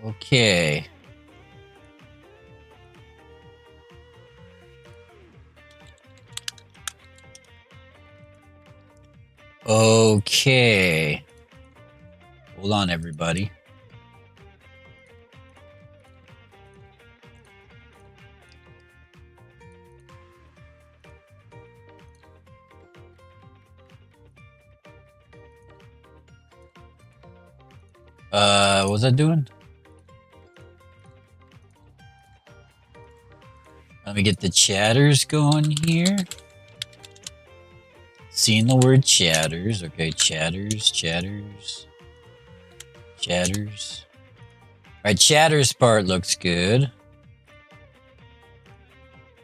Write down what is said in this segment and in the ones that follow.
Okay. Okay. Hold on, everybody. What was I doing? Let me get the chatters going here. Seeing the word chatters. Okay, chatters. Alright, chatters part looks good.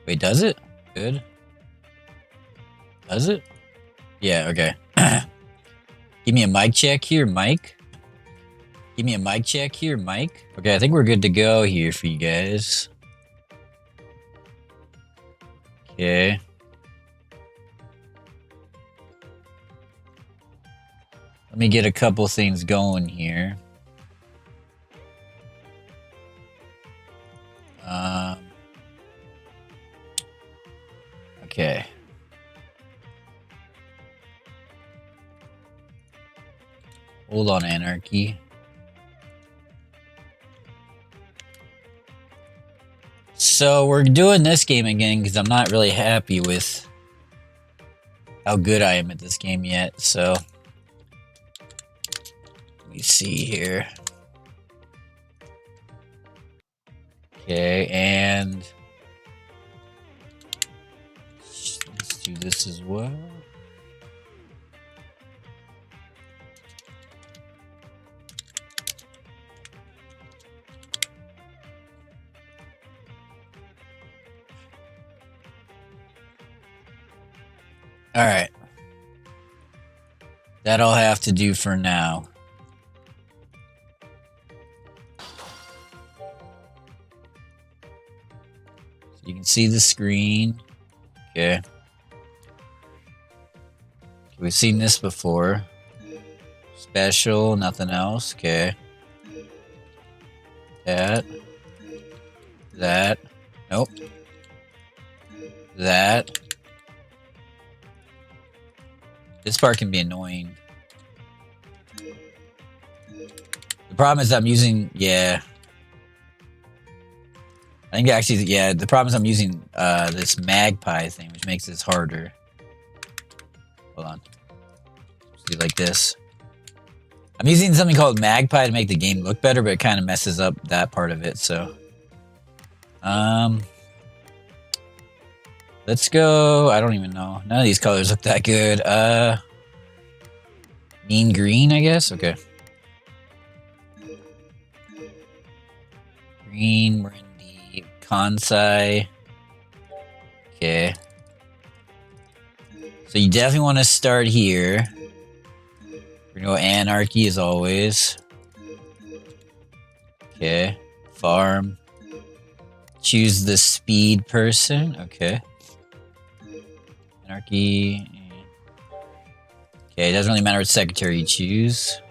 Wait, does it? Good. Does it? Yeah, okay. Give me a mic check here, Mike. Give me a mic check here, Mike. Okay, I think we're good to go here for you guys. Okay. Let me get a couple things going here. Okay. Hold on, Anarchy. So we're doing this game again because I'm not really happy with how good I am at this game yet. So let me see here. Okay, and let's do this as well. All right. That'll have to do for now. So you can see the screen. Okay. We've seen this before. Special, nothing else. Okay. That. Nope. That. This part can be annoying. The problem is I'm using, yeah. I think actually, yeah, the problem is I'm using this magpie thing, which makes this harder. Hold on. Let's do like this. I'm using something called magpie to make the game look better, but it kind of messes up that part of it, so. Let's go, I don't even know. None of these colors look that good. Mean green, I guess? Okay. Green, we're in the Kansai. Okay. So you definitely want to start here. We're gonna go Anarchy as always. Okay. Farm. Choose the speed person. Okay. Anarchy. Okay, it doesn't really matter what secretary you choose.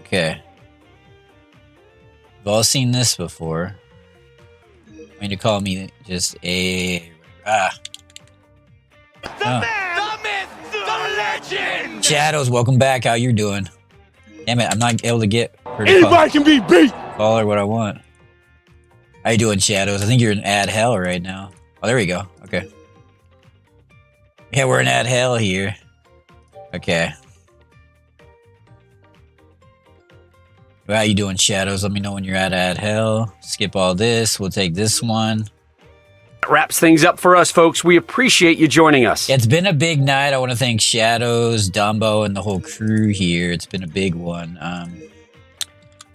Okay. We've all seen this before. I'm going to call me just a... The man! The myth! The legend! Shadows, welcome back. How you doing? Damn it, I'm not able to get her to Anybody can be beat! call her what I want. How you doing, Shadows? I think you're in ad hell right now. Oh, there we go. Okay. Yeah, we're in ad hell here. Okay. Well, how you doing, Shadows? Let me know when you're at ad hell. Skip all this. We'll take this one. That wraps things up for us, folks. We appreciate you joining us. It's been a big night. I want to thank Shadows, Dumbo, and the whole crew here. It's been a big one.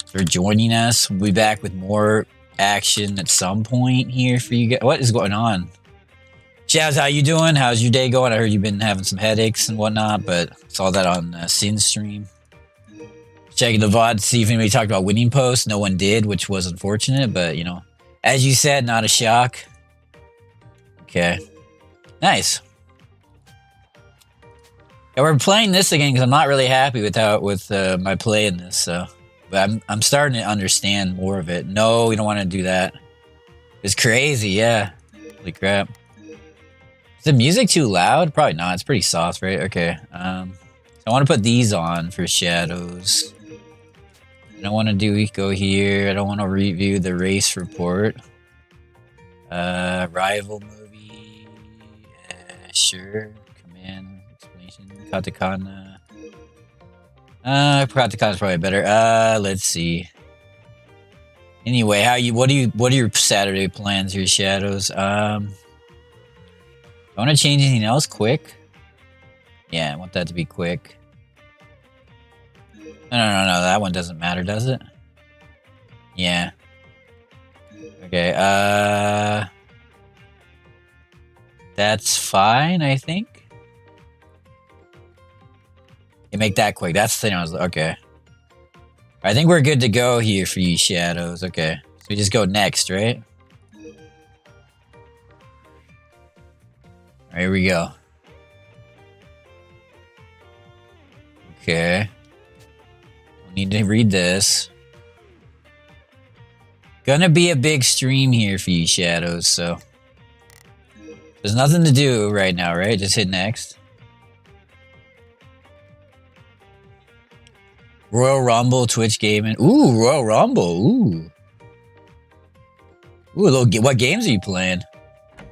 For joining us. We'll be back with more action at some point here for you guys. What is going on? Shadows, how you doing? How's your day going? I heard you've been having some headaches and whatnot, but saw that on Sin stream. Checking the VOD to see if anybody talked about winning posts. No one did, which was unfortunate, but, you know, as you said, not a shock. Okay. Nice. Yeah, we're playing this again because I'm not really happy with my play in this, so. But I'm starting to understand more of it. No, we don't want to do that. It's crazy, yeah. Holy crap. Is the music too loud? Probably not. It's pretty soft, right? Okay. So I want to put these on for shadows. I don't want to go here. I don't want to review the race report. Rival movie. Sure. Command explanation. Katakana. Katakana's probably better. Let's see. Anyway, what are your Saturday plans, your shadows? I want to change anything else quick. Yeah, I want that to be quick. No, that one doesn't matter, does it? Yeah. Okay, that's fine, I think. You make that quick. That's the thing I was... Okay. I think we're good to go here for you shadows. Okay. So we just go next, right? Alright, here we go. Okay. Don't need to read this. Gonna be a big stream here for you shadows, so... There's nothing to do right now, right? Just hit next. Royal Rumble, Twitch Gaming. Ooh, Royal Rumble. Ooh. Ooh, what games are you playing?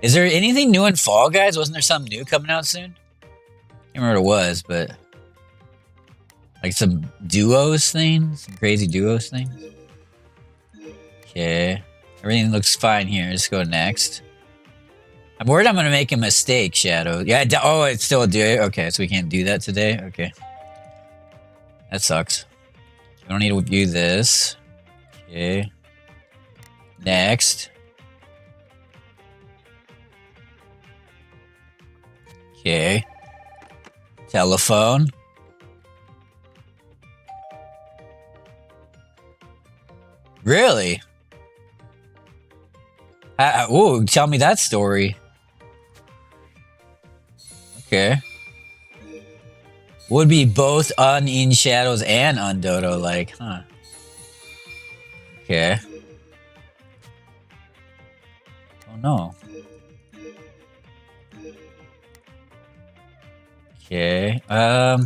Is there anything new in Fall Guys? Wasn't there something new coming out soon? Can't remember what it was, but... Like some duos things? Some crazy duos things? Okay. Everything looks fine here. Let's go next. I'm worried I'm going to make a mistake, Shadow. Yeah, oh, it's still a do. Okay, so we can't do that today? Okay. That sucks. We don't need to view this. Okay. Next. Okay. Telephone. Really? Ooh, tell me that story. Okay. Would be both in shadows and Undodo, like, huh? Okay. Oh no. Okay. I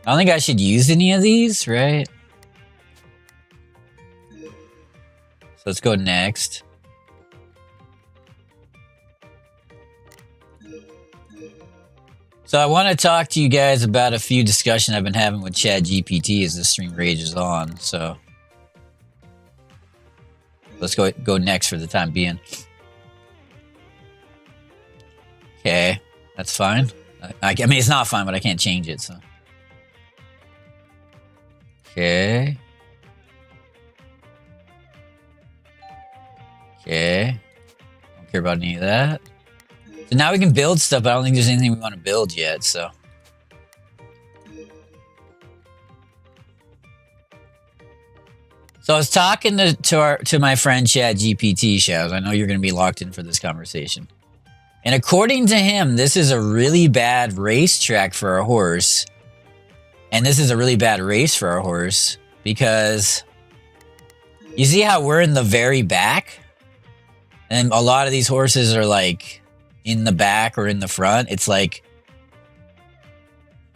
don't think I should use any of these, right? So let's go next. So I want to talk to you guys about a few discussions I've been having with ChatGPT as the stream rages on. So let's go next for the time being. Okay, that's fine. I mean, it's not fine, but I can't change it. So okay, okay. Don't care about any of that. So now we can build stuff, but I don't think there's anything we want to build yet, so. So I was talking to my friend ChatGPT, Shadows. I know you're going to be locked in for this conversation. And according to him, this is a really bad racetrack for a horse. And this is a really bad race for a horse because you see how we're in the very back? And a lot of these horses are like in the back or in the front. It's like,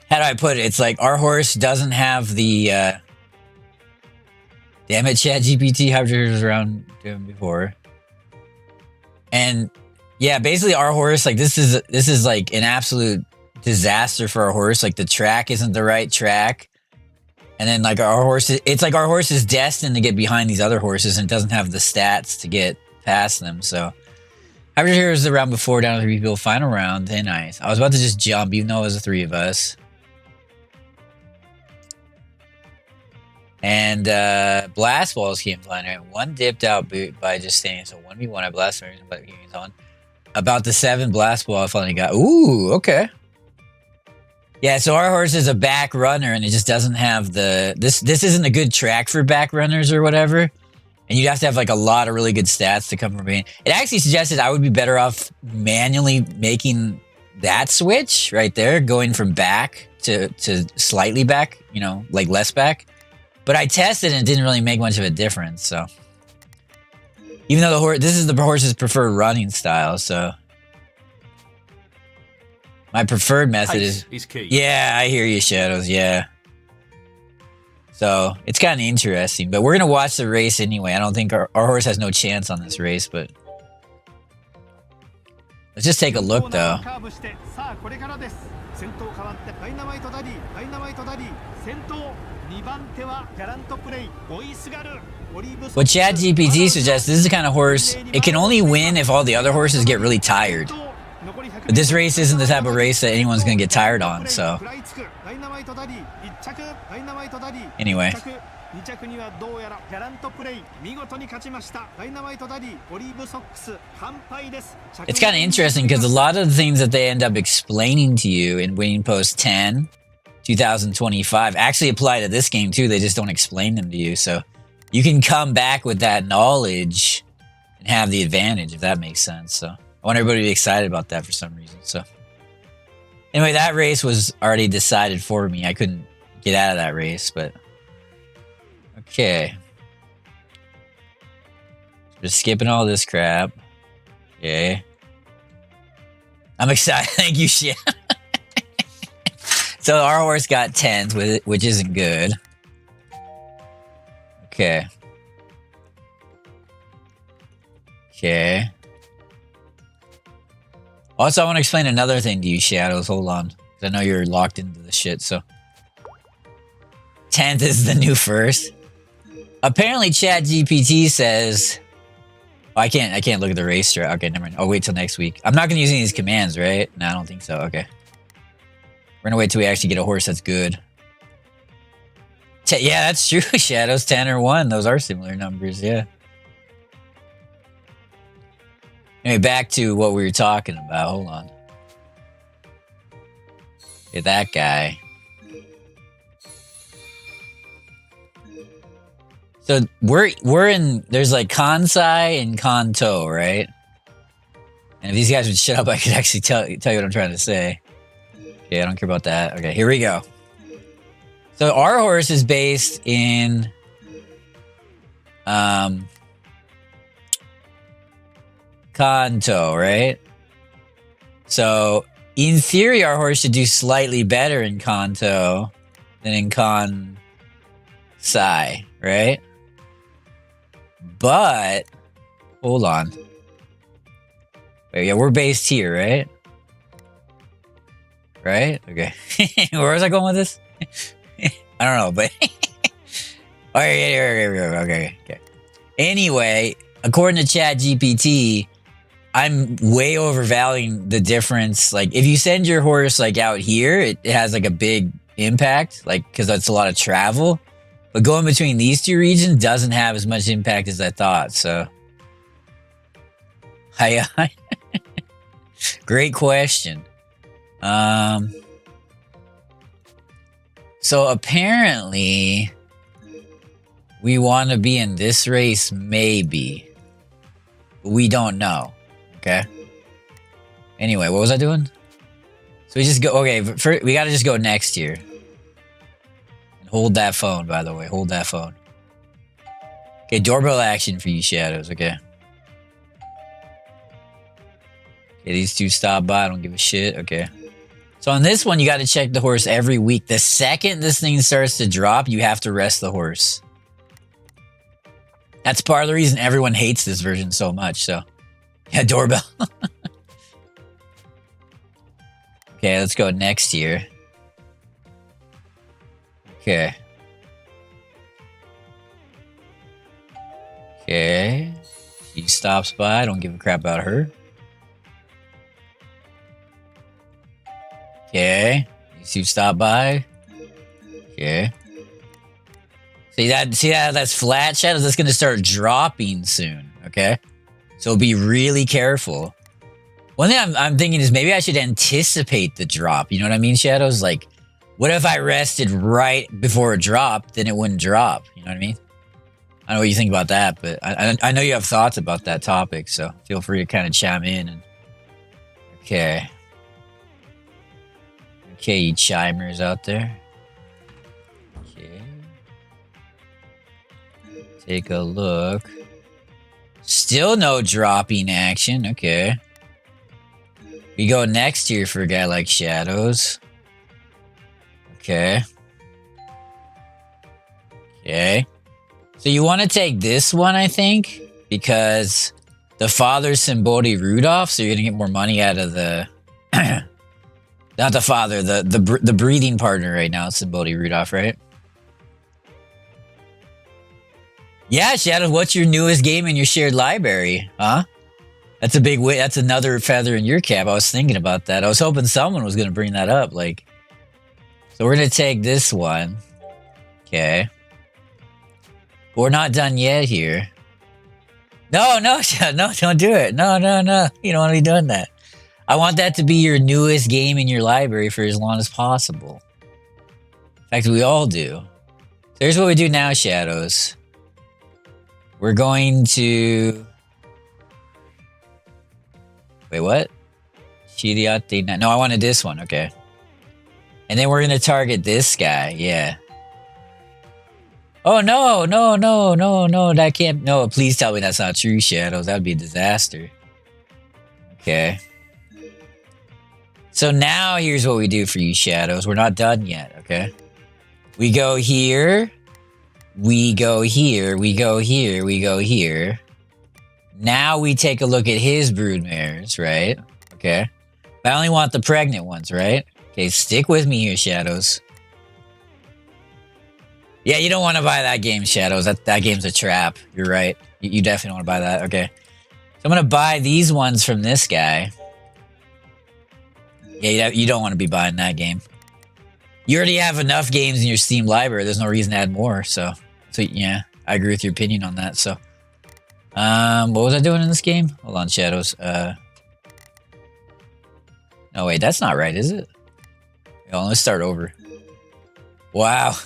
how do I put it? It's like our horse doesn't have the, damn it, ChatGPT, how was around doing before. And yeah, basically our horse, like this is like an absolute disaster for our horse. Like the track isn't the right track. And then like our horse, it's like our horse is destined to get behind these other horses and it doesn't have the stats to get past them. So Average here was the round before, down to 3 people. Final round. Hey, nice. I was about to just jump, even though it was the 3 of us. And blast balls came flying out. One dipped out by just staying. So 1v1, I blast but hearing's on. About the 7 blast ball I finally got. Ooh, okay. Yeah, so our horse is a back runner, and it just doesn't have the... This isn't a good track for back runners or whatever. And you'd have to have like a lot of really good stats to come from behind. It actually suggested I would be better off manually making that switch right there, going from back to slightly back, you know, like less back. But I tested and it didn't really make much of a difference, so. Even though the horse, this is the horse's preferred running style, so. My preferred method is key. Yeah, I hear you, Shadows, yeah. So, it's kind of interesting, but we're going to watch the race anyway. I don't think our horse has no chance on this race, but. Let's just take a look, though. What ChatGPT suggests, this is the kind of horse, it can only win if all the other horses get really tired. But this race isn't the type of race that anyone's going to get tired on, so. Anyway. It's kind of interesting because a lot of the things that they end up explaining to you in Winning Post 10, 2025, actually apply to this game too. They just don't explain them to you. So you can come back with that knowledge and have the advantage, if that makes sense. So I want everybody to be excited about that for some reason. So anyway, that race was already decided for me. I couldn't get out of that race, but okay. Just skipping all this crap. Okay. I'm excited. Thank you, shit. So our horse got 10s with it, which isn't good. Okay. Okay. Also, I want to explain another thing to you, Shadows. Hold on. I know you're locked into the shit, so. 10th is the new first. Apparently, ChatGPT says... Oh, I can't look at the race strat. Okay, never mind. I'll wait till next week. I'm not going to use any of these commands, right? No, I don't think so. Okay. We're going to wait till we actually get a horse that's good. Yeah, that's true, Shadows. 10 or 1. Those are similar numbers, yeah. Anyway, back to what we were talking about. Hold on. Get that guy. So we're in, there's like Kansai and Kanto, right? And if these guys would shut up, I could actually tell you what I'm trying to say. Okay, I don't care about that. Okay, here we go. So our horse is based in Kanto, right? So in theory, our horse should do slightly better in Kanto than in Kansai, right? But hold on. Wait, yeah, we're based here, right? Right? Okay. Where was I going with this? I don't know, but okay. Anyway, according to ChatGPT, I'm way overvaluing the difference. Like, if you send your horse like out here, it has like a big impact, like because that's a lot of travel. But going between these two regions doesn't have as much impact as I thought. So, great question. So apparently, we want to be in this race, maybe. But we don't know. Okay. Anyway, what was I doing? So we just go. Okay, we got to just go next year. Hold that phone, by the way. Hold that phone. Okay, doorbell action for you, Shadows. Okay. Okay, these two stop by. I don't give a shit. Okay. So on this one, you got to check the horse every week. The second this thing starts to drop, you have to rest the horse. That's part of the reason everyone hates this version so much. So, yeah, doorbell. Okay, let's go next year. Okay. Okay. She stops by. I don't give a crap about her. Okay. These two stop by. Okay. See that? That's flat, Shadows. That's going to start dropping soon. Okay. So be really careful. One thing I'm thinking is maybe I should anticipate the drop. You know what I mean, Shadows? Like, what if I rested right before it dropped? Then it wouldn't drop. You know what I mean? I don't know what you think about that, but I know you have thoughts about that topic, so feel free to kind of chime in. And okay. Okay, you chimers out there. Okay. Take a look. Still no dropping action. Okay. We go next here for a guy like Shadows. Okay. Okay. So you want to take this one, I think, because the father's Symboli Rudolph, so you're gonna get more money out of the not the father, the breeding partner right now, Symboli Rudolph, right? Yeah, Shadow, what's your newest game in your shared library? Huh? That's a big way. That's another feather in your cap. I was thinking about that. I was hoping someone was going to bring that up. Like, so we're going to take this one. Okay. We're not done yet here. No, no, no, don't do it. No, no, no. You don't want to be doing that. I want that to be your newest game in your library for as long as possible. In fact, we all do. So here's what we do now, Shadows. We're going to... Wait, what? Shiriate... No, I wanted this one. Okay. And then we're going to target this guy. Yeah. Oh, no, no, no, no, no. That can't... No, please tell me that's not true, Shadows. That would be a disaster. Okay. So now here's what we do for you, Shadows. We're not done yet, okay? We go here... We go here, we go here, we go here. Now we take a look at his broodmares, right? Okay. But I only want the pregnant ones, right? Okay, stick with me here, Shadows. Yeah, you don't want to buy that game, Shadows. That game's a trap. You're right. You definitely want to buy that. Okay. So I'm going to buy these ones from this guy. Yeah, you don't want to be buying that game. You already have enough games in your Steam library. There's no reason to add more, so yeah, I agree with your opinion on that. So, what was I doing in this game? Hold on, Shadows. No, wait, that's not right, is it? Hold on, let's start over. Wow.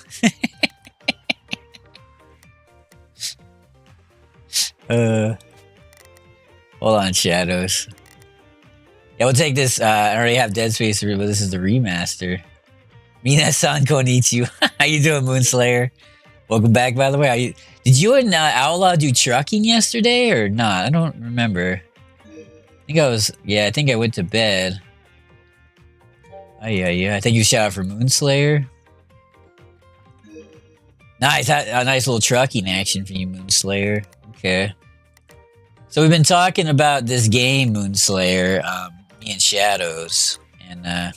Hold on, Shadows. Yeah, we'll take this. I already have Dead Space 3, but this is the remaster. Minasan konnichiwa. How you doing, Moonslayer? Welcome back, by the way. Did you and Outlaw do trucking yesterday or not? I don't remember. I think I went to bed. Oh, yeah. Thank you, shout out for Moonslayer. Nice, a nice little trucking action for you, Moonslayer. Okay. So we've been talking about this game, Moonslayer, me and Shadows, and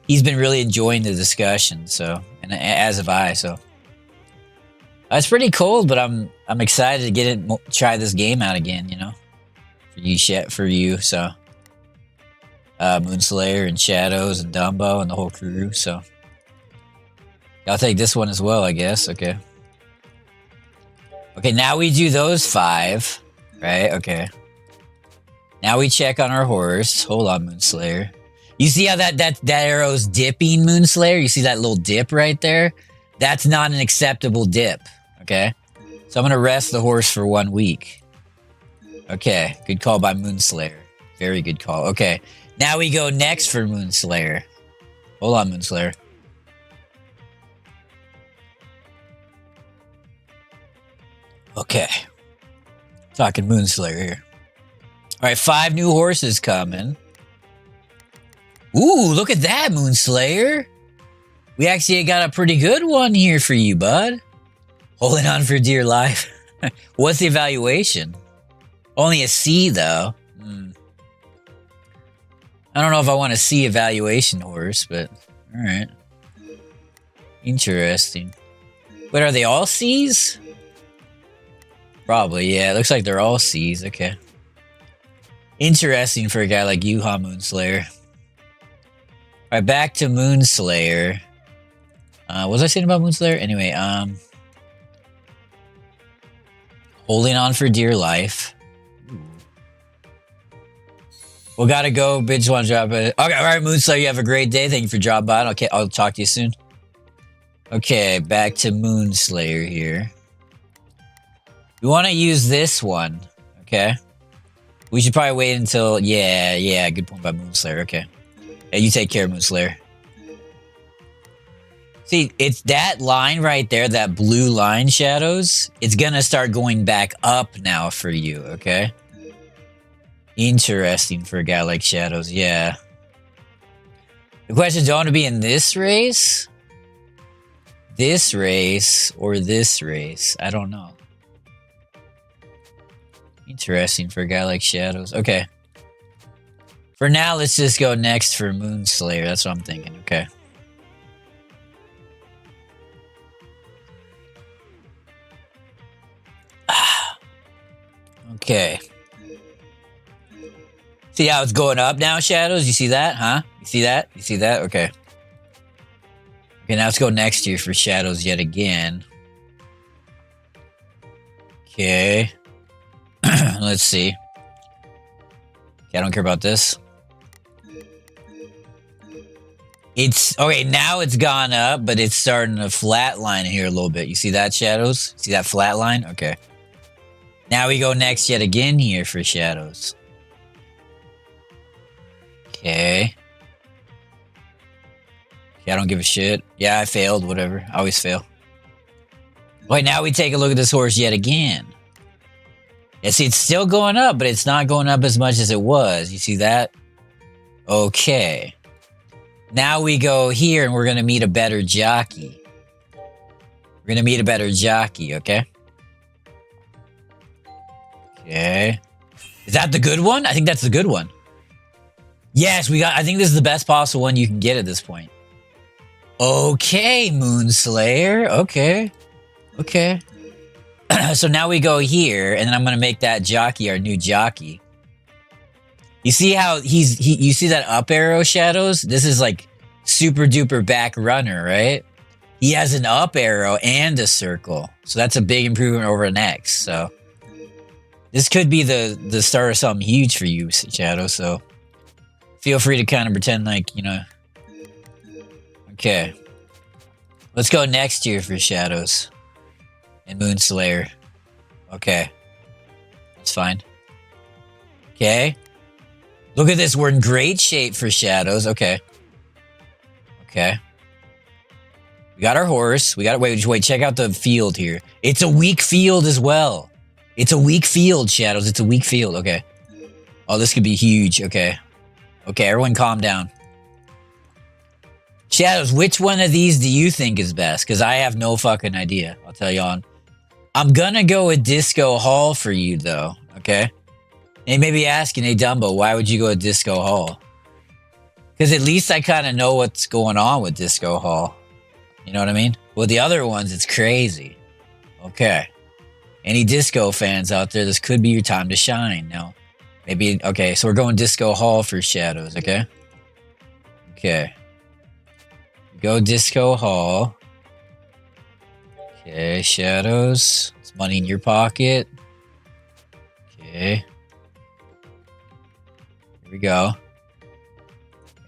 he's been really enjoying the discussion. So, and as have I. So. It's pretty cold, but I'm excited to get it, try this game out again. You know, for you. So, Moonslayer and Shadows and Dumbo and the whole crew. So, I'll take this one as well, I guess. Okay. Okay, now we do those 5, right? Okay. Now we check on our horse. Hold on, Moonslayer. You see how that arrow's dipping, Moonslayer? You see that little dip right there? That's not an acceptable dip. Okay, so I'm going to rest the horse for 1 week. Okay, good call by Moonslayer. Very good call. Okay, now we go next for Moonslayer. Hold on, Moonslayer. Okay, talking Moonslayer here. All right, 5 new horses coming. Ooh, look at that, Moonslayer. We actually got a pretty good one here for you, bud. Holding on for dear life. What's the evaluation? Only a C, though. I don't know if I want a C evaluation horse, but alright. Interesting. Wait, are they all C's? Probably, yeah. It looks like they're all C's. Okay. Interesting for a guy like you, huh, Moonslayer? Alright, back to Moonslayer. What was I saying about Moonslayer? Anyway, holding on for dear life. We gotta go. Bitch, want to drop it. Okay, all right, Moonslayer, you have a great day. Thank you for dropping by. Okay, I'll talk to you soon. Okay, back to Moonslayer here. We want to use this one. Okay. We should probably wait until... Yeah, good point by Moonslayer. Okay. Yeah, you take care, Moonslayer. See, it's that line right there, that blue line, Shadows. It's gonna start going back up now for you, okay? Interesting for a guy like Shadows, yeah. The question is, do I want to be in this race? This race or this race? I don't know. Interesting for a guy like Shadows. Okay. For now, let's just go next for Moonslayer. That's what I'm thinking, okay. Okay. See how it's going up now, Shadows? You see that, huh? You see that? You see that? Okay. Okay, now let's go next year for Shadows yet again. Okay. Let's see. Okay, I don't care about this. It's... Okay, now it's gone up, but it's starting to flatline here a little bit. You see that, Shadows? See that flat line? Okay. Now we go next yet again here for Shadows. Okay. Okay, I don't give a shit. Yeah, I failed, whatever. I always fail. Wait, now we take a look at this horse yet again. Yeah, see, it's still going up, but it's not going up as much as it was. You see that? Okay. Now we go here and we're going to meet a better jockey. We're going to meet a better jockey, okay? Okay. Is that the good one? I think that's the good one. Yes, we got... I think this is the best possible one you can get at this point. Okay, Moonslayer. Okay. Okay. So now we go here, and then I'm going to make that jockey our new jockey. You see how you see that up arrow, Shadows? This is like super duper back runner, right? He has an up arrow and a circle. So that's a big improvement over an X. So this could be the start of something huge for you, Shadow. So feel free to kind of pretend like, you know. Okay. Let's go next year for Shadows. And Moonslayer. Okay. That's fine. Okay. Look at this. We're in great shape for Shadows. Okay. Okay. We got our horse. We got it. Wait, check out the field here. It's a weak field as well. It's a weak field, Shadows. It's a weak field. Okay. Oh, this could be huge. Okay. Okay, everyone calm down. Shadows, which one of these do you think is best? Because I have no fucking idea. I'll tell you on. I'm gonna go with Disco Hall for you, though. Okay? And you may be asking, hey, Dumbo, why would you go with Disco Hall? Because at least I kind of know what's going on with Disco Hall. You know what I mean? Well, the other ones, it's crazy. Okay. Any disco fans out there, this could be your time to shine. Now, maybe... Okay, so we're going Disco Hall for Shadows, okay? Okay. Go Disco Hall. Okay, Shadows. It's money in your pocket. Okay. Here we go.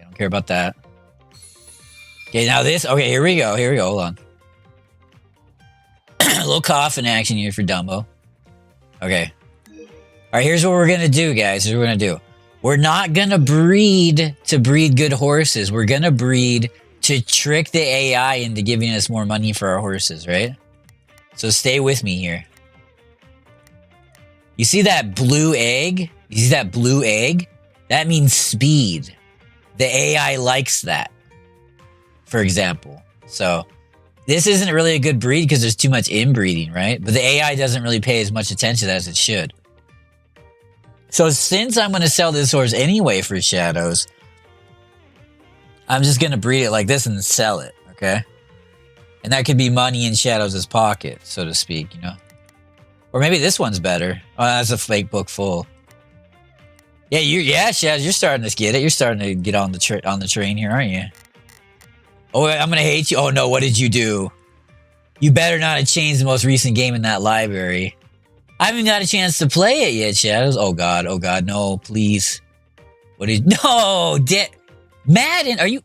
I don't care about that. Okay, now this... Okay, here we go. Here we go. Hold on. A little coffin action here for Dumbo. Okay. Alright, here's what we're gonna do, guys. Here's what we're gonna do. We're not gonna breed to breed good horses. We're gonna breed to trick the AI into giving us more money for our horses, right? So stay with me here. You see that blue egg? You see that blue egg? That means speed. The AI likes that, for example. So this isn't really a good breed because there's too much inbreeding, right? But the AI doesn't really pay as much attention as it should. So since I'm going to sell this horse anyway for Shadows, I'm just going to breed it like this and sell it, okay? And that could be money in Shadows' pocket, so to speak, you know? Or maybe this one's better. Oh, that's a fake book full. Yeah, Shadows, you're starting to get it. You're starting to get on the train here, aren't you? Oh, I'm going to hate you. Oh, no, what did you do? You better not have changed the most recent game in that library. I haven't got a chance to play it yet, Shadows. Oh, God, no, please. What did... No! Madden, are you...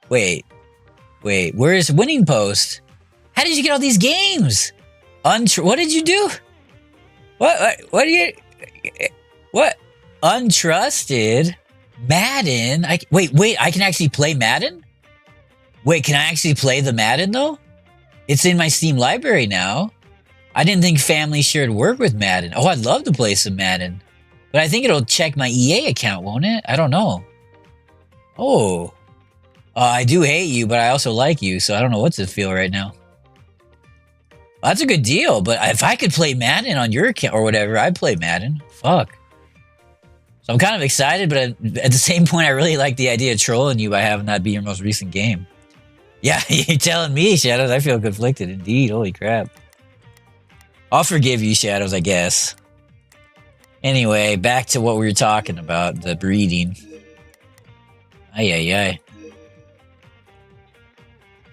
Wait, where's Winning Post? How did you get all these games? What did you do? What do you... What? Untrusted? Madden? Wait, I can actually play Madden? Wait, can I actually play the Madden though? It's in my Steam library now. I didn't think Family Shared work with Madden. Oh, I'd love to play some Madden. But I think it'll check my EA account, won't it? I don't know. Oh. I do hate you, but I also like you, so I don't know what to feel right now. Well, that's a good deal, but if I could play Madden on your account or whatever, I'd play Madden. Fuck. So I'm kind of excited, but at the same point, I really like the idea of trolling you by having that be your most recent game. Yeah, you're telling me, Shadows. I feel conflicted indeed. Holy crap. I'll forgive you, Shadows, I guess. Anyway, back to what we were talking about, the breeding. Ay, ay, ay.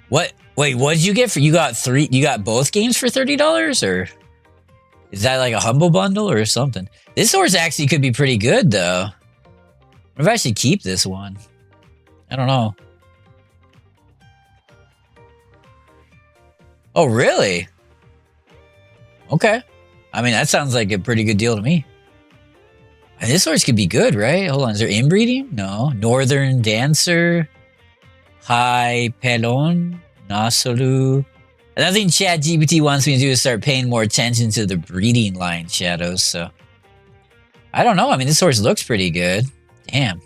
What? Wait, what did you get for? You got both games for $30, or is that like a humble bundle or something? This horse actually could be pretty good, though. What if I should keep this one? I don't know. Oh, really? Okay. I mean, that sounds like a pretty good deal to me. And this horse could be good, right? Hold on, is there inbreeding? No. Northern Dancer. High Pelon. Nasaru. Another thing ChatGPT wants me to do is start paying more attention to the breeding line, Shadows, so. I don't know. I mean, this horse looks pretty good. Damn.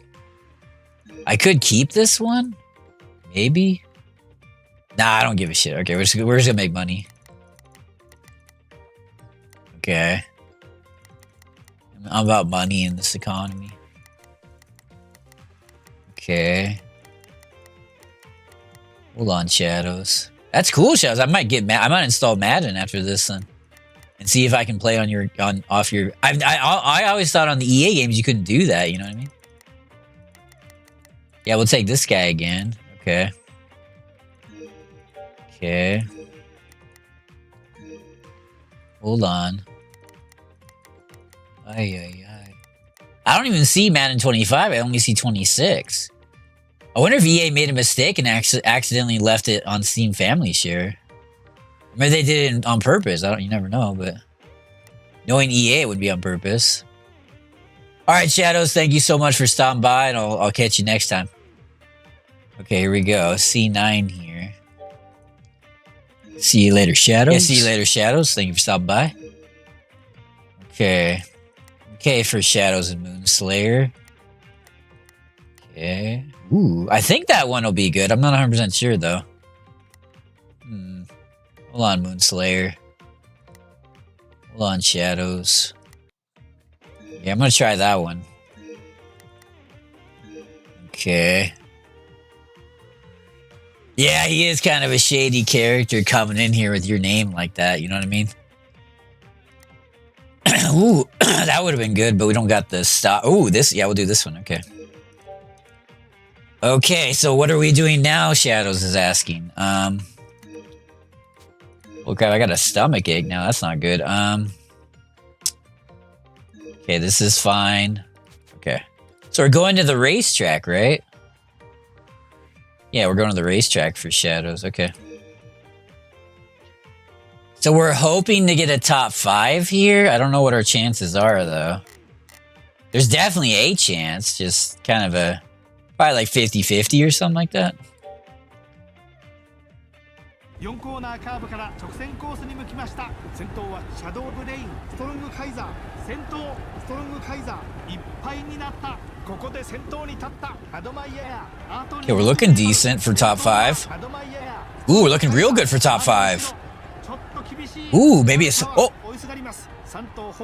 I could keep this one? Maybe? Nah, I don't give a shit. Okay, we're just gonna make money. Okay. I'm about money in this economy. Okay. Hold on, Shadows. That's cool, Shadows. I might install Madden after this then, and see if I can play on off your. I always thought on the EA games you couldn't do that. You know what I mean? Yeah, we'll take this guy again. Okay. Okay. Hold on. Ay, ay, ay. I don't even see Madden 25. I only see 26. I wonder if EA made a mistake and accidentally left it on Steam Family Share. Maybe they did it on purpose. You never know, but knowing EA, it would be on purpose. All right, Shadows, thank you so much for stopping by, and I'll catch you next time. Okay, here we go. C9 here. See you later, Shadows. Yeah, see you later, Shadows. Thank you for stopping by. Okay. Okay, for Shadows and Moonslayer. Okay. Ooh, I think that one will be good. I'm not 100% sure, though. Hold on, Moonslayer. Hold on, Shadows. Yeah, I'm gonna try that one. Okay. Yeah, he is kind of a shady character coming in here with your name like that, you know what I mean? Ooh, that would have been good, but we don't got the stop. Ooh, yeah, we'll do this one, okay. Okay, so what are we doing now, Shadows is asking. Oh god, I got a stomach ache now, that's not good. Okay, this is fine. Okay. So we're going to the racetrack, right? Yeah, we're going to the racetrack for Shadows. Okay. So we're hoping to get a top 5 here. I don't know what our chances are, though. There's definitely a chance. Just kind of a... Probably like 50-50 or something like that. 4コーナーカーブから直線コースに向きました。先頭はシャドウブレイン、ストロングカイザー。先頭、ストロングカイザー。いっぱいになった。ここで先頭に立った。アドマイヤー。Okay, we're looking decent for top 5. Ooh, we're looking real good for top 5. Ooh, maybe it's... Oh!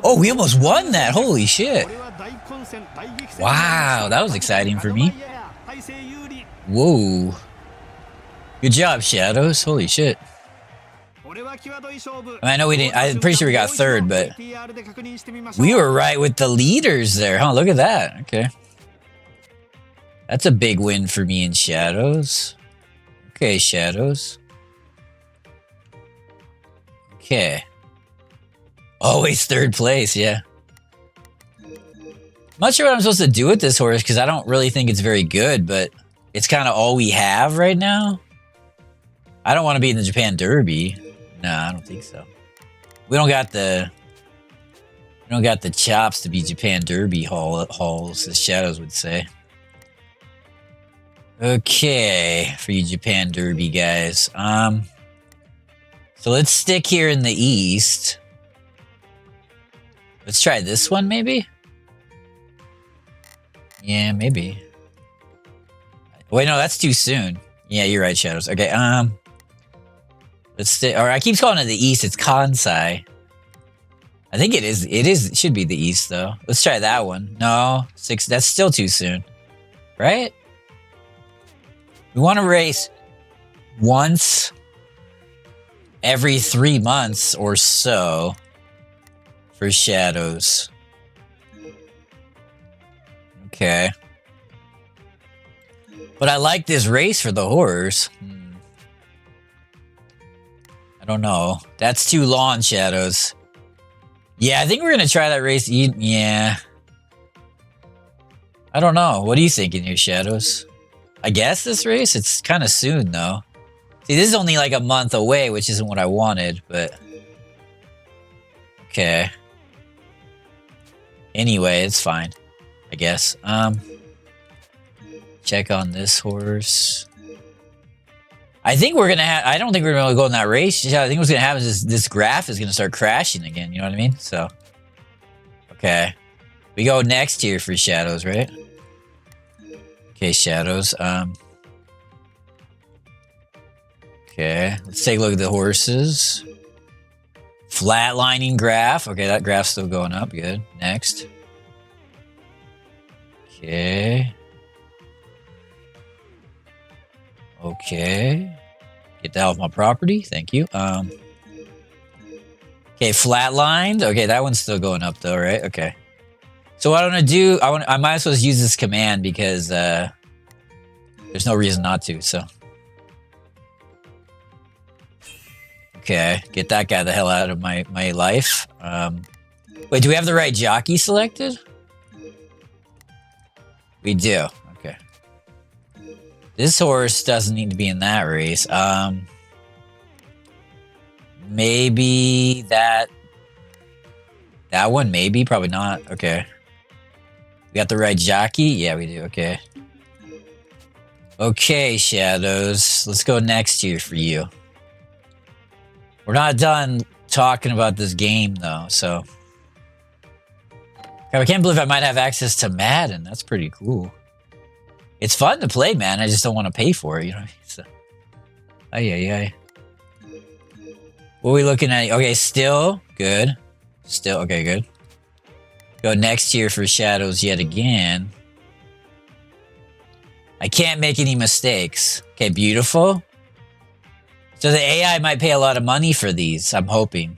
Oh, we almost won that. Holy shit. Wow, that was exciting for me. Whoa. Good job, Shadows. Holy shit. I know we didn't... I'm pretty sure we got 3rd, but... We were right with the leaders there, huh? Look at that. Okay. That's a big win for me and Shadows. Okay, Shadows. Okay. Always 3rd place, yeah. I'm not sure what I'm supposed to do with this horse because I don't really think it's very good, but it's kind of all we have right now. I don't want to be in the Japan Derby. No, I don't think so. We don't got the chops to be Japan Derby hauls, as Shadows would say. Okay, for you Japan Derby guys. So let's stick here in the east. Let's try this one, maybe? Yeah, maybe. Wait, no, that's too soon. Yeah, you're right, Shadows. Okay, let's stay. Or I keep calling it the east. It's Kansai. I think it is. It should be the east, though. Let's try that one. No, 6. That's still too soon. Right? We want to race once every 3 months or so for Shadows. Okay. But I like this race for the horse. I don't know. That's too long, Shadows. Yeah, I think we're going to try that race. Yeah. I don't know. What are you thinking here, Shadows? I guess this race? It's kind of soon, though. See, this is only like a month away, which isn't what I wanted, but... Okay. Anyway, it's fine. I guess. Check on this horse. I think we're gonna have... I don't think we're gonna go in that race. I think what's gonna happen is this graph is gonna start crashing again. You know what I mean? So... Okay. We go next here for Shadows, right? Okay, Shadows. Okay, let's take a look at the horses. Flatlining graph. Okay, that graph's still going up. Good. Next. Okay. Okay. Get the hell off my property. Thank you. Okay, flatlined. Okay, that one's still going up though, right? Okay. So what I want to do, I might as well use this command because there's no reason not to, so. Okay, get that guy the hell out of my life. Wait, do we have the right jockey selected? We do. Okay. This horse doesn't need to be in that race. Maybe that one, maybe, probably not. Okay. We got the right jockey? Yeah, we do. Okay. Okay, Shadows. Let's go next here for you. We're not done talking about this game, though, so... God, I can't believe I might have access to Madden. That's pretty cool. It's fun to play, man. I just don't want to pay for it, you know what I mean? So... Ay. What are we looking at? Okay, still. Good. Still. Okay, good. Go next here for Shadows yet again. I can't make any mistakes. Okay, beautiful. So the AI might pay a lot of money for these. I'm hoping.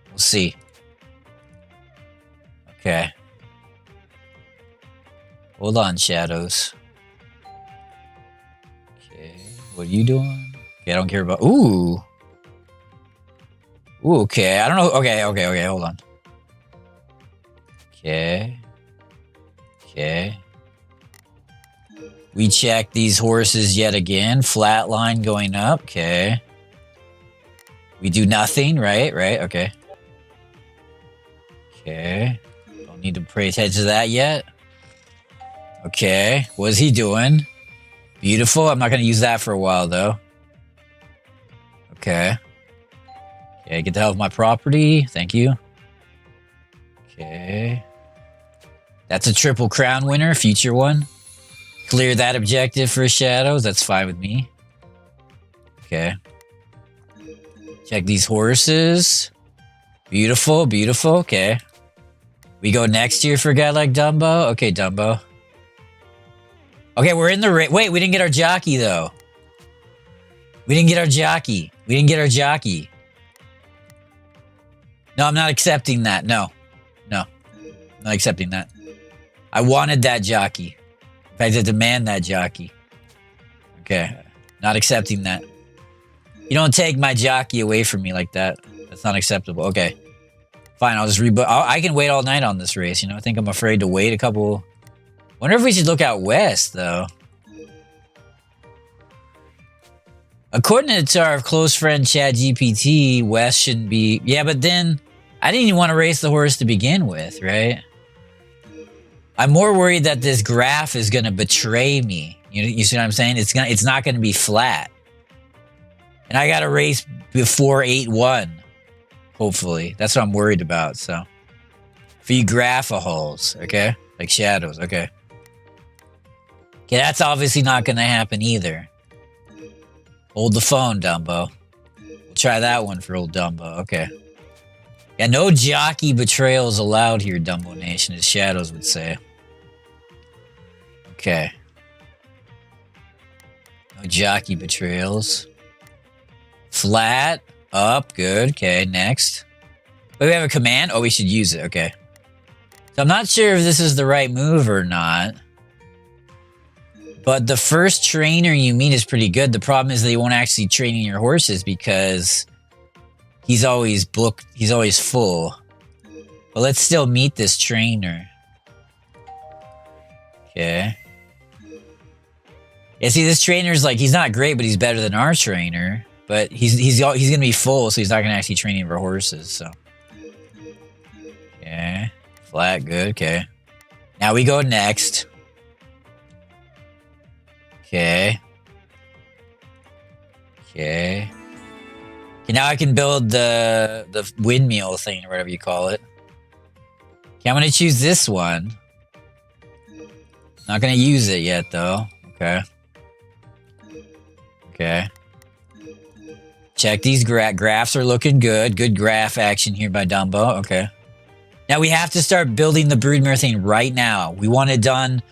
We'll see. Okay. Hold on, Shadows. Okay. What are you doing? Okay, I don't care about... Ooh. Ooh, okay. I don't know. Okay. Hold on. Okay. Okay. We check these horses yet again. Flat line going up. Okay. We do nothing, right? Right, okay. Okay. Don't need to pay attention to that yet. Okay. What is he doing? Beautiful. I'm not going to use that for a while, though. Okay. Okay, get the hell off my property. Thank you. Okay. That's a Triple Crown winner. Future one. Clear that objective for Shadows. That's fine with me. Okay. Check these horses. Beautiful, beautiful. Okay. We go next year for a guy like Dumbo. Okay, Dumbo. Okay, we're in the race. Wait, we didn't get our jockey, though. We didn't get our jockey. We didn't get our jockey. No, I'm not accepting that. No. No. I'm not accepting that. I wanted that jockey. In fact, I demand that jockey. Okay. Not accepting that. You don't take my jockey away from me like that. That's not acceptable. Okay. Fine, I'll just reboot. I can wait all night on this race, you know? I think I'm afraid to wait a couple... Wonder if we should look out west, though. According to our close friend ChatGPT, west shouldn't be... Yeah, but then... I didn't even want to race the horse to begin with, right? I'm more worried that this graph is going to betray me. You see what I'm saying? It's not going to be flat. And I got to race before 8-1. Hopefully. That's what I'm worried about, so. For you graph-a-holes, okay? Like shadows, okay. Okay, that's obviously not going to happen either. Hold the phone, Dumbo. We'll try that one for old Dumbo, okay. Yeah, no jockey betrayals allowed here, Dumbo Nation, as Shadows would say. Okay. No jockey betrayals. Flat. Up. Good. Okay, next. Wait, we have a command? Oh, we should use it. Okay. So I'm not sure if this is the right move or not. But the first trainer you meet is pretty good. The problem is they won't actually train your horses because he's always booked. He's always full. But let's still meet this trainer. Okay. Yeah, see, this trainer's like, he's not great, but he's better than our trainer. But he's gonna be full, so he's not gonna actually train any of our horses, so. Okay. Flat, good, okay. Now we go next. Okay. Okay. Okay, now I can build the windmill thing, or whatever you call it. Okay, I'm gonna choose this one. Not gonna use it yet, though. Okay. Okay. Check these graphs are looking good. Good graph action here by Dumbo. Okay. Now we have to start building the broodmare thing right now. We want it done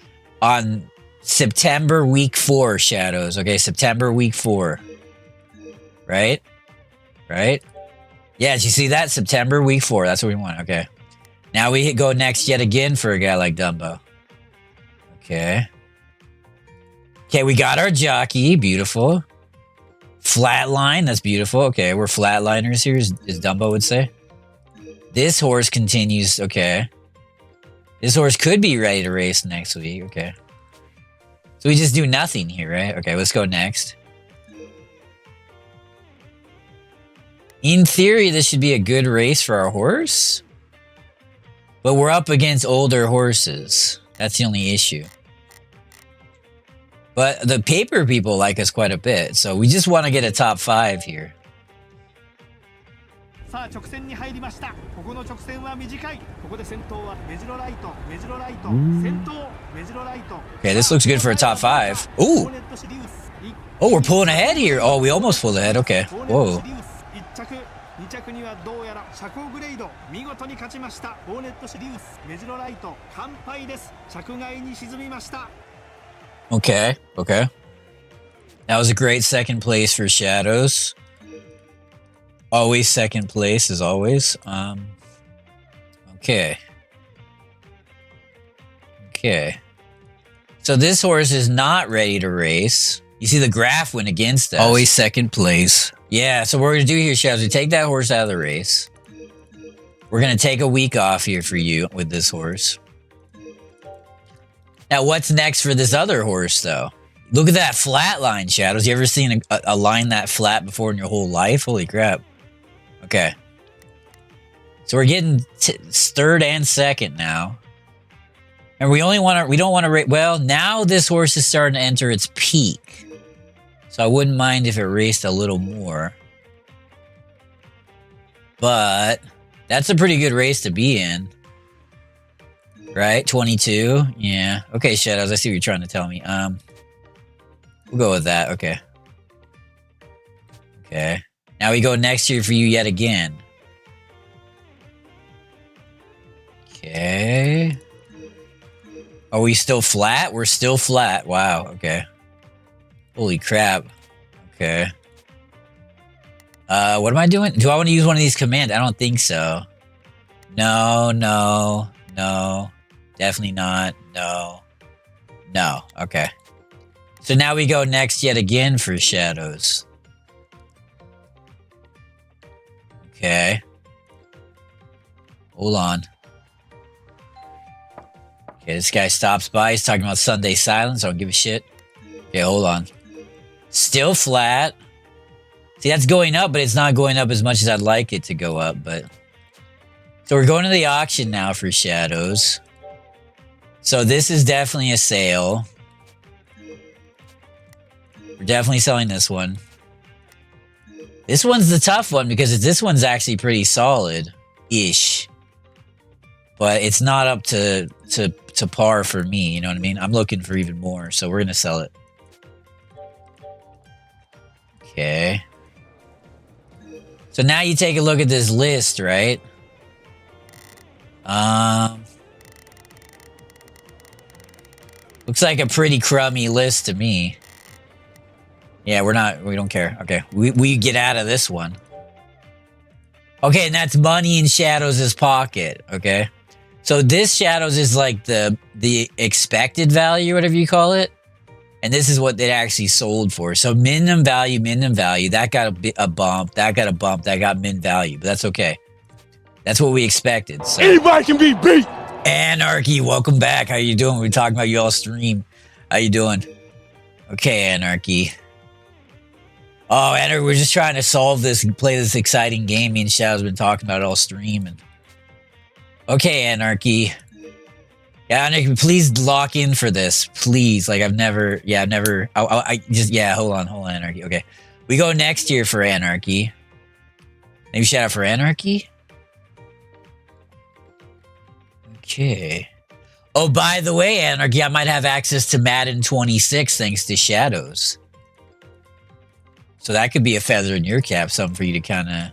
on September week 4, Shadows. Okay, September week 4. Right? Right? Yeah, did you see that? September week 4. That's what we want. Okay. Now we go next yet again for a guy like Dumbo. Okay. Okay, we got our jockey. Beautiful. Flatline. That's beautiful. Okay, we're flatliners here, as Dumbo would say. This horse continues. Okay. This horse could be ready to race next week. Okay. So we just do nothing here, right? Okay, let's go next. In theory, this should be a good race for our horse. But we're up against older horses. That's the only issue. But the paper people like us quite a bit, so we just want to get a top 5 here. さあ直線に入りました。ここの直線は短い。ここで先頭はメジロライト、メジロライト、先頭メジロライト。Okay, this looks good for a top 5. Ooh! Oh, we're pulling ahead here. Oh, we almost pulled ahead. Okay. Whoa. 2着にはどうやら車高グレード見事に勝ちました。ホーネットシリウス、メジロライト、完敗です。着外に沈みました。Okay, okay. That was a great second place for Shadows. Always second place, as always. Okay. Okay. So this horse is not ready to race. You see the graph went against us. Always second place. Yeah, so what we're going to do here, Shadows, we take that horse out of the race. We're going to take a week off here for you with this horse. Now, what's next for this other horse, though? Look at that flat line, Shadows. You ever seen a line that flat before in your whole life? Holy crap. Okay. So we're getting third and second now. And we don't want to, well, now this horse is starting to enter its peak. So I wouldn't mind if it raced a little more. But that's a pretty good race to be in. Right? 22? Yeah. Okay, Shadows, I see what you're trying to tell me. We'll go with that. Okay. Okay. Now we go next year for you yet again. Okay. Are we still flat? We're still flat. Wow. Okay. Holy crap. Okay. What am I doing? Do I want to use one of these commands? I don't think so. No, no, no. Definitely not. No. No. Okay. So now we go next yet again for Shadows. Okay. Hold on. Okay, this guy stops by. He's talking about Sunday silence. I don't give a shit. Okay, hold on. Still flat. See, that's going up, but it's not going up as much as I'd like it to go up, but... So we're going to the auction now for Shadows. So this is definitely a sale. We're definitely selling this one. This one's the tough one because this one's actually pretty solid-ish. But it's not up to par for me, you know what I mean? I'm looking for even more, so we're gonna sell it. Okay. So now you take a look at this list, right? Looks like a pretty crummy list to me. Yeah, we don't care. Okay, we get out of this one. Okay, and that's money in Shadows' pocket, okay? So this Shadows is like the expected value, whatever you call it. And this is what it actually sold for. So minimum value, that got a bump, that got a bump, that got min value, but that's okay. That's what we expected. So. Anybody can be beat. Anarchy, welcome back. How you doing? We're talking about you all stream. How you doing? Okay, Anarchy. Oh, Anarchy, we're just trying to solve this, play this exciting game. Me and Shadow's been talking about it all stream. And... Okay, Anarchy. Yeah, Anarchy, please lock in for this. Please. Like, hold on, Anarchy. Okay. We go next year for Anarchy. Maybe shout out for Anarchy? Okay. Oh, by the way, Anarchy, I might have access to Madden 26 thanks to Shadows. So that could be a feather in your cap, something for you to kind of...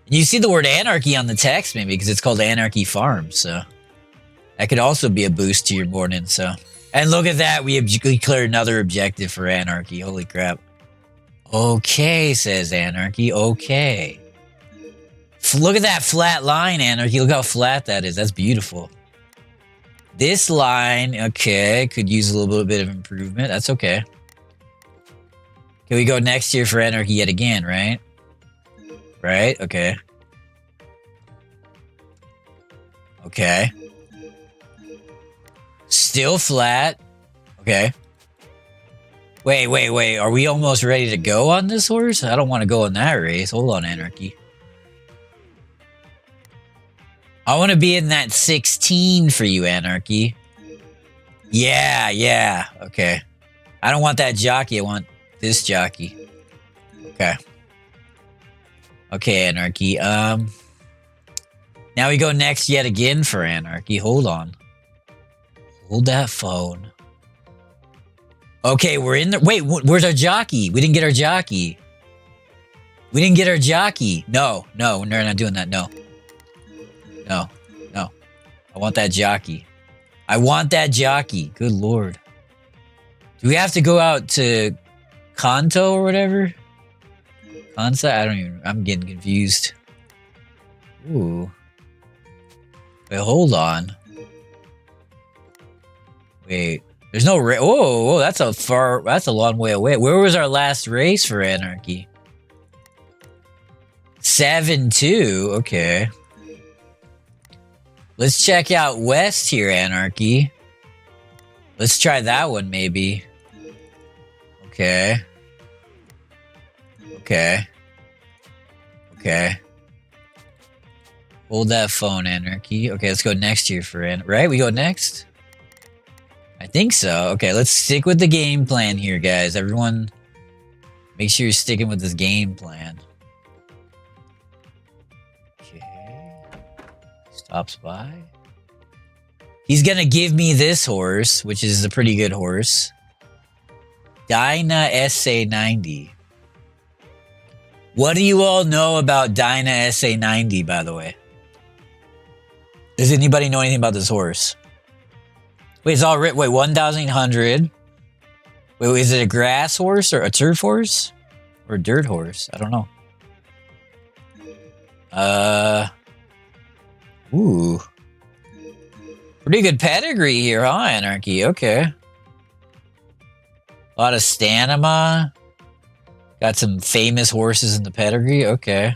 You see the word Anarchy on the text, maybe, because it's called Anarchy Farm, so... That could also be a boost to your morning, so... And look at that, we cleared another objective for Anarchy, holy crap. Okay, says Anarchy, okay. Look at that flat line, Anarchy, look how flat that is, that's beautiful. This line, okay, could use a little bit of improvement, that's okay. Can we go next year for Anarchy yet again, right? Right, okay. Okay. Still flat. Okay. Wait. Are we almost ready to go on this horse? I don't want to go in that race. Hold on, Anarchy. I want to be in that 16 for you, Anarchy. Yeah. Okay. I don't want that jockey. I want this jockey. Okay. Okay, Anarchy. Now we go next yet again for Anarchy. Hold on. Hold that phone. Okay, we're in there. Wait, where's our jockey? We didn't get our jockey. No, we're not doing that. No. I want that jockey. Good lord. Do we have to go out to Kanto or whatever? Kansa? I'm getting confused. Ooh. Wait, hold on. Wait. There's no whoa, that's a long way away. Where was our last race for Anarchy? 7-2, okay. Let's check out West here, Anarchy. Let's try that one, maybe. Okay. Hold that phone, Anarchy. Okay, let's go next year for right? We go next? I think so. Okay, let's stick with the game plan here, guys. Everyone, make sure you're sticking with this game plan. Okay. Stops by. He's gonna give me this horse, which is a pretty good horse. Dyna SA90. What do you all know about Dyna SA90, by the way? Does anybody know anything about this horse? Wait, it's all written. Wait, 1,800. Wait, is it a grass horse or a turf horse? Or a dirt horse? I don't know. Ooh. Pretty good pedigree here, huh, Anarchy? Okay. A lot of stamina. Got some famous horses in the pedigree. Okay.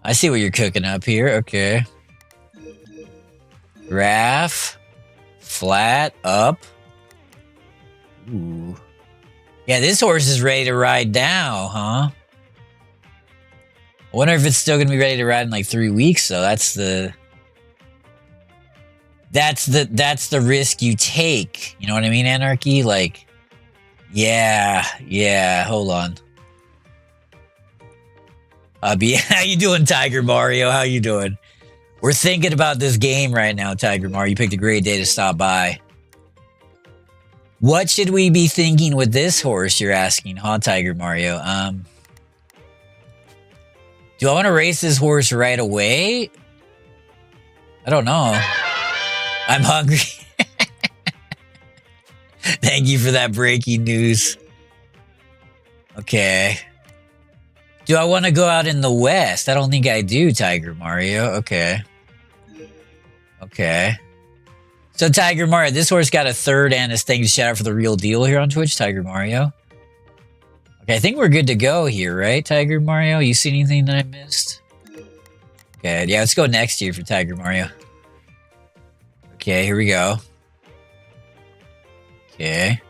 I see what you're cooking up here. Okay. Graph. Flat. Up. Ooh. Yeah, this horse is ready to ride now, huh? I wonder if it's still going to be ready to ride in like 3 weeks, though. That's the... That's the risk you take. You know what I mean, Anarchy? Like, yeah. Hold on. How you doing, Tiger Mario? How you doing? We're thinking about this game right now, Tiger Mario. You picked a great day to stop by. What should we be thinking with this horse, you're asking, huh, Tiger Mario? Do I want to race this horse right away? I don't know. I'm hungry. Thank you for that breaking news. Okay. Do I want to go out in the West? I don't think I do, Tiger Mario. Okay. So, Tiger Mario, this horse got a third and a thank you shout out for the real deal here on Twitch, Tiger Mario. Okay, I think we're good to go here, right, Tiger Mario? You see anything that I missed? Okay, yeah, let's go next year for Tiger Mario. Okay, here we go. Okay.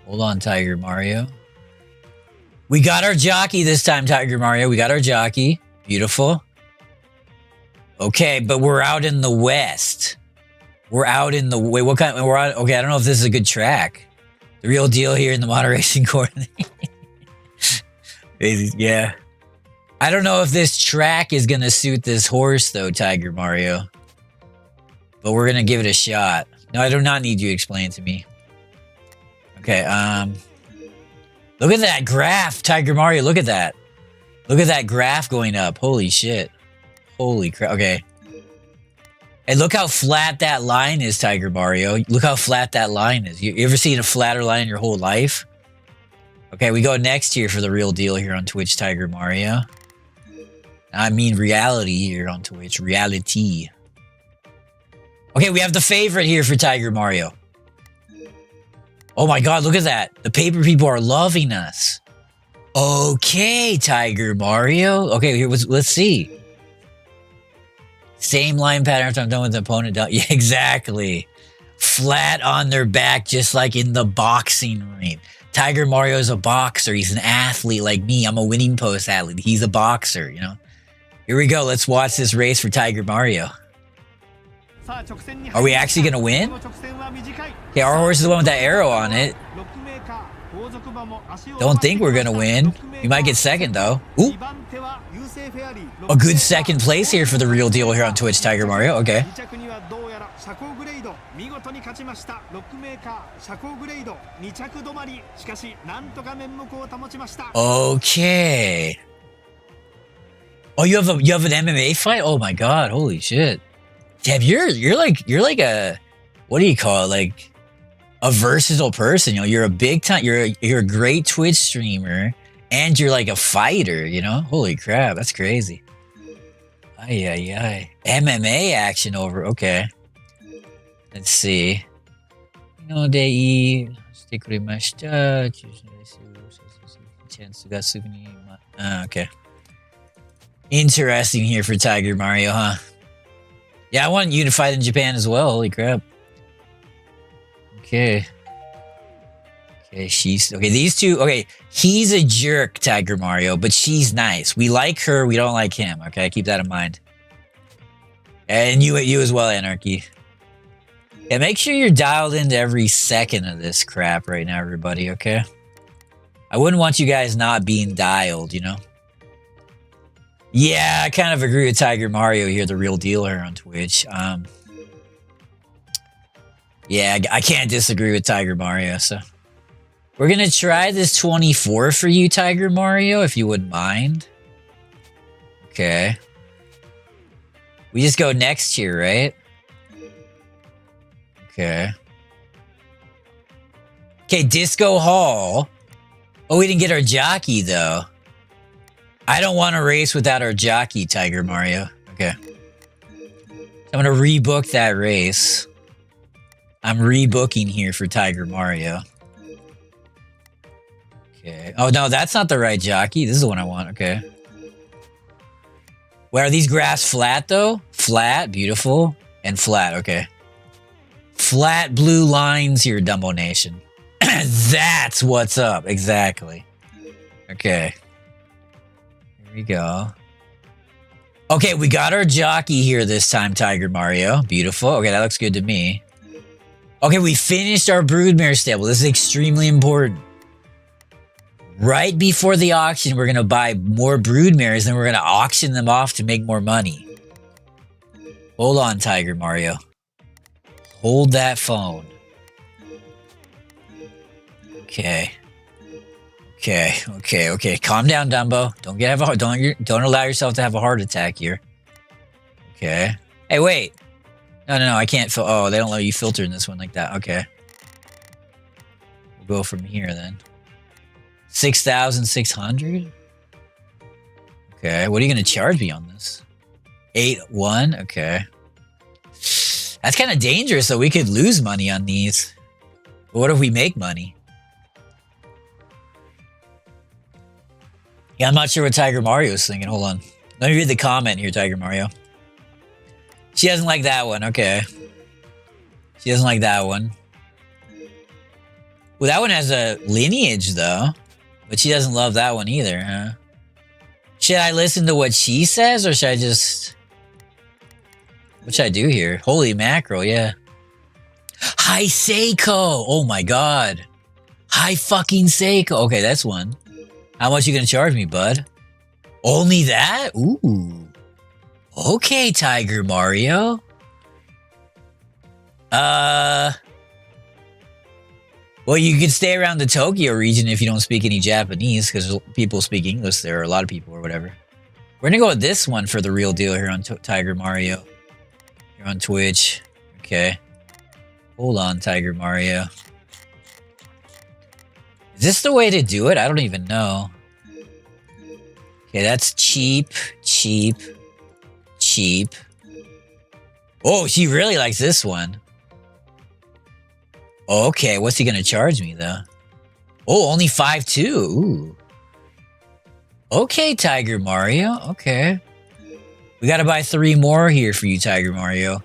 Hold on, Tiger Mario. We got our jockey this time, Tiger Mario. We got our jockey. Beautiful. Okay, but we're out in the West. We're out in the... Wait, what kind... We're out... Okay, I don't know if this is a good track. The real deal here in the model racing court. Yeah. I don't know if this track is going to suit this horse, though, Tiger Mario. But we're going to give it a shot. No, I do not need you to explain to me. Okay, look at that graph, Tiger Mario. Look at that. Look at that graph going up. Holy shit. Holy crap. Okay. And look how flat that line is, Tiger Mario. Look how flat that line is. You ever seen a flatter line in your whole life? Okay, we go next here for the real deal here on Twitch, Tiger Mario. I mean reality here on Twitch. Reality. Okay, we have the favorite here for Tiger Mario. Oh my god, look at that. The paper people are loving us. Okay, Tiger Mario. Okay, here, let's see. Same line pattern after I'm done with the opponent. Yeah, exactly. Flat on their back, just like in the boxing ring. Tiger Mario is a boxer. He's an athlete like me. I'm a winning post athlete. He's a boxer, you know? Here we go. Let's watch this race for Tiger Mario. Are we actually going to win? Okay, our horse is the one with that arrow on it. Don't think we're going to win. We might get second, though. Ooh. A good second place here for the real deal here on Twitch, Tiger Mario. Okay. Okay. Oh, you have an MMA fight? Oh my god, holy shit. Damn, you're like a, what do you call it? Like a versatile person, you know, you're a big time, you're a great Twitch streamer and you're like a fighter, you know? Holy crap, that's crazy. Ay. MMA action over, okay. Let's see. Okay. Interesting here for Tiger Mario, huh? Yeah, I want you to fight in Japan as well. Holy crap. Okay. Okay, these two. Okay, he's a jerk, Tiger Mario, but she's nice. We like her, we don't like him. Okay, keep that in mind. And you as well, Anarchy. Yeah, make sure you're dialed into every second of this crap right now, everybody, okay? I wouldn't want you guys not being dialed, you know? Yeah, I kind of agree with Tiger Mario here, the real deal here on Twitch. Yeah, I can't disagree with Tiger Mario, so. We're going to try this 24 for you, Tiger Mario, if you wouldn't mind. Okay. We just go next here, right? Okay. Okay, Disco Hall. Oh, we didn't get our jockey, though. I don't want to race without our jockey, Tiger Mario. Okay. I'm going to rebook that race. I'm rebooking here for Tiger Mario. Okay. Oh, no, that's not the right jockey. This is the one I want. Okay. Where are these graphs flat, though? Flat, beautiful, and flat. Okay. Flat blue lines here, Dumbo Nation. That's what's up. Exactly. Okay. Here we go. Okay, we got our jockey here this time, Tiger Mario. Beautiful. Okay, that looks good to me. Okay, we finished our broodmare stable. This is extremely important. Right before the auction, we're going to buy more broodmares, and we're going to auction them off to make more money. Hold on, Tiger Mario. Hold that phone. Okay. Okay. Calm down, Dumbo. Don't allow yourself to have a heart attack here. Okay. Hey, wait. No. I can't oh, they don't let you filter in this one like that. Okay. We'll go from here then. 6,600? Okay. What are you going to charge me on this? 8-1? Okay. That's kind of dangerous, though. We could lose money on these. But what if we make money? Yeah, I'm not sure what Tiger Mario's thinking. Hold on. Let me read the comment here, Tiger Mario. She doesn't like that one. Okay. She doesn't like that one. Well, that one has a lineage, though. But she doesn't love that one either, huh? Should I listen to what she says, or should I just... What should I do here? Holy mackerel, yeah. Hi, Seiko! Oh my god. Hi, fucking Seiko. Okay, that's one. How much you gonna charge me, bud? Only that? Ooh. Okay, Tiger Mario. Well, you could stay around the Tokyo region if you don't speak any Japanese, because people speak English there, or a lot of people, or whatever. We're gonna go with this one for the real deal here on Tiger Mario. Here on Twitch. Okay. Hold on, Tiger Mario. Is this the way to do it? I don't even know. Okay, that's cheap. Oh, she really likes this one. Okay, what's he gonna charge me, though? Oh, only 5.2. Ooh. Okay, Tiger Mario. Okay. We gotta buy 3 more here for you, Tiger Mario.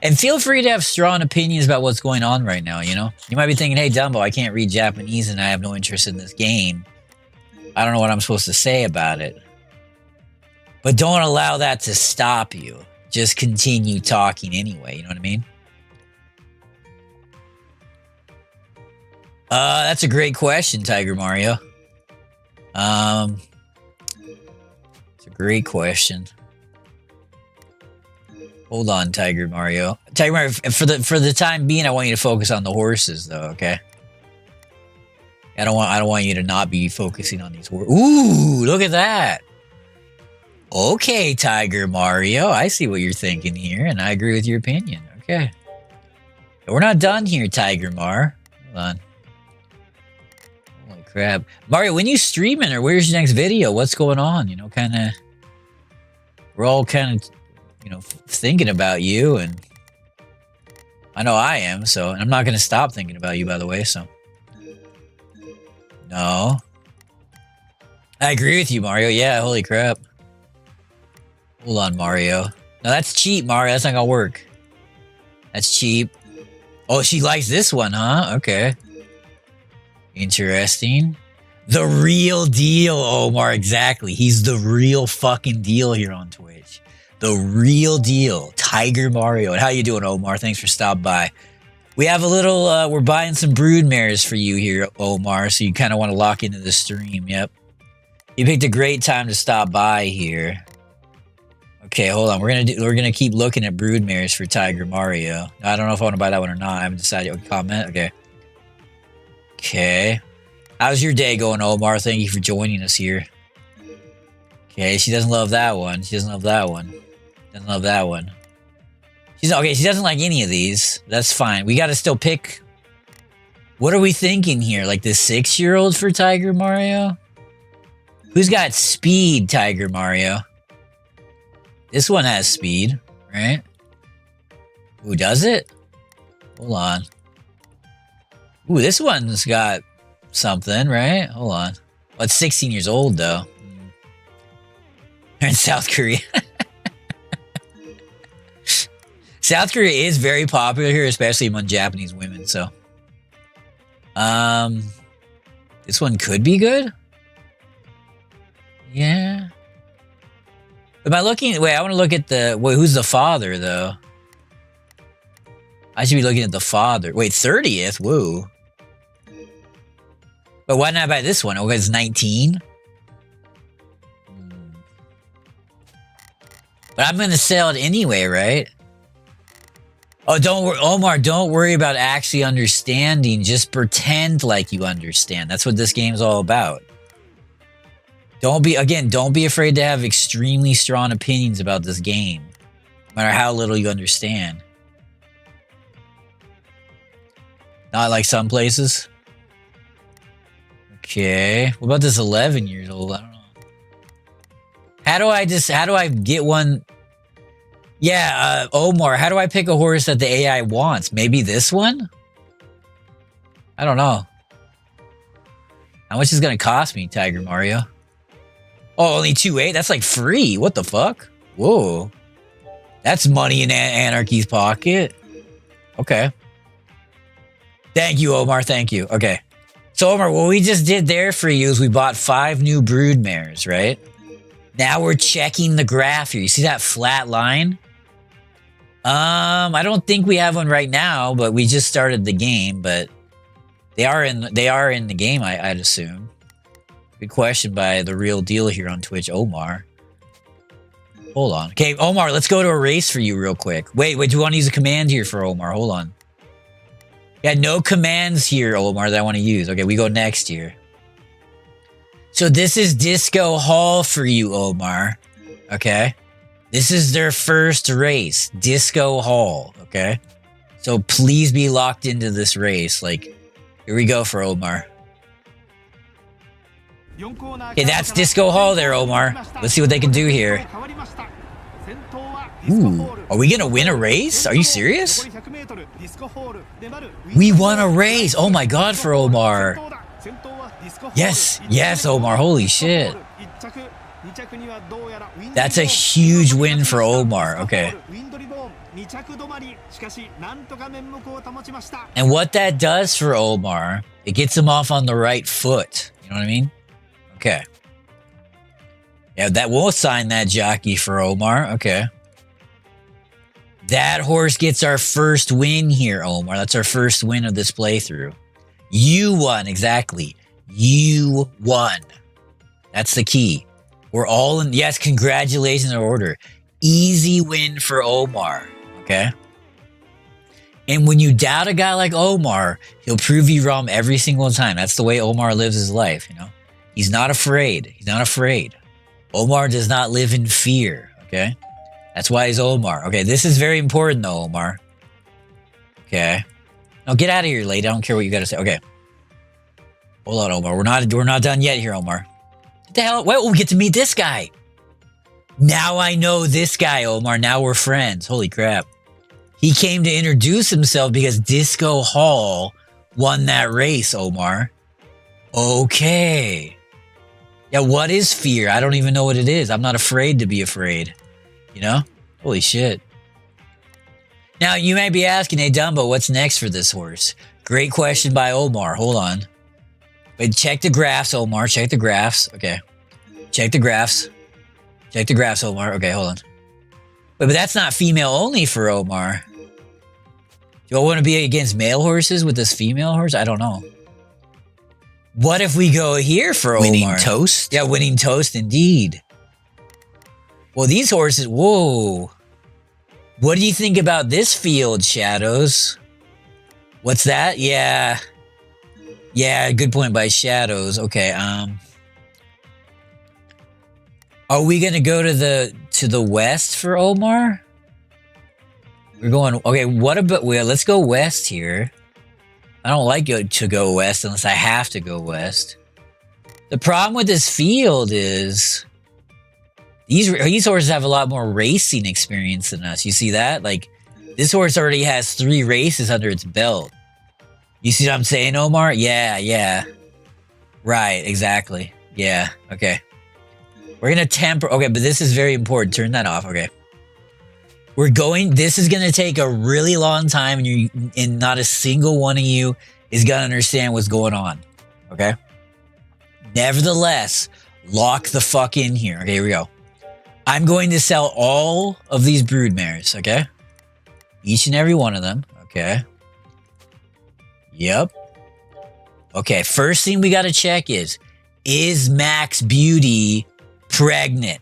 And feel free to have strong opinions about what's going on right now, you know? You might be thinking, hey, Dumbo, I can't read Japanese and I have no interest in this game. I don't know what I'm supposed to say about it. But don't allow that to stop you. Just continue talking anyway, you know what I mean? That's a great question, Tiger Mario. It's a great question. Hold on, Tiger Mario. Tiger Mario, for the time being, I want you to focus on the horses, though. Okay. I don't want you to not be focusing on these horses. Ooh, look at that. Okay, Tiger Mario. I see what you're thinking here, and I agree with your opinion. Okay. But we're not done here, Tiger Mar. Hold on. Holy crap. Mario, when you streaming, or where's your next video? What's going on? You know, kind of... We're all kind of... You know, thinking about you, and I know I am, so and I'm not going to stop thinking about you, by the way, so. No. I agree with you, Mario. Yeah, holy crap. Hold on, Mario. No, that's cheap, Mario. That's not going to work. That's cheap. Oh, she likes this one, huh? Okay. Interesting. The real deal, Omar. Exactly. He's the real fucking deal here on Twitch. The real deal, Tiger Mario. And how you doing, Omar? Thanks for stopping by. We have a little, we're buying some broodmares for you here, Omar, so you kind of want to lock into the stream. Yep. You picked a great time to stop by here. Okay, hold on. We're gonna keep looking at broodmares for Tiger Mario. I don't know if I want to buy that one or not. I haven't decided what comment. Okay. Okay. How's your day going, Omar? Thank you for joining us here. Okay, she doesn't love that one. She doesn't love that one. Doesn't love that one. She's okay. She doesn't like any of these. That's fine. We got to still pick. What are we thinking here? Like the 6-year-old for Tiger Mario? Who's got speed, Tiger Mario? This one has speed, right? Who does it? Hold on. Ooh, this one's got something, right? Hold on. Well, it's 16 years old, though. They're in South Korea. South Korea is very popular here, especially among Japanese women, so. This one could be good. Yeah. Am I looking? Wait, I want to look at the. Wait, who's the father though? I should be looking at the father. Wait, 30th. Whoa. But why not buy this one? Oh, it's 19. But I'm gonna sell it anyway, right? Oh, don't worry, Omar. Don't worry about actually understanding. Just pretend like you understand. That's what this game's all about. Don't be afraid to have extremely strong opinions about this game, no matter how little you understand. Not like some places. Okay. What about this 11 years old? I don't know. How do I get one? Yeah, Omar, how do I pick a horse that the AI wants? Maybe this one? I don't know. How much is it going to cost me, Tiger Mario? Oh, only 2.8? That's like free. What the fuck? Whoa. That's money in Anarchy's pocket. Okay. Thank you, Omar. Thank you. Okay. So, Omar, what we just did there for you is we bought 5 new brood mares, right? Now we're checking the graph here. You see that flat line? I don't think we have one right now, but we just started the game, but they are in the game, I'd assume. Good question by the real deal here on Twitch, Omar. Hold on. Okay, Omar, let's go to a race for you real quick. Wait, do you want to use a command here for Omar? Hold on. Yeah, no commands here, Omar, that I want to use. Okay, we go next here. So this is Disco Hall for you, Omar. Okay? This is their first race. Disco Hall. Okay? So please be locked into this race. Like, here we go for Omar. Okay, that's Disco Hall there, Omar. Let's see what they can do here. Ooh, are we gonna win a race? Are you serious? We won a race! Oh my god, for Omar. Yes, yes, Omar. Holy shit. That's a huge win for Omar. Okay. And what that does for Omar, it gets him off on the right foot. You know what I mean? Okay. Yeah, that we'll sign that jockey for Omar. Okay. That horse gets our first win here, Omar. That's our first win of this playthrough. You won, exactly. You won. That's the key. We're all in. Yes, congratulations in order. Easy win for Omar. Okay. And when you doubt a guy like Omar, he'll prove you wrong every single time. That's the way Omar lives his life, you know? He's not afraid. He's not afraid. Omar does not live in fear. Okay. That's why he's Omar. Okay, this is very important though, Omar. Okay. No, get out of here, lady. I don't care what you gotta say. Okay. Hold on, Omar. We're not done yet here, Omar. What the hell? Wait, we get to meet this guy. Now I know this guy, Omar. Now we're friends. Holy crap. He came to introduce himself because Disco Hall won that race, Omar. Okay. Yeah, what is fear? I don't even know what it is. I'm not afraid to be afraid. You know? Holy shit. Now, you may be asking, hey, Dumbo, what's next for this horse? Great question by Omar. Hold on. Wait, check the graphs, Omar. Check the graphs. Okay. Check the graphs. Check the graphs, Omar. Okay, hold on. Wait, but that's not female only for Omar. Do I want to be against male horses with this female horse? I don't know. What if we go here for Omar? Winning toast? Yeah, winning toast indeed. Well, these horses, whoa. What do you think about this field, Shadows? What's that? Yeah. Yeah, good point by Shadows. Okay, are we gonna go to the west for Omar? We're going, okay, what about, well, let's go west here. I don't like to go west unless I have to go west. The problem with this field is these horses have a lot more racing experience than us. You see that? Like, this horse already has 3 races under its belt. You see what I'm saying, Omar? Yeah, yeah. Right, exactly. Yeah, okay. We're gonna temper. Okay, but this is very important. Turn that off. Okay. We're going. This is gonna take a really long time, and not a single one of you is gonna understand what's going on. Okay. Nevertheless, lock the fuck in here. Okay, here we go. I'm going to sell all of these broodmares, okay? Each and every one of them, okay? Yep. Okay, first thing we got to check is Max Beauty pregnant?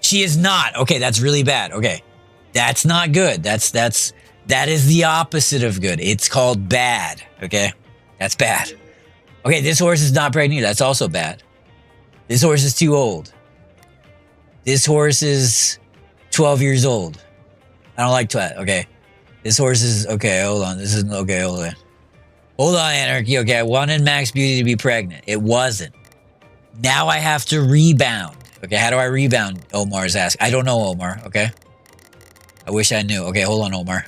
She is not. Okay, that's really bad. Okay. That's not good. That is the opposite of good. It's called bad, okay? That's bad. Okay, this horse is not pregnant. That's also bad. This horse is too old. This horse is 12 years old. I don't like 12. Okay. This horse is... Okay, hold on. This isn't... Okay, hold on. Hold on, Anarchy. Okay, I wanted Max Beauty to be pregnant. It wasn't. Now I have to rebound. Okay, how do I rebound? Omar's asking. I don't know, Omar. Okay. I wish I knew. Okay, hold on, Omar.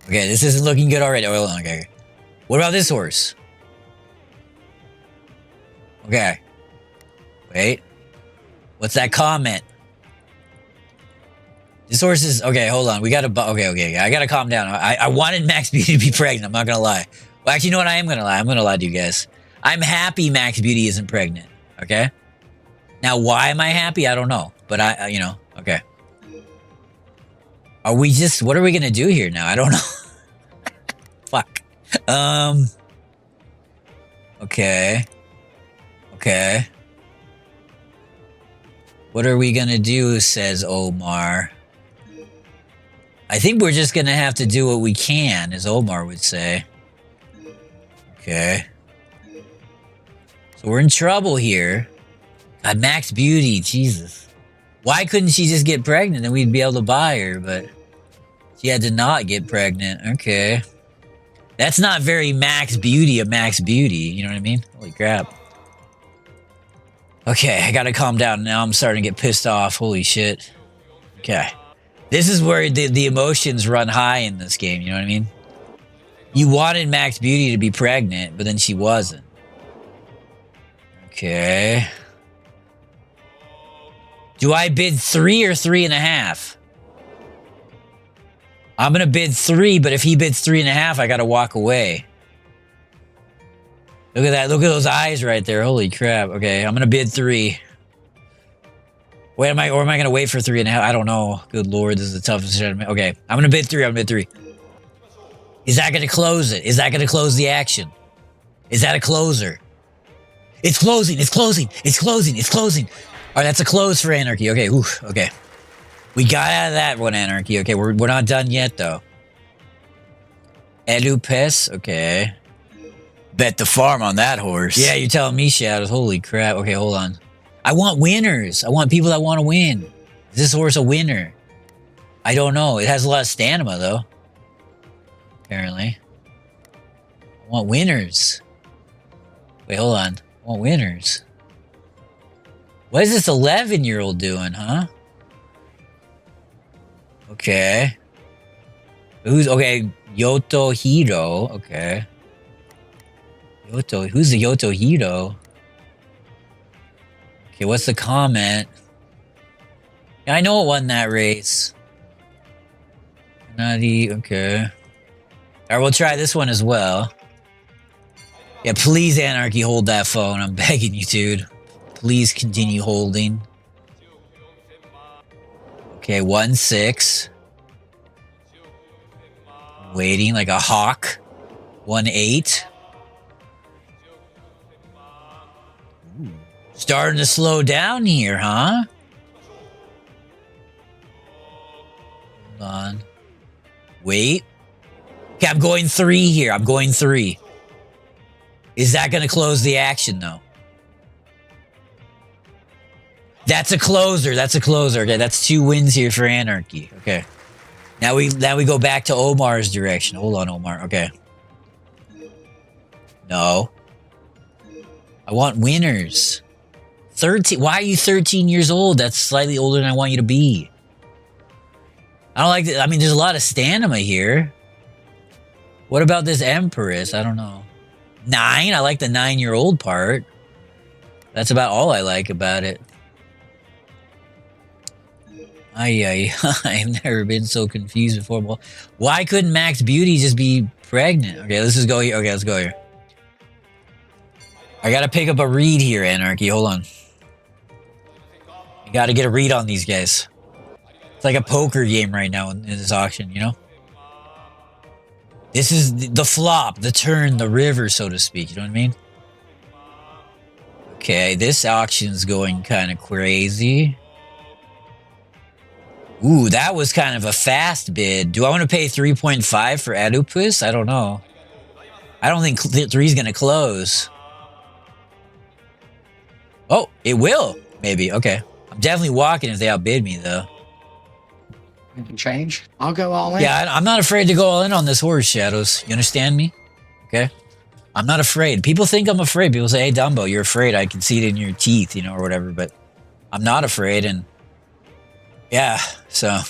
Okay, this isn't looking good already. Oh, hold on. Okay. What about this horse? Okay. Wait. What's that comment? This horse is... Okay, hold on. We gotta... Okay. I gotta calm down. I wanted Max Beauty to be pregnant. I'm not gonna lie. Well, actually, you know what? I am gonna lie. I'm gonna lie to you guys. I'm happy Max Beauty isn't pregnant. Okay? Now, why am I happy? I don't know. But you know, okay. Are we just... What are we gonna do here now? I don't know. Fuck. Okay. Okay. What are we gonna do, says Omar. I think we're just gonna have to do what we can, as Omar would say. Okay. So we're in trouble here. God, Max Beauty, Jesus. Why couldn't she just get pregnant and we'd be able to buy her, but she had to not get pregnant. Okay. That's not very Max Beauty of Max Beauty, you know what I mean? Holy crap. Okay, I gotta calm down. Now I'm starting to get pissed off. Holy shit. Okay. This is where the emotions run high in this game, you know what I mean? You wanted Max Beauty to be pregnant, but then she wasn't. Okay. Do I bid 3 or 3.5? I'm gonna bid 3, but if he bids 3.5, I gotta walk away. Look at that. Look at those eyes right there. Holy crap. Okay, I'm gonna bid 3. Wait, am I gonna wait for 3.5? I don't know. Good lord, this is the toughest decision. Okay, I'm gonna bid 3. I'm gonna bid 3. Is that gonna close it? Is that gonna close the action? Is that a closer? It's closing. It's closing. It's closing. It's closing. All right, that's a close for Anarchy. Okay, oof, okay. We got out of that one, Anarchy. Okay, we're not done yet, though. Elupes, okay. Bet the farm on that horse. Yeah, you're telling me, Shadows. Holy crap. Okay, hold on. I want winners. I want people that want to win. Is this horse a winner? I don't know. It has a lot of stamina, though. Apparently. I want winners. Wait, hold on. I want winners. What is this 11-year-old doing, huh? Okay. Okay, Yoto Hiro. Okay. Who's the Yoto Hiro? Okay, what's the comment? Yeah, I know it won that race. Nutty, okay. Alright, we'll try this one as well. Yeah, please, Anarchy, hold that phone. I'm begging you, dude. Please continue holding. Okay, 1-6. Waiting like a hawk. 1-8. Starting to slow down here, huh? Hold on. Wait. Okay, I'm going 3 here. I'm going 3. Is that going to close the action, though? That's a closer. That's a closer. Okay, that's 2 wins here for Anarchy. Okay. Now we go back to Omar's direction. Hold on, Omar. Okay. No. I want winners. 13. Why are you 13 years old? That's slightly older than I want you to be. I don't like that. I mean, there's a lot of stamina here. What about this Empress? I don't know. 9? I like the 9-year-old part. That's about all I like about it. I've never been so confused before. Well, why couldn't Max Beauty just be pregnant? Okay, let's just go here. Okay, let's go here. I gotta pick up a read here, Anarchy. Hold on. I gotta get a read on these guys. It's like a poker game right now in this auction, you know? This is the flop, the turn, the river, so to speak. You know what I mean? Okay, this auction's going kind of crazy. Ooh, that was kind of a fast bid. Do I want to pay 3.5 for Adupus? I don't know. I don't think 3 is going to close. Oh, it will. Maybe. Okay. I'm definitely walking if they outbid me, though. You can change. I'll go all in. Yeah, I'm not afraid to go all in on this horse, Shadows. You understand me? Okay? I'm not afraid. People think I'm afraid. People say, hey, Dumbo, you're afraid. I can see it in your teeth, you know, or whatever. But I'm not afraid. And yeah, so I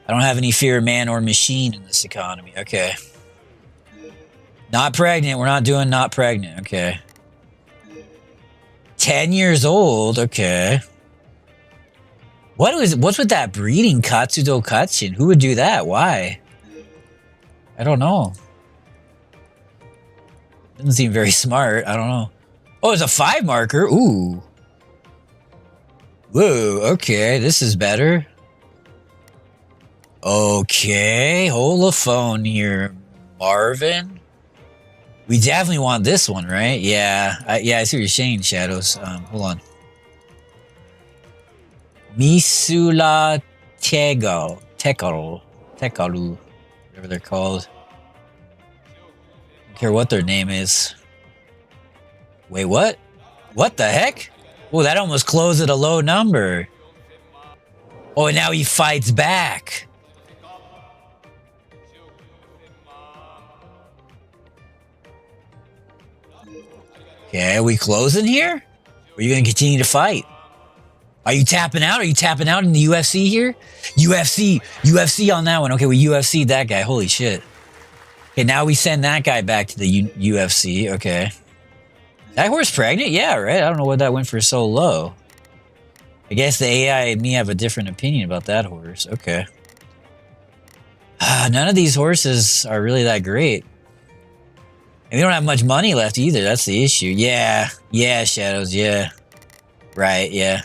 don't have any fear of man or machine in this economy. Okay. Not pregnant. We're not doing not pregnant. Okay. 10 years old. Okay. What's with that breeding Katsudo Katsin? Who would do that? Why? I don't know. Doesn't seem very smart. I don't know. Oh, it's a 5 marker. Ooh. Whoa, okay. This is better. Okay. Hold the phone here, Marvin. We definitely want this one, right? Yeah. I see what you're saying, Shadows. Hold on. Misula Tekaru, whatever they're called. Don't care what their name is. Wait, what? What the heck? Oh, that almost closed at a low number. Oh, and now he fights back. Okay, are we closing here? Or are you going to continue to fight? Are you tapping out? Are you tapping out in the UFC here? UFC on that one. Okay, we UFC'd that guy. Holy shit. Okay, now we send that guy back to the UFC. Okay. That horse pregnant? Yeah, right? I don't know why that went for so low. I guess the AI and me have a different opinion about that horse. Okay. None of these horses are really that great. And we don't have much money left either. That's the issue. Yeah. Yeah, Shadows. Yeah. Right, yeah.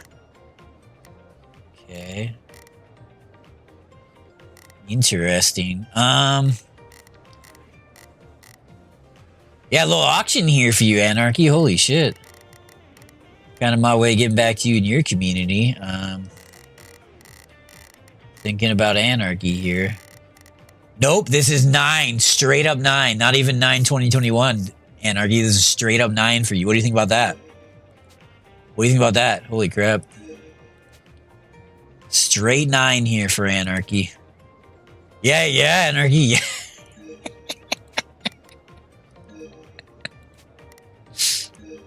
Okay. Interesting. Yeah, a little auction here for you, Anarchy. Holy shit. Kind of my way of getting back to you and your community. Thinking about Anarchy here. Nope, this is 9. Straight up 9. Not even 9 2021. Anarchy, this is straight up 9 for you. What do you think about that? What do you think about that? Holy crap. Straight 9 here for Anarchy. Yeah, Anarchy. Yeah.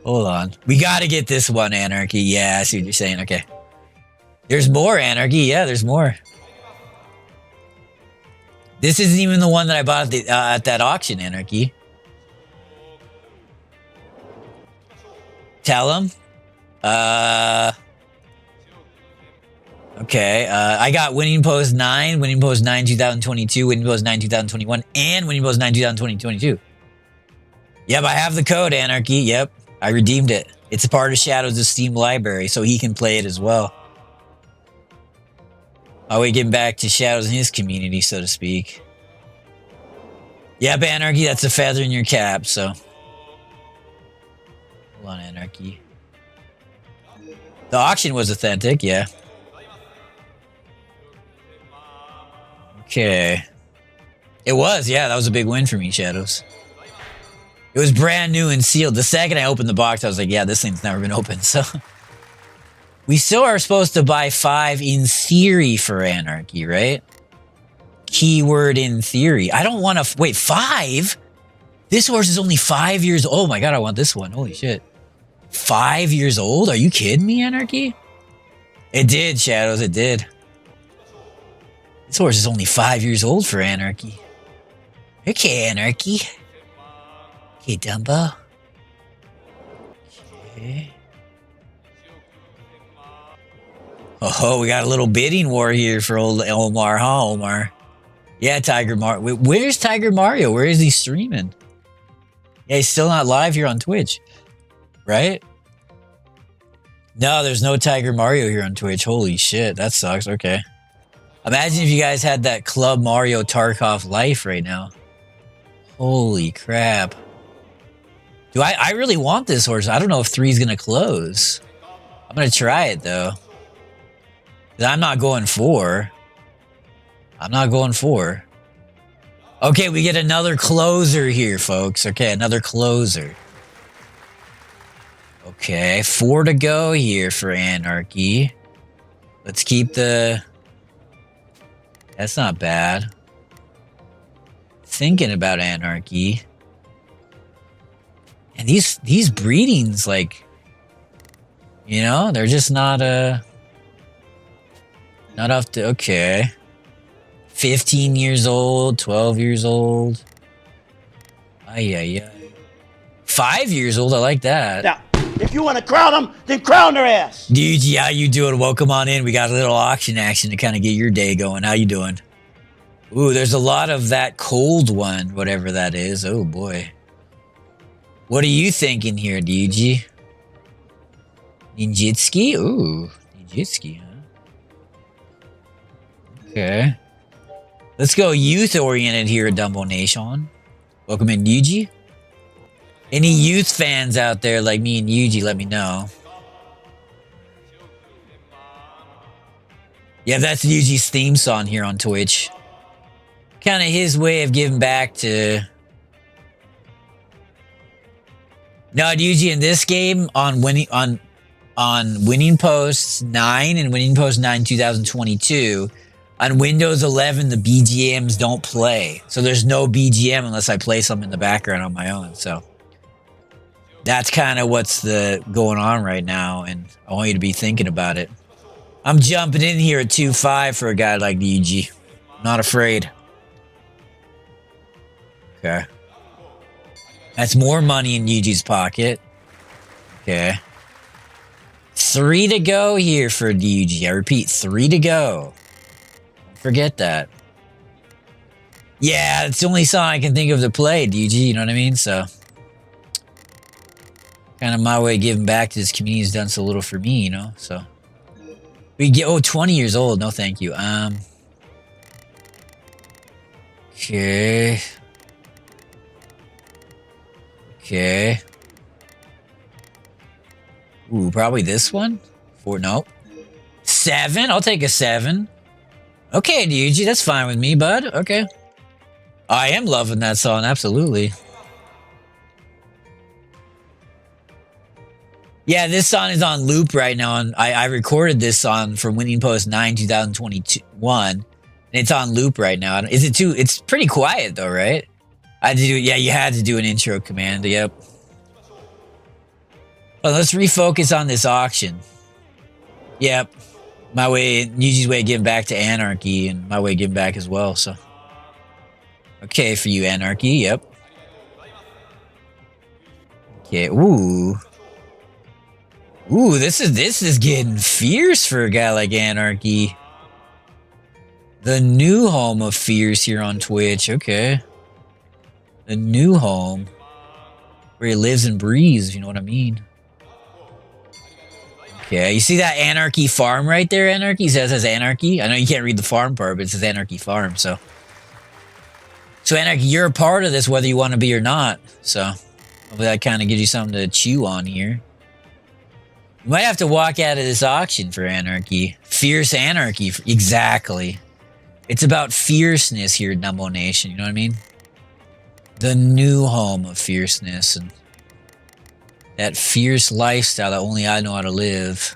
Hold on. We gotta get this one, Anarchy. Yeah, I see what you're saying. Okay. There's more, Anarchy. Yeah, there's more. This isn't even the one that I bought at that auction, Anarchy. Tell him. Okay. I got Winning Post 9, Winning Post 9 2022, Winning Post 9 2021, and Winning Post 9 2022. Yep, I have the code, Anarchy. Yep. I redeemed it. It's a part of Shadow's Steam library, so he can play it as well. Oh, we getting back to Shadows in his community, so to speak. Yep, Anarchy, that's a feather in your cap, so. Hold on, Anarchy. The auction was authentic, yeah. Okay. It was, yeah, that was a big win for me, Shadows. It was brand new and sealed. The second I opened the box, I was like, yeah, this thing's never been opened, so. We still are supposed to buy 5 in theory for Anarchy, right? Keyword in theory. I don't want to... Wait, 5? This horse is only 5 years... Oh my god, I want this one. Holy shit. 5 years old? Are you kidding me, Anarchy? It did, Shadows. It did. This horse is only 5 years old for Anarchy. Okay, Anarchy. Okay, Dumbo. Okay. Oh, we got a little bidding war here for old Omar, huh, Omar? Yeah, Tiger Mario. Where's Tiger Mario? Where is he streaming? Yeah, he's still not live here on Twitch, right? No, there's no Tiger Mario here on Twitch. Holy shit, that sucks. Okay. Imagine if you guys had that Club Mario Tarkov life right now. Holy crap. I really want this horse. I don't know if 3's going to close. I'm going to try it, though. I'm not going 4. I'm not going 4. Okay, we get another closer here, folks. Okay, another closer. Okay, 4 to go here for Anarchy. Let's keep the... That's not bad. Thinking about Anarchy. And these breedings, like... You know, they're just not, not off to... Okay. 15 years old, 12 years old. Ay, ay, ay. 5 years old, I like that. Now, if you want to crown them, then crown their ass. Dude, how you doing? Welcome on in. We got a little auction action to kind of get your day going. How you doing? Ooh, there's a lot of that cold one, whatever that is. Oh, boy. What are you thinking here, DG? Ninjitsuki? Ooh, Ninjitsuki, huh? Okay. Let's go youth-oriented here at Dumbo Nation. Welcome in, Yuji. Any youth fans out there like me and Yuji, let me know. Yeah, that's Yuji's theme song here on Twitch. Kind of his way of giving back to... No, Yuji, in this game, on Winning Posts 9 and Winning Post 9 2022... On Windows 11, the BGMs don't play. So there's no BGM unless I play something in the background on my own. So that's kind of what's going on right now. And I want you to be thinking about it. I'm jumping in here at 2.5 for a guy like DG. I'm not afraid. Okay. That's more money in Yuji's pocket. Okay. 3 to go here for DG. I repeat, 3 to go. Forget that. Yeah, it's the only song I can think of to play, DG, you know what I mean? So, kind of my way of giving back to this community has done so little for me, you know? So, we get, 20 years old. No, thank you. Okay. Okay. Ooh, probably this one? 4, no. 7? I'll take a 7. Okay, Yuji, that's fine with me, bud. Okay. I am loving that song, absolutely. Yeah, this song is on loop right now, and I recorded this song for Winning Post 9 2021, and it's on loop right now. Is it too... It's pretty quiet, though, right? Yeah, you had to do an intro command, yep. Well, let's refocus on this auction. Yep. My way, Yuji's way of giving back to Anarchy, and my way of giving back as well, so. Okay, for you, Anarchy, yep. Okay, ooh. Ooh, this is getting fierce for a guy like Anarchy. The new home of fierce here on Twitch, okay. The new home. Where he lives and breathes, if you know what I mean. Okay, you see that Anarchy Farm right there, Anarchy? It says Anarchy. I know you can't read the farm part, but it says Anarchy Farm, so. So, Anarchy, you're a part of this whether you want to be or not. So, hopefully that kind of gives you something to chew on here. You might have to walk out of this auction for Anarchy. Fierce Anarchy. Exactly. It's about fierceness here at Dumbo Nation, you know what I mean? The new home of fierceness and that fierce lifestyle that only I know how to live.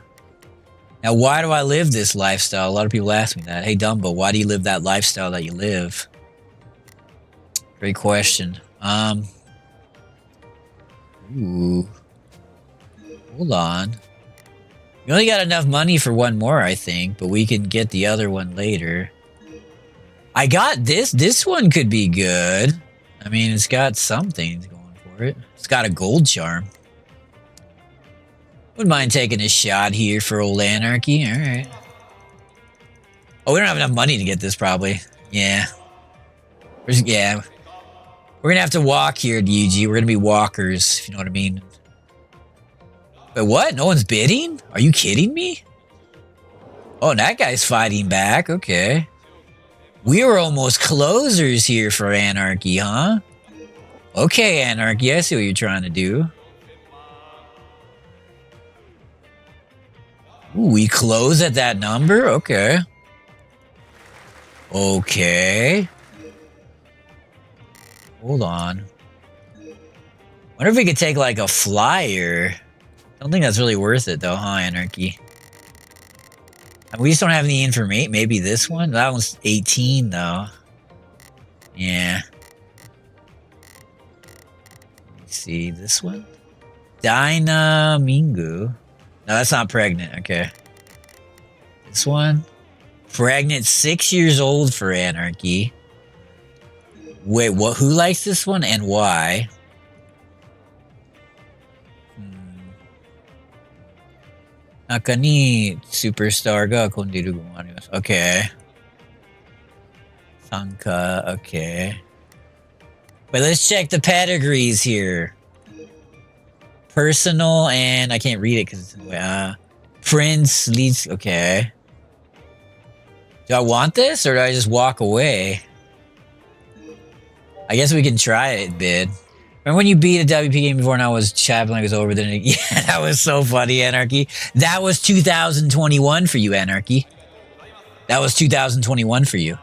Now, why do I live this lifestyle? A lot of people ask me that. Hey, Dumbo, why do you live that lifestyle that you live? Great question. Ooh. Hold on. We only got enough money for one more, I think, but we can get the other one later. I got this. This one could be good. I mean, it's got something going for it. It's got a gold charm. Wouldn't mind taking a shot here for old Anarchy. All right. Oh, we don't have enough money to get this, probably. Yeah. Yeah. We're gonna have to walk here, DG. We're gonna be walkers, if you know what I mean. But what? No one's bidding? Are you kidding me? Oh, that guy's fighting back. Okay. We were almost closers here for Anarchy, huh? Okay, Anarchy. I see what you're trying to do. Ooh, we close at that number? Okay. Okay. Hold on. Wonder if we could take like a flyer. I don't think that's really worth it though, huh, Anarchy? I mean, we just don't have any information. Maybe this one? That one's 18 though. Yeah. Let me see. This one? Dinah Mingu. No, that's not pregnant. Okay. This one? Pregnant, 6 years old for Anarchy. Wait, what? Who likes this one and why? Naka ni superstar ga kondiru mo arimasu. Okay. Sanka, okay. But let's check the pedigrees here. Personal and I can't read it because it's in the way. Prince leads. Okay. Do I want this or do I just walk away? I guess we can try it, bid. Remember when you beat a WP game before and I was chatting like it was over? Then yeah, that was so funny, Anarchy. That was 2021 for you, Anarchy. That was 2021 for you.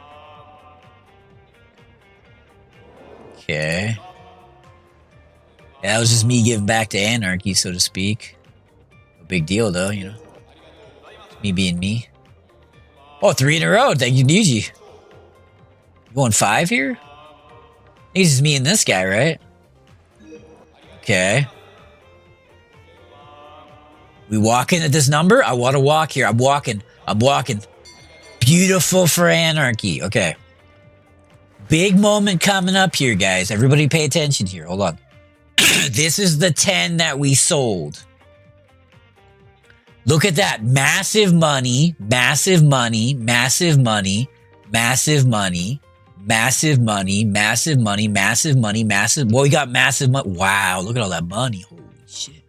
Okay. Yeah, that was just me giving back to Anarchy, so to speak. No big deal, though, you know. Me being me. Oh, 3 in a row. Thank you, DG. Going 5 here? I think it's just me and this guy, right? Okay. We walking at this number? I want to walk here. I'm walking. I'm walking. Beautiful for Anarchy. Okay. Big moment coming up here, guys. Everybody pay attention here. Hold on. This is the 10 that we sold. Look at that. Massive money. Massive money. Massive money. Massive money. Massive money, massive money, massive money, massive. Well, we got massive money. Wow, look at all that money. Holy shit.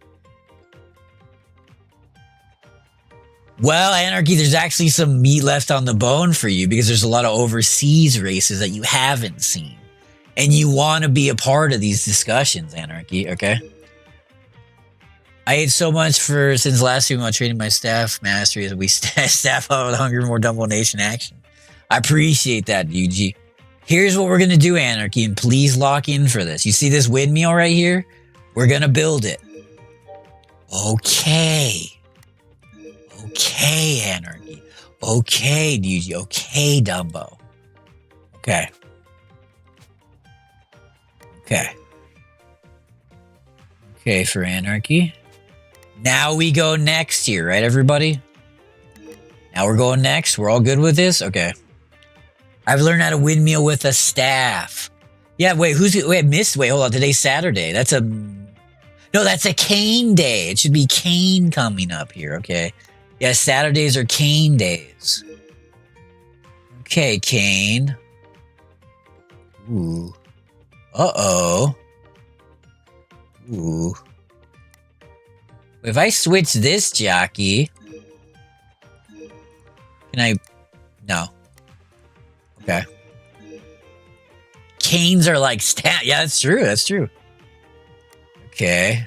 Well, Anarchy, there's actually some meat left on the bone for you because there's a lot of overseas races that you haven't seen. And you want to be a part of these discussions, Anarchy, okay? I ate so much since last week while training my staff mastery as we staff up with Hunger More Dumbo Nation action. I appreciate that, UG. Here's what we're going to do, Anarchy, and please lock in for this. You see this windmill right here? We're going to build it. Okay. Okay, Anarchy. Okay, DG. Okay, Dumbo. Okay. Okay. Okay, for Anarchy. Now we go next here, right, everybody? Now we're going next. We're all good with this? Okay. I've learned how to windmill with a staff. Yeah, wait, wait, hold on. Today's Saturday. That's a cane day. It should be cane coming up here, okay? Yeah, Saturdays are cane days. Okay, cane. Ooh. Uh-oh. Ooh. If I switch this jockey... Can I... No. Okay. Canes are like yeah, that's true. That's true. Okay.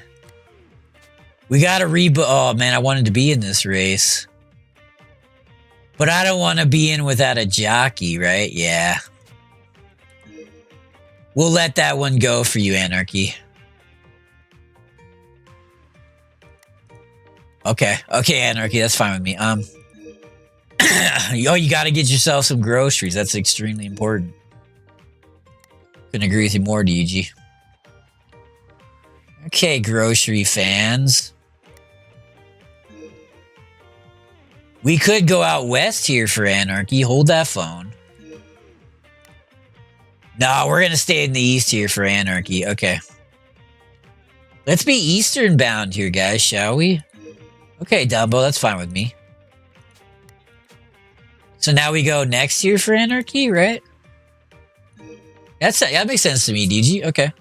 We gotta oh man, I wanted to be in this race. But I don't want to be in without a jockey, right? Yeah. We'll let that one go for you, Anarchy. Okay. Okay, Anarchy, that's fine with me. Oh, you gotta get yourself some groceries. That's extremely important. Couldn't agree with you more, DG. Okay, grocery fans. We could go out west here for Anarchy. Hold that phone. No, we're gonna stay in the east here for Anarchy. Okay. Let's be eastern bound here, guys, shall we? Okay, Dumbo, that's fine with me. So now we go next year for Anarchy, right? That makes sense to me, DG. Okay.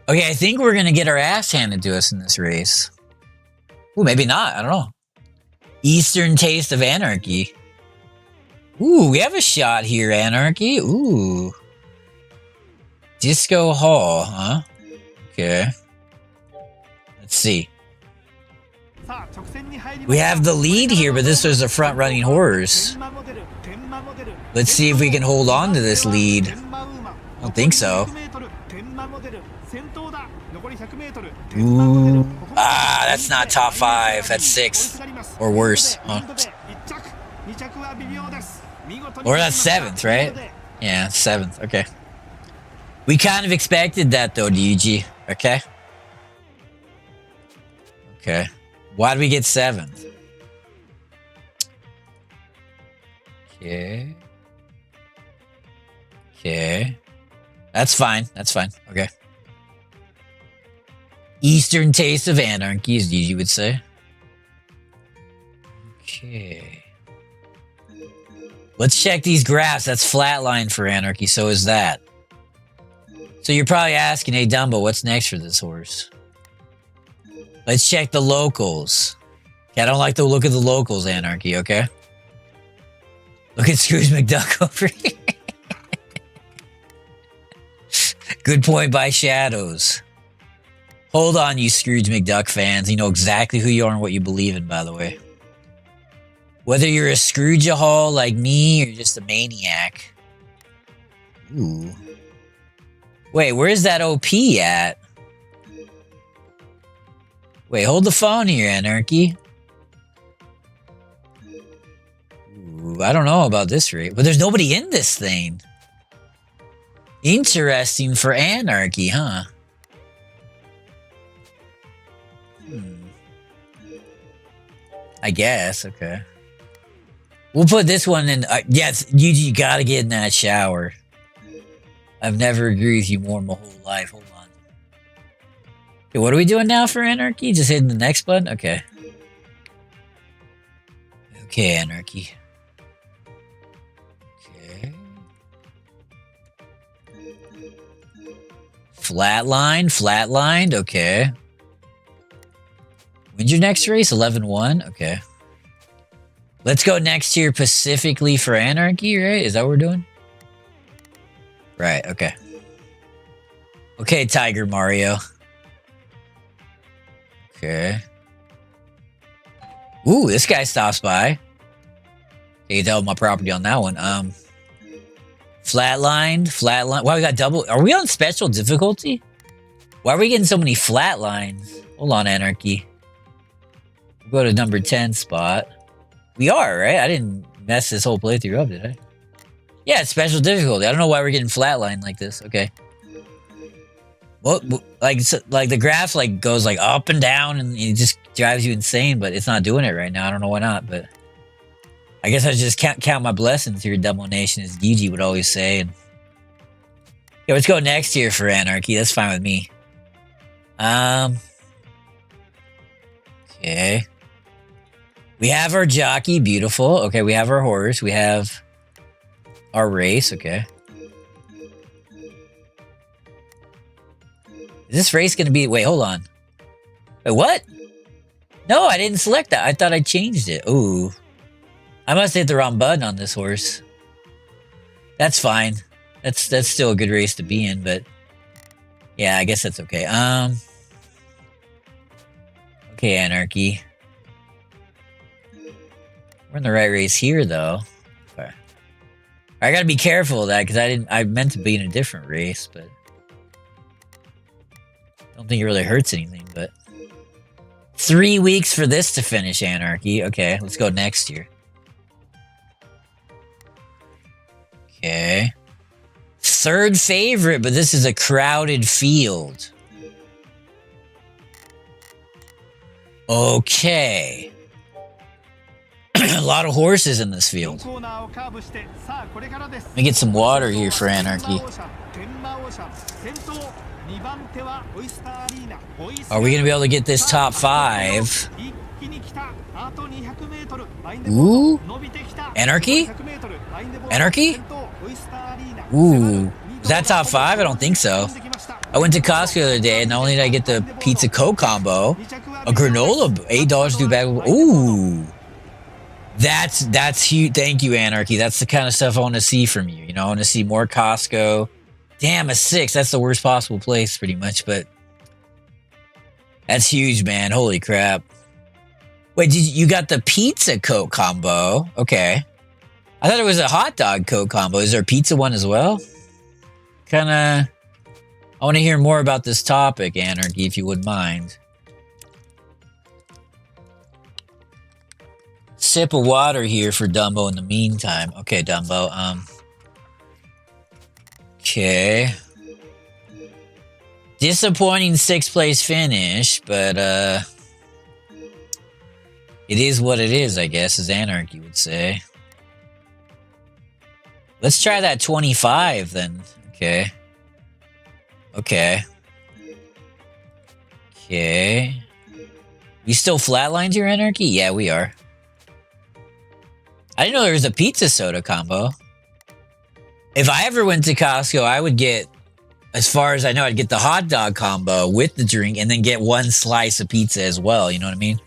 Okay, I think we're gonna get our ass handed to us in this race. Ooh, maybe not. I don't know. Eastern Taste of Anarchy. Ooh, we have a shot here, Anarchy. Ooh. Disco Hall, huh? Okay. Let's see. We have the lead here, but this was a front-running horse. Let's see if we can hold on to this lead. I don't think so. Ooh. Ah, that's not top 5. That's 6th. Or worse. Huh? Or that's 7th, right? Yeah, 7th. Okay. We kind of expected that, though, DG. Okay? Okay. Why did we get 7th? Okay. Okay. That's fine. That's fine. Okay. Eastern Taste of Anarchy, as DG would say. Okay. Let's check these graphs. That's flatline for Anarchy. So is that. So you're probably asking, hey, Dumbo, what's next for this horse? Let's check the locals. Okay, I don't like the look of the locals, Anarchy, okay? Look at Scrooge McDuck over here. Good point by Shadows. Hold on, you Scrooge McDuck fans. You know exactly who you are and what you believe in, by the way. Whether you're a Scrooge-a-hole like me or just a maniac. Ooh. Wait, where's that OP at? Wait, hold the phone here, Anarchy. Ooh, I don't know about this rate. But there's nobody in this thing. Interesting for Anarchy, huh? I guess, okay. We'll put this one in. Yes, you gotta get in that shower. I've never agreed with you more in my whole life. Hold on. Okay, what are we doing now for Anarchy? Just hitting the next button? Okay. Okay, Anarchy. Okay. Flatlined. Okay. When's your next race? 11-1? Okay. Let's go next year specifically for Anarchy, right? Is that what we're doing? Right, okay. Okay, Tiger Mario. Okay. Ooh, this guy stops by. Okay, you tell my property on that one. Flatlined. Wow, we got double. Are we on special difficulty? Why are we getting so many flatlines? Hold on, Anarchy. We'll go to number 10 spot. We are, right? I didn't mess this whole playthrough up, did I? Yeah, it's special difficulty. I don't know why we're getting flatline like this. Okay. Well, like the graph like goes like up and down, and it just drives you insane. But it's not doing it right now. I don't know why not. But I guess I just can't count my blessings here, Double Nation, as Gigi would always say. And yeah, let's go next year for Anarchy. That's fine with me. Okay. We have our jockey, beautiful. Okay, we have our horse. We have our race, okay. Is this race gonna be... Wait, hold on. Wait, what? No, I didn't select that. I thought I changed it. Ooh. I must hit the wrong button on this horse. That's fine. That's still a good race to be in, but... Yeah, I guess that's okay. Okay, Anarchy. We're in the right race here, though. Okay. I gotta be careful of that, because I meant to be in a different race, but... I don't think it really hurts anything, but... 3 weeks for this to finish, Anarchy. Okay, let's go next year. Okay. Third favorite, but this is a crowded field. Okay. A lot of horses in this field. Let me get some water here for Anarchy. Are we going to be able to get this top 5? Ooh. Anarchy? Anarchy? Ooh. Was that top 5? I don't think so. I went to Costco the other day, and not only did I get the pizza Coke combo, a granola, $8 do bag. Ooh, that's huge. Thank you, Anarchy. That's the kind of stuff I want to see from you. You know, I want to see more Costco. Damn, a 6. That's the worst possible place, pretty much. But that's huge, man. Holy crap! Wait, you got the pizza Coke combo? Okay, I thought it was a hot dog Coke combo. Is there a pizza one as well? Kinda. I want to hear more about this topic, Anarchy, if you wouldn't mind. Sip of water here for Dumbo in the meantime. Okay, Dumbo. Okay. Disappointing 6th place finish, but it is what it is, I guess, as Anarchy would say. Let's try that 25 then. Okay. Okay. Okay. We still flatlined your Anarchy? Yeah, we are. I didn't know there was a pizza soda combo. If I ever went to Costco, I would get, as far as I know, I'd get the hot dog combo with the drink and then get one slice of pizza as well. You know what I mean?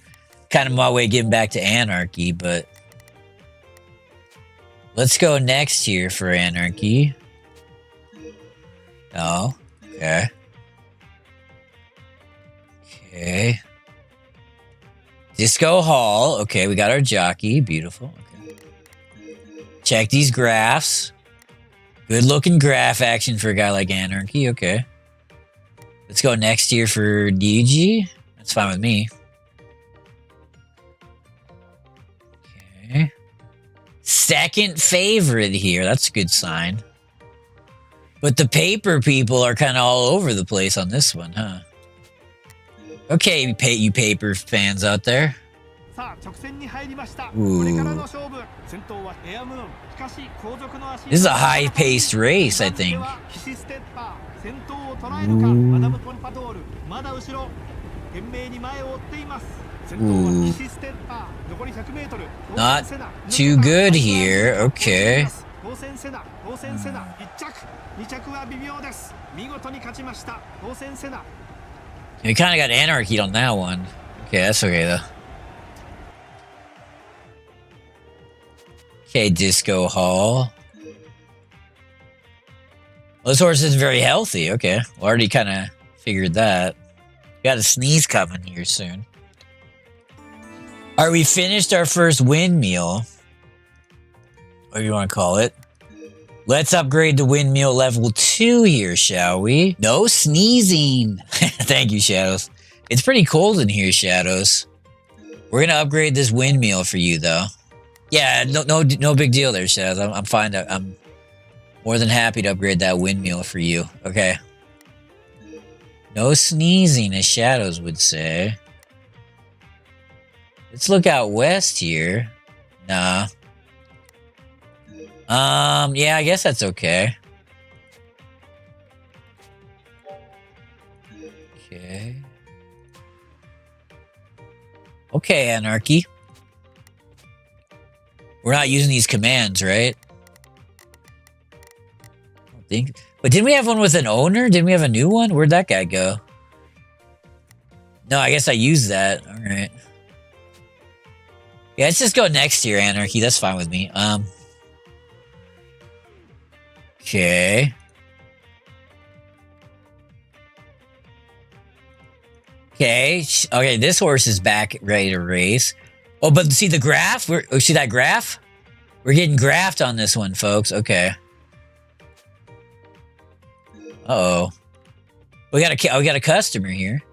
Kind of my way of getting back to Anarchy, but let's go next here for Anarchy. No. Okay. Okay. Disco Hall. Okay, we got our jockey. Beautiful. Okay. Check these graphs. Good looking graph action for a guy like Anarchy. Okay. Let's go next year for DG. That's fine with me. Okay. Second favorite here. That's a good sign. But the paper people are kind of all over the place on this one, huh? Okay, you paper fans out there. Ooh. This is a high-paced race, I think. Ooh. Not too good here. Okay. We kind of got Anarchy on that one. Okay, that's okay though. Okay, Disco Hall. Well, this horse isn't very healthy. Okay, well, already kind of figured that. Got a sneeze coming here soon. All right, we finished our first windmill. What do you want to call it? Let's upgrade to windmill level 2 here, shall we? No sneezing. Thank you, Shadows. It's pretty cold in here, Shadows. We're gonna upgrade this windmill for you, though. Yeah, no big deal there, Shadows. I'm fine. I'm more than happy to upgrade that windmill for you. Okay. No sneezing, as Shadows would say. Let's look out west here. Nah. Yeah, I guess that's okay. Okay. Okay, Anarchy. We're not using these commands, right? I don't think. But didn't we have one with an owner? Didn't we have a new one? Where'd that guy go? No, I guess I used that. All right. Yeah, let's just go next year, Anarchy. That's fine with me. Okay. Okay, this horse is back ready to race. Oh, but see the graph? See that graph? We're getting graphed on this one, folks. Okay. Uh-oh. We got a customer here.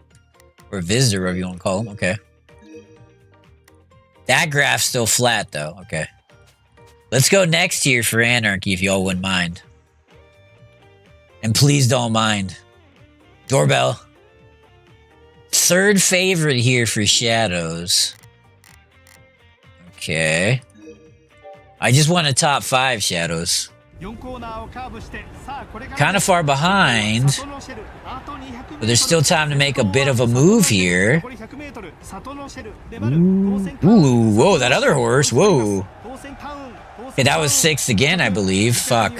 Or a visitor, whatever you want to call him. Okay. That graph's still flat, though. Okay. Let's go next year for Anarchy, if y'all wouldn't mind. And please don't mind. Doorbell. Third favorite here for Shadows. Okay. I just want a top 5, Shadows. Kind of far behind. But there's still time to make a bit of a move here. Ooh, whoa, that other horse. Whoa. Okay, that was 6th again, I believe. Fuck.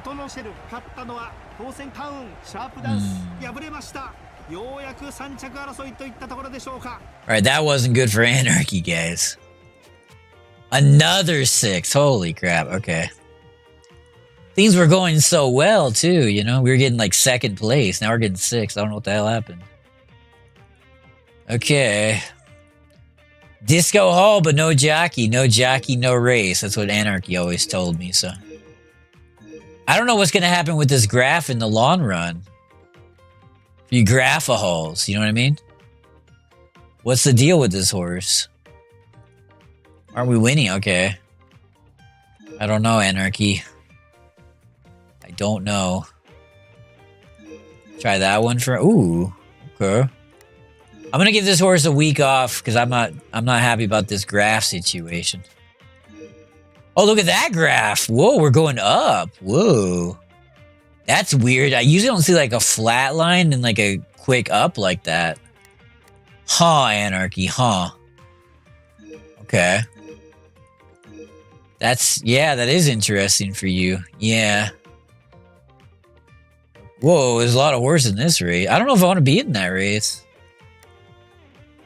里のシェル、勝ったのは当選タウンシャープダンス、敗れました。ようやく3着争いといったところでしょうか。 Alright, that wasn't good for Anarchy, guys. Another 6. Holy crap. Okay. Things were going so well, too, you know? We were getting like 2nd place. Now we're getting 6th. I don't know what the hell happened. Okay. Disco Hall, but no jockey. No jockey, no race. That's what Anarchy always told me, so. I don't know what's going to happen with this graph in the long run. You grapha halls, you know what I mean? What's the deal with this horse? Aren't we winning? Okay. I don't know, Anarchy. I don't know. Try that one for... Ooh. Okay. I'm gonna give this horse a week off because I'm not happy about this graph situation. Oh, look at that graph. Whoa, we're going up. Whoa. That's weird. I usually don't see like a flat line and like a quick up like that. Huh, Anarchy, huh. Okay. Yeah, that is interesting for you. Yeah. Whoa, there's a lot of horses in this race. I don't know if I want to be in that race.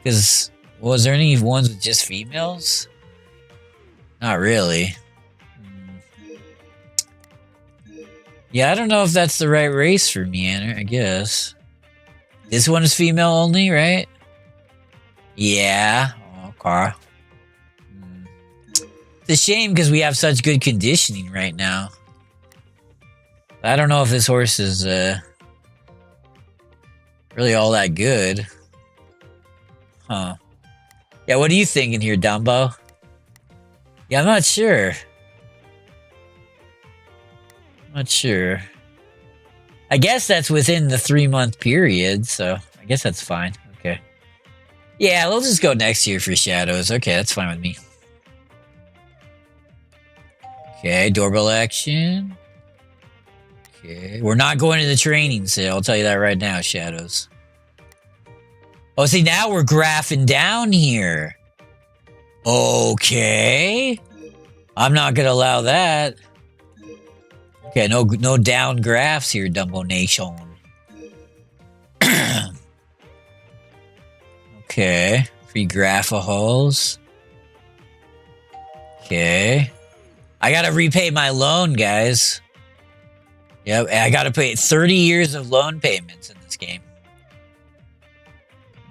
Because, was there any ones with just females? Not really. Yeah, I don't know if that's the right race for me, Anna, I guess. This one is female only, right? Yeah. Okay. It's a shame because we have such good conditioning right now. I don't know if this horse is really all that good. Huh. Yeah, what are you thinking here, Dumbo? Yeah, I'm not sure. Not sure. I guess that's within the 3-month period, so I guess that's fine. Okay. Yeah, we'll just go next year for Shadows. Okay, that's fine with me. Okay, doorbell action. Okay, we're not going to the training sale. I'll tell you that right now, Shadows. Oh, see, now we're graphing down here. Okay. I'm not going to allow that. Okay, no down graphs here, Dumbo Nation. Okay, free grapha halls. Okay. I gotta repay my loan, guys. Yep, I gotta pay 30 years of loan payments in this game.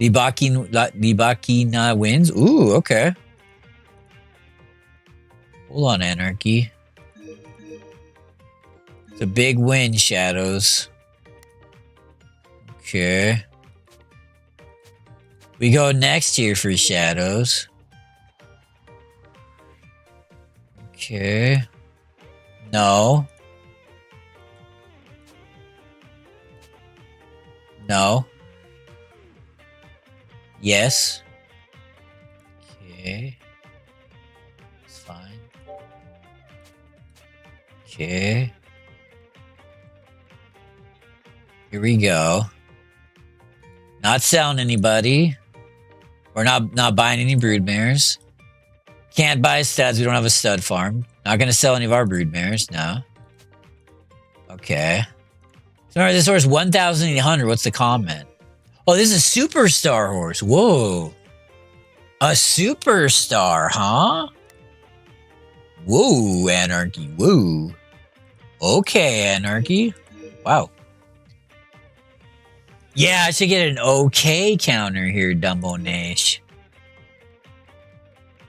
Libakina wins? Ooh, okay. Hold on, Anarchy. It's a big win, Shadows. Okay. We go next year for Shadows. Okay. No. No. Yes. Okay. It's fine. Okay. Here we go. Not selling anybody. We're not buying any broodmares. Can't buy studs. We don't have a stud farm. Not going to sell any of our broodmares. No. Okay. So remember, this horse 1,800. What's the comment? Oh, this is a superstar horse. Whoa. A superstar, huh? Whoa, Anarchy. Whoa. Okay, Anarchy. Wow. Yeah, I should get an okay counter here, Dumbo Nash.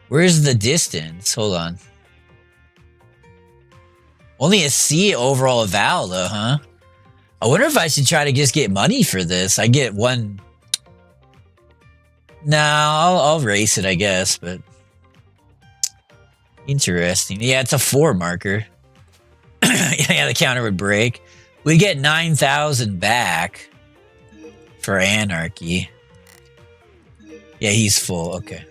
Where's the distance? Hold on. Only a C overall eval, though, huh? I wonder if I should try to just get money for this. I get one... Nah, I'll race it, I guess, but... Interesting. Yeah, it's a 4 marker. Yeah, the counter would break. We get 9,000 back for Anarchy. Yeah, he's full. Okay.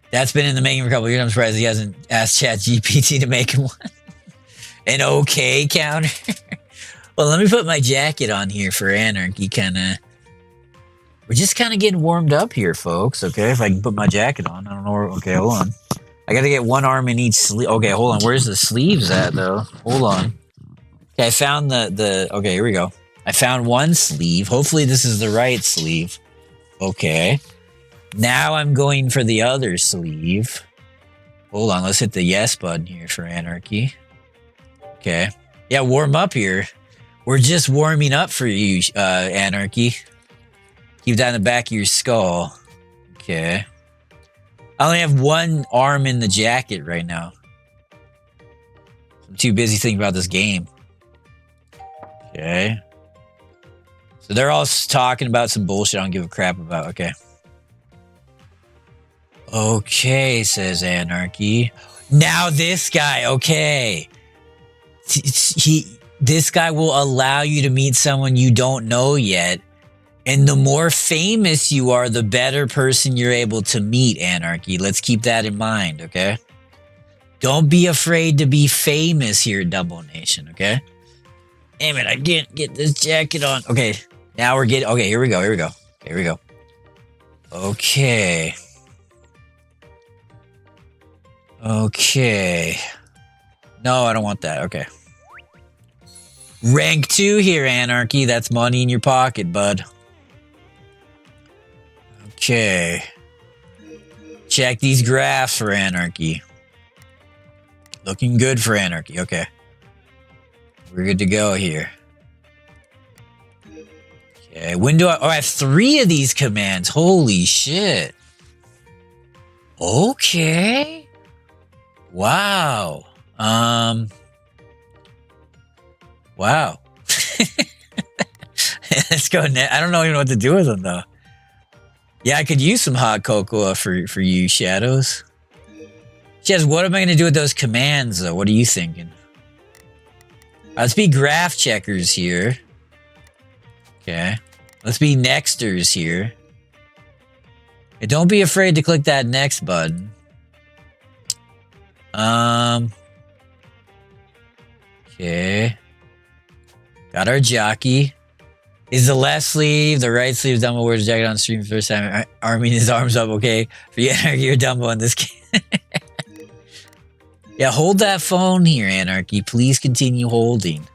That's been in the making for a couple of years. I'm surprised he hasn't asked ChatGPT to make him one. An okay counter. Well, let me put my jacket on here for Anarchy. We're just kind of getting warmed up here, folks. Okay, if I can put my jacket on. I don't know. Okay, hold on. I gotta get one arm in each sleeve. Okay, hold on. Where's the sleeves at, though? Hold on. Okay, I found the... Okay, here we go. I found one sleeve. Hopefully this is the right sleeve. Okay. Now I'm going for the other sleeve. Hold on, let's hit the yes button here for Anarchy. Okay. Yeah, warm up here. We're just warming up for you, Anarchy. Keep that in the back of your skull. Okay. I only have one arm in the jacket right now. I'm too busy thinking about this game. Okay. So they're all talking about some bullshit I don't give a crap about. Okay. Okay, says Anarchy. Now this guy, okay. This guy will allow you to meet someone you don't know yet. And the more famous you are, the better person you're able to meet, Anarchy. Let's keep that in mind, okay? Don't be afraid to be famous here, Double Nation, okay? Damn it, I can't get this jacket on. Okay, now we're getting... Okay, here we go, here we go. Here we go. Okay. Okay. No, I don't want that. Okay. Rank 2 here, Anarchy. That's money in your pocket, bud. Okay. Check these graphs for Anarchy. Looking good for Anarchy. Okay. We're good to go here. Okay. When do I... Oh, I have 3 of these commands. Holy shit. Okay. Wow. Wow. Let's go. I don't know even what to do with them, though. Yeah, I could use some hot cocoa for you, Shadows. Shadows, what am I going to do with those commands, though? What are you thinking? Let's be graph checkers here. Okay. Let's be nexters here. And don't be afraid to click that next button. Okay. Got our jockey. Is the left sleeve, the right sleeve, Dumbo wears a jacket on stream first time, arming his arms up, okay? Forget Anarchy or Dumbo in this game. Yeah, hold that phone here, Anarchy. Please continue holding.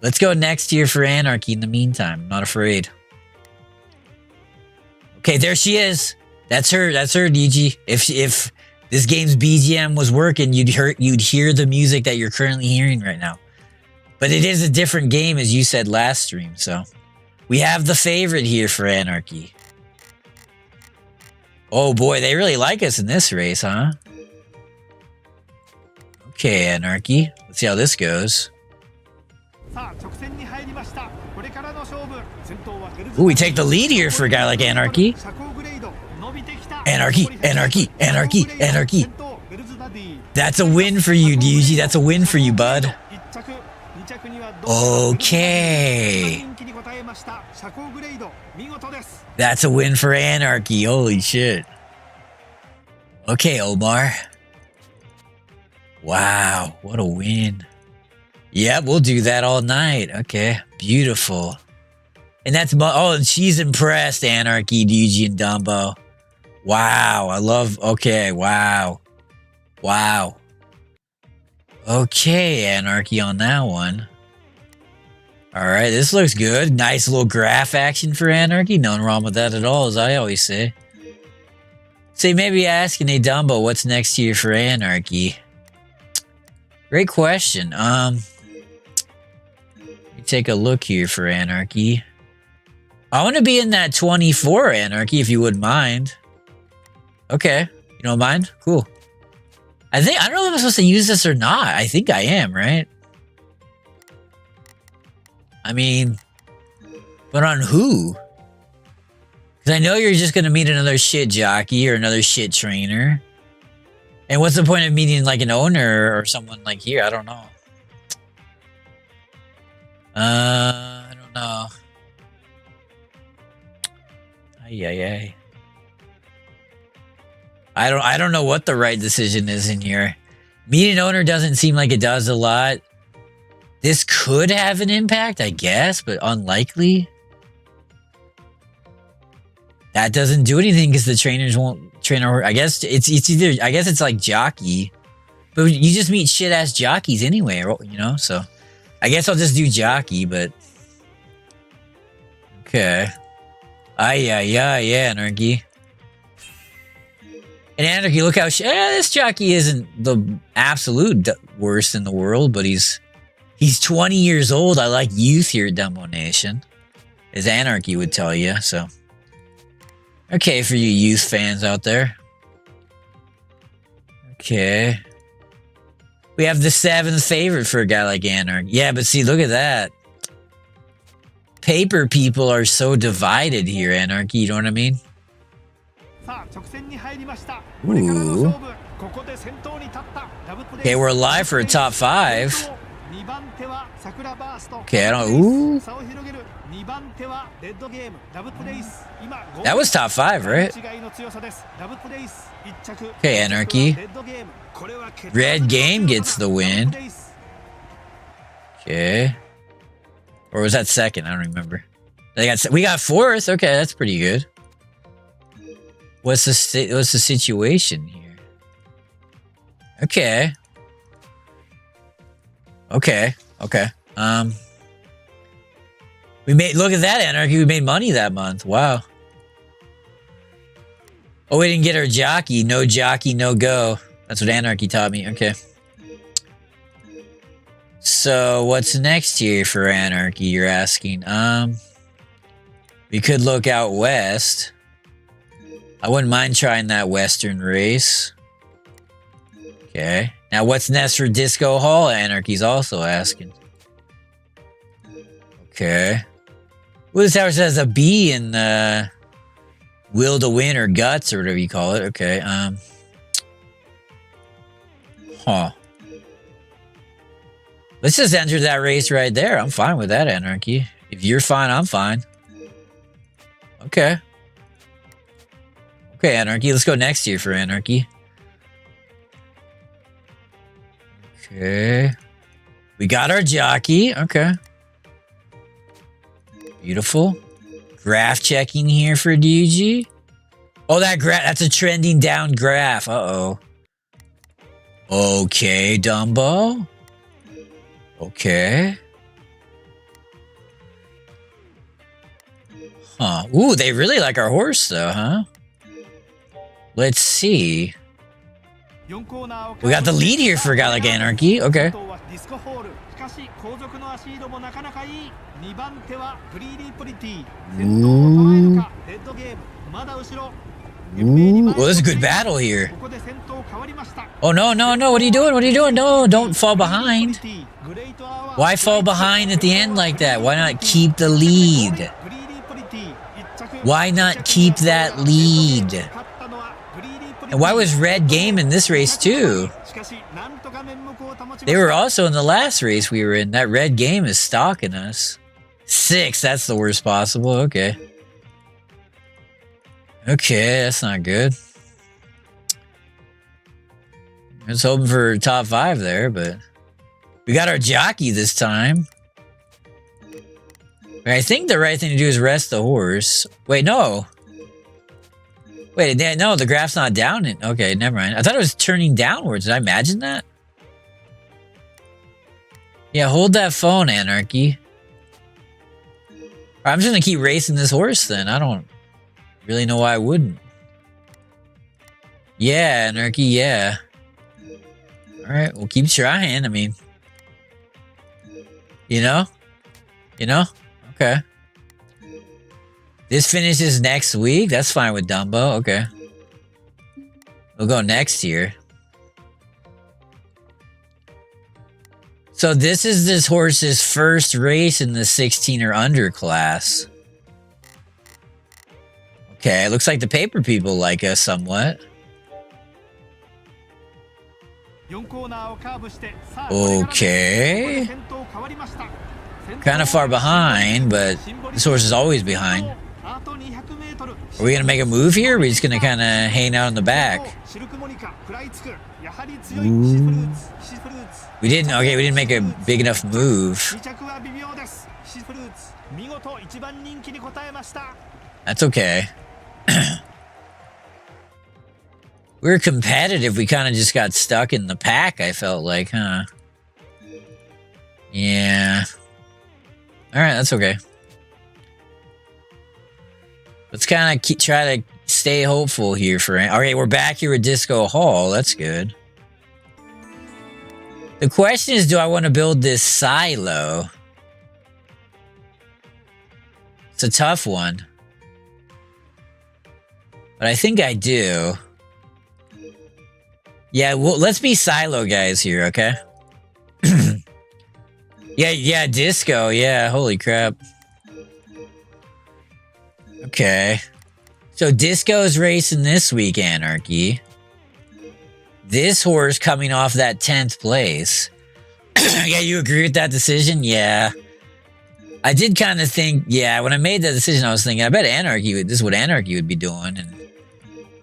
Let's go next here for Anarchy in the meantime. I'm not afraid. Okay, there she is. That's her, DG. If this game's BGM was working, you'd hear the music that you're currently hearing right now. But it is a different game, as you said last stream, so... We have the favorite here for Anarchy. Oh boy, they really like us in this race, huh? Okay, Anarchy. Let's see how this goes. Ooh, we take the lead here for a guy like Anarchy. Anarchy, Anarchy, Anarchy, Anarchy. That's a win for you, DG. That's a win for you, bud. Okay. That's a win for Anarchy. Holy shit. Okay, Omar. Wow, what a win. Yeah, we'll do that all night. Okay, beautiful. And that's... Oh, and she's impressed, Anarchy, DG, and Dumbo. Wow, I love... Okay, wow. Wow. Okay, Anarchy on that one. Alright, this looks good. Nice little graph action for Anarchy. Nothing wrong with that at all, as I always say. Say, maybe asking, hey, Dumbo, what's next here for Anarchy? Great question. Let me take a look here for Anarchy. I want to be in that 24 Anarchy, if you wouldn't mind. Okay. You don't mind? Cool. I don't know if I'm supposed to use this or not. I think I am, right? I mean, but on who? Because I know you're just going to meet another shit jockey or another shit trainer. And what's the point of meeting like an owner or someone like here? I don't know. I don't know. Ay. I don't know what the right decision is in here. Meet an owner doesn't seem like it does a lot. This could have an impact, I guess, but unlikely. That doesn't do anything because the trainers won't trainer. I guess it's either. I guess it's like jockey, but you just meet shit ass jockeys anyway, you know. So I guess I'll just do jockey. But okay. Yeah, Anarchy. And Anarchy, look how this jockey isn't the absolute worst in the world, but he's 20 years old. I like youth here at Dumbo Nation, as Anarchy would tell you. So, okay, for you youth fans out there. Okay. We have the 7th favorite for a guy like Anarchy. Yeah, but see, look at that. Paper people are so divided here, Anarchy. You know what I mean? Ooh. Okay, we're alive for a top 5. Okay, I don't. Ooh. That was top 5, right? Okay, Anarchy. Red game gets the win. Okay. Or was that second? I don't remember. We got 4th. Okay, that's pretty good. What's the situation here? Okay. We made, look at that, Anarchy. We made money that month. Wow. Oh, we didn't get our jockey. No jockey, no go. That's what Anarchy taught me. Okay. So what's next here for Anarchy, you're asking? We could look out west. I wouldn't mind trying that western race. Okay. Now what's next for Disco Hall? Anarchy's also asking. Okay. Well, this house has a B in Will to Win or Guts or whatever you call it. Okay. Huh. Let's just enter that race right there. I'm fine with that, Anarchy. If you're fine, I'm fine. Okay. Okay, Anarchy. Let's go next year for Anarchy. Okay. We got our jockey. Okay. Beautiful. Graph checking here for DG. Oh, that's a trending down graph. Uh-oh. Okay, Dumbo. Okay. Huh. Ooh, they really like our horse, though, huh? Let's see. We got the lead here for a guy like Anarchy. Okay. Ooh. Ooh. Well, this is a good battle here. Oh, no. What are you doing? No, don't fall behind. Why fall behind at the end like that? Why not keep the lead? Why not keep that lead? And why was Red game in this race too? They were also in the last race we were in. That Red game is stalking us. 6, that's the worst possible. Okay. Okay, that's not good. I was hoping for top 5 there, but we got our jockey this time. I think the right thing to do is rest the horse. Wait, no. Wait, no, the graph's not down. Okay, never mind. I thought it was turning downwards. Did I imagine that? Yeah, hold that phone, Anarchy. I'm just gonna keep racing this horse then. I don't really know why I wouldn't. Yeah, Anarchy, yeah. Alright, we'll keep trying. I mean, you know? Okay. This finishes next week? That's fine with Dumbo. Okay. We'll go next year. So this is this horse's first race in the 16 or under class. Okay, it looks like the paper people like us somewhat. Okay. Kind of far behind, but this horse is always behind. Are we going to make a move here? Or are we just going to kind of hang out in the back? Ooh. We didn't. Okay, we didn't make a big enough move. That's okay. We were competitive. We kind of just got stuck in the pack, I felt like, huh? Yeah. Alright, that's okay. Let's kind of try to stay hopeful here for... Okay, we're back here with Disco Hall. That's good. The question is, do I want to build this silo? It's a tough one. But I think I do. Yeah, well, let's be silo guys here, okay? yeah, disco, yeah, holy crap. Okay. So Disco's racing this week, Anarchy. This horse coming off that 10th place. Yeah, you agree with that decision? Yeah. I did kind of think, yeah, when I made that decision, I was thinking, I bet Anarchy this is what Anarchy would be doing. And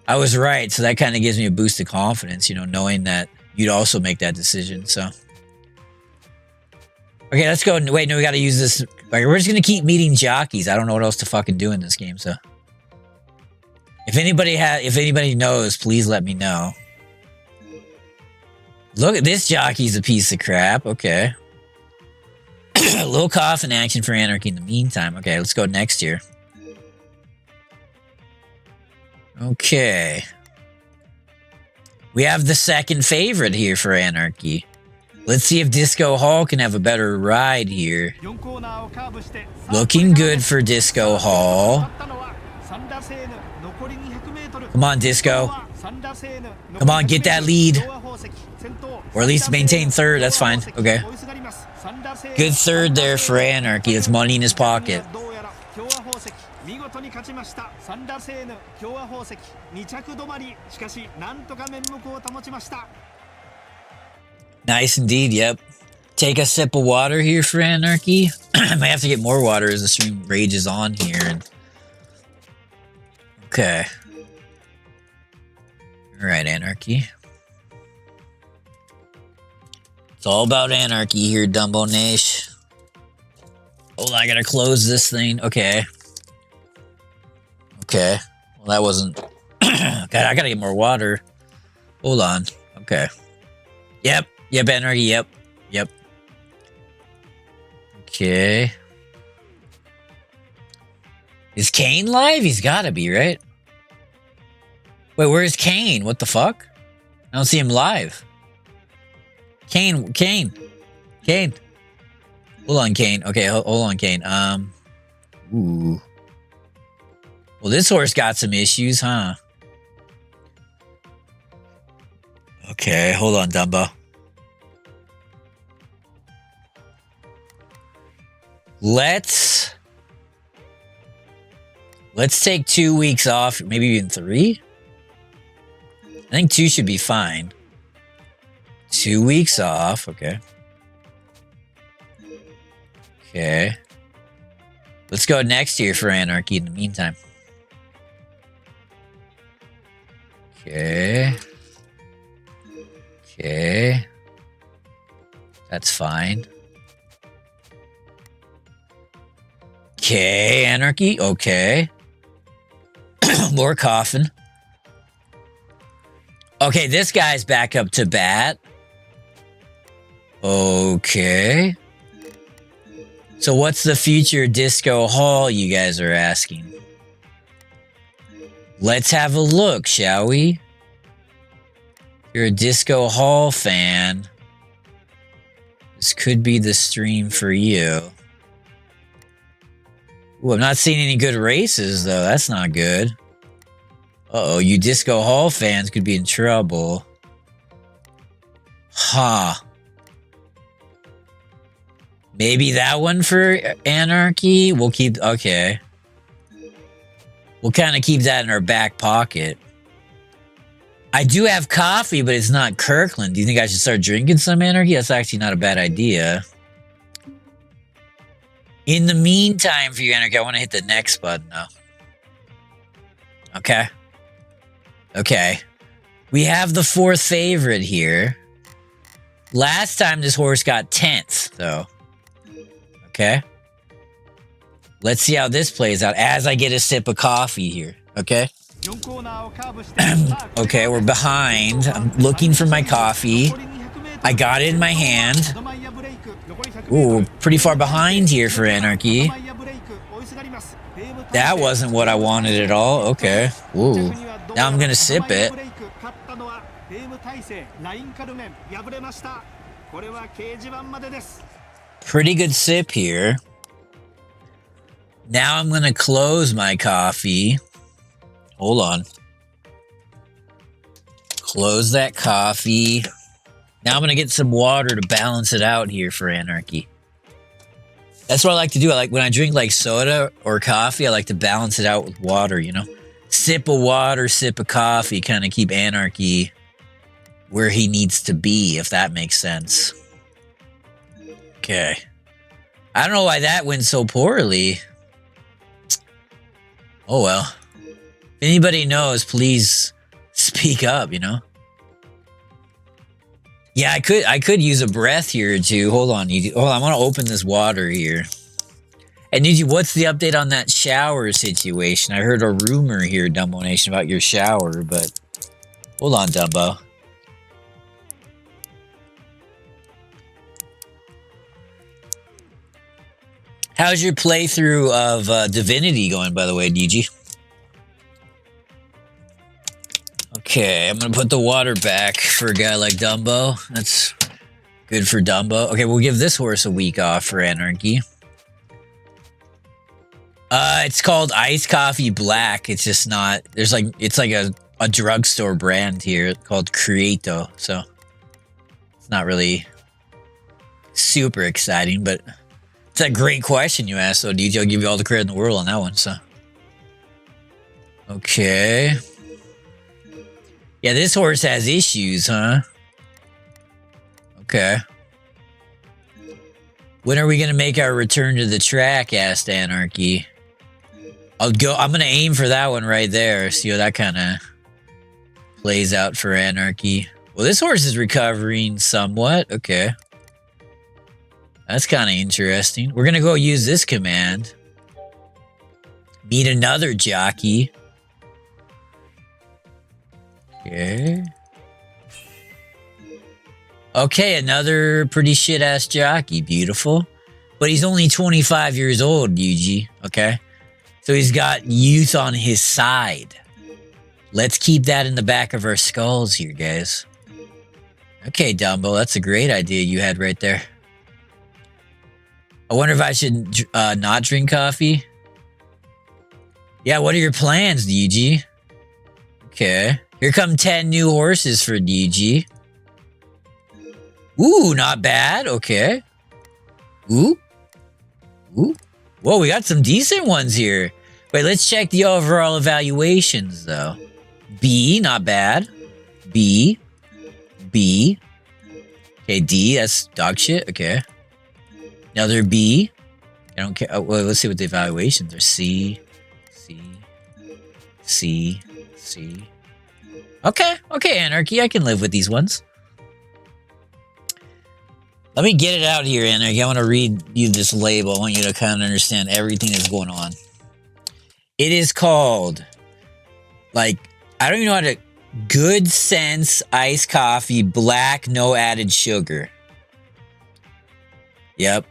I was right, so that kind of gives me a boost of confidence, you know, knowing that you'd also make that decision, so. Okay, let's go. Wait, no, we got to use this. Okay, we're just going to keep meeting jockeys. I don't know what else to fucking do in this game, so. If anybody knows, please let me know. Look at this jockey's a piece of crap. Okay. A little coffin action for Anarchy in the meantime. Okay, let's go next year. Okay. We have the second favorite here for Anarchy. Let's see if Disco Hall can have a better ride here. Looking good for Disco Hall. Come on, Disco. Come on, get that lead. Or at least maintain third. That's fine. Okay. Good third there for Anarchy. It's money in his pocket. Nice indeed, yep. Take a sip of water here for Anarchy. I might have to get more water as the stream rages on here. Okay. Alright, Anarchy. It's all about Anarchy here, Dumbo Nash. Hold on, I gotta close this thing. Okay. Okay. Well, that wasn't... God, I gotta get more water. Hold on. Okay. Yep. Yep, Anarchy. Yep. Yep. Okay. Is Kane live? He's gotta be, right? Wait, where's Kane? What the fuck? I don't see him live. Kane. Hold on, Kane. Okay, hold on, Kane. Ooh. Well, this horse got some issues, huh? Okay, hold on, Dumbo. Let's take 2 weeks off, maybe even 3. I think 2 should be fine. 2 weeks off, okay. Okay. Let's go next year for Anarchy in the meantime. Okay. Okay. That's fine. Okay, Anarchy. Okay. More coffin. Okay, this guy's back up to bat. Okay. So what's the future Disco Hall, you guys are asking? Let's have a look, shall we? If you're a Disco Hall fan, this could be the stream for you. Ooh, I'm not seeing any good races, though. That's not good. Uh-oh, you Disco Hall fans could be in trouble. Huh. Maybe that one for Anarchy? We'll keep... Okay. We'll kind of keep that in our back pocket. I do have coffee, but it's not Kirkland. Do you think I should start drinking some, Anarchy? That's actually not a bad idea. In the meantime, for you, Anarchy, I want to hit the next button, though. Okay. Okay. We have the fourth favorite here. Last time this horse got 10th, though. Okay. Let's see how this plays out as I get a sip of coffee here. Okay. Okay, we're behind. I'm looking for my coffee. I got it in my hand. Ooh, pretty far behind here for Anarchy. That wasn't what I wanted at all. Okay. Ooh. Now I'm gonna sip it. Pretty good sip here. Now I'm gonna close my coffee. Hold on. Close that coffee. Now I'm gonna get some water to balance it out here for Anarchy. That's what I like to do. I like when I drink like soda or coffee, I like to balance it out with water, you know? Sip of water, sip of coffee, kind of keep Anarchy where he needs to be, if that makes sense. Okay. I don't know why that went so poorly. Oh well. If anybody knows, please speak up, you know? Yeah, I could use a breath here too. Hold on, hold on, I want to open this water here. And Niji, what's the update on that shower situation? I heard a rumor here, Dumbo Nation, about your shower, but hold on, Dumbo. How's your playthrough of Divinity going, by the way, DG? Okay, I'm gonna put the water back for a guy like Dumbo. That's good for Dumbo. Okay, we'll give this horse a week off for Anarchy. It's called Iced Coffee Black. It's just not. There's like it's like a drugstore brand here called Creato. So it's not really super exciting, but it's a great question you asked. So DJ, I'll give you all the credit in the world on that one. So okay. Yeah, this horse has issues, huh? Okay. When are we gonna make our return to the track? Asked Anarchy. I'm gonna aim for that one right there. See how that kind of plays out for Anarchy. Well, this horse is recovering somewhat. Okay. That's kind of interesting. We're gonna go use this command. Meet another jockey. Okay. Okay, another pretty shit-ass jockey. Beautiful. But he's only 25 years old, Yuji. Okay? So he's got youth on his side. Let's keep that in the back of our skulls here, guys. Okay, Dumbo, that's a great idea you had right there. I wonder if I should not drink coffee. Yeah, what are your plans, DG? Okay. Here come 10 new horses for DG. Ooh, not bad. Okay. Ooh. Ooh. Whoa, we got some decent ones here. Wait, let's check the overall evaluations, though. B, not bad. B. B. Okay, D, that's dog shit. Okay. Another B. I don't care. Oh, well, let's see what the evaluations are. C. C. C. C. Okay, okay, Anarchy, I can live with these ones. Let me get it out here, Anarchy. I want to read you this label. I want you to kind of understand everything that's going on. It is called, like, I don't even know how to... Good Sense Iced Coffee Black, no added sugar. Yep.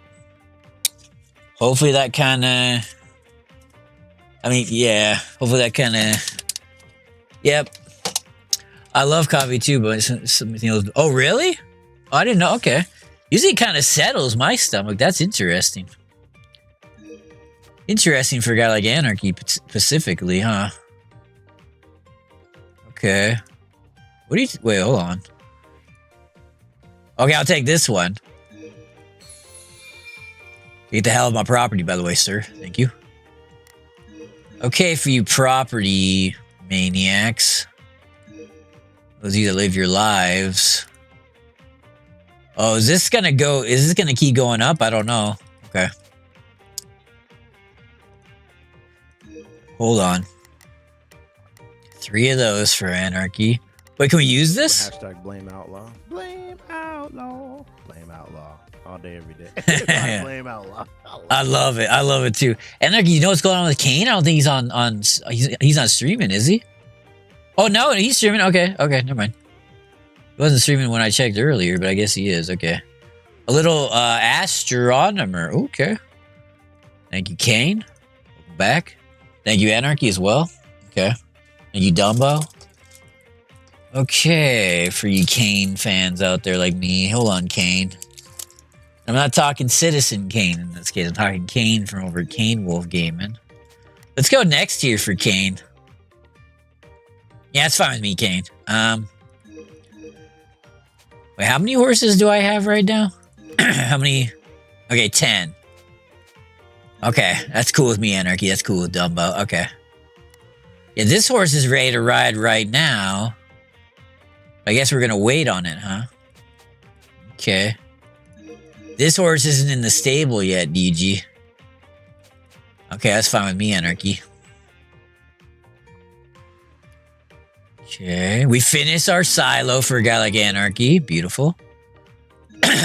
Hopefully that kind of... I mean, yeah. Hopefully that kind of... Yep. I love coffee too, but something else. Oh, really? Oh, I didn't know. Okay. Usually it kind of settles my stomach. That's interesting. Interesting for a guy like Anarchy specifically, huh? Okay. What do you... Wait, hold on. Okay, I'll take this one. Get the hell out of my property, by the way, sir. Thank you. Okay, for you property maniacs. Those of you that live your lives. Oh, is this gonna go... Is this gonna keep going up? I don't know. Okay. Hold on. 3 of those for Anarchy. Wait, can we use this? Hashtag blame outlaw. Blame outlaw. Blame outlaw. All day, every day. Blame outlaw. I love it. I love it too. Anarchy, you know what's going on with Kane? I don't think he's on he's not streaming, is he? Oh, no, he's streaming. Okay, never mind. He wasn't streaming when I checked earlier, but I guess he is. Okay. A little astronomer. Okay. Thank you, Kane. Welcome back. Thank you, Anarchy, as well. Okay. Thank you, Dumbo. Okay, for you Kane fans out there like me. Hold on, Kane. I'm not talking Citizen Kane in this case. I'm talking Kane from over at Kane Wolf Gaming. Let's go next tier for Kane. Yeah, it's fine with me, Kane. Wait, how many horses do I have right now? How many? Okay, 10. Okay, that's cool with me, Anarchy. That's cool with Dumbo. Okay. Yeah, this horse is ready to ride right now. I guess we're gonna wait on it, huh? Okay. This horse isn't in the stable yet, DG. Okay, that's fine with me, Anarchy. Okay, we finished our silo for a guy like Anarchy. Beautiful.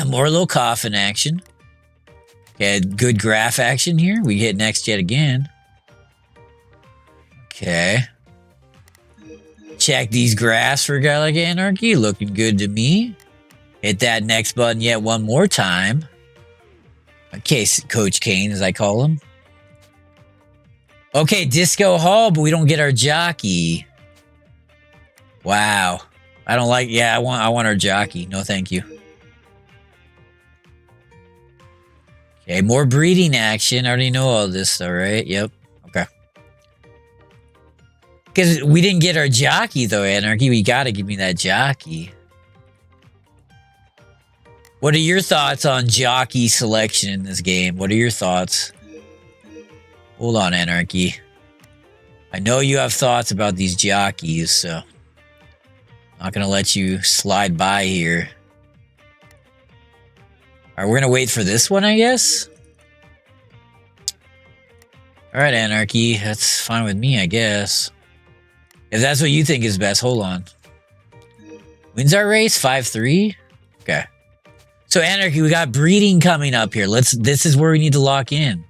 More little coffin action. Okay, good graph action here. We hit next yet again. Okay. Check these graphs for a guy like Anarchy. Looking good to me. Hit that next button yet one more time. Okay, Coach Kane, as I call him. Okay, Disco Hall, but we don't get our jockey. Wow. I don't like... Yeah, I want our jockey. No, thank you. Okay, more breeding action. I already know all this, though, right? Yep. Okay. Because we didn't get our jockey, though, Anarchy. We gotta give me that jockey. What are your thoughts on jockey selection in this game? What are your thoughts? Hold on, Anarchy. I know you have thoughts about these jockeys, so... I'm not gonna let you slide by here. Alright, we're gonna wait for this one, I guess? Alright, Anarchy. That's fine with me, I guess. If that's what you think is best, hold on. Wins our race? 5-3? Okay. So, Anarchy, we got breeding coming up here. This is where we need to lock in.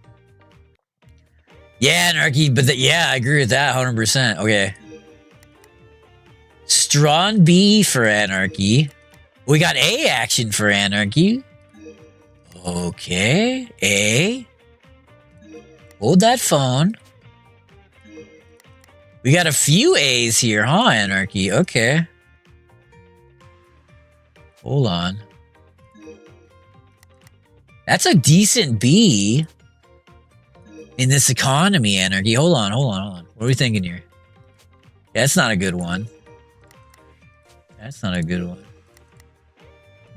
Yeah, Anarchy, but yeah, I agree with that 100%. Okay. Strong B for Anarchy. We got A action for Anarchy. Okay. A. Hold that phone. We got a few A's here, huh, Anarchy? Okay. Hold on. That's a decent B in this economy, Anarchy. Hold on. What are we thinking here? That's not a good one. That's not a good one.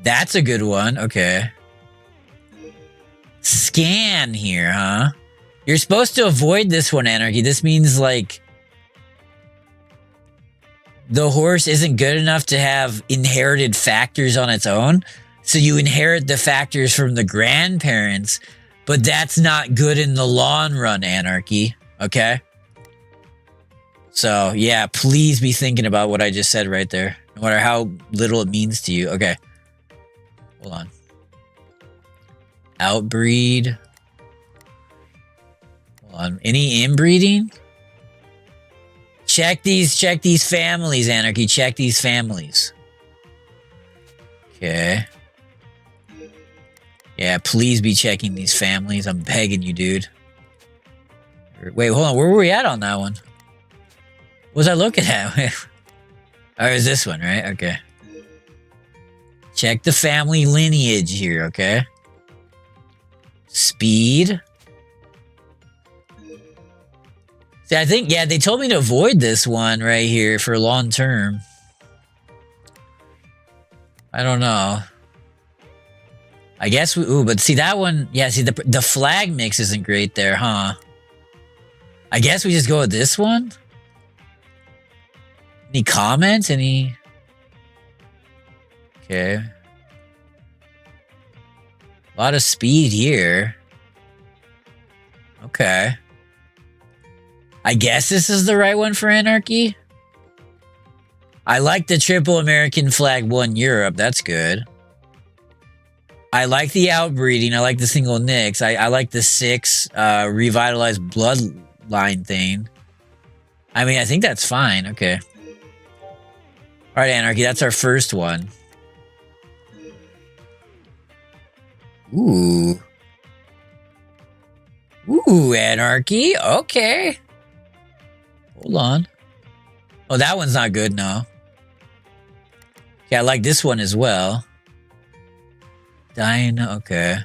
That's a good one. Okay. Scan here, huh? You're supposed to avoid this one, Anarchy. This means, like, the horse isn't good enough to have inherited factors on its own. So you inherit the factors from the grandparents, but that's not good in the long run, Anarchy. Okay? So, yeah, please be thinking about what I just said right there. No matter how little it means to you. Okay. Hold on. Outbreed. Hold on. Any inbreeding? Check these families, Anarchy. Check these families. Okay. Yeah, please be checking these families. I'm begging you, dude. Wait, hold on. Where were we at on that one? What was I looking at? Oh, it was this one, right? Okay. Check the family lineage here, okay? Speed. See, I think, yeah, they told me to avoid this one right here for long term. I don't know. I guess we, ooh, but see that one, yeah, see the flag mix isn't great there, huh? I guess we just go with this one? Any comments? Any? Okay. A lot of speed here. Okay. I guess this is the right one for Anarchy. I like the triple American flag 1 Europe. That's good. I like the outbreeding. I like the single nicks. I like the 6 revitalized bloodline thing. I mean, I think that's fine. Okay. All right, Anarchy. That's our first one. Ooh. Ooh, Anarchy. Okay. Hold on. Oh, that one's not good, no. Yeah, I like this one as well. Dyna, okay.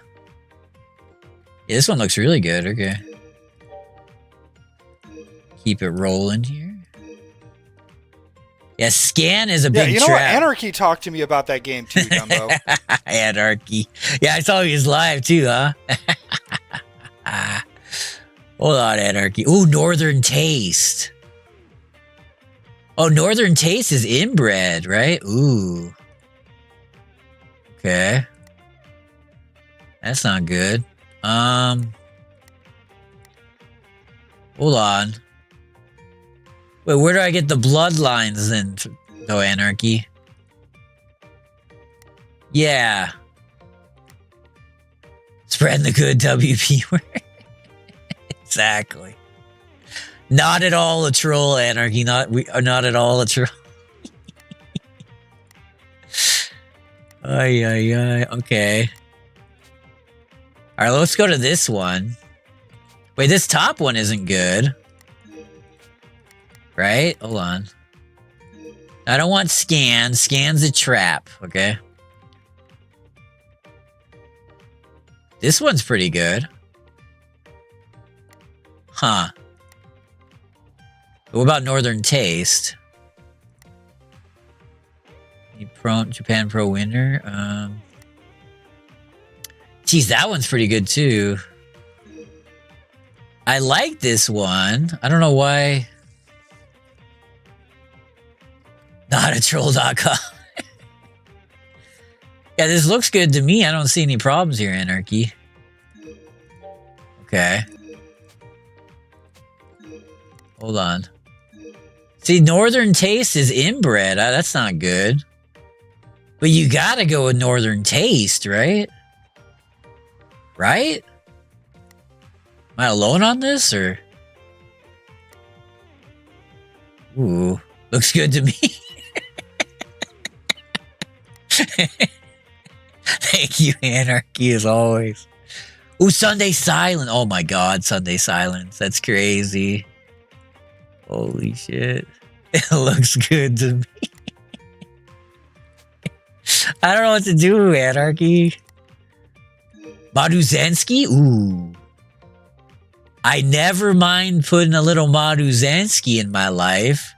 Yeah, this one looks really good, okay. Keep it rolling here. Yeah, Scan is a Yeah, big you know what? trap. Anarchy talked to me about that game too, Dumbo. Anarchy. Yeah, I saw he was live too, huh? Hold on, Anarchy. Ooh, Northern Taste. Oh, Northern Taste is inbred, right? Ooh. Okay. That's not good. Hold on. Wait, where do I get the bloodlines then? No, Anarchy. Yeah. Spreading the good WP word. Exactly. Not at all a troll, Anarchy. Not at all a troll. Ay, ay, ay. Okay. All right, let's go to this one. Wait, this top one isn't good. Right? Hold on. I don't want Scan. Scan's a trap, okay? This one's pretty good. Huh. What about Northern Taste? Japan Pro winner. Geez, that one's pretty good too. I like this one. I don't know why. Not a troll.com. Yeah, this looks good to me. I don't see any problems here, Anarchy. Okay. Hold on. See, Northern Taste is inbred. That's not good. But you gotta go with Northern Taste, right? Right? Am I alone on this, or? Ooh, looks good to me. Thank you, Anarchy, as always. Ooh, Sunday Silence. Oh my god, Sunday Silence. That's crazy. Holy shit. It looks good to me. I don't know what to do, Anarchy. Maduzensky? Ooh. I never mind putting a little Maduzensky in my life.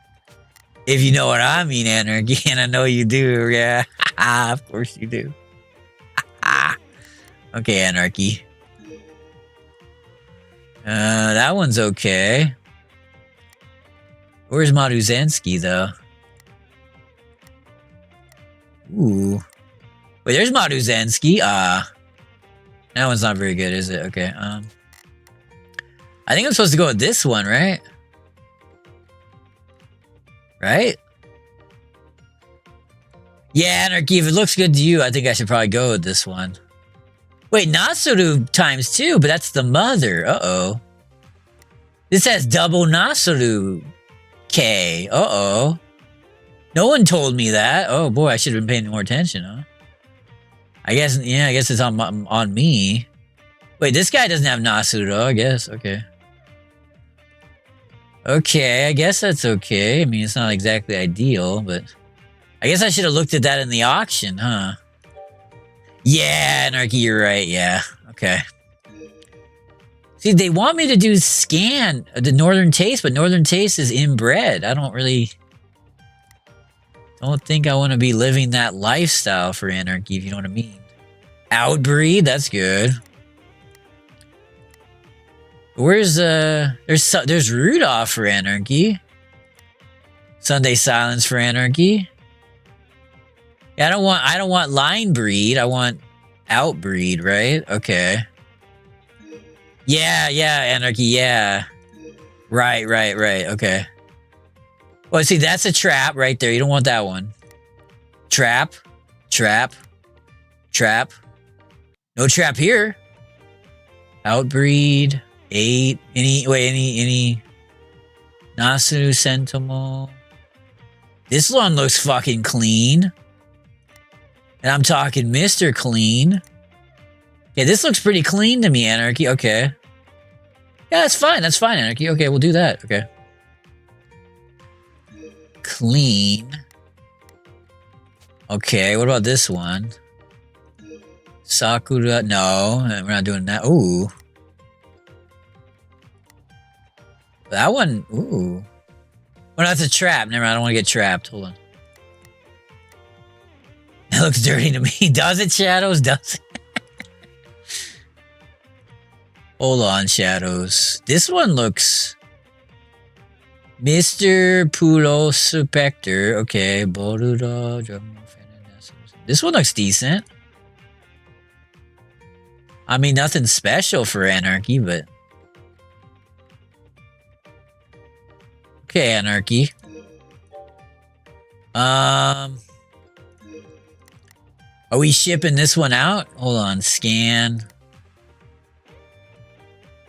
If you know what I mean, Anarchy. And I know you do, yeah. Of course you do. Okay, Anarchy. That one's okay. Where's Maduzensky, though? Ooh. Wait, there's Maduzensky. That one's not very good, is it? Okay, I think I'm supposed to go with this one, right? Right? Yeah, Anarchy, if it looks good to you, I think I should probably go with this one. Wait, Nasuru times 2, but that's the mother. Uh-oh. This has double Nasuru K. Uh-oh. No one told me that. Oh, boy, I should have been paying more attention, huh? I guess it's on me. Wait, this guy doesn't have Nasuru, I guess. Okay. Okay, I guess that's okay. I mean, it's not exactly ideal, but I guess I should have looked at that in the auction, huh? Yeah, Anarchy, you're right. Yeah, okay. See, they want me to do Scan, the Northern Taste, but Northern Taste is inbred. I don't think I want to be living that lifestyle for Anarchy, if you know what I mean. Outbreed, that's good. Where's there's Rudolph for Anarchy. Sunday Silence for Anarchy. Yeah, I don't want line breed. I want outbreed, right? Okay. Yeah, Anarchy, yeah. Right, okay. Well, see, that's a trap right there. You don't want that one. Trap. No trap here. Outbreed. 8. Any Nasuru Sentinel. This one looks fucking clean. And I'm talking Mr. Clean. Yeah, this looks pretty clean to me, Anarchy. Okay. Yeah, that's fine. That's fine, Anarchy. Okay, we'll do that. Okay. Clean. Okay, what about this one? Sakura. No, we're not doing that. Ooh. That one. Ooh. Oh, no, that's a trap. Never mind. I don't want to get trapped. Hold on. It looks dirty to me. Does it, Shadows? Does it? Hold on, Shadows. This one looks... Mr. Pulo Spectre. Okay. Boruto. This one looks decent. I mean, nothing special for Anarchy, but... Okay, Anarchy. Are we shipping this one out? Hold on, scan.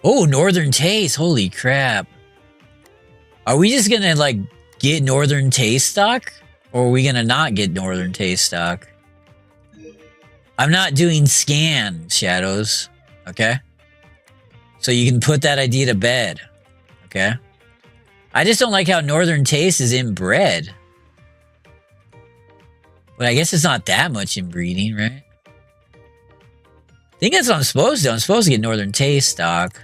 Oh, Northern Taste. Holy crap. Are we just gonna, like, get Northern Taste stock? Or are we gonna not get Northern Taste stock? I'm not doing scan, Shadows. Okay? So you can put that idea to bed. Okay? I just don't like how Northern Taste is inbred. But I guess it's not that much inbreeding, right? I think that's what I'm supposed to do. I'm supposed to get Northern Taste stock.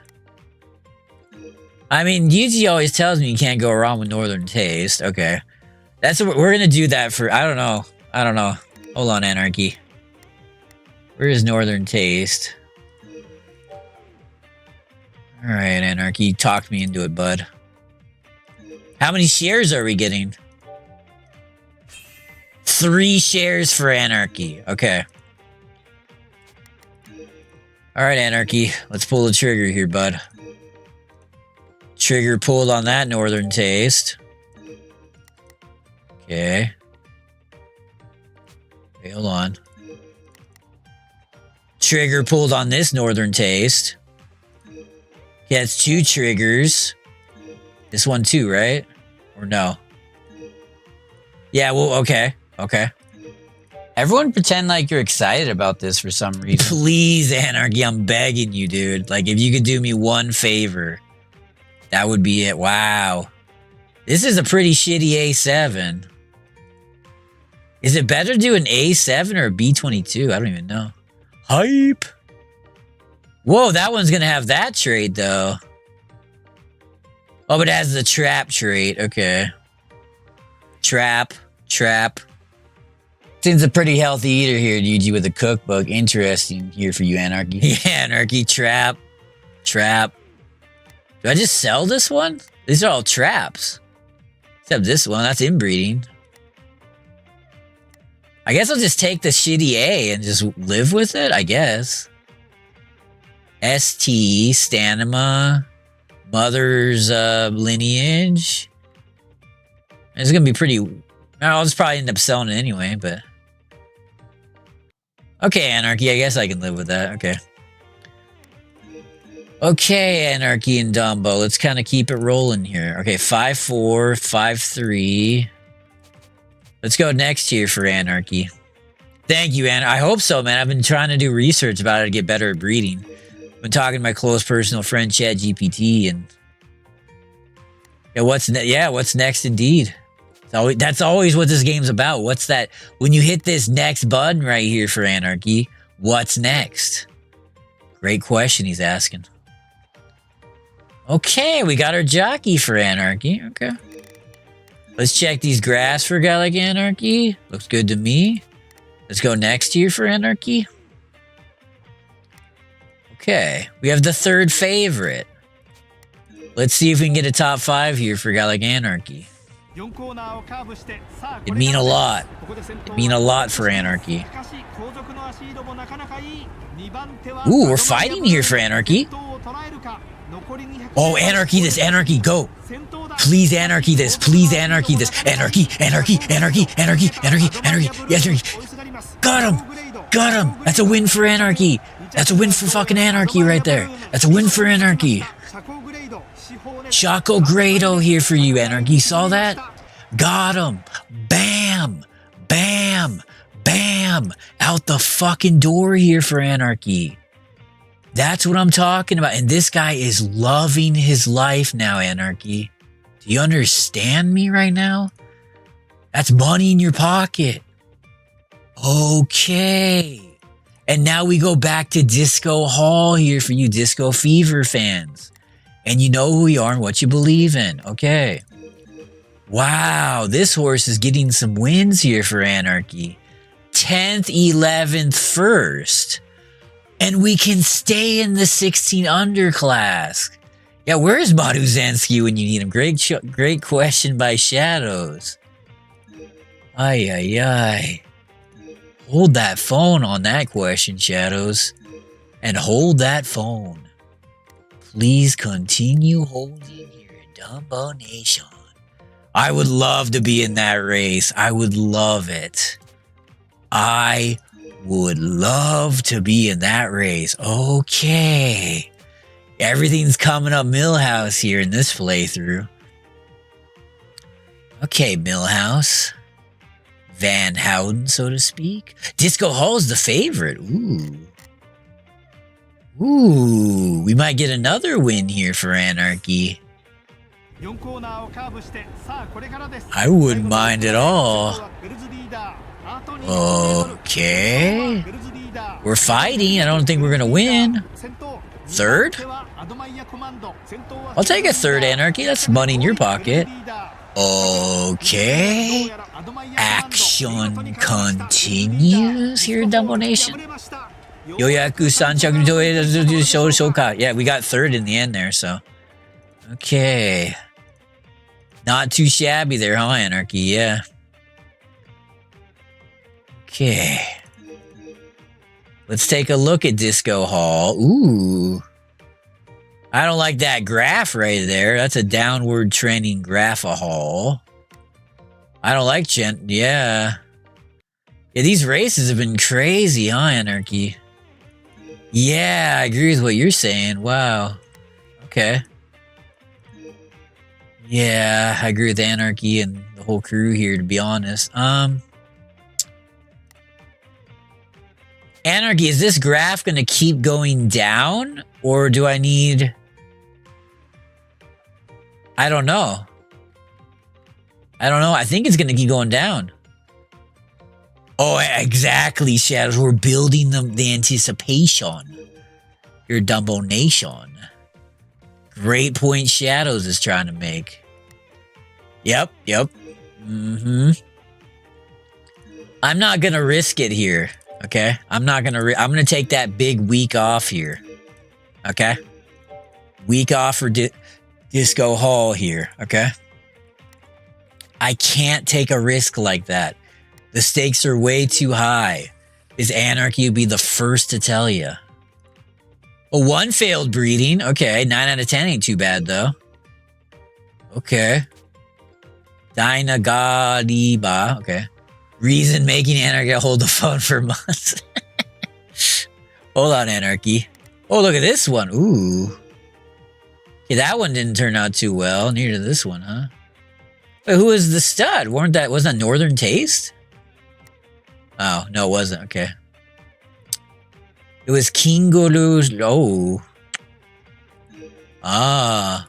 I mean, Yuji always tells me you can't go wrong with Northern Taste. Okay. That's what we're gonna do that for. I don't know. I don't know. Hold on, Anarchy. Where is Northern Taste? Alright, Anarchy. Talk me into it, bud. How many shares are we getting? 3 shares for Anarchy. Okay. Alright, Anarchy. Let's pull the trigger here, bud. Trigger pulled on that Northern Taste. Okay. Okay, hold on. Trigger pulled on this Northern Taste. Okay, that's 2 triggers. This one too, right? Or no? Yeah, well, okay. Okay. Everyone pretend like you're excited about this for some reason. Please, Anarchy, I'm begging you, dude. Like, if you could do me one favor, that would be it. Wow. This is a pretty shitty A7. Is it better to do an A7 or a B22? I don't even know. Hype. Whoa, that one's gonna have that trait, though. Oh, but it has the trap trait. Okay. Trap. Trap. Seems a pretty healthy eater here, Yuji, with a cookbook. Interesting here for you, Anarchy. Yeah, Anarchy. Trap. Trap. Do I just sell this one? These are all traps. Except this one. That's inbreeding. I guess I'll just take the shitty A and just live with it, I guess. ST, Stanima, Mother's lineage. It's gonna be pretty... I'll just probably end up selling it anyway, but... Okay, Anarchy, I guess I can live with that. Okay. Okay, Anarchy and Dumbo, let's kind of keep it rolling here. Okay, 5-4, 5-3... Let's go next here for Anarchy. Thank you, I hope so, man. I've been trying to do research about how to get better at breeding. I've been talking to my close personal friend, ChatGPT, and... Yeah, what's next indeed? That's always what this game's about. What's that? When you hit this next button right here for Anarchy, what's next? Great question he's asking. Okay, we got our jockey for Anarchy. Okay. Let's check these graphs for a guy like Anarchy. Looks good to me. Let's go next here for Anarchy. Okay, we have the 3rd favorite. Let's see if we can get a top 5 here for a guy like Anarchy. It'd mean a lot. It'd mean a lot for Anarchy. Ooh, we're fighting here for Anarchy. Oh, Anarchy this, Anarchy, go. Please Anarchy this, please Anarchy this. Anarchy, Anarchy, Anarchy, Anarchy, Anarchy, Anarchy, Anarchy. Got him! Got him! That's a win for Anarchy. That's a win for fucking Anarchy right there. That's a win for Anarchy. Choco Grado here for you, Anarchy. Saw that? Got him. Bam. Bam. Bam. Out the fucking door here for Anarchy. That's what I'm talking about. And this guy is loving his life now, Anarchy. Do you understand me right now? That's money in your pocket. Okay. And now we go back to Disco Hall here for you Disco Fever fans. And you know who you are and what you believe in. Okay. Wow, this horse is getting some wins here for Anarchy. 10th, 11th, 1st. And we can stay in the 16 underclass. Yeah, where's Maruzansky when you need him? Great question by Shadows. Ay, ay, ay. Hold that phone on that question, Shadows. And hold that phone. Please continue holding your Dumbo Nation. I would love to be in that race. I would love it. I would love to be in that race. Okay. Everything's coming up Millhouse here in this playthrough. Okay, Millhouse. Van Houten, so to speak. Disco Hall's the favorite. Ooh. Ooh. We might get another win here for Anarchy. I wouldn't mind at all. Okay. We're fighting. I don't think we're going to win. Third? I'll take a third, Anarchy. That's money in your pocket. Okay. Action continues here, Dumbo Nation. Yoyaku Sanchaku Shoka. Yeah, we got third in the end there, so. Okay. Not too shabby there, huh, Anarchy? Yeah. Okay. Let's take a look at Disco Hall. Ooh. I don't like that graph right there. That's a downward trending graph a hall. I don't like yeah. Yeah, these races have been crazy, huh, Anarchy? Yeah, I agree with what you're saying. Wow. Okay. Yeah, I agree with Anarchy and the whole crew here, to be honest. Anarchy, is this graph going to keep going down? Or do I need... I don't know. I think it's going to keep going down. Oh, exactly, Shadows. We're building the anticipation. Your Dumbo Nation. Great point Shadows is trying to make. Yep. Mm-hmm. I'm not going to risk it here. Okay? I'm going to take that big week off here. Okay? Week off for Disco Hall here. Okay? I can't take a risk like that. The stakes are way too high. Is Anarchy would be the first to tell you. Oh, one failed breeding. Okay, 9 out of 10 ain't too bad, though. Okay. Dynagadiba. Okay. Reason making Anarchy hold the phone for months. Hold on, Anarchy. Oh, look at this one. Ooh. Okay, that one didn't turn out too well. Neither did this one, huh? Wait, who was the stud? Wasn't that Northern Taste? Oh, no, it wasn't. Okay. It was Kinguru's. Oh. Ah.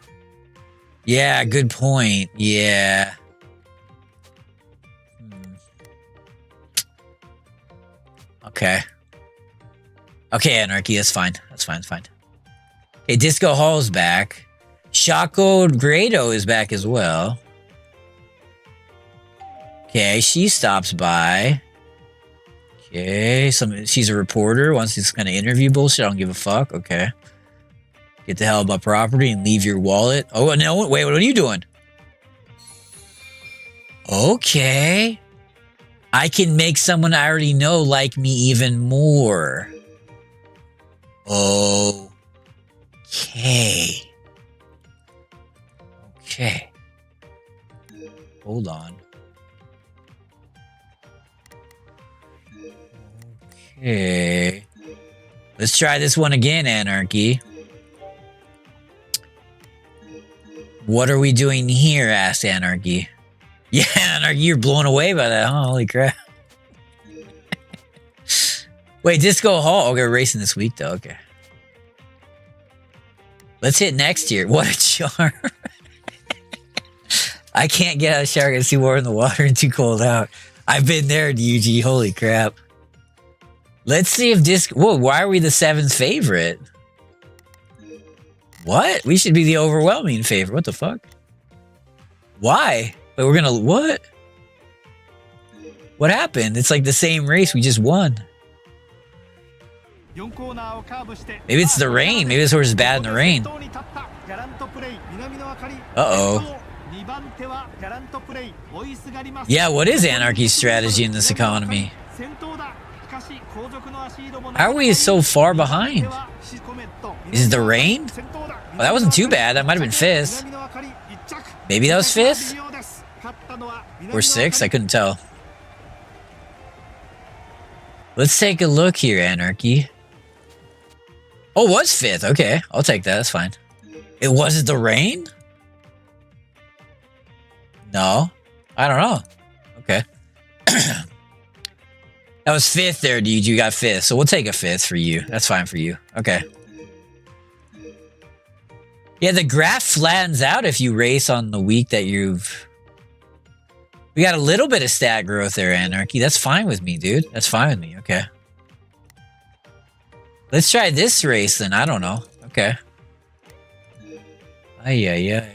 Yeah, good point. Yeah. Okay. Okay, Anarchy, that's fine. That's fine. Okay, Disco Hall's back. Shako Grado is back as well. Okay, she stops by. Okay, she's a reporter. Wants this kind of interview bullshit. I don't give a fuck. Okay. Get the hell out of my property and leave your wallet. Oh, no, wait, what are you doing? Okay. I can make someone I already know like me even more. Okay. Okay. Hold on. Okay. Let's try this one again, Anarchy. What are we doing here? Asked Anarchy. Yeah, you're blown away by that, huh? Holy crap. Wait, Disco Hall. Okay, we're racing this week, though. Okay. Let's hit next year. What a charm. I can't get out of the shower. I gotta see water in the water and too cold out. I've been there, DUG. Holy crap. Let's see if Disco... Whoa, why are we the 7th favorite? What? We should be the overwhelming favorite. What the fuck? Why? Wait, we're gonna... What? What happened? It's like the same race. We just won. Maybe it's the rain. Maybe this horse is bad in the rain. Uh-oh. Yeah, what is Anarchy's strategy in this economy? How are we so far behind? Is it the rain? Well, that wasn't too bad. That might have been 5th. Maybe that was 5th? Or 6th? I couldn't tell. Let's take a look here, Anarchy. Oh, it was 5th. Okay, I'll take that. That's fine. It wasn't the rain? No. I don't know. Okay. That was 5th there, dude. You got 5th. So we'll take a 5th for you. That's fine for you. Okay. Yeah, the graph flattens out if you race on the week that you've... We got a little bit of stat growth there, Anarchy. That's fine with me, dude. That's fine with me. Okay. Let's try this race then. I don't know. Okay. Ay, ay, ay.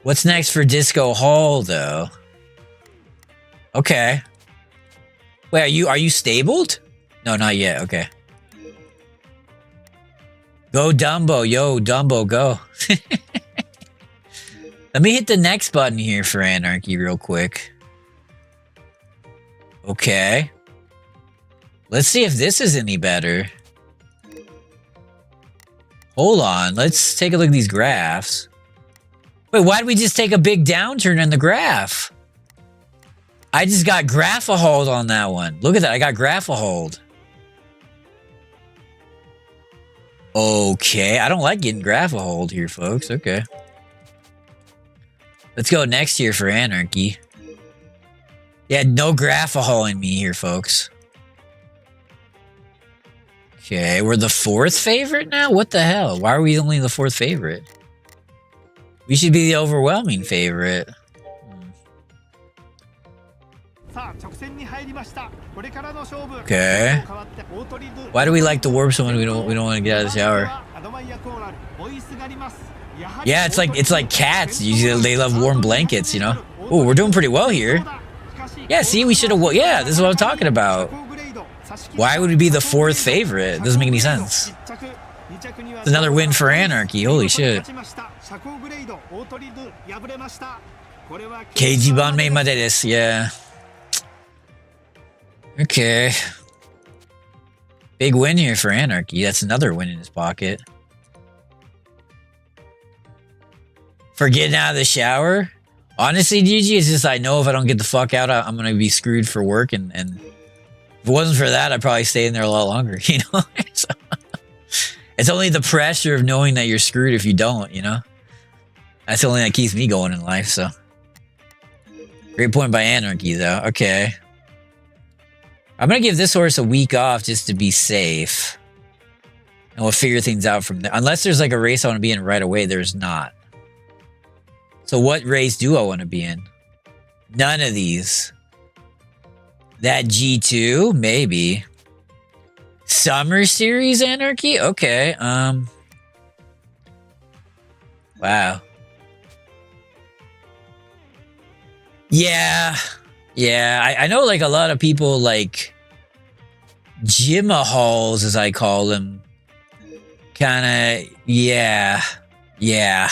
What's next for Disco Hall, though? Okay. Wait, are you stabled? No, not yet. Okay. Go Dumbo. Yo, Dumbo, go. Let me hit the next button here for Anarchy real quick. Okay. Let's see if this is any better. Hold on. Let's take a look at these graphs. Wait, why did we just take a big downturn in the graph? I just got graph-a-hold on that one. Look at that. I got graph-a-hold. Okay. I don't like getting graph-a-hold here, folks. Okay. Let's go next year for Anarchy. Yeah, no graph-a-hole me here, folks. Okay, we're the 4th favorite now? What the hell? Why are we only the 4th favorite? We should be the overwhelming favorite. Okay. Why do we like the warp so when we don't want to get out of the shower? Yeah, it's like cats. Usually they love warm blankets, you know. Oh, we're doing pretty well here. Yeah, see, we should have. Yeah, this is what I'm talking about. Why would we be the 4th favorite? It doesn't make any sense. It's another win for Anarchy. Holy shit. Keiji Banmei Made desu. Yeah. Okay. Big win here for Anarchy. That's another win in his pocket. For getting out of the shower? Honestly, GG, it's just I know if I don't get the fuck out, I'm going to be screwed for work. And if it wasn't for that, I'd probably stay in there a lot longer, you know? So, it's only the pressure of knowing that you're screwed if you don't, you know? That's the only thing that keeps me going in life, so. Great point by Anarchy, though. Okay. I'm going to give this horse a week off just to be safe. And we'll figure things out from there. Unless there's like a race I want to be in right away, there's not. So what race do I want to be in? None of these. That G2? Maybe. Summer Series Anarchy? Okay. Wow. Yeah. Yeah. I know like a lot of people like Jimahals, as I call them. Kind of, yeah. Yeah.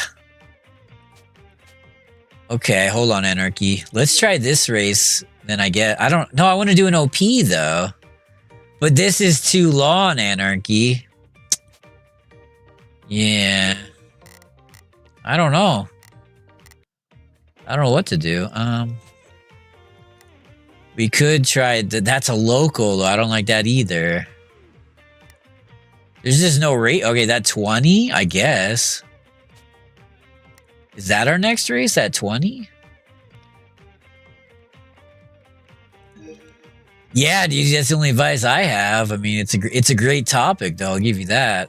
Okay, hold on, Anarchy. Let's try this race. Then I don't know. I want to do an OP though. But this is too long, Anarchy. Yeah. I don't know. I don't know what to do. We could try that's a local though. I don't like that either. There's just no rate. Okay, that 20, I guess. Is that our next race? That 20? Yeah, dude, that's the only advice I have. I mean, it's a great topic, though. I'll give you that.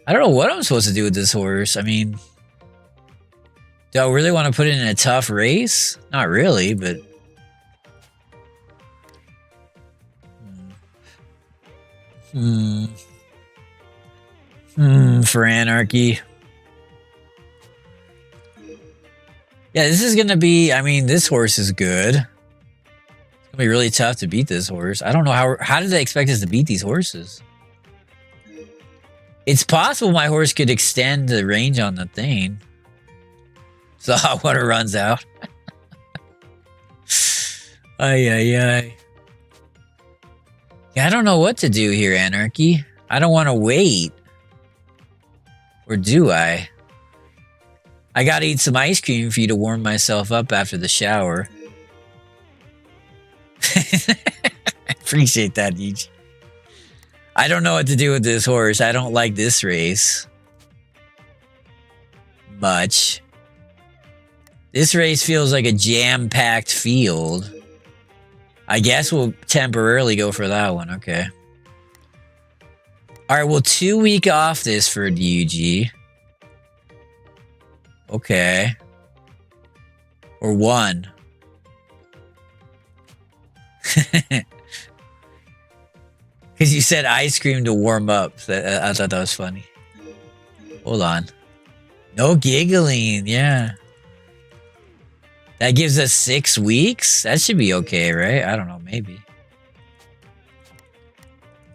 I don't know what I'm supposed to do with this horse. I mean, do I really want to put it in a tough race? Not really, but... For Anarchy. Yeah, this is gonna be... I mean, this horse is good. It's gonna be really tough to beat this horse. I don't know how did they expect us to beat these horses? It's possible my horse could extend the range on the thing. So when it runs out. Ay, ay, ay. Yeah, I don't know what to do here, Anarchy. I don't want to wait. Or do I? I gotta eat some ice cream for you to warm myself up after the shower. I appreciate that, Deej. I don't know what to do with this horse. I don't like this race much. This race feels like a jam-packed field. I guess we'll temporarily go for that one. Okay. All right, we'll 2 week off this for DUG. Okay. Or 1. Because you said ice cream to warm up. I thought that was funny. Hold on. No giggling. Yeah. That gives us 6 weeks? That should be okay, right? I don't know. Maybe.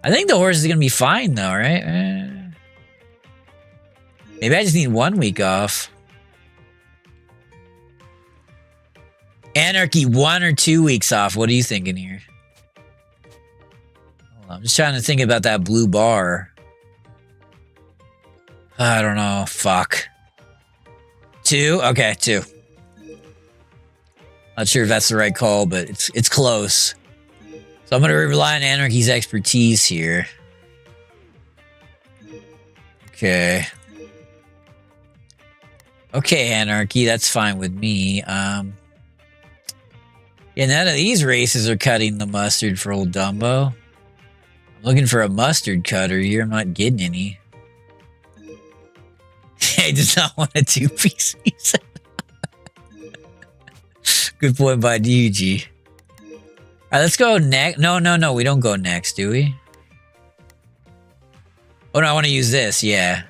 I think the horse is going to be fine, though, right? Maybe I just need 1 week off. Anarchy, 1 or 2 weeks off. What are you thinking here? I'm just trying to think about that blue bar. I don't know. Fuck. 2? Okay, 2. Not sure if that's the right call, but it's close. So I'm going to rely on Anarchy's expertise here. Okay. Okay, Anarchy, that's fine with me. Yeah, none of these races are cutting the mustard for old Dumbo. I'm looking for a mustard cutter here. I'm not getting any. He does not want a 2-piece. Good point by DUG. Alright, let's go next. No, we don't go next, do we? Oh no, I want to use this, yeah.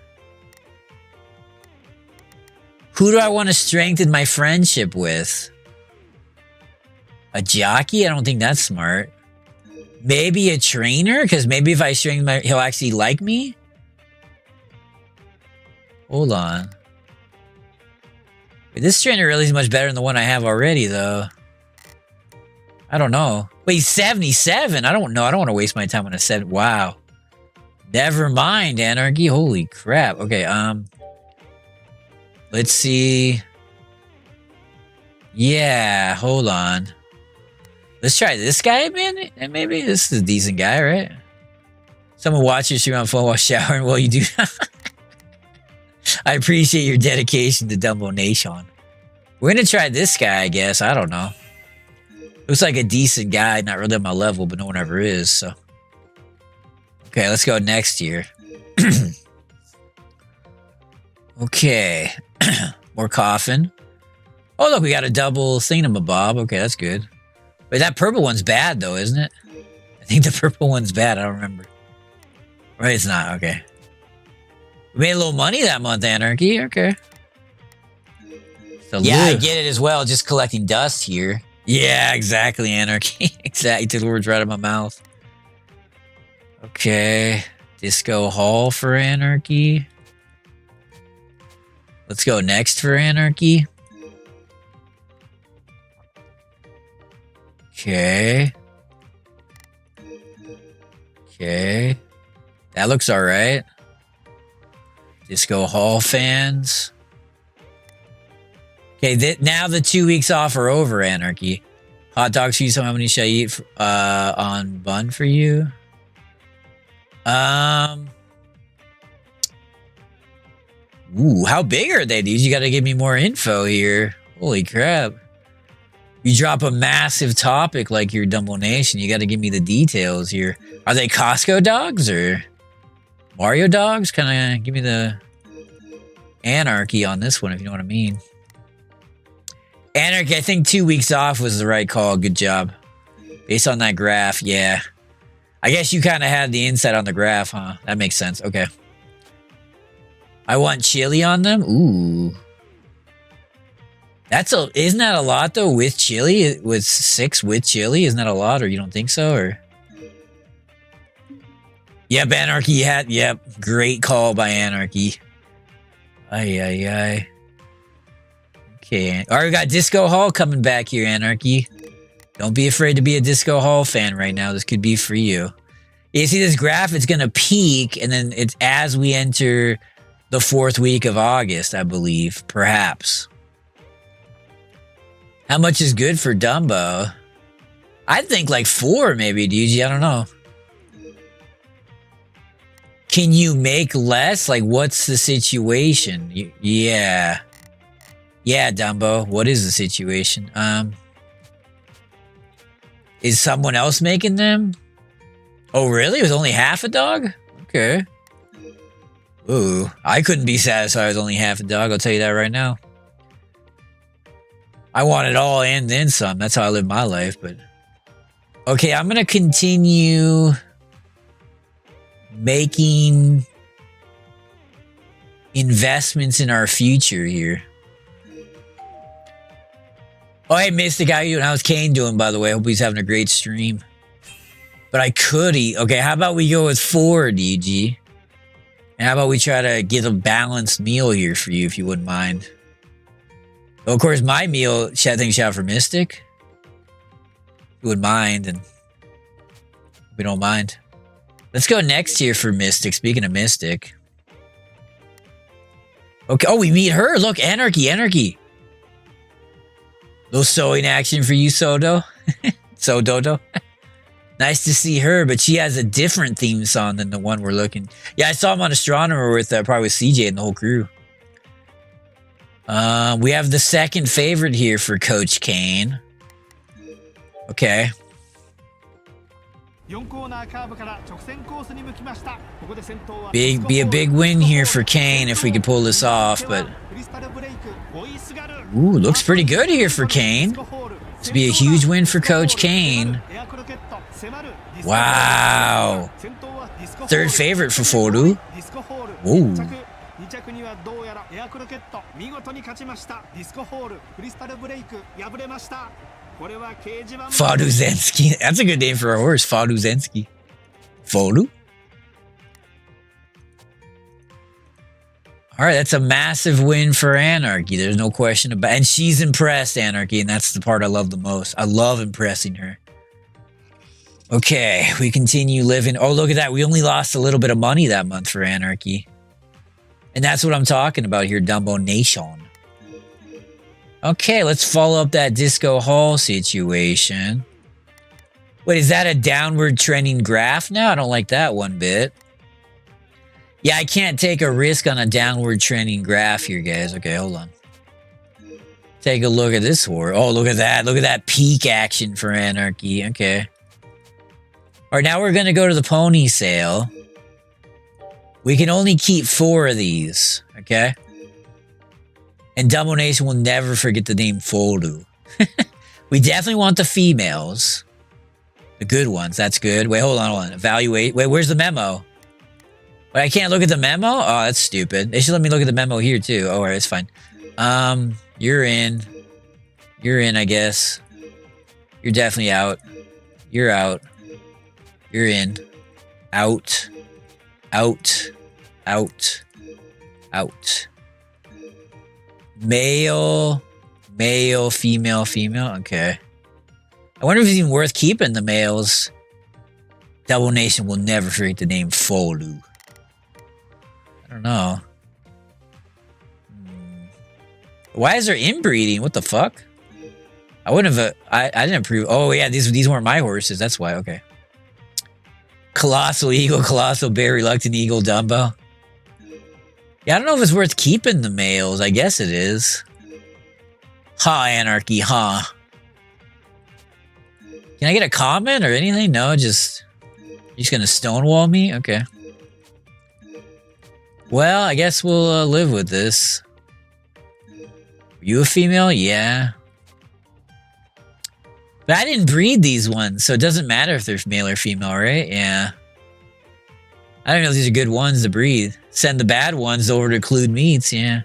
Who do I want to strengthen my friendship with? A jockey? I don't think that's smart. Maybe a trainer? Because maybe if I strengthen he'll actually like me? Hold on. Wait, this trainer really is much better than the one I have already, though. I don't know. Wait, 77? I don't know. I don't want to waste my time on a 7. Wow. Never mind, Anarchy. Holy crap. Okay, let's see. Yeah, hold on. Let's try this guy, man. And maybe this is a decent guy, right? Someone watches you on phone while showering while you do. I appreciate your dedication to Dumbo Nation. We're gonna try this guy, I guess. I don't know. Looks like a decent guy, not really on my level, but no one ever is, so. Okay, let's go next year. Okay. More coffin. Oh, look, we got a double thingamabob. Okay, that's good. Wait, that purple one's bad, though, isn't it? I think the purple one's bad. I don't remember. Right, it's not. Okay. We made a little money that month, Anarchy. Okay. So yeah, I get it as well. Just collecting dust here. Yeah, exactly, Anarchy. Exactly. Took the words right out of my mouth. Okay. Disco Hall for Anarchy. Let's go next for Anarchy. Okay. Okay. That looks alright. Disco Hall fans. Okay, now the 2 weeks off are over, Anarchy. Hot dogs for you, so how many should I eat on bun for you? Ooh, how big are they, dude? You gotta give me more info here. Holy crap. You drop a massive topic like your Dumbo Nation, you got to give me the details here. Are they Costco dogs or Mario dogs? Kind of give me the anarchy on this one, if you know what I mean. Anarchy, I think 2 weeks off was the right call. Good job. Based on that graph, yeah. I guess you kind of had the insight on the graph, huh? That makes sense. Okay. I want chili on them. Ooh. Isn't that a lot though with chili? With 6 with chili? Isn't that a lot, or you don't think so? Or yep, Anarchy yep. Great call by Anarchy. Ay. Okay. Alright, we got Disco Hall coming back here, Anarchy. Don't be afraid to be a Disco Hall fan right now. This could be for you. You see this graph? It's gonna peak, and then it's as we enter the 4th week of August, I believe. Perhaps. How much is good for Dumbo? I think like 4 maybe, DG. I don't know. Can you make less? Like, what's the situation? Yeah. Yeah, Dumbo. What is the situation? Is someone else making them? Oh, really? It was only half a dog? Okay. Ooh. I couldn't be satisfied with only half a dog. I'll tell you that right now. I want it all and then some. That's how I live my life, but... Okay, I'm gonna continue... making... investments in our future here. Oh, hey, Mystic, how you doing? How's Kane doing, by the way? Hope he's having a great stream. But I could eat... Okay, how about we go with 4, DG? And how about we try to get a balanced meal here for you, if you wouldn't mind? Well, of course, my meal, thanks shout for Mystic. If you wouldn't mind, and we don't mind. Let's go next here for Mystic. Speaking of Mystic. Okay, oh, we meet her. Look, Anarchy. Little sewing action for you, Sodo. Sododo. Nice to see her, but she has a different theme song than the one we're looking. Yeah, I saw him on Astronomer with probably with CJ and the whole crew. We have the second favorite here for Coach Kane. Okay. Be a big win here for Kane if we could pull this off, but... Ooh, looks pretty good here for Kane. This would be a huge win for Coach Kane. Wow. Third favorite for Foru. Ooh. Faduzensky. That's a good name for a horse. Faduzensky. Foru. All right, that's a massive win for Anarchy. There's no question about it. And she's impressed, Anarchy, and that's the part I love the most. I love impressing her. Okay, we continue living. Oh, look at that. We only lost a little bit of money that month for Anarchy. And that's what I'm talking about here, Dumbo Nation. Okay, let's follow up that Disco Hall situation. Wait, is that a downward trending graph now? I don't like that one bit. Yeah, I can't take a risk on a downward trending graph here, guys. Okay, hold on. Take a look at this horse. Oh, look at that. Look at that peak action for Anarchy. Okay. All right, now we're going to go to the pony sale. We can only keep 4 of these, okay? And Dumbo Nation will never forget the name Foru. We definitely want the females. The good ones, that's good. Wait, hold on. Evaluate. Wait, where's the memo? Wait, I can't look at the memo? Oh, that's stupid. They should let me look at the memo here, too. Oh, all right, it's fine. You're in. You're in, I guess. You're definitely out. You're out. You're in. Out. Out. Out. Out. Male. Male. Female. Female. Okay. I wonder if it's even worth keeping the males. Dumbo Nation will never forget the name Foru. I don't know. Why is there inbreeding? What the fuck? I wouldn't have... I didn't approve... Oh, yeah, these weren't my horses. That's why. Okay. Colossal Eagle, Colossal Bear, Reluctant Eagle, Dumbo. Yeah, I don't know if it's worth keeping the males. I guess it is. Ha, Anarchy, ha. Can I get a comment or anything? No, just... You're just gonna stonewall me? Okay. Well, I guess we'll live with this. Are you a female? Yeah. But I didn't breed these ones, so it doesn't matter if they're male or female, right? Yeah. I don't know if these are good ones to breed. Send the bad ones over to Clued Meats, yeah.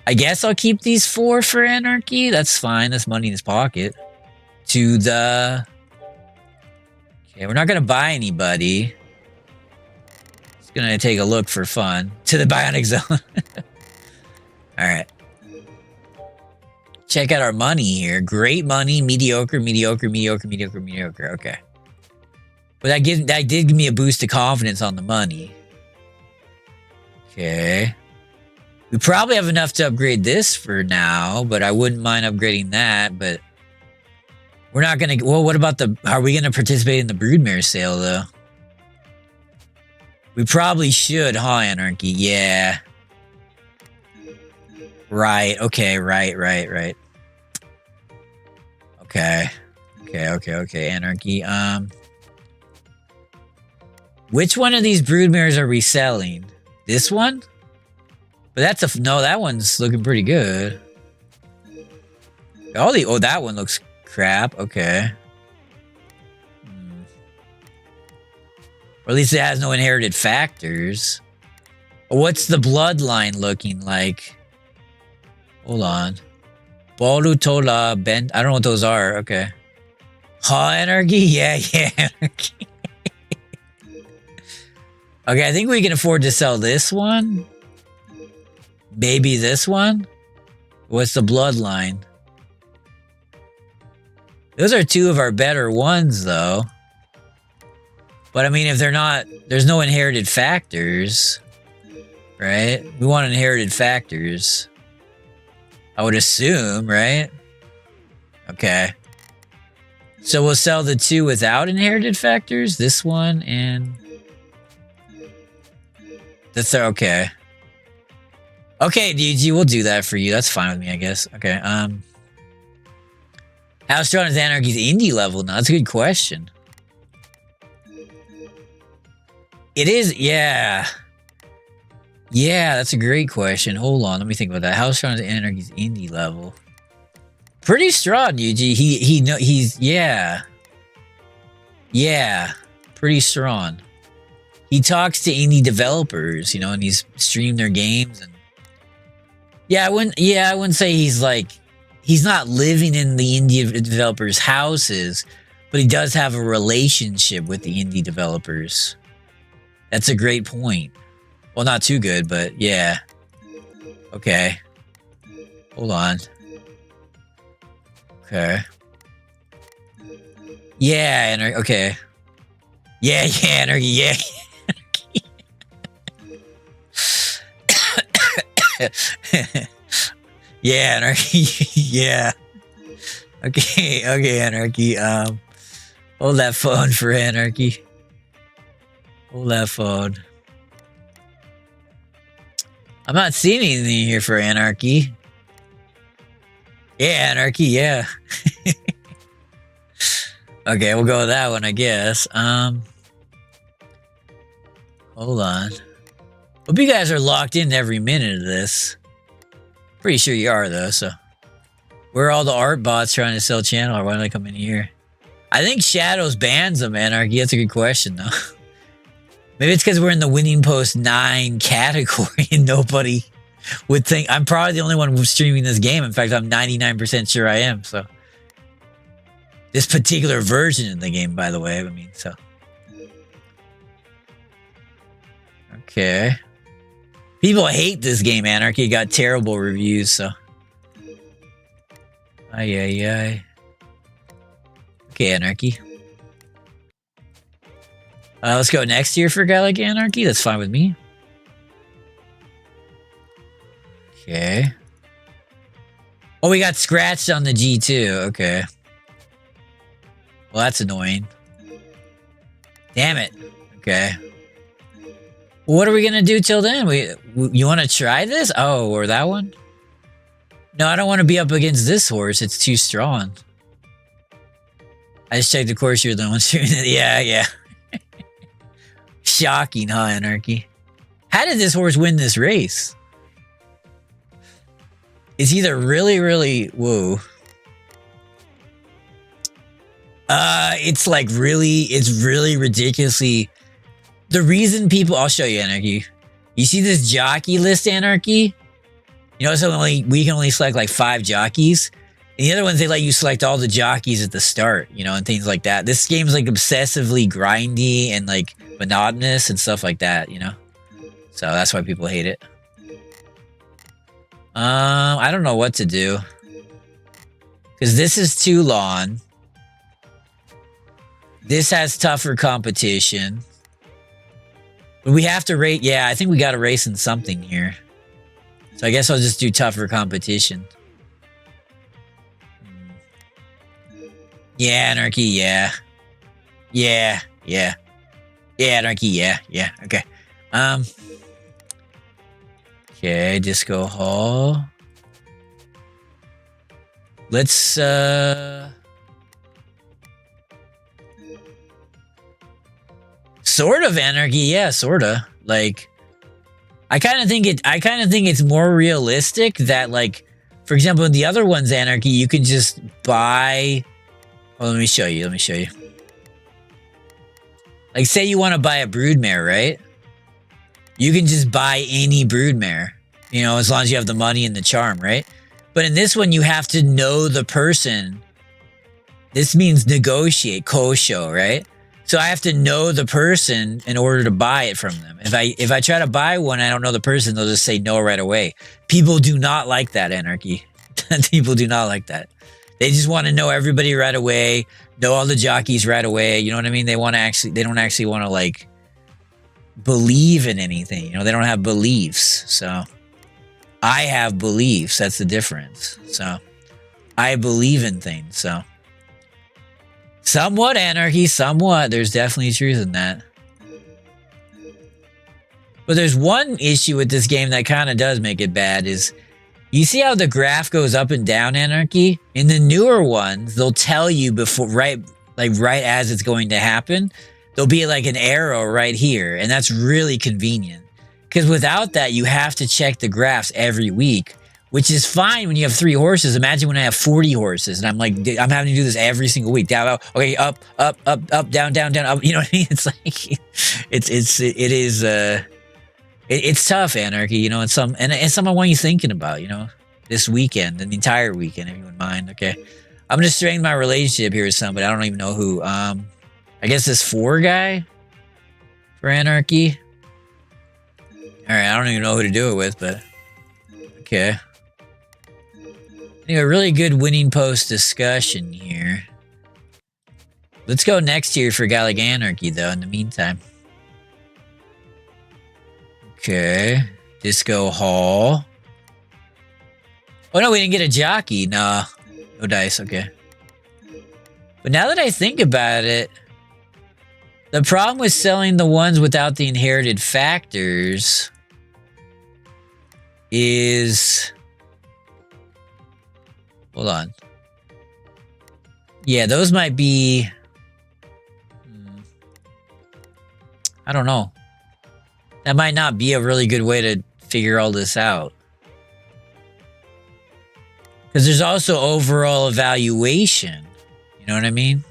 I guess I'll keep these 4 for Anarchy. That's fine. That's money in his pocket. To the... Okay, we're not going to buy anybody. Just going to take a look for fun. To the Bionic Zone. Alright. Check out our money here. Great money, mediocre, mediocre, mediocre, mediocre, mediocre. Okay. But that did give me a boost of confidence on the money. Okay. We probably have enough to upgrade this for now, but I wouldn't mind upgrading that, but we're not going to... Well, what about the... Are we going to participate in the Broodmare sale, though? We probably should, huh, Anarchy? Yeah. Right. Okay. Right. Okay. Okay. Anarchy. Which one of these Broodmares are we selling? This one? But that's a... No, that one's looking pretty good. Oh, that one looks crap. Okay. Or at least it has no inherited factors. What's the bloodline looking like? Hold on. Bolutola, Ben... I don't know what those are. Okay. Huh, Anarchy? Yeah, Anarchy. Okay, I think we can afford to sell this one. Maybe this one? What's the bloodline? Those are 2 of our better ones, though. But I mean, if they're not... There's no inherited factors. Right? We want inherited factors. I would assume, right? Okay. So we'll sell the 2 without inherited factors. This one and... Okay. Okay, DG, we'll do that for you. That's fine with me, I guess. Okay, how strong is Anarchy's indie level now? That's a good question. It is, yeah. Yeah, that's a great question. Hold on, let me think about that. How strong is Anarchy's indie level? Pretty strong, DG. He's, yeah. Yeah, pretty strong. He talks to indie developers, you know, and he's streamed their games and I wouldn't say he's like, he's not living in the indie developers' houses, but he does have a relationship with the indie developers. That's a great point. Well, not too good, but yeah. Okay. Hold on. Okay. Yeah, okay. Yeah, Anarchy, yeah. Yeah, Anarchy. Yeah. Okay, Anarchy. Hold that phone for Anarchy. Hold that phone. I'm not seeing anything here for Anarchy. Yeah, Anarchy, yeah. Okay, we'll go with that one, I guess. Hold on. Hope you guys are locked in every minute of this. Pretty sure you are, though, so. Where are all the art bots trying to sell channel, or why don't they come in here? I think Shadows bans them, Anarchy. That's a good question, though. Maybe it's because we're in the Winning Post 9 category and nobody would think... I'm probably the only one who's streaming this game. In fact, I'm 99% sure I am, so... This particular version of the game, by the way, I mean, so... Okay. People hate this game, Anarchy. It got terrible reviews, so... Ay. Okay, Anarchy. Let's go next year for a guy like Anarchy. That's fine with me. Okay. Oh, we got scratched on the G2. Okay. Well, that's annoying. Damn it. Okay. What are we gonna do till then? You want to try this? Oh, or that one? No, I don't want to be up against this horse. It's too strong. I just checked the course. You're the one shooting it. Yeah, yeah. Shocking, huh, Anarchy? How did this horse win this race? It's either really, whoa. It's like it's really ridiculously. The reason people, I'll show you, Anarchy. You see this jockey list, Anarchy? You know, so we can only select like 5 jockeys. And the other ones, they let you select all the jockeys at the start, you know, and things like that. This game's like obsessively grindy and like monotonous and stuff like that, you know? So that's why people hate it. I don't know what to do. Because this is too long. This has tougher competition. But we have to rate, yeah, I think we got to race in something here. So I guess I'll just do tougher competition. Yeah, Anarchy, yeah. Yeah, yeah. Yeah, Anarchy, yeah, yeah, okay. Okay, Disco Hall. Let's, sort of Anarchy, yeah, sorta. Like, I kind of think it's more realistic that, like, for example, in the other ones, Anarchy, you can just buy. Oh, let me show you. Like, say you want to buy a broodmare, right? You can just buy any broodmare, you know, as long as you have the money and the charm, right? But in this one, you have to know the person. This means negotiate, kosho, right? So I have to know the person in order to buy it from them. If I try to buy one, I don't know the person, they'll just say no right away. People do not like that, Anarchy. People do not like that. They just want to know everybody right away, know all the jockeys right away. You know what I mean? They don't actually want to like believe in anything. You know, they don't have beliefs. So I have beliefs. That's the difference. So I believe in things. So somewhat, Anarchy, somewhat. There's definitely truth in that. But there's one issue with this game that kind of does make it bad is, you see how the graph goes up and down, Anarchy? In the newer ones, they'll tell you before, right as it's going to happen, there'll be like an arrow right here, and that's really convenient. Because without that, you have to check the graphs every week, which is fine when you have 3 horses. Imagine when I have 40 horses, and I'm having to do this every single week. Down, okay, up, down, down, up. You know what I mean? It's like, it's tough, Anarchy, you know, and something I want you thinking about, you know, this weekend and the entire weekend, if you wouldn't mind. Okay. I'm gonna strain my relationship here with somebody. I don't even know who. I guess this 4 guy for Anarchy. Alright, I don't even know who to do it with, but okay. Anyway, really good winning post discussion here. Let's go next year for a guy like Anarchy, though, in the meantime. Okay. Disco Hall. Oh, no, we didn't get a jockey. Nah. No dice. Okay. But now that I think about it, the problem with selling the ones without the inherited factors is... Hold on. Yeah, those might be... I don't know. That might not be a really good way to figure all this out. Because there's also overall evaluation. You know what I mean?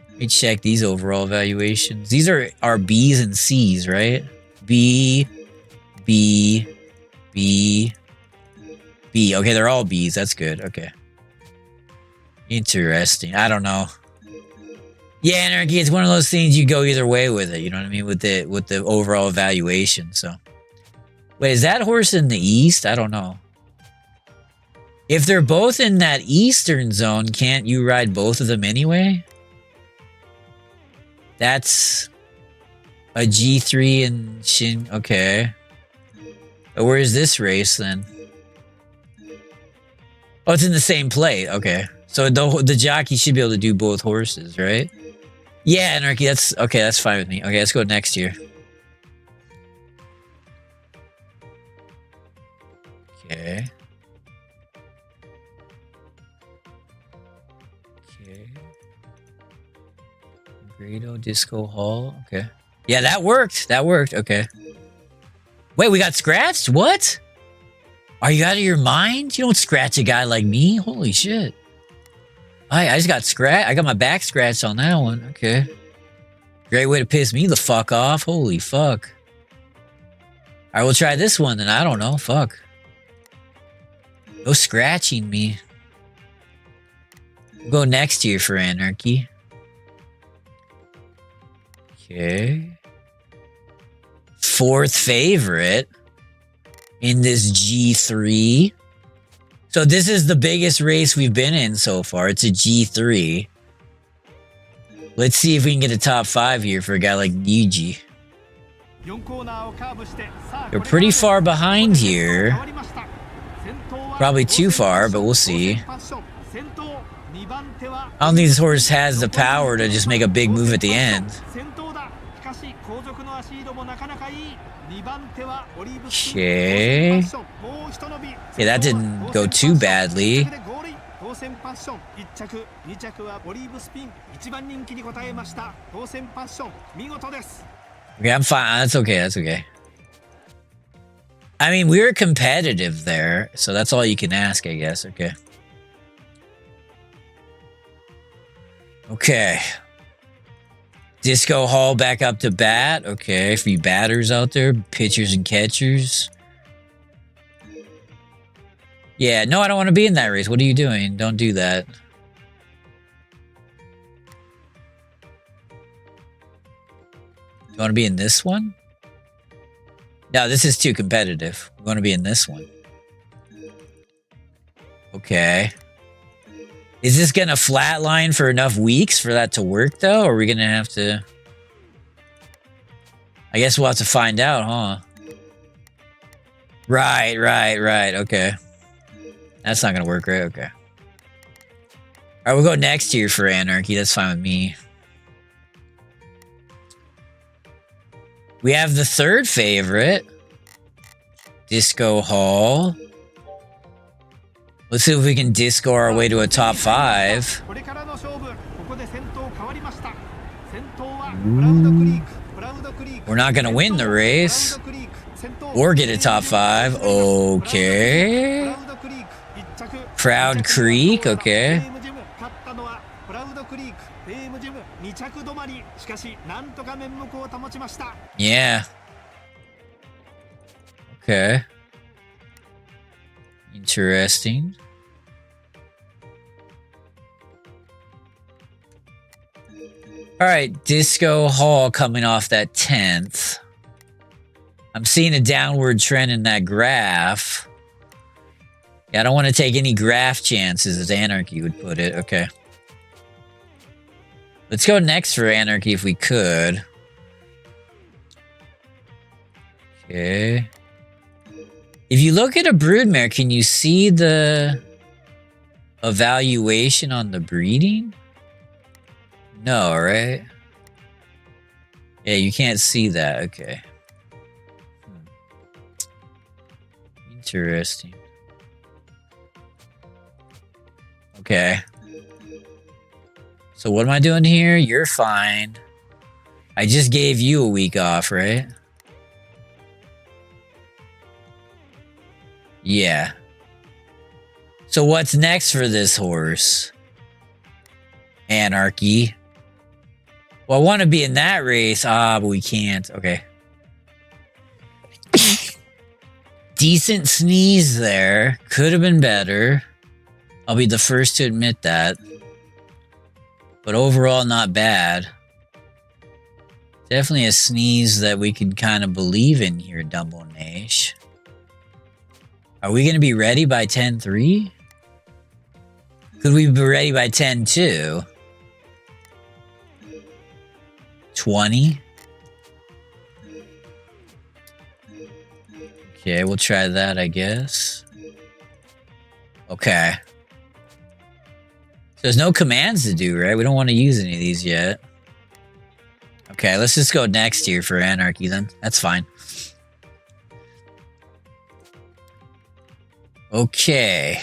Let me check these overall evaluations. These are B's and C's, right? B, B, B, B. Okay, they're all B's. That's good. Okay. Interesting. I don't know. Yeah, Anarchy, it's one of those things you go either way with it, you know what I mean? With the overall evaluation, so. Wait, is that horse in the east? I don't know. If they're both in that eastern zone, can't you ride both of them anyway? That's a G3 and Shin. Okay. But where is this race then? Oh, it's in the same plate. Okay. So the jockey should be able to do both horses, right? Yeah, Anarchy, that's okay, that's fine with me. Okay, let's go next year. Okay. Okay. Grado Disco Hall. Okay. Yeah, that worked. That worked. Okay. Wait, we got scratched? What? Are you out of your mind? You don't scratch a guy like me. Holy shit. I just got scratched. I got my back scratched on that one. Okay. Great way to piss me the fuck off. Holy fuck. Alright, we'll try this one then. I don't know. Fuck. No scratching me. We'll go next year for Anarchy. Okay. Fourth favorite in this G3. So this is the biggest race we've been in so far. It's a G3. Let's see if we can get a top 5 here for a guy like Niji. They're pretty far behind here. Probably too far, but we'll see. I don't think this horse has the power to just make a big move at the end. Okay. Yeah, that didn't go too badly. Okay, I'm fine. That's okay. That's okay. I mean, we were competitive there, so that's all you can ask, I guess. Okay. Okay. Disco Hall back up to bat. Okay, for you batters out there, pitchers and catchers. Yeah, no, I don't want to be in that race. What are you doing? Don't do that. Do you want to be in this one? No, this is too competitive. We want to be in this one. Okay. Is this going to flatline for enough weeks for that to work, though? Or are we going to have to... I guess we'll have to find out, huh? Right. Okay. That's not going to work, right? Okay. Alright, we'll go next year for Anarchy. That's fine with me. We have the third favorite. Disco Hall. Let's see if we can disco our way to a top 5. Ooh. We're not going to win the race. Or get a top 5. Okay. Proud Creek. Okay. Yeah. Okay. Interesting. Alright, Disco Hall coming off that 10th. I'm seeing a downward trend in that graph. Yeah, I don't want to take any graph chances, as Anarchy would put it. Okay. Let's go next for Anarchy if we could. Okay. If you look at a broodmare, can you see the evaluation on the breeding? No, right? Yeah, you can't see that. Okay. Interesting. Okay. So what am I doing here? You're fine. I just gave you a week off, right? Yeah. So what's next for this horse? Anarchy. Well, I want to be in that race. Ah, but we can't. Okay. Decent sneeze there. Could have been better. I'll be the first to admit that. But overall, not bad. Definitely a sneeze that we can kind of believe in here, Dumbo Nash. Are we going to be ready by 10-3? Could we be ready by 10-2? 20? Okay, we'll try that, I guess. Okay. So there's no commands to do, right? We don't want to use any of these yet. Okay, let's just go next here for Anarchy then. That's fine. Okay.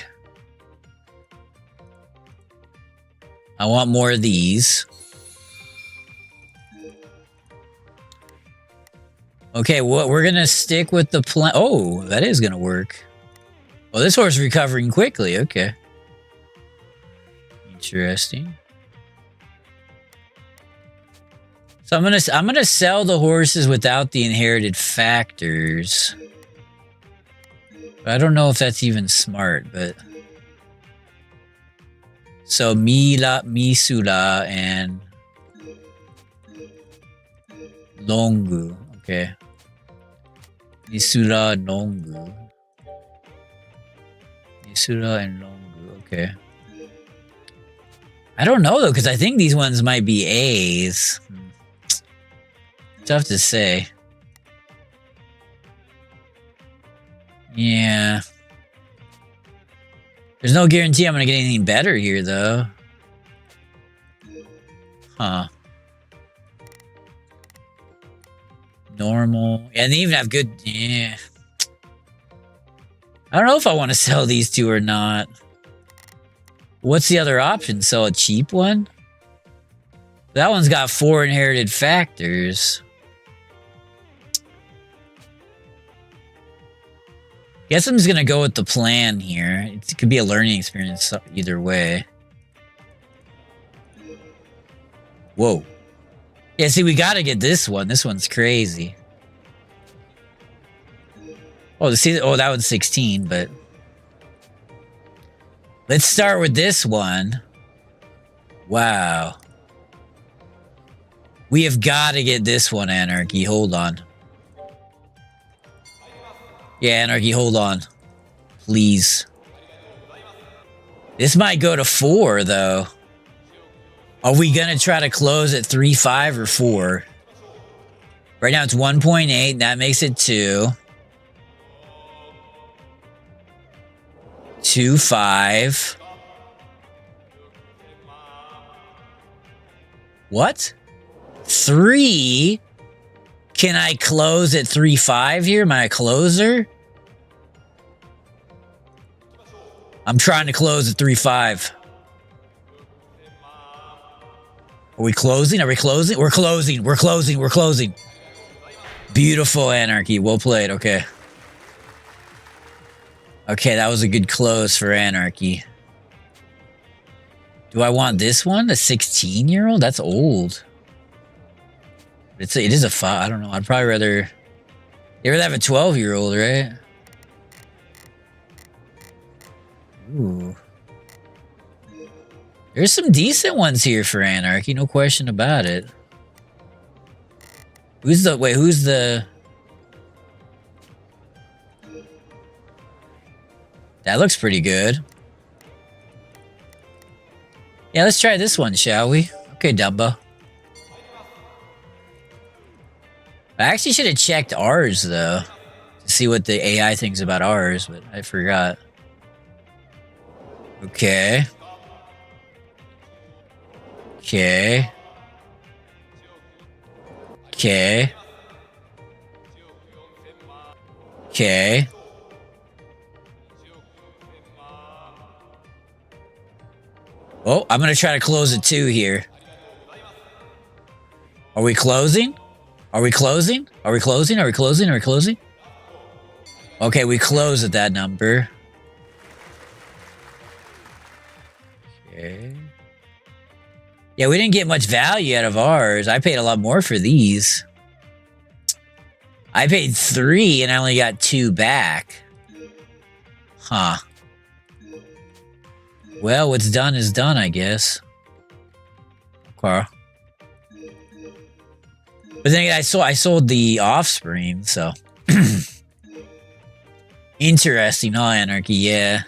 I want more of these. Okay, we're gonna stick with the plan. Oh, that is gonna work. Oh, this horse is recovering quickly. Okay. Interesting. So I'm gonna sell the horses without the inherited factors. But I don't know if that's even smart, but so Misula and Longu. Okay. Misula and Longu. Misula and Longu. Okay. I don't know though, because I think these ones might be A's. Tough to say. Yeah. There's no guarantee I'm gonna get anything better here though. Huh. Normal. And they even have good... Yeah. I don't know if I want to sell these two or not. What's the other option? Sell a cheap one? That one's got 4 inherited factors. Guess I'm just gonna go with the plan here. It could be a learning experience either way. Whoa. Yeah, see, we gotta get this one. This one's crazy. Oh, that one's 16, but... Let's start with this one. Wow. We have got to get this one, Anarchy. Hold on. Yeah, Anarchy, hold on. Please. This might go to 4, though. Are we going to try to close at 3.5 or 4? Right now it's 1.8. That makes it 2. 2.5. What? 3? Can I close at 3.5 here? Am I a closer? I'm trying to close at 3.5. Are we closing? Are we closing? We're closing. We're closing. We're closing. Beautiful, Anarchy. Well played. Okay. Okay, that was a good close for Anarchy. Do I want this one? A 16-year-old? That's old. It is a 5. I don't know. I'd probably rather... You rather have a 12-year-old, right? Ooh. There's some decent ones here for Anarchy. No question about it. Who's the... That looks pretty good. Yeah, let's try this one, shall we? Okay, Dumbo. I actually should have checked ours, though. To see what the AI thinks about ours, but I forgot. Okay. Okay. Okay. Okay. Oh, I'm going to try to close at 2 here. Are we closing? Are we closing? Are we closing? Are we closing? Are we closing? Okay, we close at that number. Okay. Yeah, we didn't get much value out of ours. I paid a lot more for these. I paid 3 and I only got 2 back. Huh. Well, what's done is done, I guess. Okay. But then again, I sold the offspring, so... Interesting, huh, Anarchy? Yeah.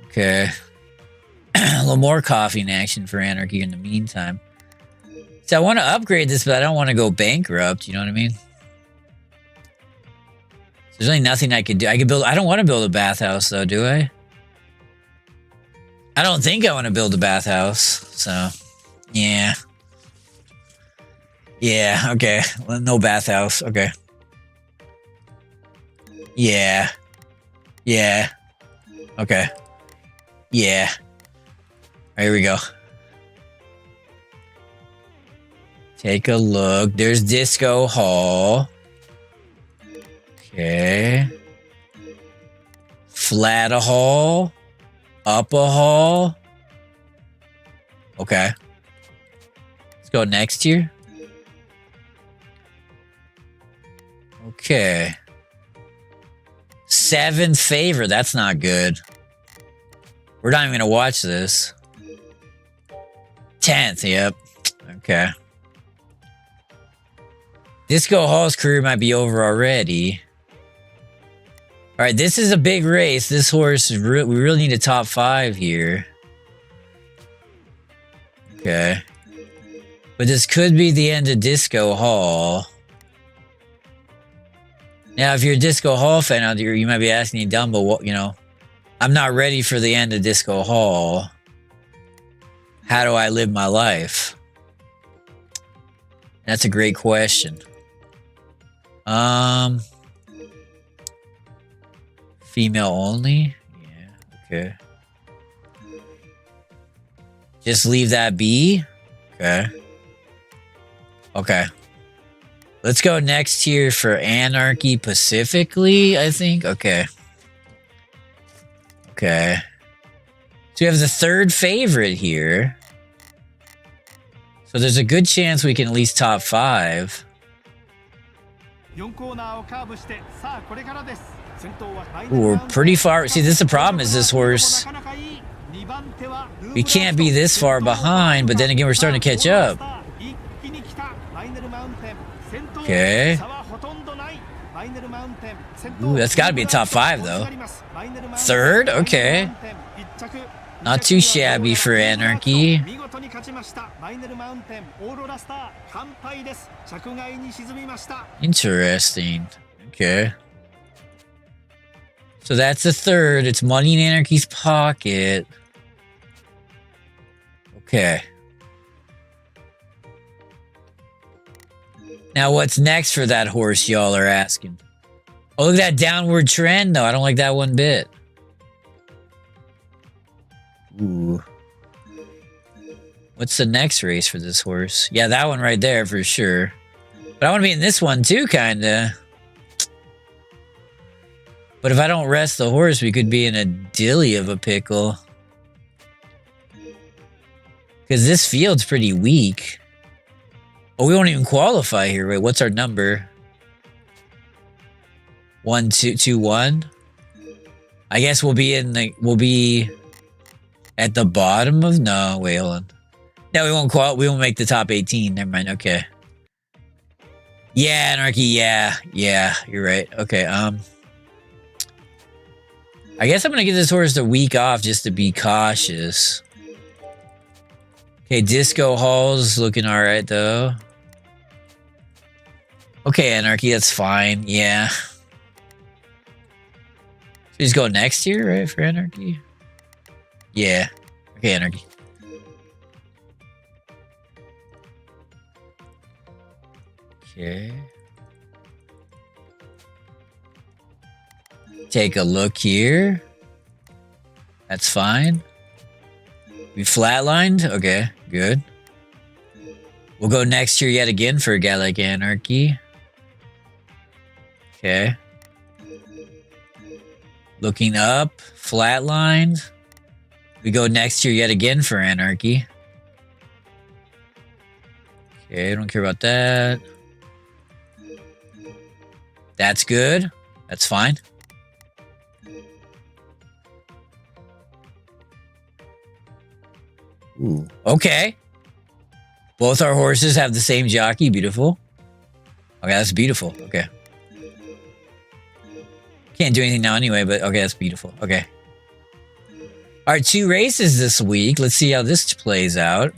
Okay. A little more coffee in action for Anarchy in the meantime. So I want to upgrade this, but I don't want to go bankrupt, you know what I mean? There's really nothing I could do. I don't want to build a bathhouse, though, do I? I don't think I want to build a bathhouse, so... Yeah. Yeah, okay. Well, no bathhouse, okay. Yeah. Yeah. Okay. Yeah. Here we go. Take a look. There's Disco Hall. Okay. Flat a hall. Up a hall. Okay. Let's go next here. Okay. 7th favor. That's not good. We're not even going to watch this. 10th. Yep. Okay. Disco Hall's career might be over already. All right, this is a big race. This horse is we really need a top 5 here. Okay. But this could be the end of Disco Hall. Now, if you're a Disco Hall fan out there, you might be asking Dumbo, what, you know, I'm not ready for the end of Disco Hall. How do I live my life? That's a great question. Female only? Yeah, okay. Just leave that be? Okay. Okay. Let's go next here for Anarchy Pacifically, I think. Okay. Okay. So we have the 3rd favorite here. So there's a good chance we can at least top 5. 4コーナーをカーブしてさあこれからです Ooh, we're pretty far. See, this is the problem is this horse. We can't be this far behind, but then again, we're starting to catch up. Okay. Ooh, that's got to be a top 5, though. 3rd? Okay. Not too shabby for Anarchy. Interesting. Okay. So that's the 3rd. It's money in Anarchy's pocket. Okay. Now what's next for that horse, y'all are asking? Oh, look at that downward trend, though. I don't like that one bit. Ooh. What's the next race for this horse? Yeah, that one right there for sure. But I want to be in this one too, kinda. But if I don't rest the horse, we could be in a dilly of a pickle. Because this field's pretty weak. Oh, we won't even qualify here. Wait, what's our number? 1, 2, 2, 1. I guess we'll be in the. We'll be at the bottom of. No, wait, hold on. No, we won't We won't make the top 18. Never mind. Okay. Yeah, Anarchy. Yeah, you're right. Okay. I guess I'm gonna give this horse a week off just to be cautious. Okay, Disco Hall's looking alright though. Okay, Anarchy, that's fine. Yeah. So he's going next year, right, for Anarchy? Yeah. Okay, Anarchy. Okay. Take a look here. That's fine. We flatlined? Okay, good. We'll go next year yet again for a guy like Anarchy. Okay. Looking up, flatlined. We go next year yet again for Anarchy. Okay, I don't care about that. That's good. That's fine. Ooh. Okay. Both our horses have the same jockey. Beautiful. Okay, that's beautiful. Okay. Can't do anything now anyway, but okay, that's beautiful. Okay. All right, 2 races this week. Let's see how this plays out.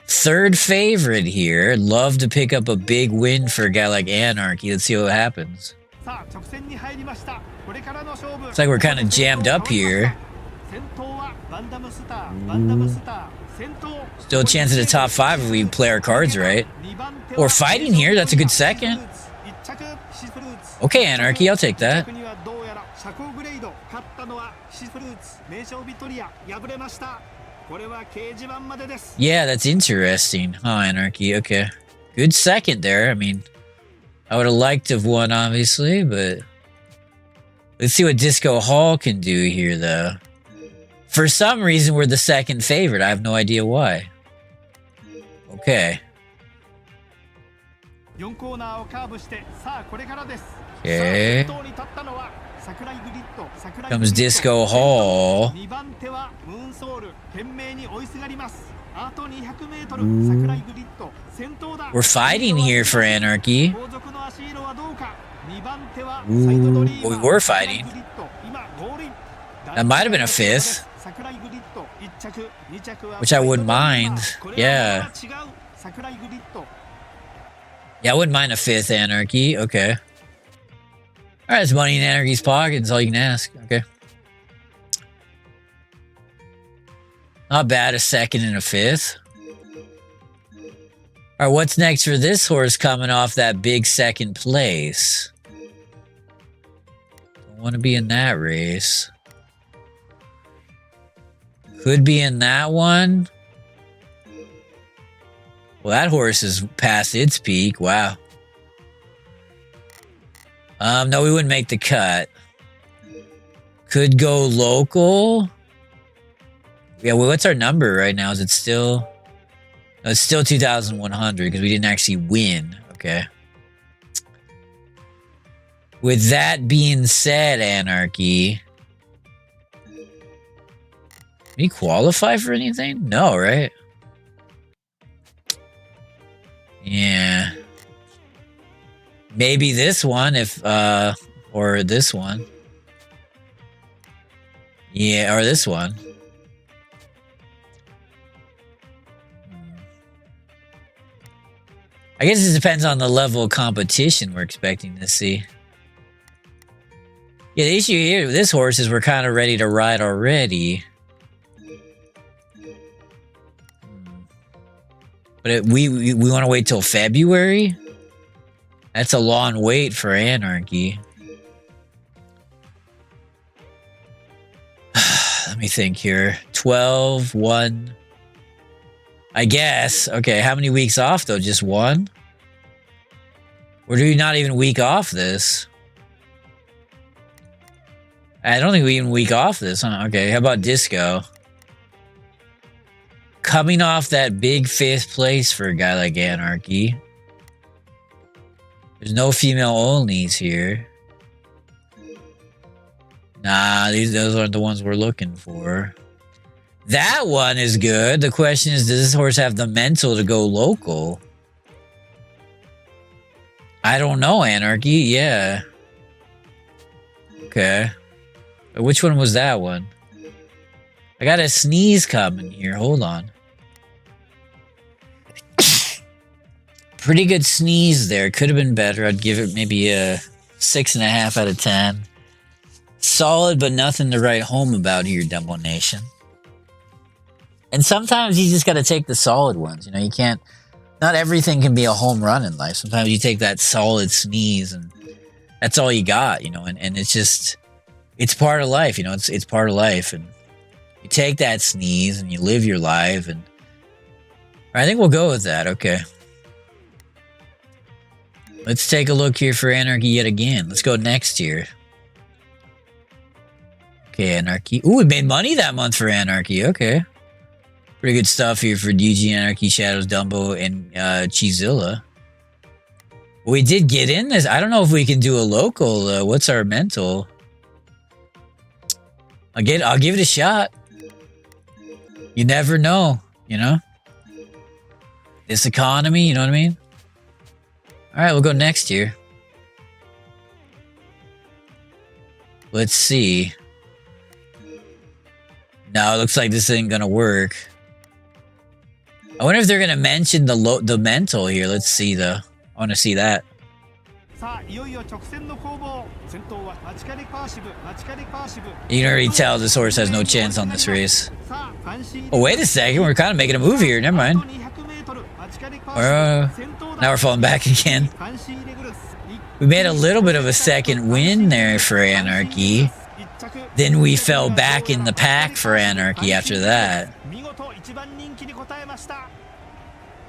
3rd favorite here. Love to pick up a big win for a guy like Anarchy. Let's see what happens. Looks like we're kind of jammed up here. Still a chance at the top 5 if we play our cards right. Or fighting here, that's a good second. Okay, Anarchy, I'll take that. Yeah, that's interesting. Huh, Anarchy? Okay. Good second there. I mean, I would have liked to have won, obviously, but let's see what Disco Hall can do here, though. For some reason, we're the second favorite. I have no idea why. Okay. Okay. Comes Disco Hall. We're fighting here for Anarchy. Ooh, we were fighting. That might have been a fifth. Which I wouldn't mind. Yeah. Yeah, I wouldn't mind a fifth Anarchy. Okay. Alright, it's money in Anarchy's pocket. That's all you can ask. Okay. Not bad, a second and a fifth. Alright, what's next for this horse coming off that big second place? Don't want to be in that race. Could be in that one. Well, that horse is past its peak. Wow. No, we wouldn't make the cut. Could go local. Yeah, well, what's our number right now? Is it still... No, it's still 2,100 because we didn't actually win. Okay. With that being said, Anarchy... Can you qualify for anything? No, right? Yeah. Maybe this one if, or this one. Yeah, or this one. I guess it depends on the level of competition we're expecting to see. Yeah, the issue here with this horse is we're kind of ready to ride already. But we want to wait till February? That's a long wait for Anarchy. Let me think here. 12, 1. I guess. Okay, how many weeks off though? Just one? Or do we not even week off this? I don't think we even week off this, huh? Okay, how about Disco? Coming off that big fifth place for a guy like Anarchy. There's no female onlys here. Nah, those aren't the ones we're looking for. That one is good. The question is, does this horse have the mental to go local? I don't know, Anarchy. Yeah. Okay. Which one was that one? I got a sneeze coming here. Hold on. Pretty good sneeze there. Could have been better. I'd give it maybe a 6.5 out of 10. Solid, but nothing to write home about here, Dumbo Nation. And sometimes you just got to take the solid ones. You know, you can't... Not everything can be a home run in life. Sometimes you take that solid sneeze and that's all you got, you know. And it's just... It's part of life, you know. It's part of life. And you take that sneeze and you live your life. And I think we'll go with that. Okay. Let's take a look here for Anarchy yet again. Let's go next year. Okay, Anarchy. Ooh, we made money that month for Anarchy. Okay. Pretty good stuff here for DG, Anarchy, Shadows, Dumbo, and Cheezilla. We did get in this. I don't know if we can do a local. What's our mental? I'll give it a shot. You never know, you know? This economy, you know what I mean? Alright, we'll go next year. Let's see. No, it looks like this ain't gonna work. I wonder if they're gonna mention the mental here. Let's see though. I wanna see that. You can already tell this horse has no chance on this race. Oh, wait a second. We're kind of making a move here. Never mind. Now we're falling back again. We made a little bit of a second win there for Anarchy. Then we fell back in the pack for Anarchy after that.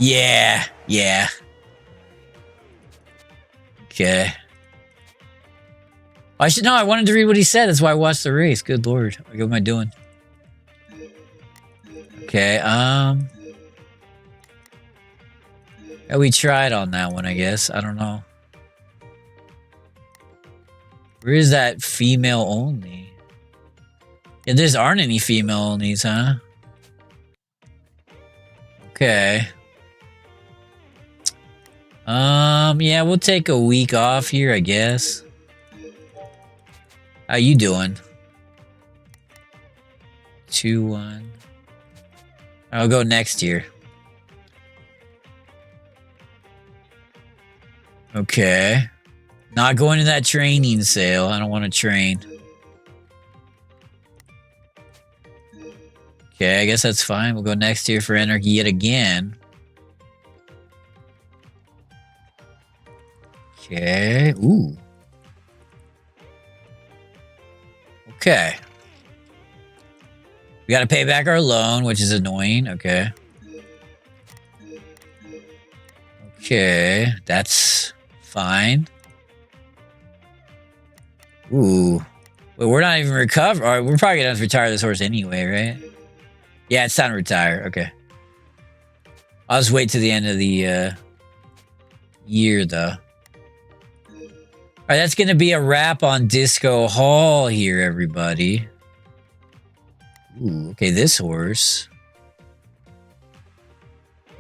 Yeah, yeah. Okay. I should know. I wanted to read what he said. That's why I watched the race. Good lord. What am I doing? Okay. Yeah, we tried on that one, I guess. I don't know. Where is that female only? Yeah, there aren't any female onlys, huh? Okay. Yeah, we'll take a week off here, I guess. How you doing? 2-1. I'll go next year. Okay. Not going to that training sale. I don't want to train. Okay, I guess that's fine. We'll go next year for Anarchy yet again. Okay. Ooh. Okay. We gotta pay back our loan, which is annoying. Okay. Okay. That's fine. Ooh. Wait, we're not even recovered. All right, we're probably gonna have to retire this horse anyway, right? Yeah, it's time to retire. Okay. I'll just wait to the end of the year, though. All right, that's going to be a wrap on Disco Hall here, everybody. Ooh, okay, this horse.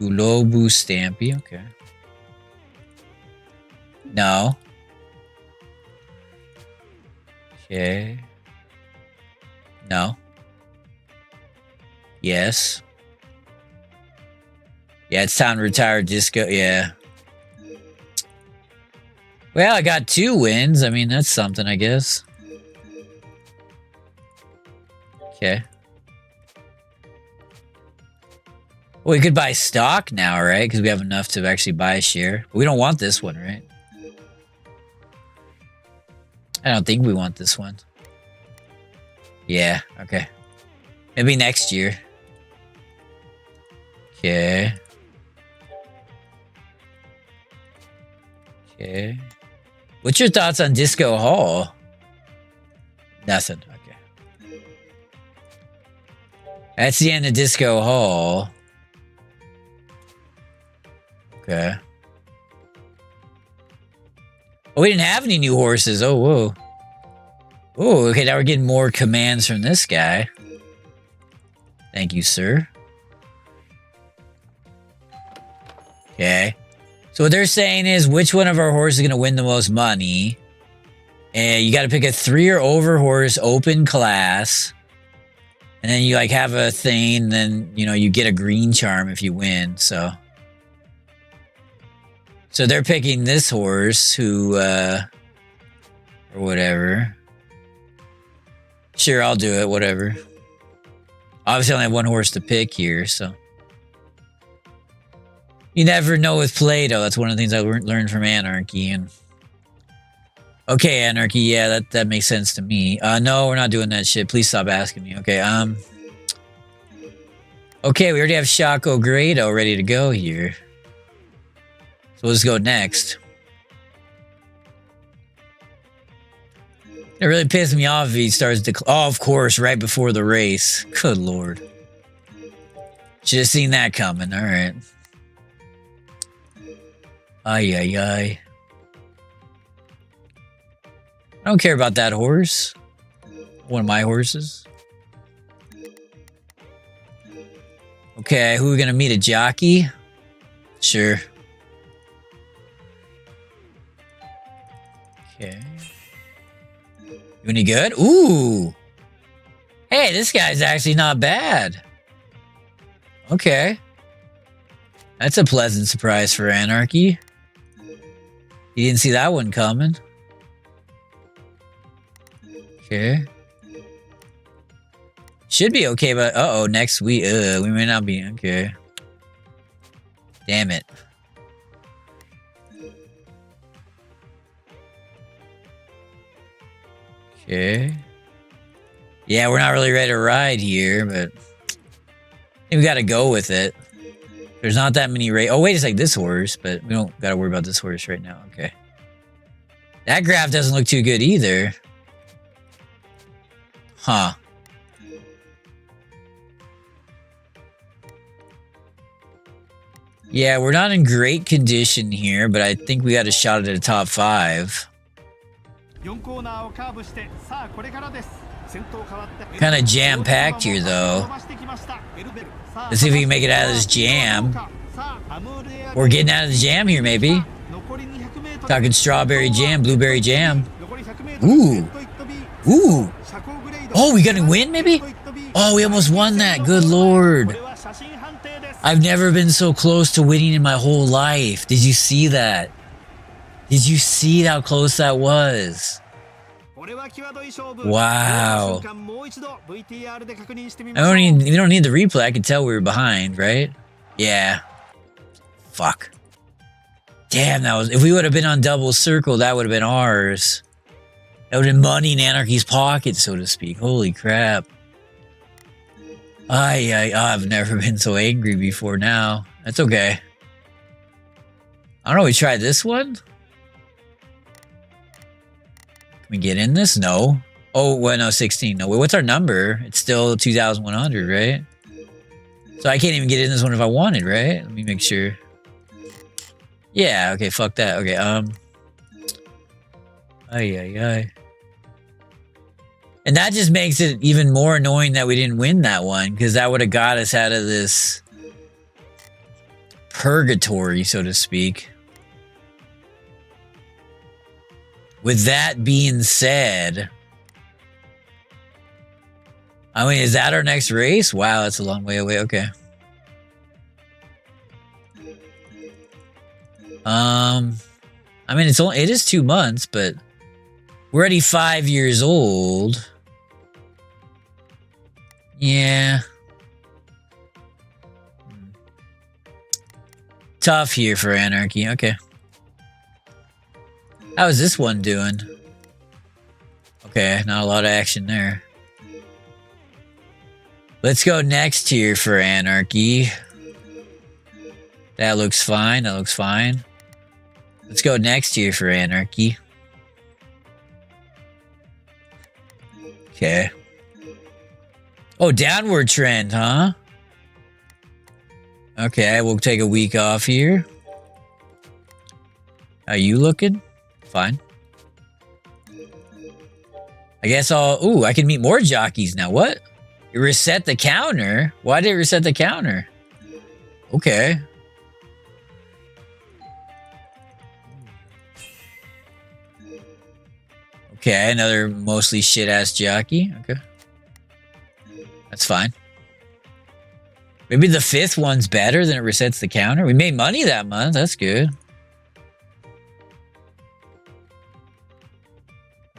Ulobu Stampy, okay. No. Okay. No. Yes. Yeah, it's time to retire Disco. Yeah. Well, I got 2 wins. I mean, that's something, I guess. Okay. Well, we could buy stock now, right? Because we have enough to actually buy a share. We don't want this one, right? I don't think we want this one. Yeah, okay. Maybe next year. Okay. Okay. What's your thoughts on Disco Hall? Nothing. Okay. That's the end of Disco Hall. Okay. Oh, we didn't have any new horses. Oh, whoa. Oh, okay. Now we're getting more commands from this guy. Thank you, sir. Okay. So what they're saying is which one of our horses is going to win the most money. And you got to pick a 3 or over horse, open class. And then you like have a thing. And then, you know, you get a green charm if you win. So they're picking this horse who, or whatever. Sure, I'll do it. Whatever. Obviously, I only have 1 horse to pick here, so. You never know with Play-Doh. That's one of the things I learned from Anarchy. And okay, Anarchy, yeah, that makes sense to me. No, we're not doing that shit. Please stop asking me. Okay, okay, we already have Shaco Grado ready to go here. So let's go next. It really pissed me off if he starts to... Oh, of course, right before the race. Good lord. Should have seen that coming. All right. Ay, ay, ay. I don't care about that horse. One of my horses. Okay, who are we going to meet? A jockey? Sure. Okay. You any good? Ooh. Hey, this guy's actually not bad. Okay. That's a pleasant surprise for Anarchy. You didn't see that one coming. Okay. Should be okay, but uh-oh, next week, we may not be, okay. Damn it. Okay. Yeah, we're not really ready to ride here, but I think we gotta go with it. There's not that many race. Oh, wait a sec. This horse, but we don't got to worry about this horse right now. Okay. That graph doesn't look too good either. Huh. Yeah, we're not in great condition here, but I think we got a shot at a top 5. Kind of jam-packed here, though. Let's see if we can make it out of this jam. We're getting out of the jam here, maybe. Talking strawberry jam, blueberry jam. Ooh. Ooh. Oh, we gonna win, maybe? Oh, we almost won that. Good Lord. I've never been so close to winning in my whole life. Did you see that? Did you see how close that was? Wow. We don't need the replay. I can tell we were behind, right? Yeah. Fuck. Damn, that was... If we would have been on double circle, that would have been ours. That would have been money in Anarchy's pocket, so to speak. Holy crap. I've never been so angry before now. That's okay. I don't know, we tried this one? Can we get in this? No. Oh, well, no, 16. No, wait, what's our number? It's still 2,100, right? So I can't even get in this one if I wanted, right? Let me make sure. Yeah, okay, fuck that. Okay, And that just makes it even more annoying that we didn't win that one, because that would have got us out of this purgatory, so to speak. With that being said, I mean, is that our next race? Wow, that's a long way away. Okay. I mean, it is 2 months, but we're already 5 years old. Yeah. Tough here for Anarchy. Okay. How is this one doing? Okay, not a lot of action there. Let's go next here for Anarchy. That looks fine. That looks fine. Let's go next here for Anarchy. Okay. Oh, downward trend, huh? Okay, we'll take a week off here. How you looking? Fine. I guess ooh, I can meet more jockeys now. What? It reset the counter? Why did it reset the counter? Okay. Okay, another mostly shit-ass jockey. Okay. That's fine. Maybe the 5th one's better than it resets the counter. We made money that month. That's good.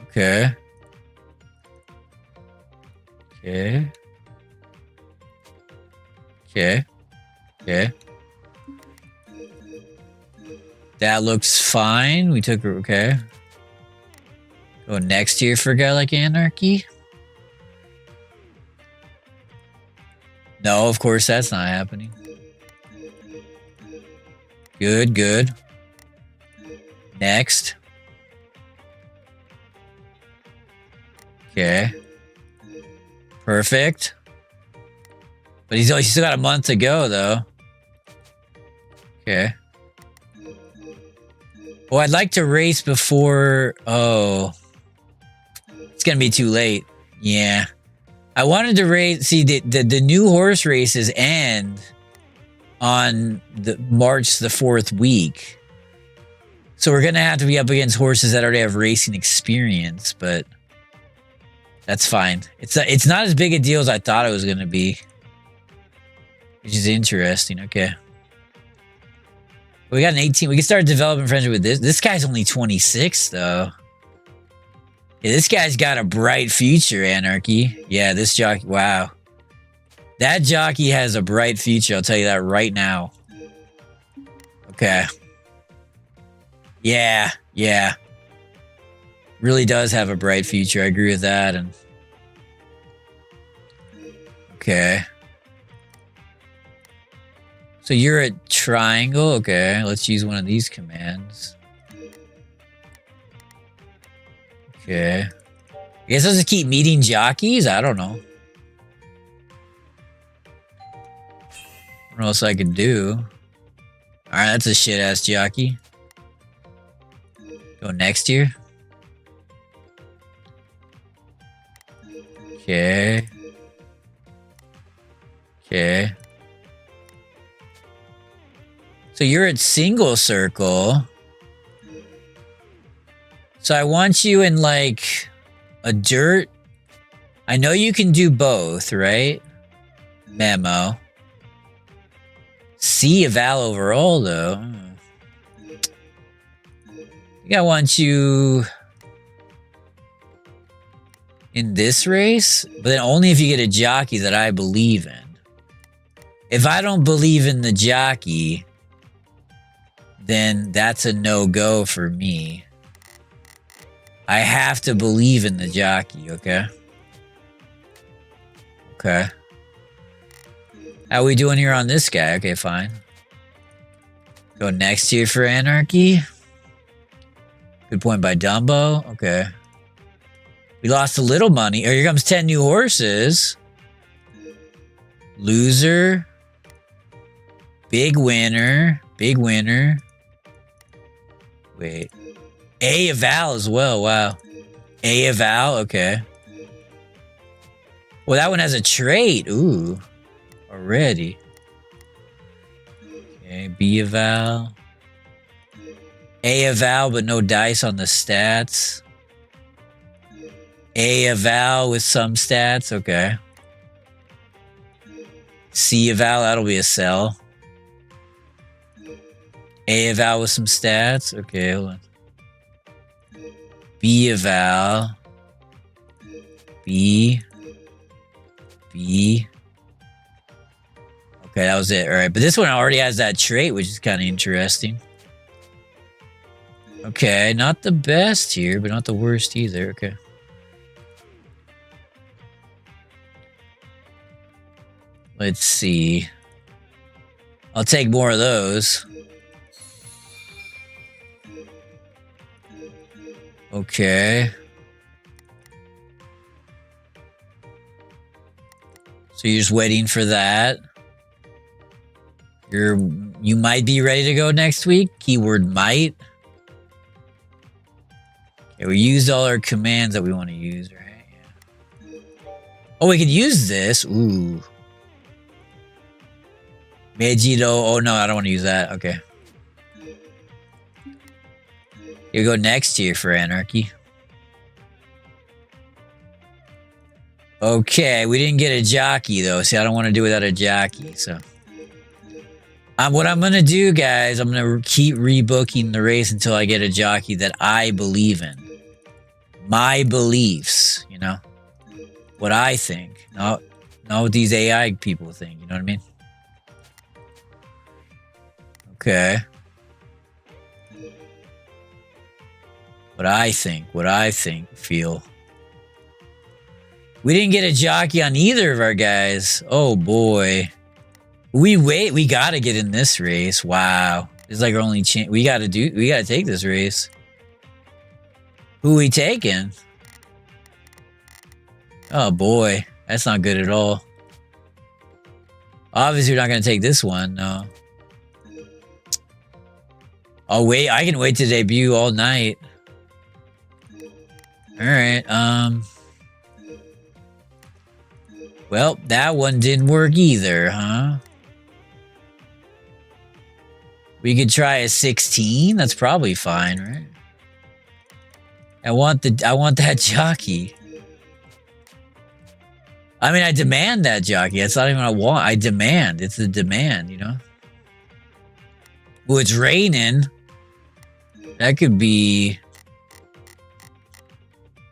Okay. Okay. Okay. Okay. That looks fine. We took... Okay. Go next here for a guy like Anarchy. No, of course that's not happening. Good, good. Next. Okay. Perfect. But he's still got a month to go, though. Okay. Oh, I'd like to race before... Oh. It's gonna be too late. Yeah. I wanted to race... See, the new horse races end on March the 4th week. So we're gonna have to be up against horses that already have racing experience, but... That's fine. It's not as big a deal as I thought it was gonna be. Which is interesting. Okay. We got an 18. We can start developing friendship with this. This guy's only 26, though. Yeah, this guy's got a bright future, Anarchy. Yeah, this jockey. Wow. That jockey has a bright future. I'll tell you that right now. Okay. Yeah. Yeah. Really does have a bright future. I agree with that. And okay. So you're at triangle. Okay, let's use one of these commands. Okay. I guess I'll just keep meeting jockeys? I don't know. What else I could do? Alright, that's a shit-ass jockey. Go next here. Okay. Okay. So you're at single circle. So I want you in like a dirt. I know you can do both, right? Memo. C eval overall though. I think I want you in this race, but then only if you get a jockey that I believe in. If I don't believe in the jockey, then that's a no-go for me. I have to believe in the jockey, okay? Okay. How we doing here on this guy? Okay, fine. Go next here for Anarchy. Good point by Dumbo. Okay. We lost a little money. Oh, here comes 10 new horses. Loser. Big winner. Big winner. Wait. A eval as well. Wow. A eval. Okay. Well, that one has a trait. Ooh. Already. Okay. B eval. A eval, but no dice on the stats. A eval with some stats. Okay. C eval, that'll be a sell. A eval with some stats. Okay, hold on. B eval. B. B. Okay, that was it. All right, but this one already has that trait, which is kind of interesting. Okay, not the best here, but not the worst either. Okay. Let's see. I'll take more of those. Okay. So you're just waiting for that. You might be ready to go next week. Keyword might. Okay, we used all our commands that we want to use, right? Yeah. Oh, we could use this. Ooh. Megito. Oh no, I don't want to use that. Okay. You go next here for Anarchy. Okay, we didn't get a jockey though. See, I don't want to do without a jockey. So, what I'm gonna do, guys, I'm gonna keep rebooking the race until I get a jockey that I believe in. My beliefs, you know, what I think, not what these AI people think. You know what I mean? Okay. What I think, feel. We didn't get a jockey on either of our guys. Oh boy. We gotta get in this race. Wow. It's like our only chance. We gotta take this race. Who we taking? Oh boy. That's not good at all. Obviously we're not gonna take this one, no. Oh wait, I can wait to debut all night. Alright, well, that one didn't work either, huh? We could try a 16. That's probably fine, right? I want that jockey. I mean, I demand that jockey. That's not even what I want. I demand. It's the demand, you know? Well, it's raining. That could be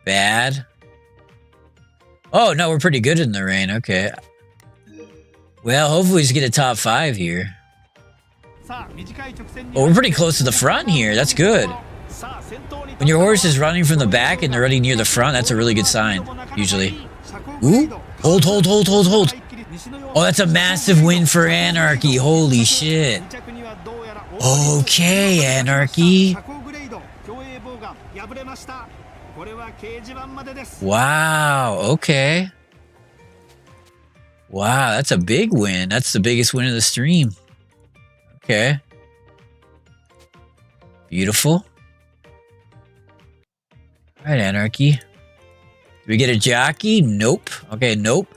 bad. Oh, no, we're pretty good in the rain. Okay. Well, hopefully we just get a top 5 here. Oh, we're pretty close to the front here. That's good. When your horse is running from the back and they're running near the front, that's a really good sign, usually. Ooh. Hold. Oh, that's a massive win for Anarchy. Holy shit. Okay, Anarchy. Wow, okay. Wow, that's a big win. That's the biggest win of the stream. Okay. Beautiful. All right, Anarchy. Do we get a jockey? Nope. Okay, nope.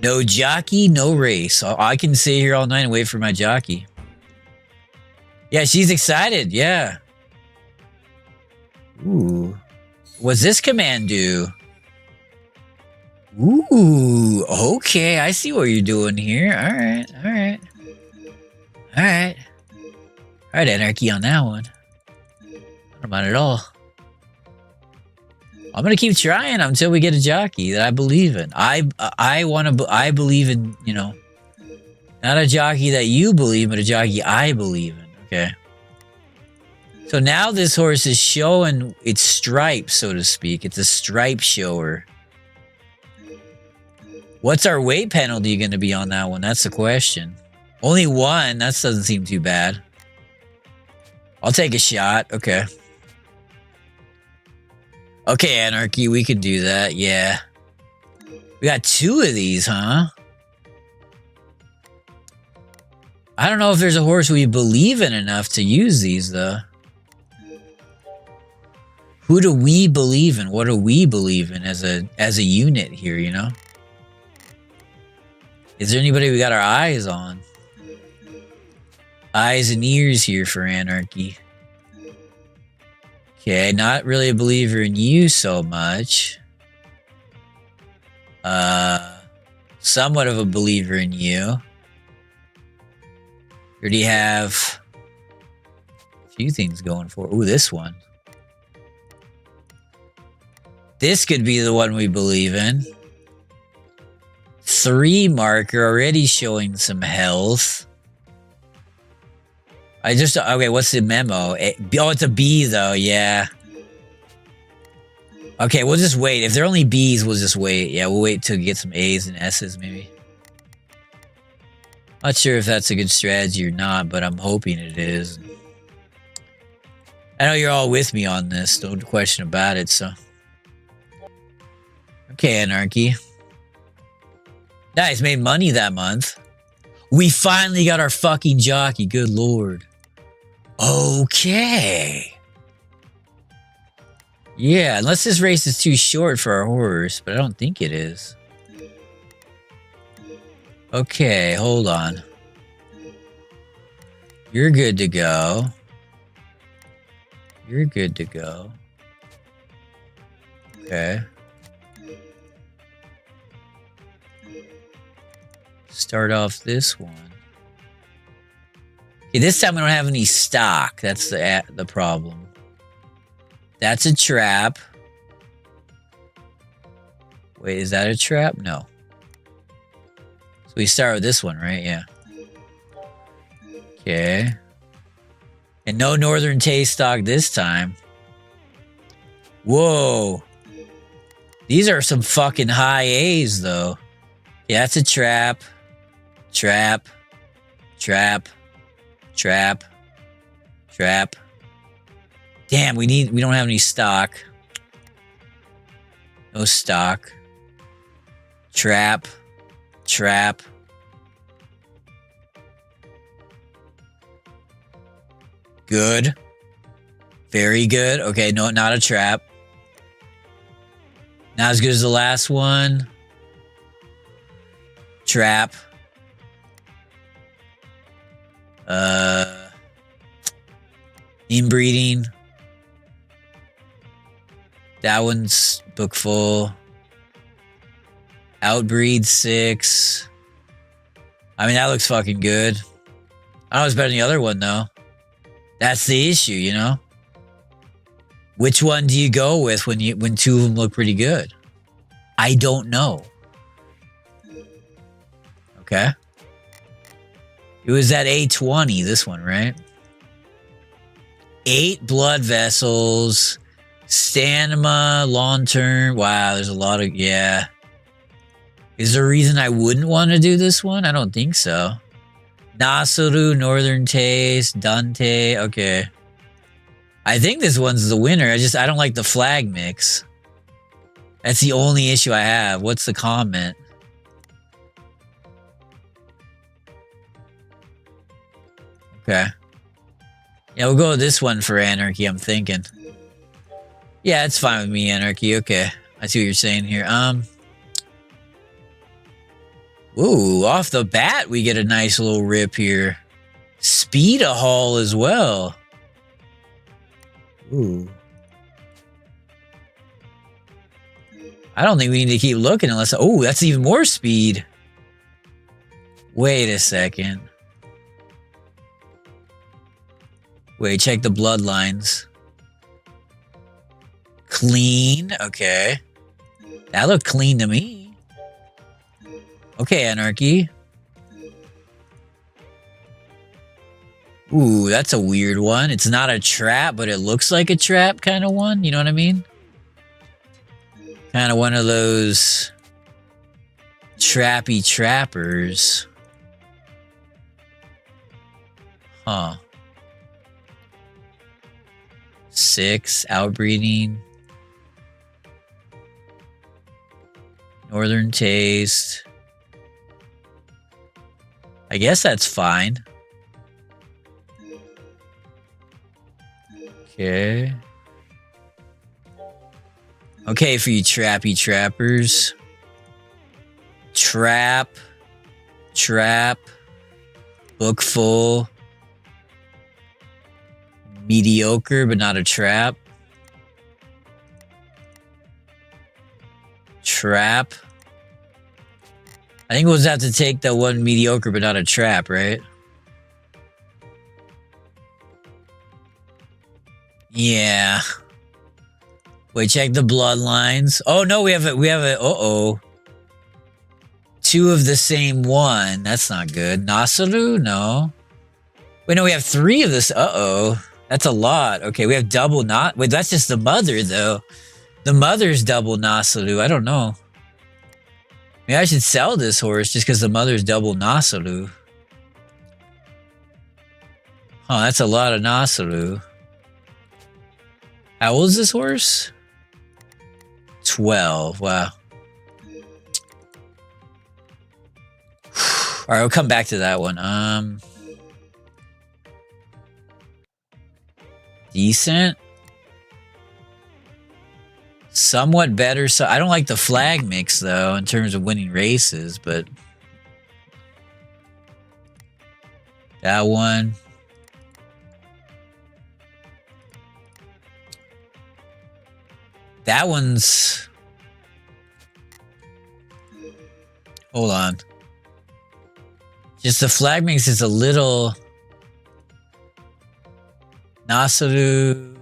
No jockey, no race. I can sit here all night and wait for my jockey. Yeah, she's excited. Yeah. Ooh. What's this command do? Ooh. Okay, I see what you're doing here. All right. All right. All right. All right, Anarchy on that one. I don't mind at all. I'm gonna keep trying until we get a jockey that I believe in. I believe in, you know, not a jockey that you believe, but a jockey I believe in. Okay. So now this horse is showing its stripes, so to speak. It's a stripe shower. What's our weight penalty going to be on that one? That's the question. Only one. That doesn't seem too bad. I'll take a shot. Okay. Okay, Anarchy, we could do that, yeah. We got 2 of these, huh? I don't know if there's a horse we believe in enough to use these, though. Who do we believe in? What do we believe in as a unit here, you know? Is there anybody we got our eyes on? Eyes and ears here for Anarchy. Okay, not really a believer in you so much. Somewhat of a believer in you. Already have a few things going for. Ooh, this one. This could be the one we believe in. 3 marker, already showing some health. Okay, what's the memo? Oh, it's a B though, yeah. Okay, we'll just wait. If they're only B's, we'll just wait. Yeah, we'll wait till we get some A's and S's maybe. Not sure if that's a good strategy or not, but I'm hoping it is. I know you're all with me on this, no question about it, so. Okay, Anarchy. Nice, made money that month. We finally got our fucking jockey, good lord. Okay. Yeah, unless this race is too short for our horse, but I don't think it is. Okay, hold on. You're good to go. You're good to go. Okay. Start off this one. Okay, this time we don't have any stock. That's the problem. That's a trap. Wait, is that a trap? No. So we start with this one, right? Yeah. Okay. And no Northern Taste stock this time. Whoa. These are some fucking high A's, though. Yeah, that's a trap. Trap. Trap. Trap. Trap. Damn, we don't have any stock. No stock. Trap. Trap. Good. Very good. Okay, no, not a trap. Not as good as the last one. Trap. Inbreeding. That one's book full. Outbreed 6. I mean, that looks fucking good. I know it's better than the other one, though. That's the issue, you know? Which one do you go with when 2 of them look pretty good? I don't know. Okay. It was that A20, this one, right? 8 blood vessels. Stamina, long term. Wow, there's a lot of, yeah. Is there a reason I wouldn't want to do this one? I don't think so. Nasaru, Northern Taste, Dante. Okay. I think this one's the winner. I don't like the flag mix. That's the only issue I have. What's the comment? Okay. Yeah, we'll go with this one for Anarchy, I'm thinking. Yeah, it's fine with me, Anarchy. Okay. I see what you're saying here. Ooh, off the bat, we get a nice little rip here. Speed-a-haul as well. Ooh. I don't think we need to keep looking unless... Oh, that's even more speed. Wait a second. Wait, check the bloodlines. Clean. Okay. That looked clean to me. Okay, Anarchy. Ooh, that's a weird one. It's not a trap, but it looks like a trap kind of one. You know what I mean? Kind of one of those trappy trappers. Huh. 6, outbreeding. Northern Taste. I guess that's fine. Okay. Okay, for you trappy trappers. Trap. Book full. Mediocre, but not a trap. Trap. I think we'll just have to take that one mediocre, but not a trap, right? Yeah. Wait, check the bloodlines. Oh no, we have a uh-oh. 2 of the same one. That's not good. Nasaru? No. Wait, no, we have 3 of this. Uh-oh. That's a lot. Okay, we have double not. Wait, that's just the mother, though. The mother's double Nasaru. I don't know. Maybe I should sell this horse just because the mother's double Nasaru. Huh, that's a lot of Nasaru. How old is this horse? 12. Wow. Alright, we'll come back to that one. Decent. Somewhat better. So I don't like the flag mix though in terms of winning races, but that one. That one's... Hold on. Just the flag mix is a little... Nasaru.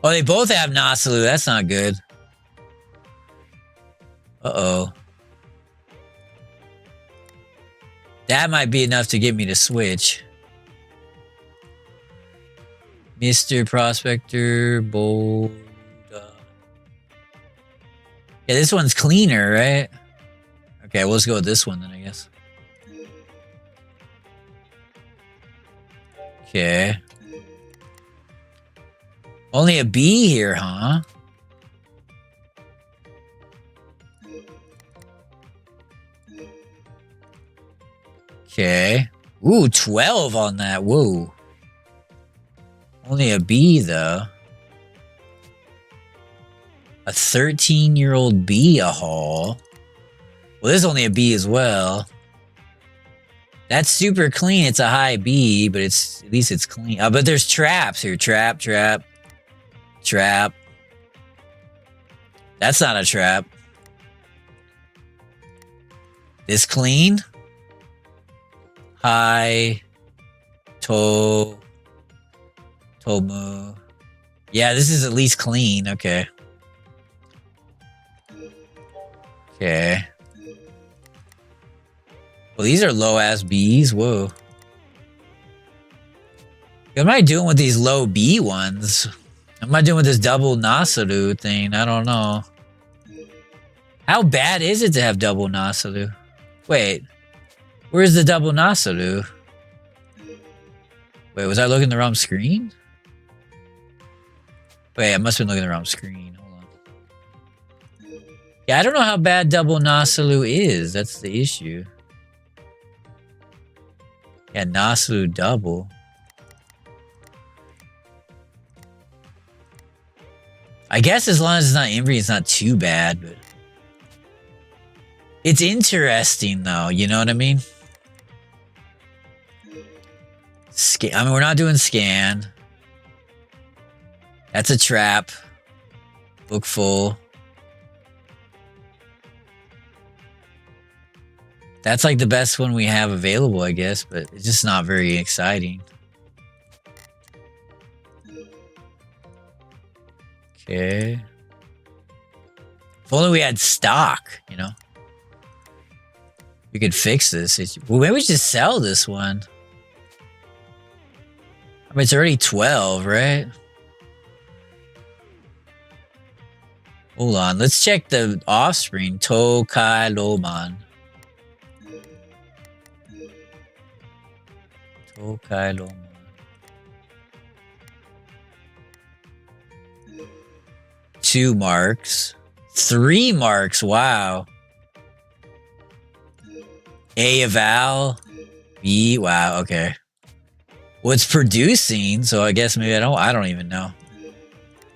Oh, they both have Nasaru. That's not good. Uh-oh. That might be enough to get me to switch. Mr. Prospector, Bold. Yeah, this one's cleaner, right? Okay, we'll just go with this one then, I guess. Okay. Only a B here, huh? Okay. Ooh, 12 on that. Whoa. Only a B, though. A 13-year-old B a haul. Well, this is only a B as well. That's super clean. It's a high B, but it's at least it's clean. But there's traps here. Trap. That's not a trap. This clean. High. Tomu. Yeah, this is at least clean. Okay. Okay. Well, these are low-ass Bs. Whoa. What am I doing with these low B ones? What am I doing with this double Nasaru thing? I don't know. How bad is it to have double Nasalu? Wait, where's the double Nasalu? Wait, was I looking at the wrong screen? Wait, I must have been looking at the wrong screen. Hold on. Yeah, I don't know how bad double Nasalu is. That's the issue. Yeah, Nasalu double. I guess as long as it's not inbreeding, it's not too bad, but it's interesting though, you know what I mean? I mean, we're not doing scan. That's a trap. Book full. That's like the best one we have available, I guess, but it's just not very exciting. Okay. If only we had stock, you know? We could fix this issue. Well, maybe we should sell this one. I mean, it's already 12, right? Hold on. Let's check the offspring. Tokai Loman. Tokai Loman. 2 marks. 3 marks. Wow. A eval. B. Wow. Okay. Well, it's producing, so I guess maybe I don't even know.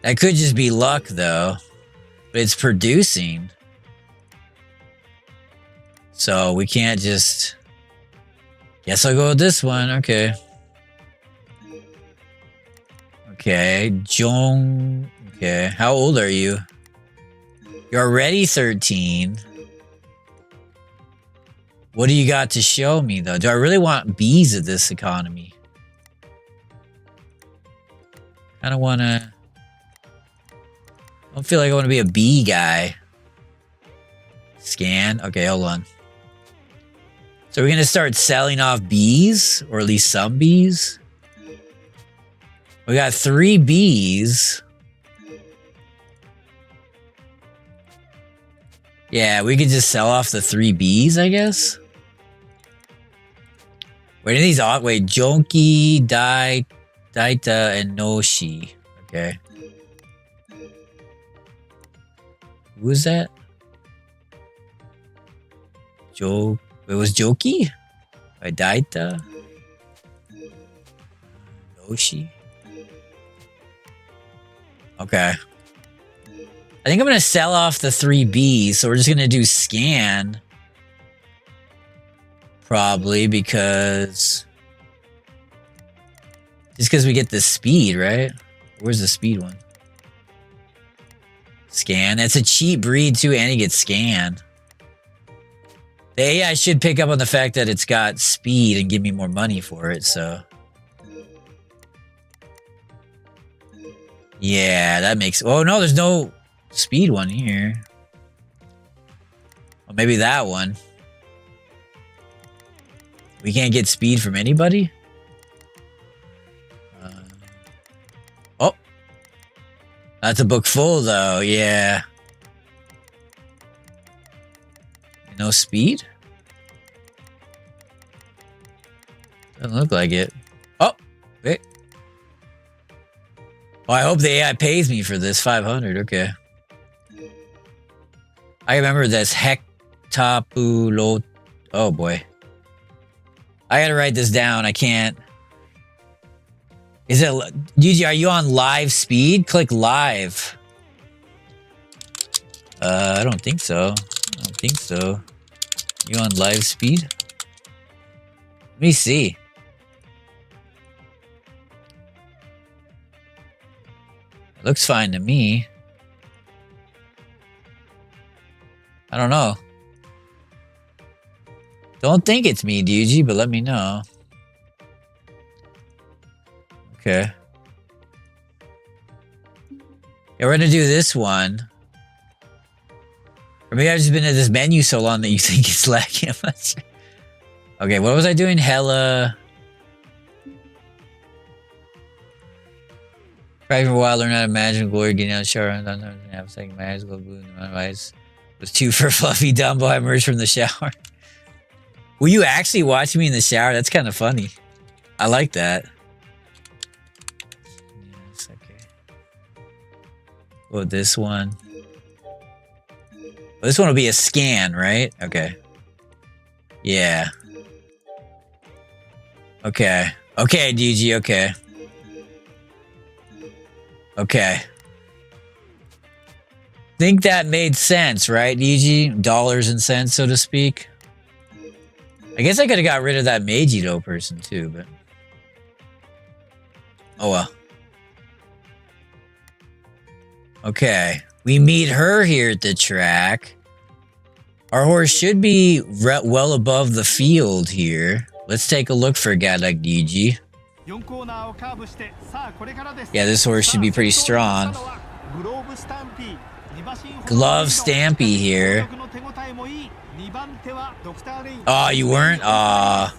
That could just be luck though. But it's producing. So we can't just... Guess I'll go with this one. Okay. Okay. Jong... Okay. How old are you? You're already 13. What do you got to show me, though? Do I really want bees at this economy? I don't want to... I don't feel like I want to be a bee guy. Scan. Okay, hold on. So we're going to start selling off bees? Or at least some bees? We got 3 bees. Yeah, we could just sell off the 3 bees, I guess. Wait, are these off? Wait, Jonki, Daita, and Noshi. Okay. Who is that? It was Joki? By Daita? Noshi? Okay. I think I'm going to sell off the 3 Bs, so we're just going to do scan. Probably because... Just because we get the speed, right? Where's the speed one? Scan. That's a cheap breed too, and you get scan. The AI should pick up on the fact that it's got speed and give me more money for it, so... Yeah, that makes... Oh, no, there's no speed one here. Well, maybe that one. We can't get speed from anybody? Oh. That's a book full, though. Yeah. No speed? Doesn't look like it. Oh! Wait. Oh, I hope the AI pays me for this. 500. Okay. I remember this hectapulo. Oh boy. I gotta write this down. I can't. Is it... GG, are you on live speed? Click live. I don't think so. I don't think so. You on live speed? Let me see. It looks fine to me. I don't know. Don't think it's me, DG, but let me know. Okay. Yeah, we're gonna do this one. Or maybe I've just been at this menu so long that you think it's lacking. I'm not sure. Okay, what was I doing? Hella. Try for a while, learn how to imagine glory, getting out of the shower, and have a second magical blue in the ice. Was 2 for Fluffy Dumbo. I emerged from the shower. Were you actually watching me in the shower? That's kind of funny. I like that. Yes, okay. Well, this one. Well, this one will be a scan, right? Okay. Yeah. Okay. Okay, DG, okay. Okay. Think that made sense, right, DG? Dollars and cents, so to speak. I guess I could have got rid of that Meiji-Do person too, but... Oh well. Okay. We meet her here at the track. Our horse should be well above the field here. Let's take a look for a guy like DG. Yeah, this horse should be pretty strong. Glove Stampy here. Oh, you weren't? Aw.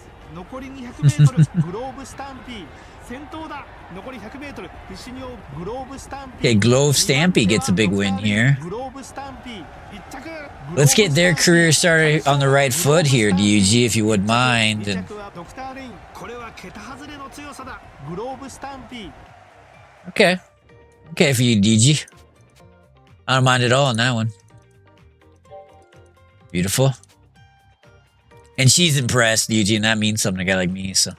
Okay, Glove Stampy gets a big win here. Let's get their career started on the right foot here, DUG, if you wouldn't mind. And... Okay. Okay for you, DG. I don't mind at all on that one. Beautiful. And she's impressed, DG, and that means something to a guy like me, so.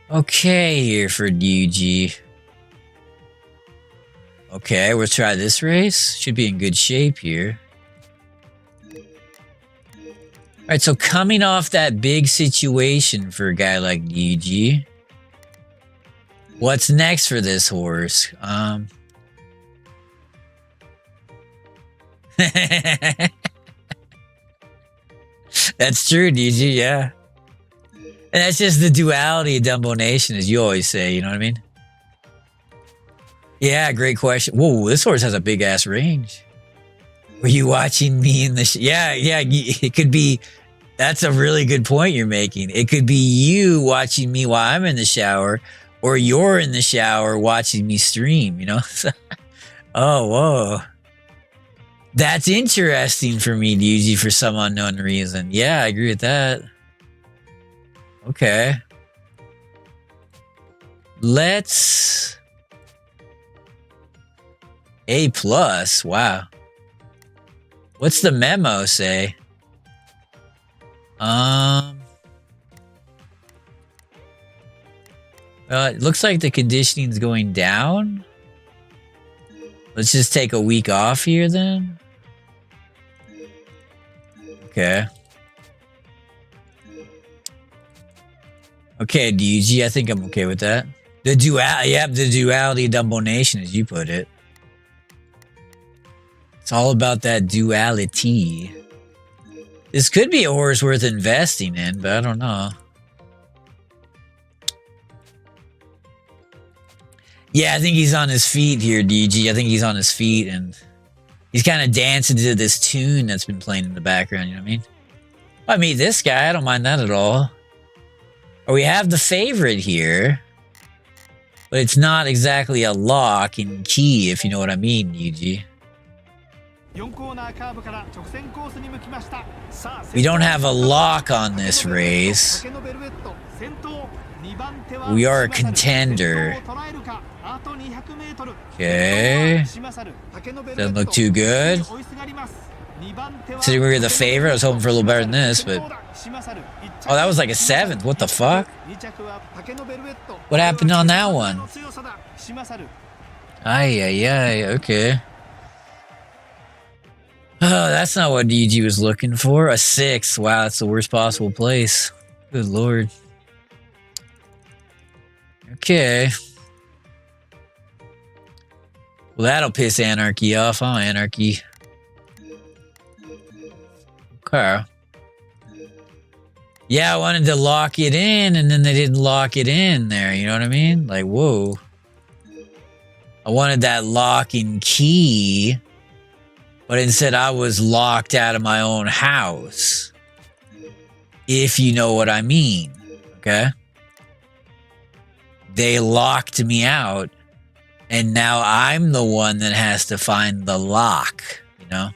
Okay, here for DG. Okay, we'll try this race. Should be in good shape here. Alright, so coming off that big situation for a guy like DG. What's next for this horse? That's true, DG, yeah. And that's just the duality of Dumbo Nation, as you always say, you know what I mean? Yeah, great question. Whoa, this horse has a big-ass range. Were you watching me in the... Yeah, it could be... That's a really good point you're making. It could be you watching me while I'm in the shower, or you're in the shower watching me stream, you know? Oh, whoa. That's interesting for me, DG, for some unknown reason. Yeah, I agree with that. Okay. Let's... A+, wow. What's the memo say? It looks like the conditioning's going down. Let's just take a week off here then. Okay. Okay, DG, I think I'm okay with that. The duality of Dumbo Nation, as you put it. It's all about that duality. This could be a horse worth investing in, but I don't know. Yeah, I think he's on his feet here, DG. I think he's on his feet, and he's kind of dancing to this tune that's been playing in the background, you know what I mean? I mean, this guy, I don't mind that at all. Or we have the favorite here, but it's not exactly a lock and key, if you know what I mean, DG. We don't have a lock on this race. We are a contender. Okay. Doesn't look too good. Considering we were the favorite, I was hoping for a little better than this, but... Oh, that was like a 7th. What the fuck? What happened on that one? Ay, okay. Oh, that's not what DG was looking for. A 6. Wow, that's the worst possible place. Good lord. Okay. Well, that'll piss Anarchy off, huh, Anarchy? Okay. Yeah, I wanted to lock it in, and then they didn't lock it in there, you know what I mean? Like, whoa. I wanted that lock and key, but instead I was locked out of my own house. If you know what I mean, okay? They locked me out, and now I'm the one that has to find the lock. know?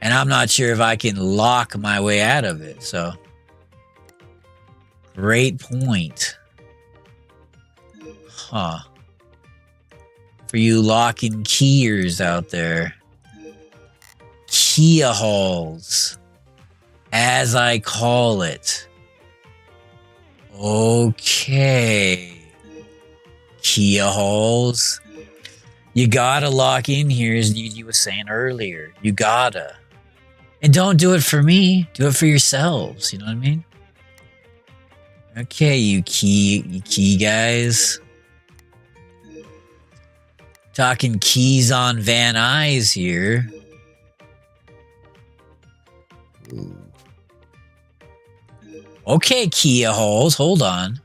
And I'm not sure if I can lock my way out of it, so. Great point. Huh. For you locking keyers out there. Kia halls. As I call it. Okay. Kia halls. You gotta lock in here, as Gigi was saying earlier. You gotta. And don't do it for me. Do it for yourselves. You know what I mean? Okay, you key guys. Talking keys on Van Nuys here. Ooh. Okay, Kia halls, hold on.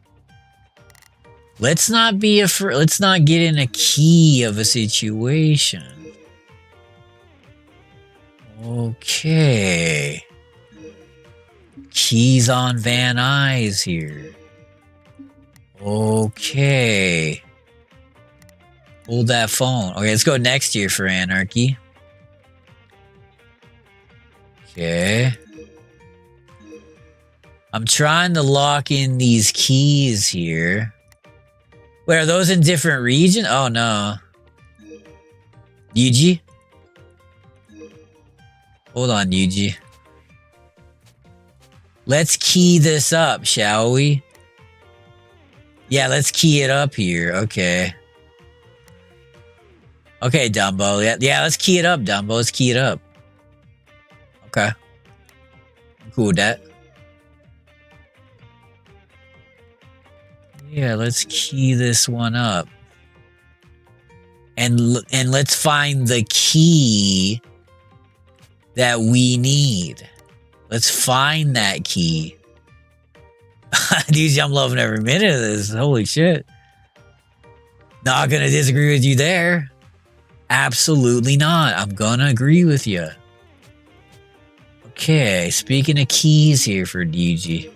Let's not be let's not get in a key of a situation. Okay. Keys on Van Nuys here. Okay. Hold that phone. Okay, let's go next year for Anarchy. Okay. I'm trying to lock in these keys here. Wait, are those in different regions? Oh, no. Yuji? Hold on, Yuji. Let's key this up, shall we? Yeah, let's key it up here. Okay. Okay, Dumbo. Yeah, let's key it up, Dumbo. Let's key it up. Okay. I'm cool with that. Yeah, let's key this one up. And let's find the key that we need. Let's find that key. Dude, I'm loving every minute of this. Holy shit. Not gonna disagree with you there. Absolutely not. I'm gonna agree with you. Okay, speaking of keys here for DG.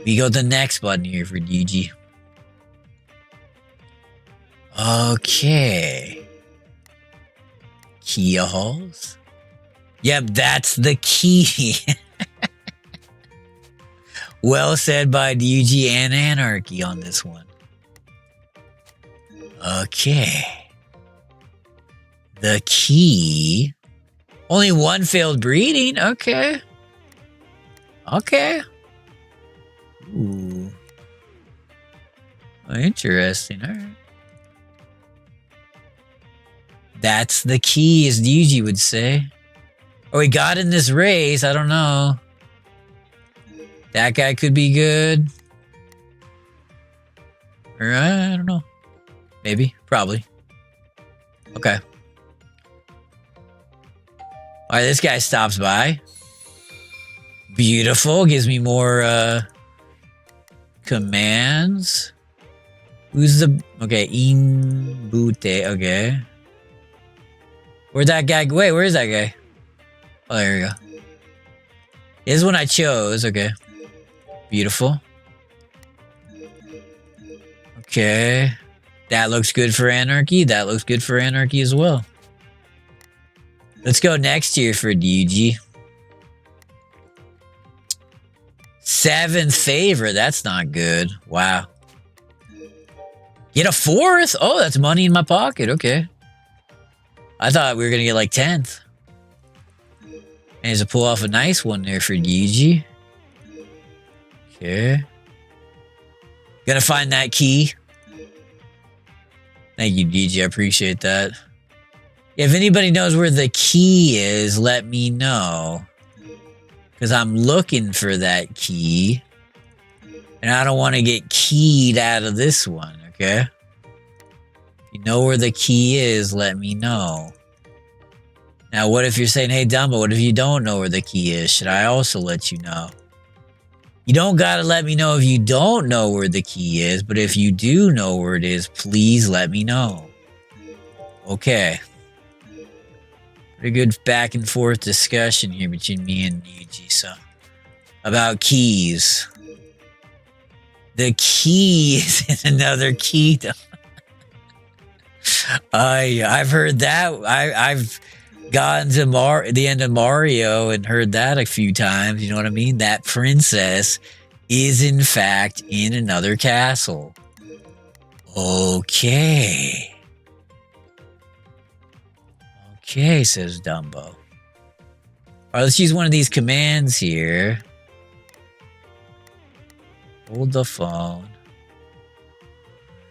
We go to the next button here for DG. Okay. Kia halls. Yep, that's the key. Well said by DG and Anarchy on this one. Okay. The key. Only one failed breeding. Okay. Okay. Ooh. Oh, interesting. All right. That's the key, as DG would say. Oh, he got in this race. I don't know. That guy could be good. Or I don't know. Maybe. Probably. Okay. Alright, this guy stops by. Beautiful. Gives me more commands. Who's the... Okay, Inbute. Okay. Where'd that guy... Wait, where's that guy? Oh, there we go. This is one I chose. Okay. Beautiful. Okay. That looks good for Anarchy. That looks good for Anarchy as well. Let's go next year for DG. 7th favorite. That's not good. Wow. Get a 4th? Oh, that's money in my pocket. Okay. I thought we were going to get like 10th. And to pull off a nice one there for DG. Okay. Gonna find that key. Thank you, DG. I appreciate that. If anybody knows where the key is, let me know. Because I'm looking for that key. And I don't want to get keyed out of this one, okay? If you know where the key is, let me know. Now, what if you're saying, hey, Dumbo, what if you don't know where the key is? Should I also let you know? You don't gotta let me know if you don't know where the key is, but if you do know where it is, please let me know. Okay. Pretty good back and forth discussion here between me and Yuji, so. About keys. The key is in another key. I've heard that. gotten to the end of Mario and heard that a few times. You know what I mean? That princess is in fact in another castle. Okay. Okay, says Dumbo. All right, let's use one of these commands here. Hold the phone.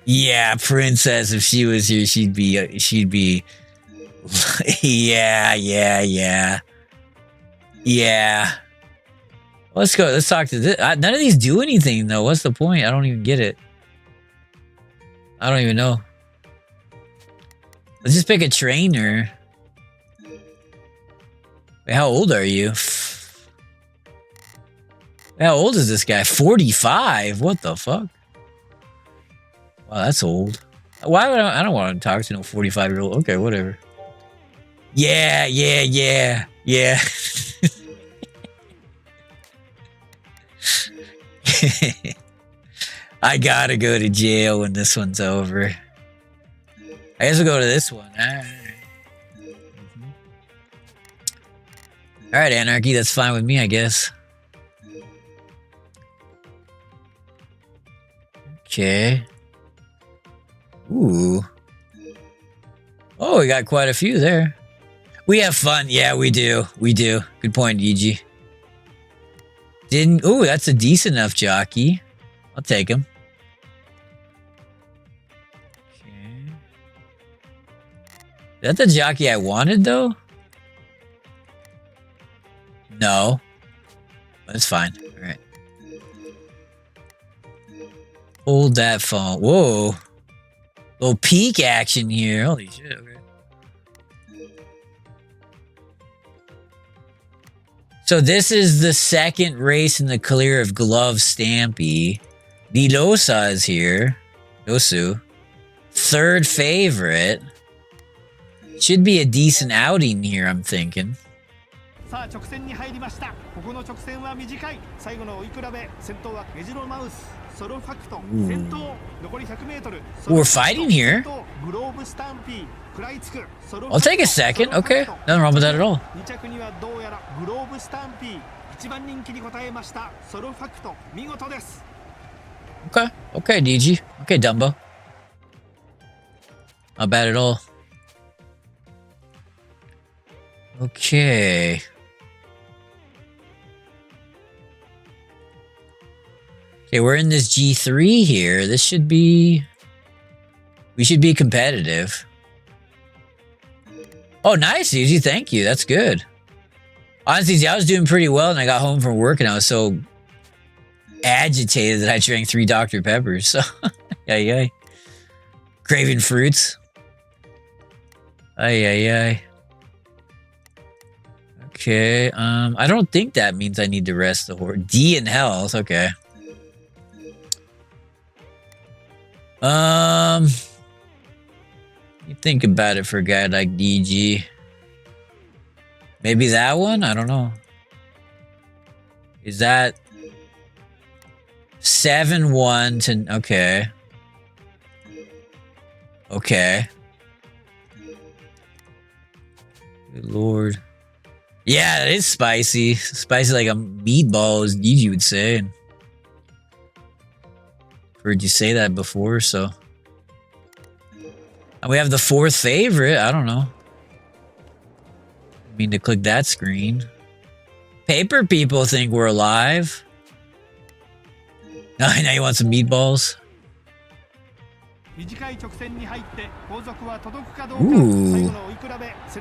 Yeah, princess, if she was here, she'd be yeah. Let's go. Let's talk to this. None of these do anything, though. What's the point? I don't even get it. I don't even know. Let's just pick a trainer. Wait, how old are you? How old is this guy? 45? What the fuck? Wow, that's old. Why would I don't want to talk to no 45-year-old. Okay, whatever. Yeah. I gotta go to jail when this one's over. I guess we'll go to this one. Alright, Anarchy, that's fine with me, I guess. Okay. Ooh. Oh, we got quite a few there. We have fun. Yeah, we do. We do. Good point, EG. Ooh, that's a decent enough jockey. I'll take him. Okay. Is that the jockey I wanted, though? No. That's fine. All right. Hold that phone. Whoa. Little peak action here. Holy shit. Okay. So this is the second race in the clear of Glove Stampy. Nilosa is here. Nosu. Third favorite. Should be a decent outing here, I'm thinking. さあ直線に入りました。ここの直線は短い。最後の追い比べ。先頭はメジロマウス。ソロファクト。先頭。残り100メートル。We're fighting here. グローブスタンピー。食らいつく。 I'll take a second. Okay. Nothing wrong with that at all. 2着にはどうやらグローブスタンピー。一番人気に応えました。ソロファクト。見事です。 Okay. Okay, DG. Okay, Dumbo. Not bad at all. Okay. Okay, we're in this G3 here. This should be... We should be competitive. Oh, nice, Easy. Thank you. That's good. Honestly, I was doing pretty well and I got home from work and I was so agitated that I drank 3 Dr. Peppers. So, yay. Craving fruits. Ay. Okay, I don't think that means I need to rest the horse. D in health, okay. You think about it for a guy like DG. Maybe that one? I don't know. Is that 7-1 to... Okay. Okay. Good lord. Yeah, it is spicy. Spicy like a meatball, as DG would say. And heard you say that before, so... And we have the 4th favorite. I don't know. I mean to click that screen. Paper people think we're alive. Now you want some meatballs? Ooh.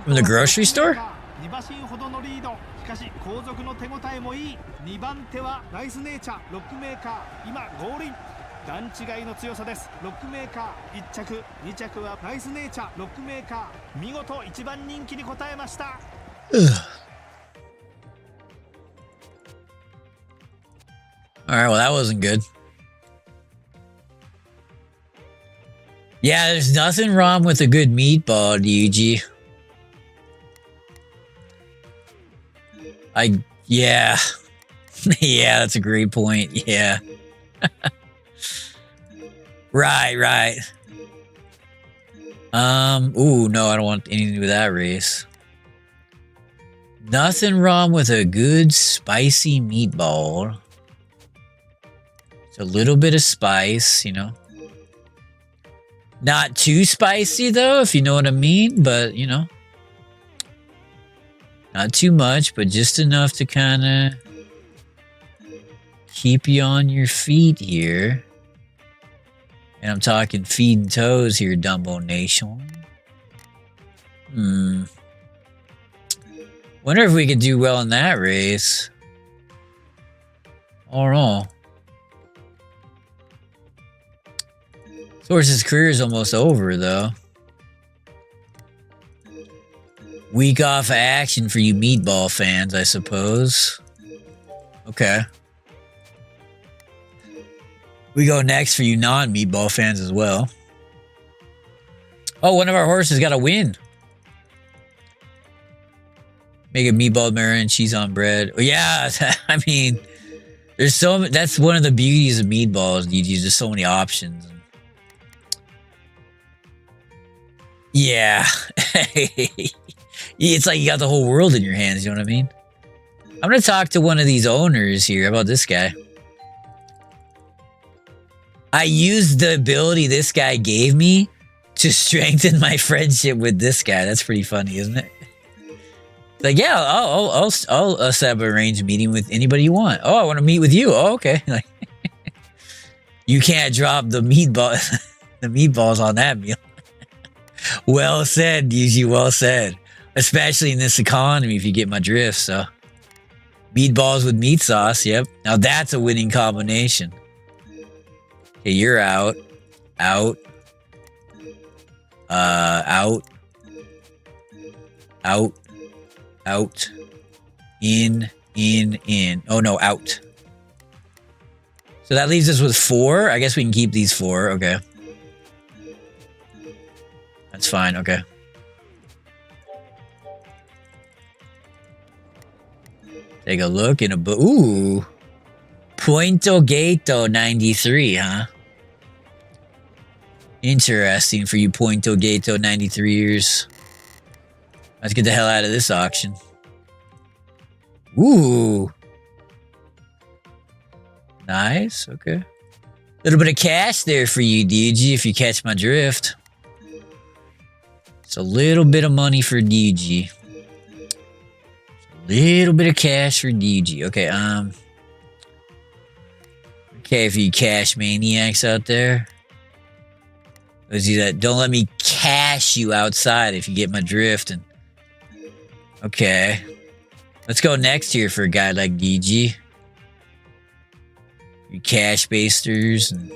From the grocery store? 2馬身ほどのリード。しかし後続の手応えもいい。2番手はライスネイチャー、ロックメーカー。今ゴールイン。段違いの強さです。ロックメーカー1着、2着はライスネイチャー、ロックメーカー。見事1番人気に応えました。Alright, well that wasn't good. Yeah, there's nothing wrong with a good meatball, DG. Yeah. Yeah, that's a great point. Yeah. Right. Ooh, no, I don't want anything to do with that race. Nothing wrong with a good spicy meatball. It's a little bit of spice, you know. Not too spicy though, if you know what I mean, but you know. Not too much, but just enough to kind of keep you on your feet here. And I'm talking feet and toes here, Dumbo Nation. Wonder if we could do well in that race. I don't know. Source's career is almost over, though. Week off of action for you meatball fans, I suppose. Okay. We go next for you non-meatball fans as well. Oh, one of our horses got a win. Make a meatball marinara and cheese on bread. Oh, yeah, I mean, there's so many. That's one of the beauties of meatballs. There's just so many options. Yeah. It's like you got the whole world in your hands, you know what I mean? I'm going to talk to one of these owners here. How about this guy? I used the ability this guy gave me to strengthen my friendship with this guy. That's pretty funny, isn't it? Like, yeah, I'll set up a arrange meeting with anybody you want. Oh, I want to meet with you. Oh, okay. Like, you can't drop the meatballs on that meal. Well said, DG. Well said. Especially in this economy, if you get my drift. So, meatballs with meat sauce. Yep. Now that's a winning combination. Okay, you're out. Out. Out. Out. Out. In. Oh, no, out. So that leaves us with 4. I guess we can keep these 4. Okay. That's fine. Okay. Take a look in a book. Ooh. Puerto Gato 93, huh? Interesting for you Puerto Gato 93ers. Let's get the hell out of this auction. Ooh. Nice. Okay. Little bit of cash there for you, DG, if you catch my drift. It's a little bit of money for DG. Little bit of cash for DG. Okay, okay, for you cash maniacs out there. Let's do that. Don't let me cash you outside if you get my drift. And okay. Let's go next here for a guy like DG. You cash basters and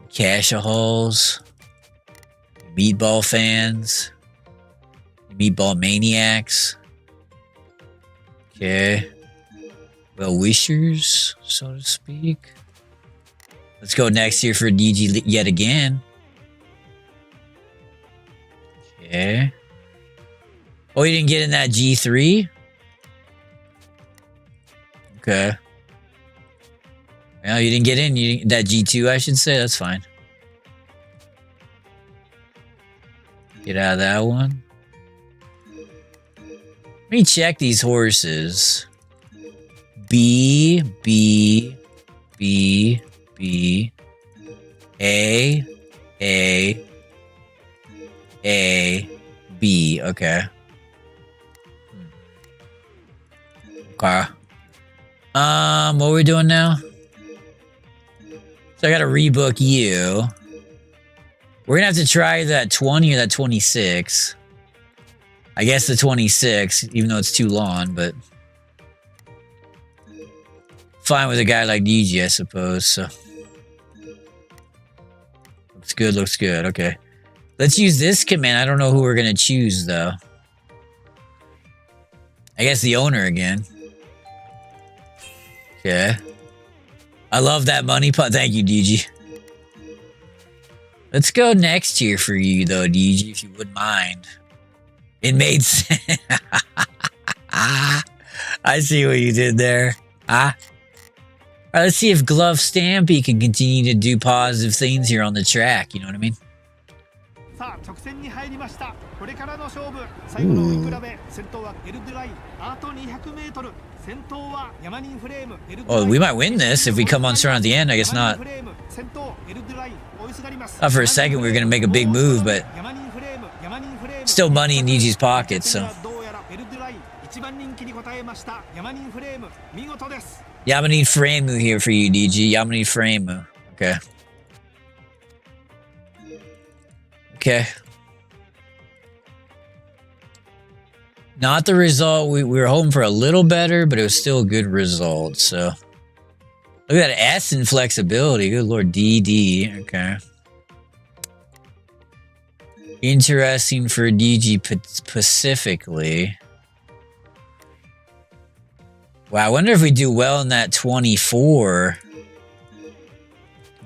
cash-a-holes. Meatball fans. Meatball maniacs. Okay. Well-wishers, so to speak. Let's go next here for DG yet again. Okay. Oh, you didn't get in that G3? Okay. Well, you didn't get in that G2, I should say. That's fine. Get out of that one. Let me check these horses. B, B, B, B, A, A, A, B. Okay. Okay. What are we doing now? So I gotta rebook you. We're gonna have to try that 20 or that 26. I guess the 26, even though it's too long, but fine with a guy like DG, I suppose. So looks good, looks good. Okay, let's use this command. I don't know who we're gonna choose though. I guess the owner again. Okay. I love that money pot. Thank you, DG. Let's go next here for you though, DG, if you wouldn't mind. It made sense. I see what you did there. All right, let's see if Glove Stampy can continue to do positive things here on the track. You know what I mean? さあ直線に入りました。これからの勝負、最後の追い比べ。先頭はエルドライ、あと200メートル。先頭はヤマニンフレーム。 Oh, we might win this if we come on strong at the end. I guess not. Thought for a second we were going to make a big move, but still money in DG's pocket, so. Yamanine Frame here for you, DG. Yamanine Frame. Okay. Okay. Not the result. We were hoping for a little better, but it was still a good result, so. Look at that S in flexibility. Good lord, DD. Okay. Interesting for DG specifically. Wow, I wonder if we do well in that 24.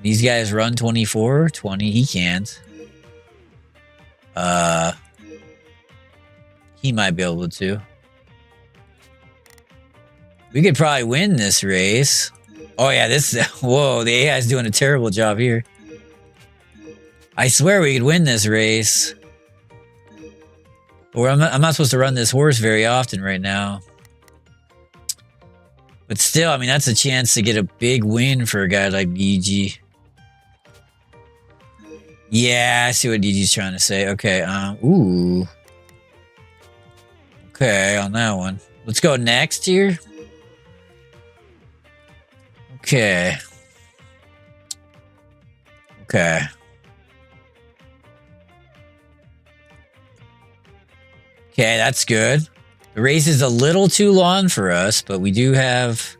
These guys run 24? 20? He can't. He might be able to. We could probably win this race. Oh yeah, this is... Whoa, the AI is doing a terrible job here. I swear we could win this race. Or I'm not supposed to run this horse very often right now. But still, I mean, that's a chance to get a big win for a guy like DG. Yeah, I see what DG's trying to say. Okay, ooh. Okay, on that one. Let's go next here. Okay. Okay. Okay, that's good. The race is a little too long for us, but we do have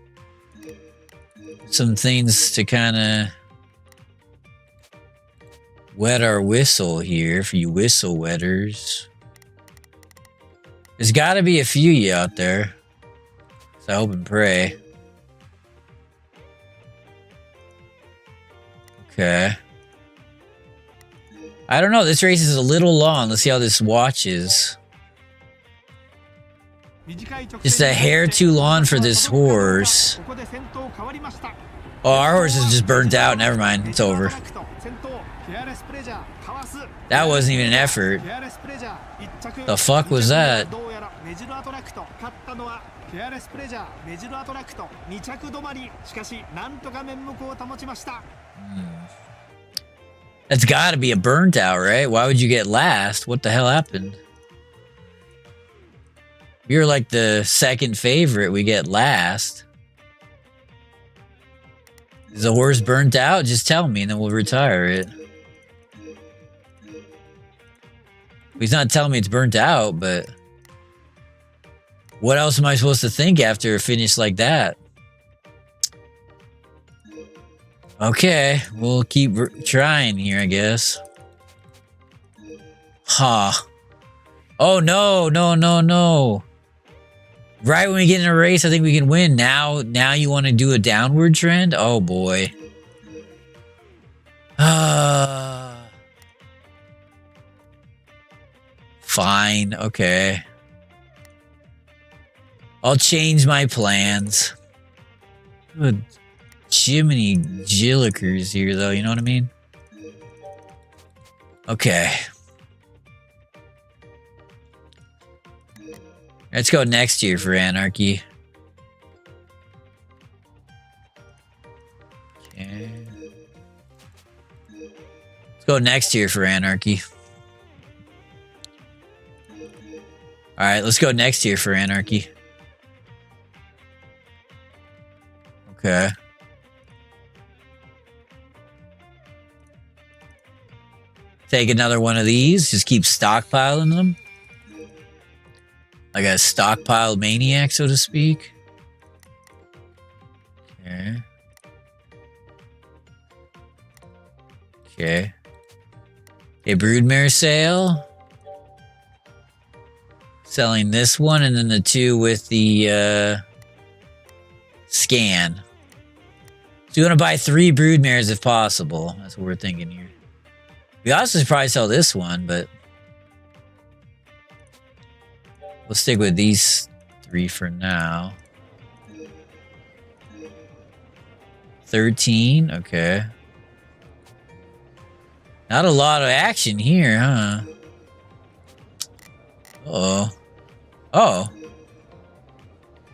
some things to kind of wet our whistle here for you whistle wetters. There's got to be a few of you out there. So I hope and pray. Okay. I don't know. This race is a little long. Let's see how this watches. Just a hair too long for this horse. Oh, our horse is just burnt out. Never mind. It's over. That wasn't even an effort. The fuck was that? That's gotta be a burnt out, right? Why would you get last? What the hell happened? You're like the second favorite. We get last. Is the horse burnt out? Just tell me and then we'll retire it. He's not telling me it's burnt out, but what else am I supposed to think after a finish like that? Okay, we'll keep trying here, I guess. Huh. Oh, no, no, no, no. Right when we get in a race, I think we can win. Now you want to do a downward trend? Oh, boy. Fine, okay. I'll change my plans. Good Jiminy Jillikers here, though, you know what I mean? Okay. Let's go next year for Anarchy. Okay. Let's go next year for Anarchy. Alright, let's go next year for Anarchy. Okay. Take another one of these. Just keep stockpiling them. Like a stockpile maniac, so to speak. Okay. Okay. A broodmare sale. Selling this one and then the two with the scan. So you want to buy 3 broodmares if possible. That's what we're thinking here. We also should probably sell this one, but we'll stick with these 3 for now. 13, okay. Not a lot of action here, huh? Uh-oh. Oh.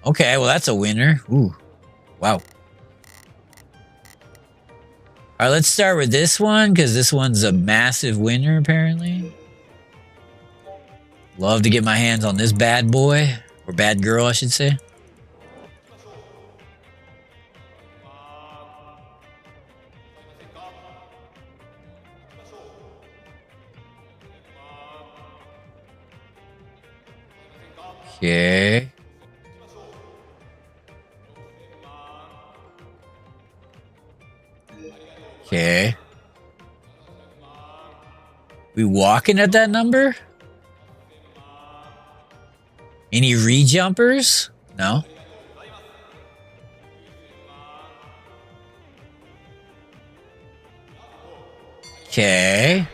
Okay, well, that's a winner. Ooh. Wow. All right, let's start with this one, because this one's a massive winner, apparently. Love to get my hands on this bad boy. Or bad girl, I should say. Okay. Okay. We walking at that number? Any re-jumpers? No. Okay.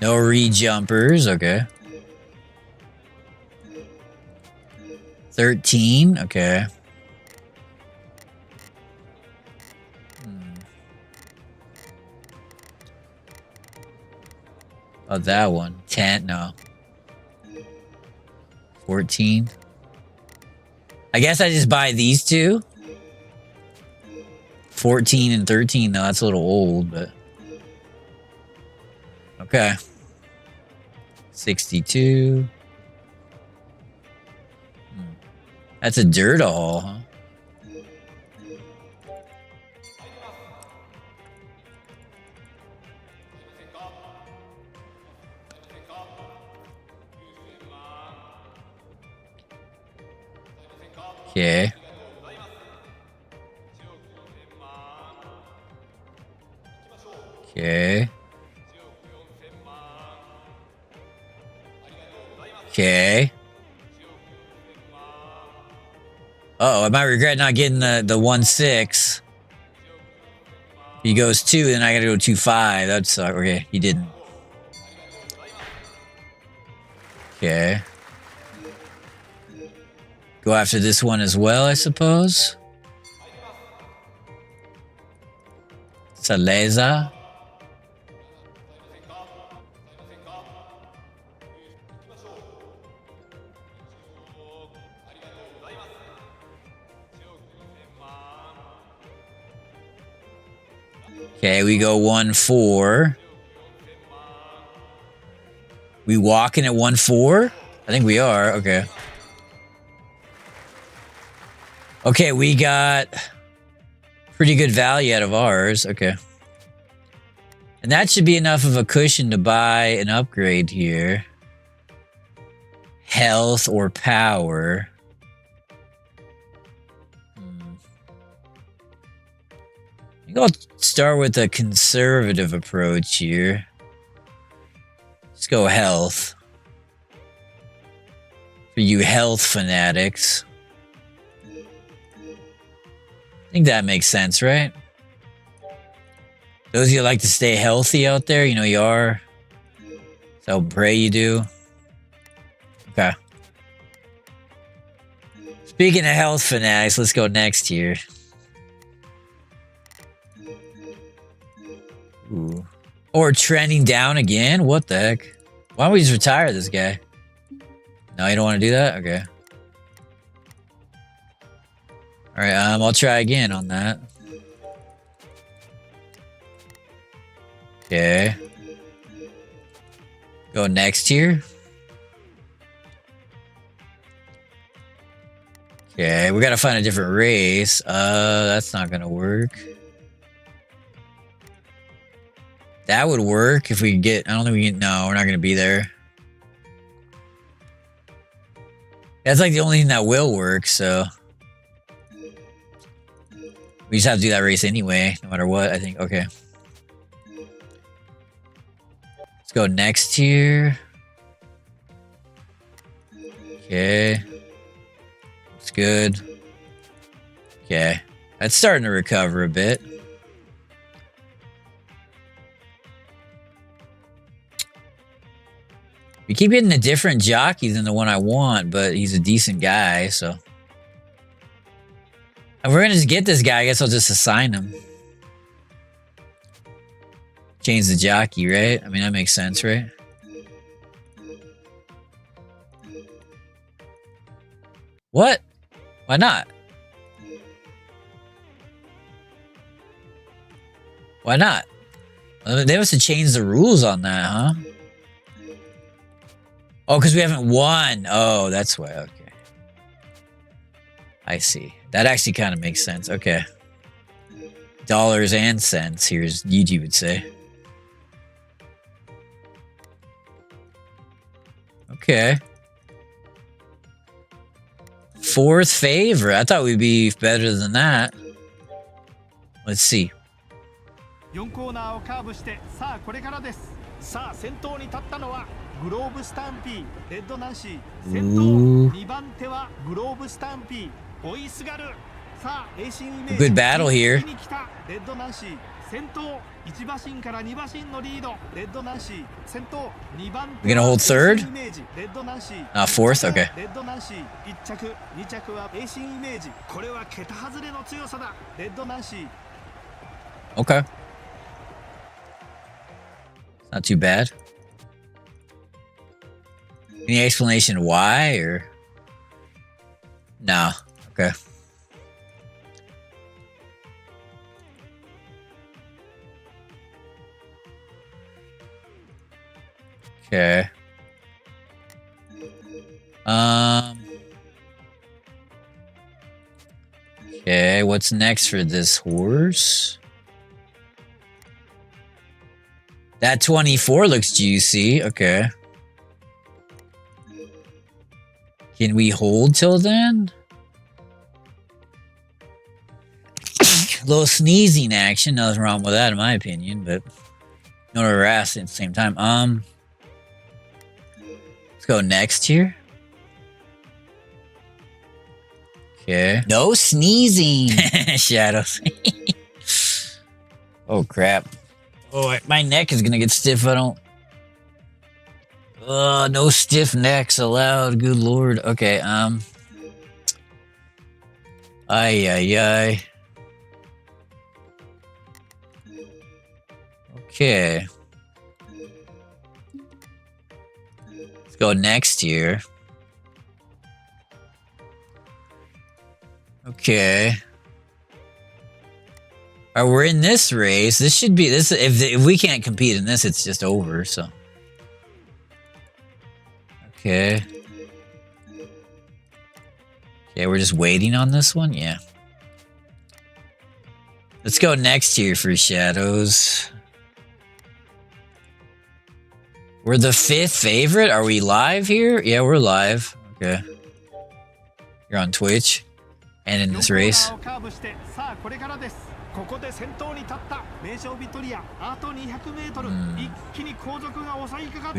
No re-jumpers, okay. 13, okay. Oh, that one. 10, no. 14. I guess I just buy these two. 14 and 13, though. That's a little old, but... Okay. 62. That's a dirt all, huh? Okay. Okay. Okay. Uh-oh, I might regret not getting the 1-6. He goes 2, then I gotta go 2-5. That's okay, he didn't. Okay. Go after this one as well, I suppose. Saleza. Okay, we go 1-4. We walking at 1-4? I think we are. Okay. Okay, we got pretty good value out of ours. Okay. And that should be enough of a cushion to buy an upgrade here. Health or power. I think I'll start with a conservative approach here. Let's go health. For you health fanatics. I think that makes sense, right? Those of you that like to stay healthy out there, you know you are. So pray you do. Okay. Speaking of health fanatics, let's go next here. Ooh. Or trending down again? What the heck? Why don't we just retire this guy? No, you don't want to do that? Okay. Alright, I'll try again on that. Okay. Go next here. Okay, we gotta find a different race. That's not gonna work. That would work if we could get... I don't think we can... No, we're not gonna be there. That's like the only thing that will work, so... We just have to do that race anyway, no matter what, I think. Okay. Let's go next here. Okay. Looks good. Okay. That's starting to recover a bit. We keep getting a different jockey than the one I want, but he's a decent guy, so... If we're gonna just get this guy, I guess I'll just assign him. Change the jockey, right? I mean, that makes sense, right? What? Why not? Why not? They must have changed the rules on that, huh? Oh, because we haven't won. Oh, that's why. Okay. I see. That actually kind of makes sense. Okay. Dollars and cents, here's Yuji would say. Okay. Fourth favorite. I thought we'd be better than that. Let's see. 4コーナーをカーブして、さあこれからです。さあ先頭に立ったのはグローブスタンピー、レッドナンシー。先頭2番手はグローブスタンピー、追いすがる。さあレーシングイメージ。Good battle here. に来たレッドナンシー。先頭1馬身から2馬身のリード、レッドナンシー。先頭2番手。We're gonna hold third? レッドナンシー。Fourth? Okay. レッドナンシー1着、2着はレーシングイメージ。これは桁外れの強さだ。レッドナンシー。 Okay. Not too bad. Any explanation why or? No. Okay. Okay. Okay, what's next for this horse? That 24 looks juicy. Okay. Can we hold till then? A little sneezing action. Nothing wrong with that in my opinion, but no harassing at the same time. Let's go next here. Okay. No sneezing. Shadows. Oh crap. Oh, my neck is gonna get stiff if I don't. No stiff necks allowed. Good lord. Okay. Ay. Okay. Let's go next here. Okay. Alright, we're in this race. This should be this. If we can't compete in this, it's just over. So. Okay. Okay, we're just waiting on this one. Yeah. Let's go next here for Shadows. We're the 5th favorite. Are we live here? Yeah, we're live. Okay. You're on Twitch and in this race. We're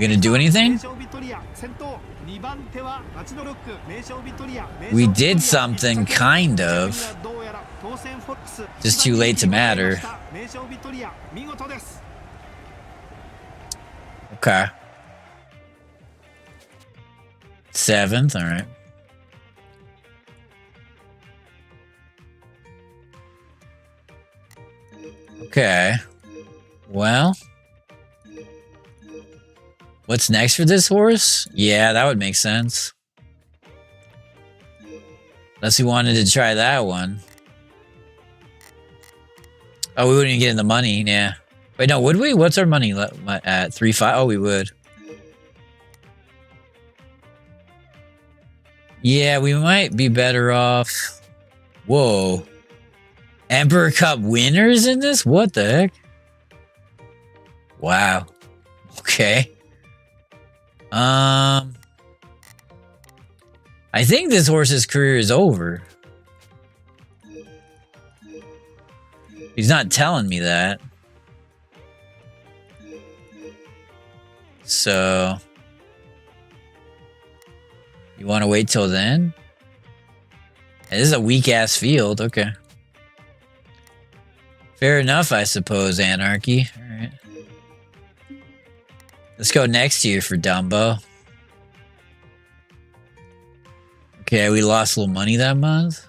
gonna do anything? We did something, kind of. Just too late to matter. Okay. 7th, alright. Okay. Well. What's next for this horse? Yeah, that would make sense. Unless we wanted to try that one. Oh, we wouldn't even get in the money, yeah. Wait, no, would we? What's our money at 3.5? Oh, we would. Yeah, we might be better off. Whoa. Emperor Cup winners in this? What the heck? Wow. Okay. I think this horse's career is over. He's not telling me that. So, you want to wait till then? This is a weak-ass field. Okay. Fair enough, I suppose, Anarchy. Alright. Let's go next year for Dumbo. Okay, we lost a little money that month.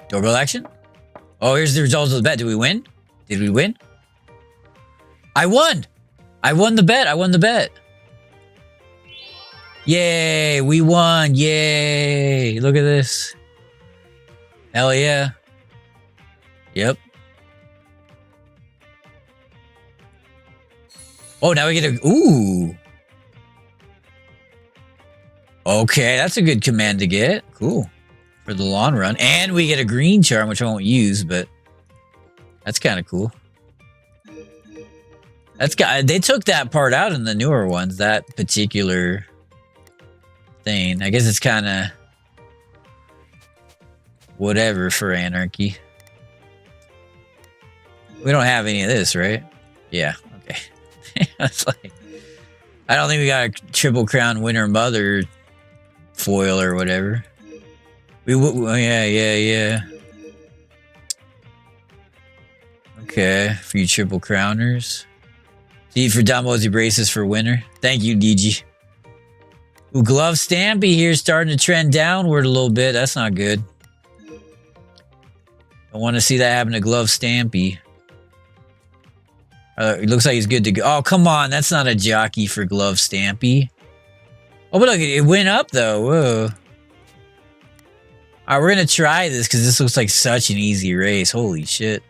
Doorbell action? Oh, here's the results of the bet. Did we win? Did we win? I won! I won the bet. I won the bet. Yay! We won! Yay! Look at this. Hell yeah. Yep. Oh, now we get a... Ooh. Okay, that's a good command to get. Cool. For the long run. And we get a green charm, which I won't use, but... That's kind of cool. They took that part out in the newer ones, that particular thing. I guess it's kind of whatever for Anarchy. We don't have any of this, right? Yeah, okay. It's like, I don't think we got a Triple Crown Winter Mother foil or whatever. Yeah. Okay, a few Triple Crowners. D for Dumbo's braces for winter. Thank you, DG. Ooh, Glove Stampy here starting to trend downward a little bit. That's not good. I want to see that happen to Glove Stampy. It looks like he's good to go. Oh, come on. That's not a jockey for Glove Stampy. Oh, but look, it went up, though. Whoa. All right, we're going to try this because this looks like such an easy race. Holy shit.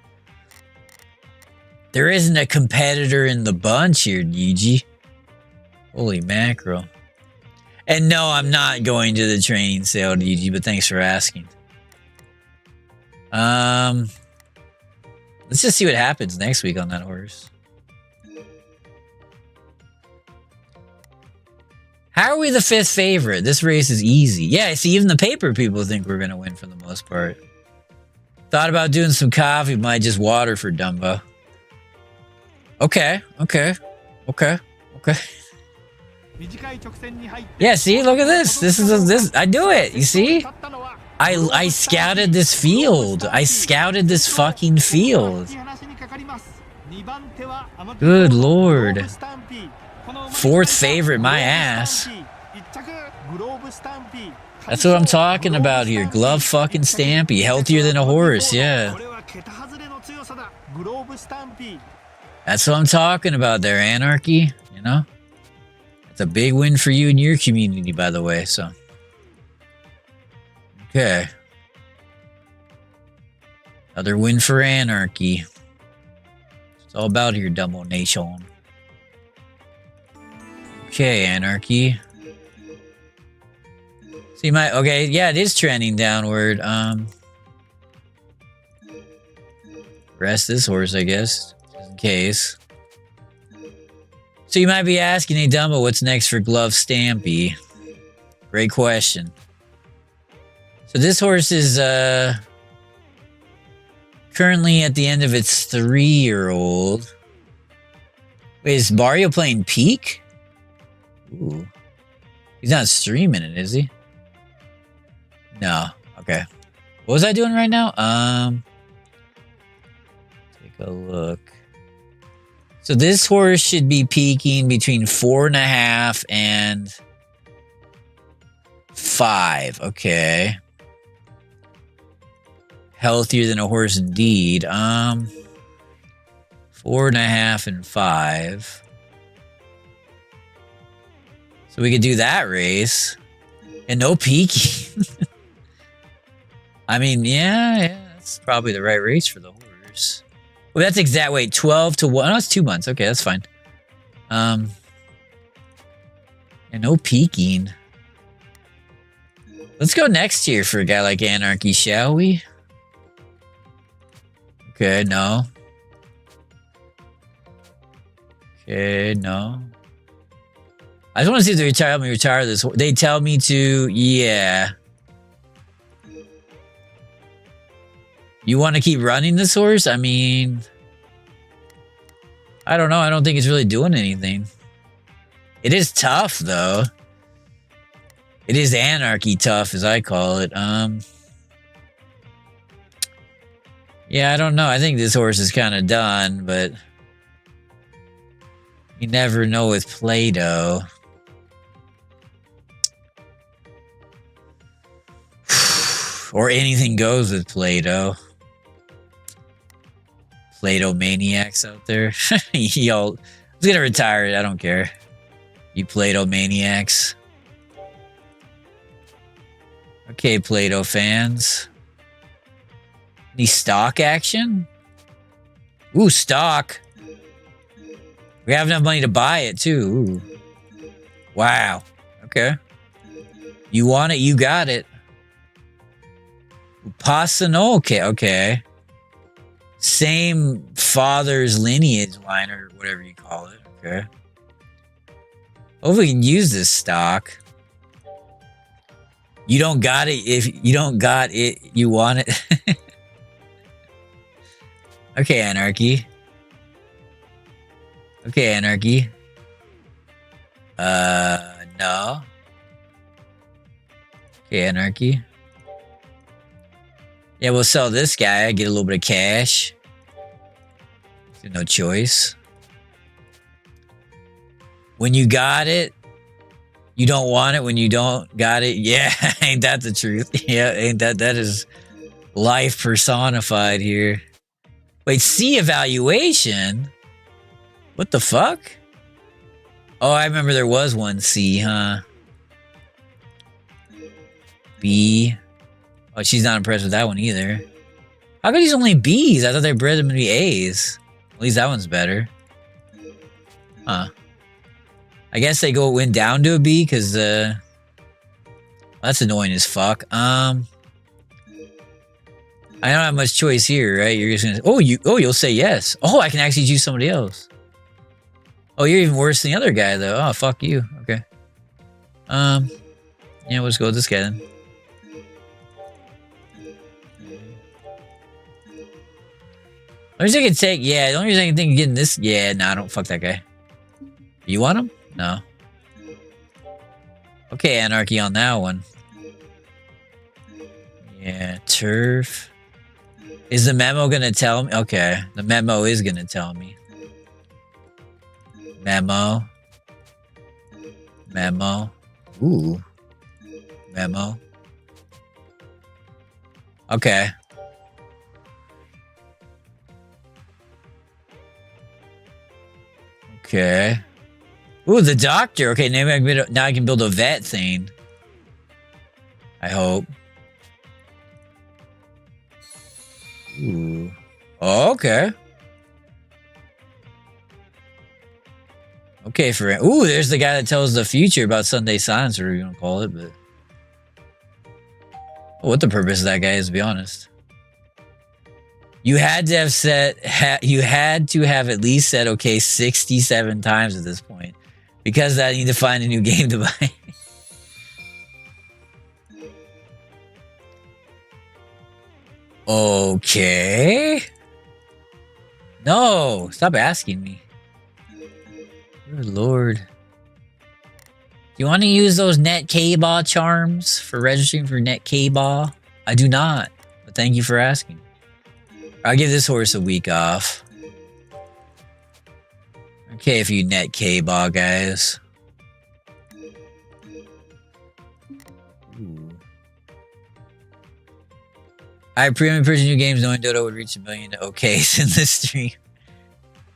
There isn't a competitor in the bunch here, DG. Holy mackerel. And no, I'm not going to the training sale, DG, but thanks for asking. Let's just see what happens next week on that horse. How are we the 5th favorite? This race is easy. Yeah, see, even the paper people think we're going to win for the most part. Thought about doing some coffee, might just water for Dumbo. Okay. Yeah, see, look at this. This. I do it. You see? I scouted this field. I scouted this fucking field. Good lord. 4th favorite, my ass. That's what I'm talking about here. Glove fucking Stampy. Healthier than a horse, yeah. That's what I'm talking about there, Anarchy. You know? It's a big win for you and your community, by the way, so. Okay. Another win for Anarchy. It's all about here, Dumbo Nation. Okay, Anarchy. See my... Okay, yeah, it is trending downward. Rest this horse, I guess. Just in case. So you might be asking, hey, Dumbo, what's next for Glove Stampy? Great question. So this horse is currently at the end of its 3-year-old. Wait, is Mario playing Peak? Ooh. He's not streaming it, is he? No. Okay. What was I doing right now? Take a look. So this horse should be peaking between 4.5 and 5. Okay. Healthier than a horse indeed. 4.5 and 5. So we could do that race. And no peaking. I mean, yeah, that's probably the right race for the horse. Well, that's exact. Wait, 12 to 1. Oh, it's 2 months. Okay, that's fine. And no peaking. Let's go next year for a guy like Anarchy, shall we? Okay, no. Okay, no. I just want to see if they tell me retire this. They tell me to, yeah. You want to keep running this horse? I mean, I don't know. I don't think it's really doing anything. It is tough, though. It is Anarchy tough, as I call it. Yeah, I don't know. I think this horse is kind of done, but you never know with Play-Doh. Or anything goes with Play-Doh. Play-Doh maniacs out there. Yo, I'm gonna retire it. I don't care. You Play-Doh maniacs. Okay, Play-Doh fans. Any stock action? Ooh, stock. We have enough money to buy it, too. Ooh. Wow. Okay. You want it, you got it. Pasanoke. Okay. Same father's lineage line or whatever you call it. Okay. Hopefully we can use this stock. You don't got it. If you don't got it, you want it. Okay, Anarchy. Okay, Anarchy. No. Okay, Anarchy. Yeah, we'll sell this guy. Get a little bit of cash. No choice. When you got it, you don't want it. When you don't got it, yeah, ain't that the truth? Yeah, ain't that is life personified here. Wait, C evaluation? What the fuck? Oh, I remember there was one C, huh? B. Oh, she's not impressed with that one either. How come these only B's? I thought they bred them to be A's. At least that one's better. Huh. I guess they went down to a B because that's annoying as fuck. I don't have much choice here, right? You're just gonna you'll say yes. Oh, I can actually choose somebody else. Oh, you're even worse than the other guy though. Oh, fuck you. Okay. Yeah, we'll just go with this guy then. The only reason I can take, yeah, the only reason I can think of getting this, yeah, nah, don't fuck that guy. You want him? No. Okay, Anarchy on that one. Yeah, turf. Is the memo gonna tell me? Okay, the memo is gonna tell me. Memo. Memo. Ooh. Memo. Okay. Okay. Ooh, the doctor. Okay, now I can build a vet thing. I hope. Ooh. Oh, okay. Okay, ooh, there's the guy that tells the future about Sunday Science, or whatever you want to call it, but what the purpose of that guy is, to be honest. You had to have you had to have at least said okay 67 times at this point. Because I need to find a new game to buy. Okay. No, stop asking me. Good Lord. Do you want to use those net K-Ball charms for registering for net K-Ball? I do not, but thank you for asking. I'll give this horse a week off. Okay, if you net K-Ball, guys. Ooh. I pre-ordered purchase new games knowing Dodo would reach 1 million okays in this stream.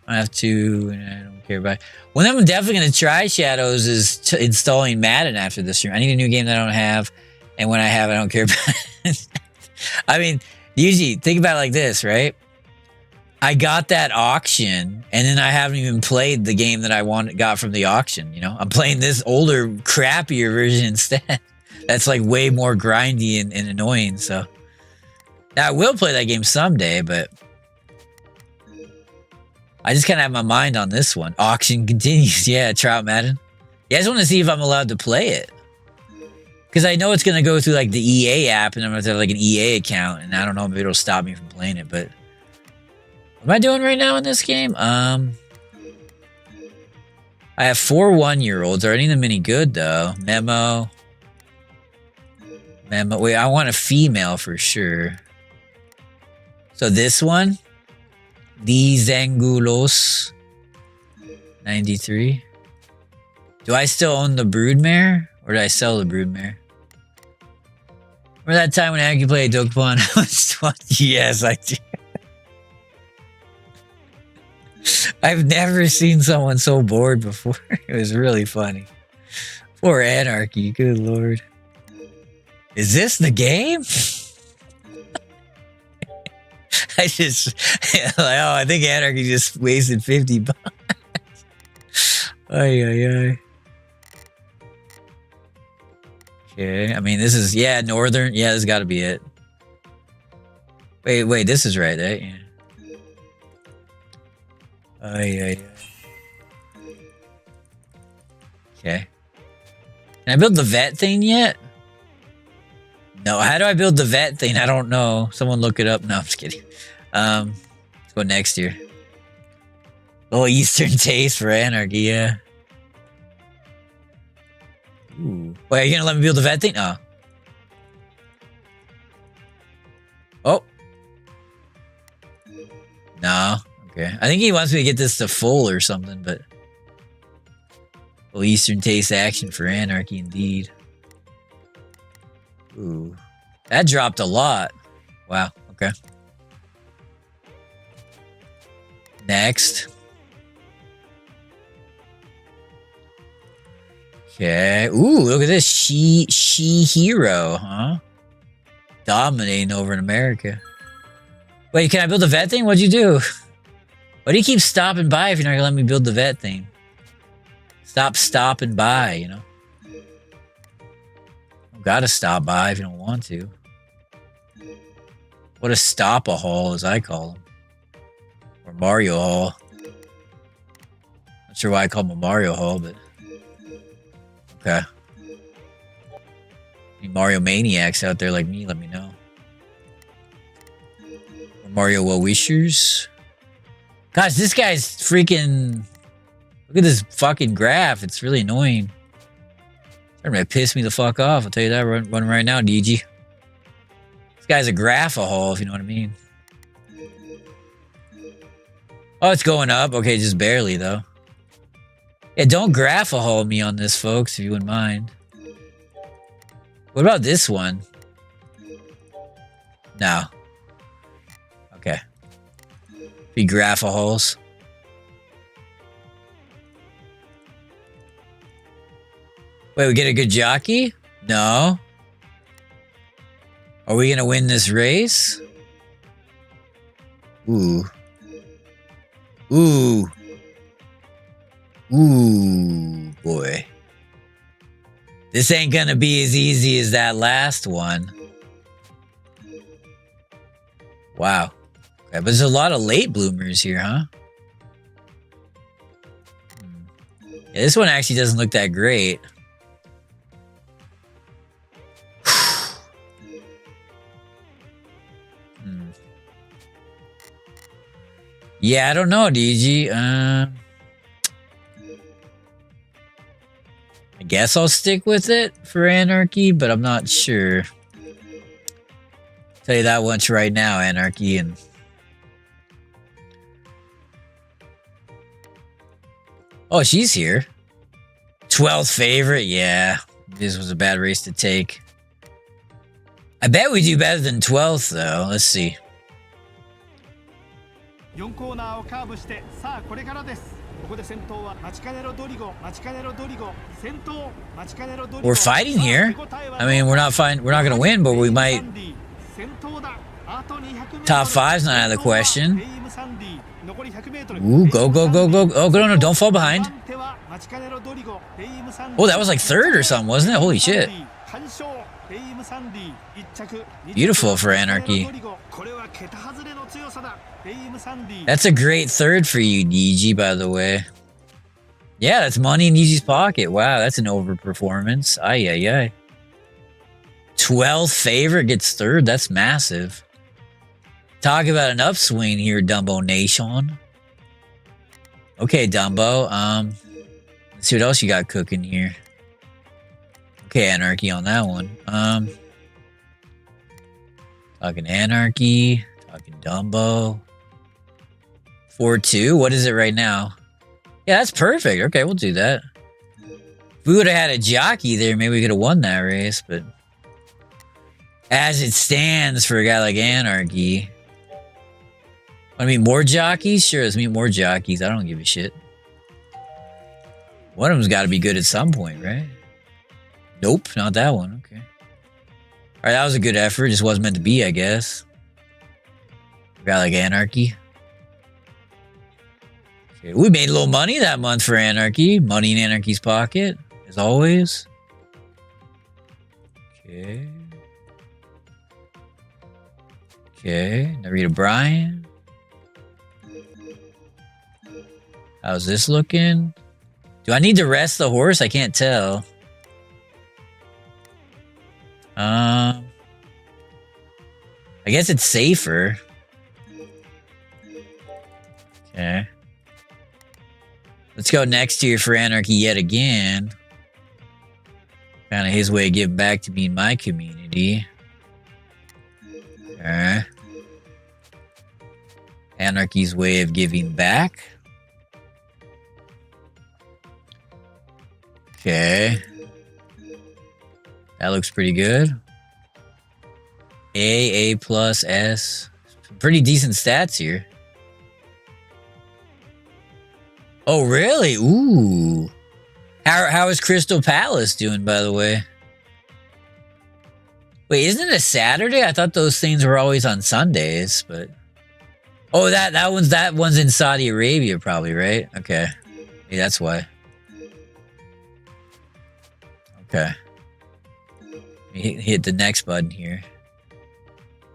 I have to, and I don't care about it. One I'm definitely going to try, Shadows, is installing Madden after this stream. I need a new game that I don't have, and when I have it, I don't care about it. I mean, usually, think about it like this, right? I got that auction, and then I haven't even played the game that I got from the auction, you know? I'm playing this older, crappier version instead. That's like way more grindy and annoying, so. Now, I will play that game someday, but I just kind of have my mind on this one. Auction continues. Yeah, Trout Madden. Yeah, I just want to see if I'm allowed to play it. Because I know it's going to go through like the EA app, and I'm going to have like an EA account, and I don't know if it'll stop me from playing it, but what am I doing right now in this game? I have 4 1-year-olds. Are any of them any good, though? Memo. Wait, I want a female for sure. So this one. These Angulos. 93. Do I still own the broodmare? Or did I sell the broodmare? Remember that time when Anarchy played Dokapon? I was 20. Yes, I do. I've never seen someone so bored before. It was really funny. Poor Anarchy, good lord. Is this the game? I just, like, oh, I think Anarchy just wasted 50 bucks. Ay, ay, ay. Okay, I mean, this is, yeah, Northern. Yeah, this has got to be it. Wait, this is right, right? Yeah. Ay, ay, ay. Okay. Can I build the vet thing yet? No, how do I build the vet thing? I don't know. Someone look it up. No, I'm just kidding. Let's go next year. Oh, Eastern taste for Anarchy, yeah. Ooh. Wait, are you gonna let me build the vet thing? Oh. Oh. No. Okay. I think he wants me to get this to full or something, but... Well, Eastern taste action for Anarchy, indeed. Ooh. That dropped a lot. Wow. Okay. Next. Okay. Ooh, look at this. She hero, huh? Dominating over in America. Wait, can I build the vet thing? What'd you do? Why do you keep stopping by if you're not gonna let me build the vet thing? Stop stopping by, you know? Gotta stop by if you don't want to. What a stop-a-haul, as I call them. Or Mario Hall. Not sure why I call them a Mario Hall, but... Okay. Any Mario Maniacs out there like me, let me know. Or Mario Well-Wishers. Gosh, this guy's freaking... Look at this fucking graph. It's really annoying. It's gonna piss me the fuck off. I'll tell you that running right now, DG. This guy's a graph-a-hole, if you know what I mean. Oh, it's going up. Okay, just barely, though. Yeah, don't graph-a-hole me on this, folks, if you wouldn't mind. What about this one? No. Okay. Be graph-a-holes. Wait, we get a good jockey? No. Are we gonna win this race? Ooh. Ooh. Ooh, boy. This ain't gonna be as easy as that last one. Wow. Okay, but there's a lot of late bloomers here, huh? Yeah, this one actually doesn't look that great. Yeah, I don't know, DG. I guess I'll stick with it for Anarchy, but I'm not sure. Tell you that much right now, Anarchy, and... Oh, she's here. 12th favorite? Yeah. This was a bad race to take. I bet we do better than 12th, though. Let's see. 4コーナーをカーブしてさあこれからです。ここで先頭はマチカネロドリゴ、マチカネロドリゴ、先頭マチカネロドリゴ。We're fighting here. I mean, we're not going to win, but we might. Top 5's not out of the question. Ooh, go, go, go, go. Oh, no, don't fall behind. Oh, that was like 3rd or something, wasn't it? Holy shit. Beautiful for Anarchy. That's a great 3rd for you, DG, by the way. Yeah, that's money in DG's pocket. Wow, that's an overperformance. Ay, ay, ay. 12th favorite gets 3rd. That's massive. Talk about an upswing here, Dumbo Nation. Okay, Dumbo. Let's see what else you got cooking here. Okay, Anarchy on that one. Talking Anarchy. Talking Dumbo. 4-2. What is it right now? Yeah, that's perfect. Okay, we'll do that. If we would have had a jockey there, maybe we could have won that race, but... As it stands for a guy like Anarchy. I mean, more jockeys? Sure, let's meet more jockeys. I don't give a shit. One of them's got to be good at some point, right? Nope, not that one. Okay. All right, that was a good effort. Just wasn't meant to be, I guess. A guy like Anarchy. Okay, we made a little money that month for Anarchy. Money in Anarchy's pocket, as always. Okay. Okay, Narita Bryan. How's this looking? Do I need to rest the horse? I can't tell. I guess it's safer. Okay. Let's go next tier for Anarchy yet again. Kind of his way of giving back to me and my community. Okay. Anarchy's way of giving back. Okay. That looks pretty good. A plus, S. Some pretty decent stats here. Oh, really? Ooh. How is Crystal Palace doing, by the way? Wait, isn't it a Saturday? I thought those things were always on Sundays, but... Oh, that one's in Saudi Arabia, probably, right? Okay. Maybe that's why. Okay. Hit the next button here.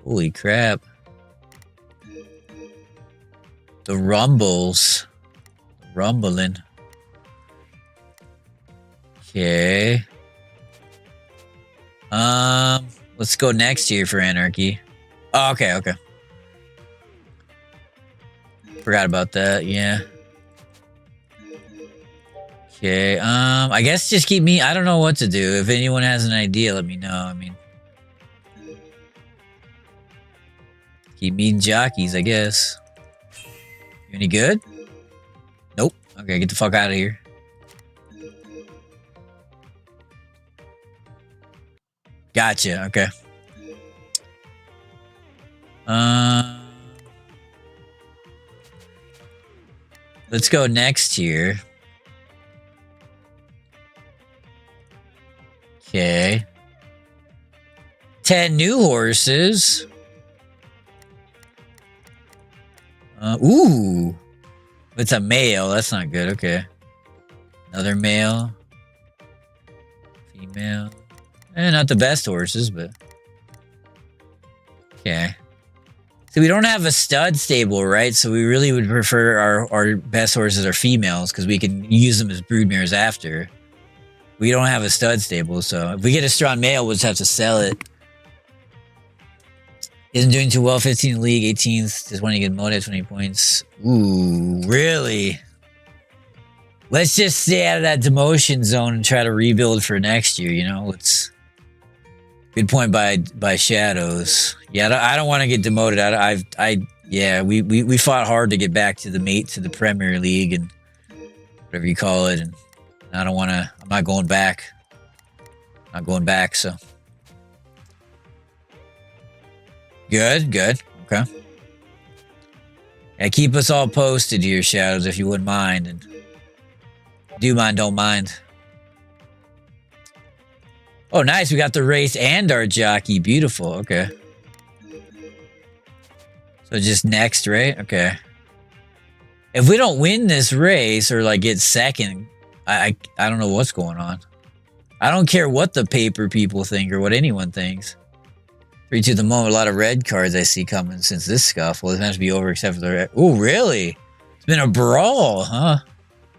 Holy crap. The rumbles. Rumbling. Okay. Let's go next here for Anarchy. Oh, okay. Forgot about that, yeah. Okay, I guess just keep me... I don't know what to do. If anyone has an idea, let me know. I mean... Keep meeting jockeys, I guess. You any good? Nope. Okay, get the fuck out of here. Gotcha, okay. Let's go next here. Okay. 10 new horses. Ooh. It's a male. That's not good. Okay. Another male. Female. Not the best horses, but... Okay. So we don't have a stud stable, right? So we really would prefer our best horses are females because we can use them as broodmares after. We don't have a stud stable, so if we get a strong male, we'll just have to sell it. Isn't doing too well. 15th in the league, 18th. Just want to get moted 20 points. Ooh, really? Let's just stay out of that demotion zone and try to rebuild for next year, you know? Let's... Good point by Shadows. Yeah, I don't want to get demoted. Yeah, we fought hard to get back to the Premier League and whatever you call it, and I don't want to. I'm not going back. Not going back. So good. Okay. Yeah, keep us all posted here, Shadows, if you wouldn't mind, and do mind, don't mind. Oh, nice. We got the race and our jockey. Beautiful. Okay. So just next, right? Okay. If we don't win this race or like get second, I don't know what's going on. I don't care what the paper people think or what anyone thinks. 3-2 the moment. A lot of red cards I see coming since this scuffle. It has to be over except for the red. Oh, really? It's been a brawl, huh?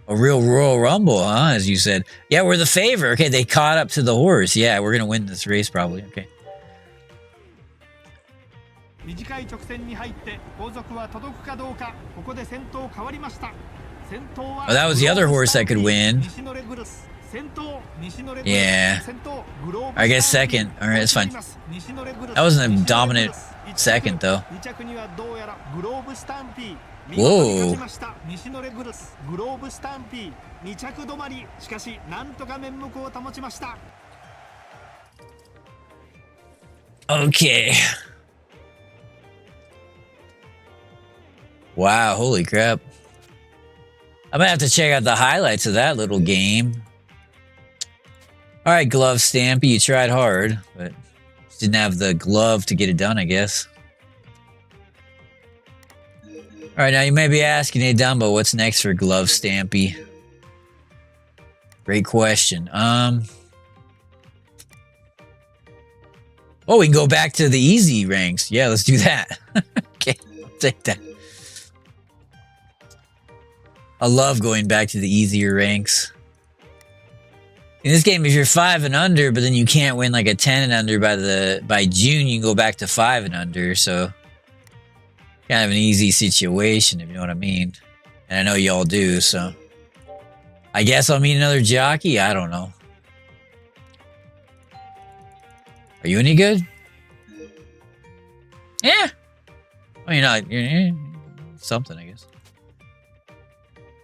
A real Royal Rumble, huh? As you said. Yeah, we're the favorite. Okay, they caught up to the horse. Yeah, we're going to win this race probably. Okay. Oh, that was the other horse that could win. Yeah. I guess second. All right, that's fine. That wasn't a dominant second, though. Whoa. Okay. Wow, holy crap. I'm gonna have to check out the highlights of that little game. Alright, Glove Stampy, you tried hard, but just didn't have the glove to get it done, I guess. Alright, now you may be asking, hey Dumbo, what's next for Glove Stampy? Great question. Oh, we can go back to the easy ranks. Yeah, let's do that. Okay, I'll take that. I love going back to the easier ranks. In this game, if you're 5 and under, but then you can't win like a 10 and under by June, you can go back to 5 and under. So kind of an easy situation, if you know what I mean. And I know y'all do, so I guess I'll meet another jockey. I don't know. Are you any good? Yeah. Well, you're not. You're something, I guess.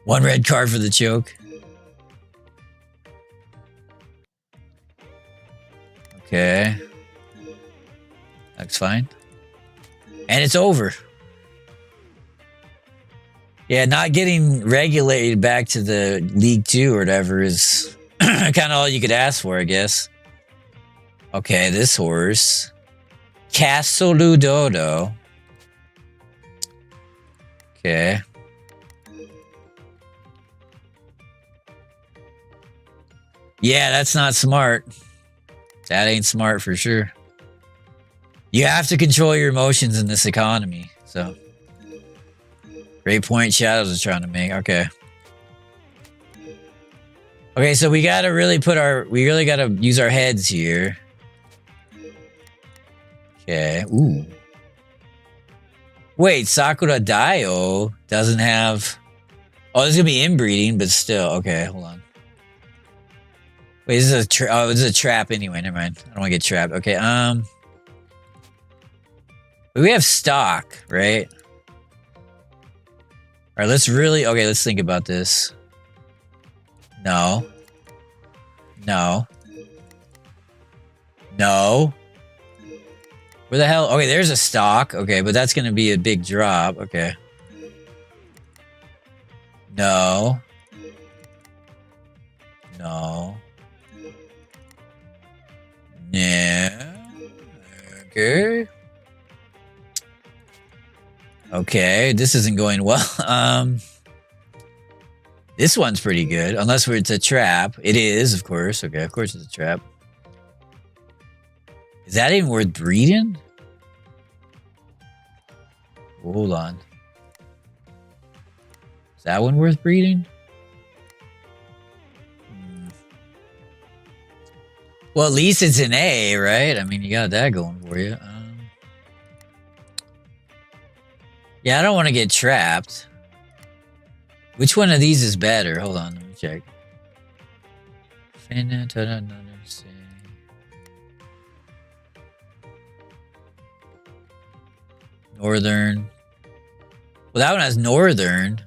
1 red card for the choke. Okay. That's fine. And it's over. Yeah, not getting regulated back to the League 2 or whatever is kind of all you could ask for, I guess. Okay, this horse. Casoludodo. Okay. Yeah, that's not smart. That ain't smart for sure. You have to control your emotions in this economy, so. Great point Shadows is trying to make. Okay. Okay, so we gotta really we really gotta use our heads here. Okay, ooh. Wait, Sakura Daio doesn't have... Oh, this is gonna be inbreeding, but still. Okay, hold on. Wait, this is this is a trap anyway. Never mind. I don't want to get trapped. Okay, we have stock, right? Alright, let's really... Okay, let's think about this. No. No. No. Where the hell... Okay, there's a stock. Okay, but that's gonna be a big drop. Okay. No. No. Yeah. Okay. Okay, this isn't going well. This one's pretty good, unless it's a trap. It is, of course. Okay, of course it's a trap. Is that even worth breeding? Hold on. Is that one worth breeding? Well, at least it's an A, right? I mean, you got that going for you. Yeah, I don't want to get trapped. Which one of these is better? Hold on, let me check. Northern. Well, that one has Northern.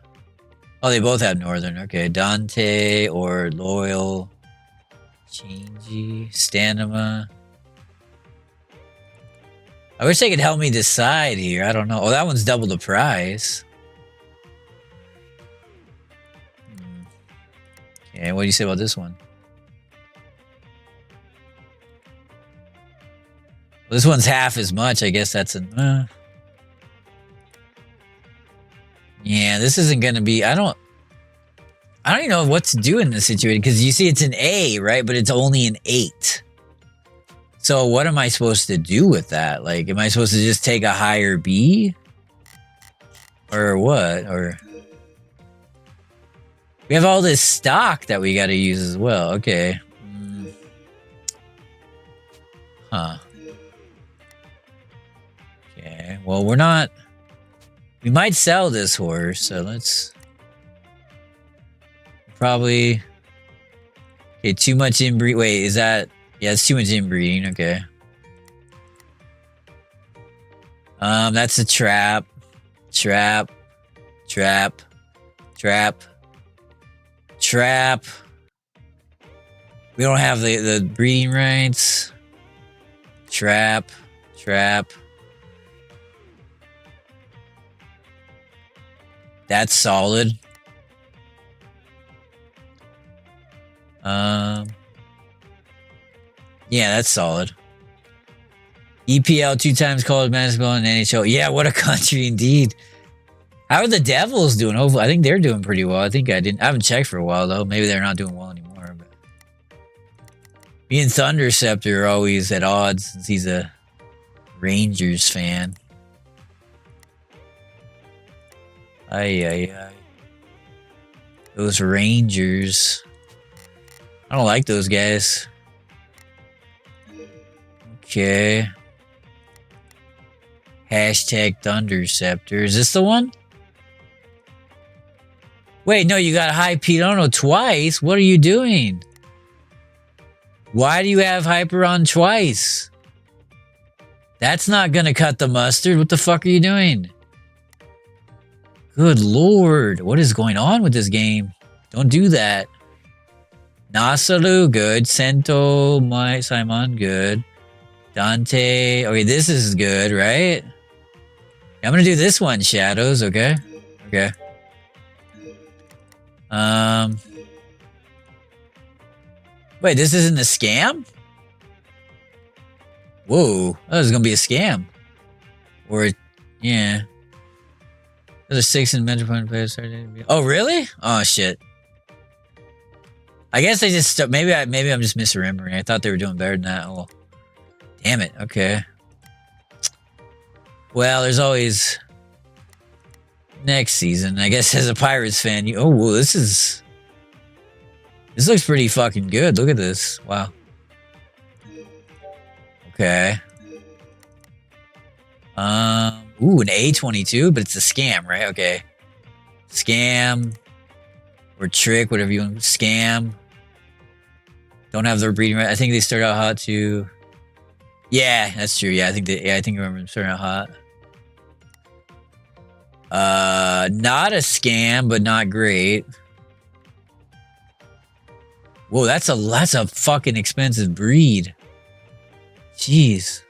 Oh, they both have Northern. Okay, Dante or Loyal. Changy. Stanima. I wish they could help me decide here. I don't know. Oh, that one's double the price. Okay, what do you say about this one? Well, this one's half as much. I guess that's a... Yeah, this isn't going to be... I don't even know what to do in this situation. Because you see it's an A, right? But it's only an 8. So what am I supposed to do with that? Like, am I supposed to just take a higher B? Or what? Or... We have all this stock that we got to use as well. Okay. Huh. Okay. Well, we're not... We might sell this horse, so let's... Probably... Okay, too much inbreeding. Wait, is that... Yeah, it's too much inbreeding. Okay. That's a trap. Trap. Trap. Trap. Trap. We don't have the breeding rights. Trap. Trap. That's solid. Yeah, that's solid. EPL 2 times college basketball and NHL. Yeah, what a country indeed. How are the Devils doing? Hopefully, I think they're doing pretty well. I haven't checked for a while though. Maybe they're not doing well anymore. But me and Thunderceptor are always at odds since he's a Rangers fan. Ay. Those Rangers. I don't like those guys. Okay. Hashtag Thunderceptor. Is this the one? Wait, no, you got High Pidono twice. What are you doing? Why do you have Hyperon twice? That's not gonna cut the mustard. What the fuck are you doing? Good lord. What is going on with this game? Don't do that. Nasalu, good. Sento, Simon, good. Dante. Okay, this is good, right? I'm gonna do this one, Shadows, okay? Okay. Wait, this isn't a scam? Whoa, that was gonna be a scam. Or, yeah. There's 6 in Metropolitan players. Oh, really? Oh, shit. I guess they just maybe I'm just misremembering. I thought they were doing better than that. Oh, damn it. Okay. Well, there's always next season. I guess as a Pirates fan, oh, well, this looks pretty fucking good. Look at this. Wow. Okay. Ooh, an A22, but it's a scam, right? Okay. Scam or trick, whatever you want. Scam. Don't have their breeding right. I think they start out hot too. Yeah, that's true. Yeah, I think I remember them starting out hot. Not a scam, but not great. Whoa, that's a fucking expensive breed. Jeez.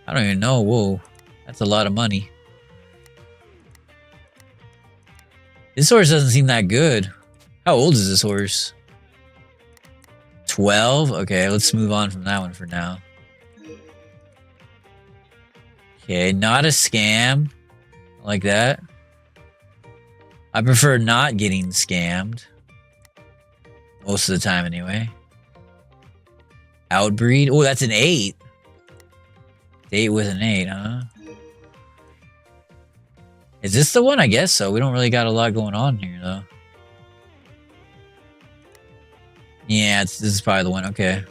I don't even know. Whoa. That's a lot of money. This horse doesn't seem that good. How old is this horse? 12? Okay, let's move on from that one for now. Okay, not a scam. Like that. I prefer not getting scammed. Most of the time, anyway. Outbreed. Oh, that's an 8. 8 with an 8, huh? Is this the one? I guess so. We don't really got a lot going on here, though. Yeah, this is probably the one. Okay.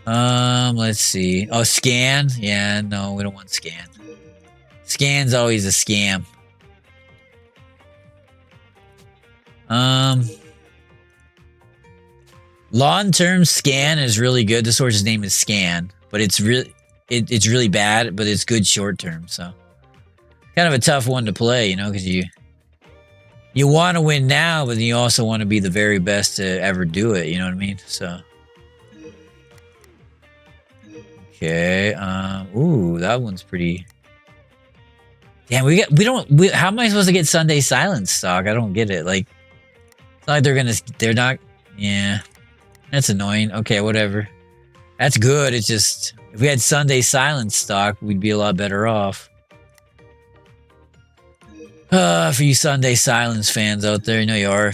Let's see. Oh, scan? Yeah, no, we don't want scan. Scan's always a scam. Long-term scan is really good. This horse's name is Scan, but it's really bad, but it's good short-term, so kind of a tough one to play, you know, because you want to win now, but you also want to be the very best to ever do it, you know what I mean? So okay, ooh, that one's pretty. Damn, how am I supposed to get Sunday Silence stock? I don't get it. Like, it's not like they're not, yeah. That's annoying. Okay, whatever. That's good. It's just, if we had Sunday Silence stock, we'd be a lot better off. For you Sunday Silence fans out there, you know you are.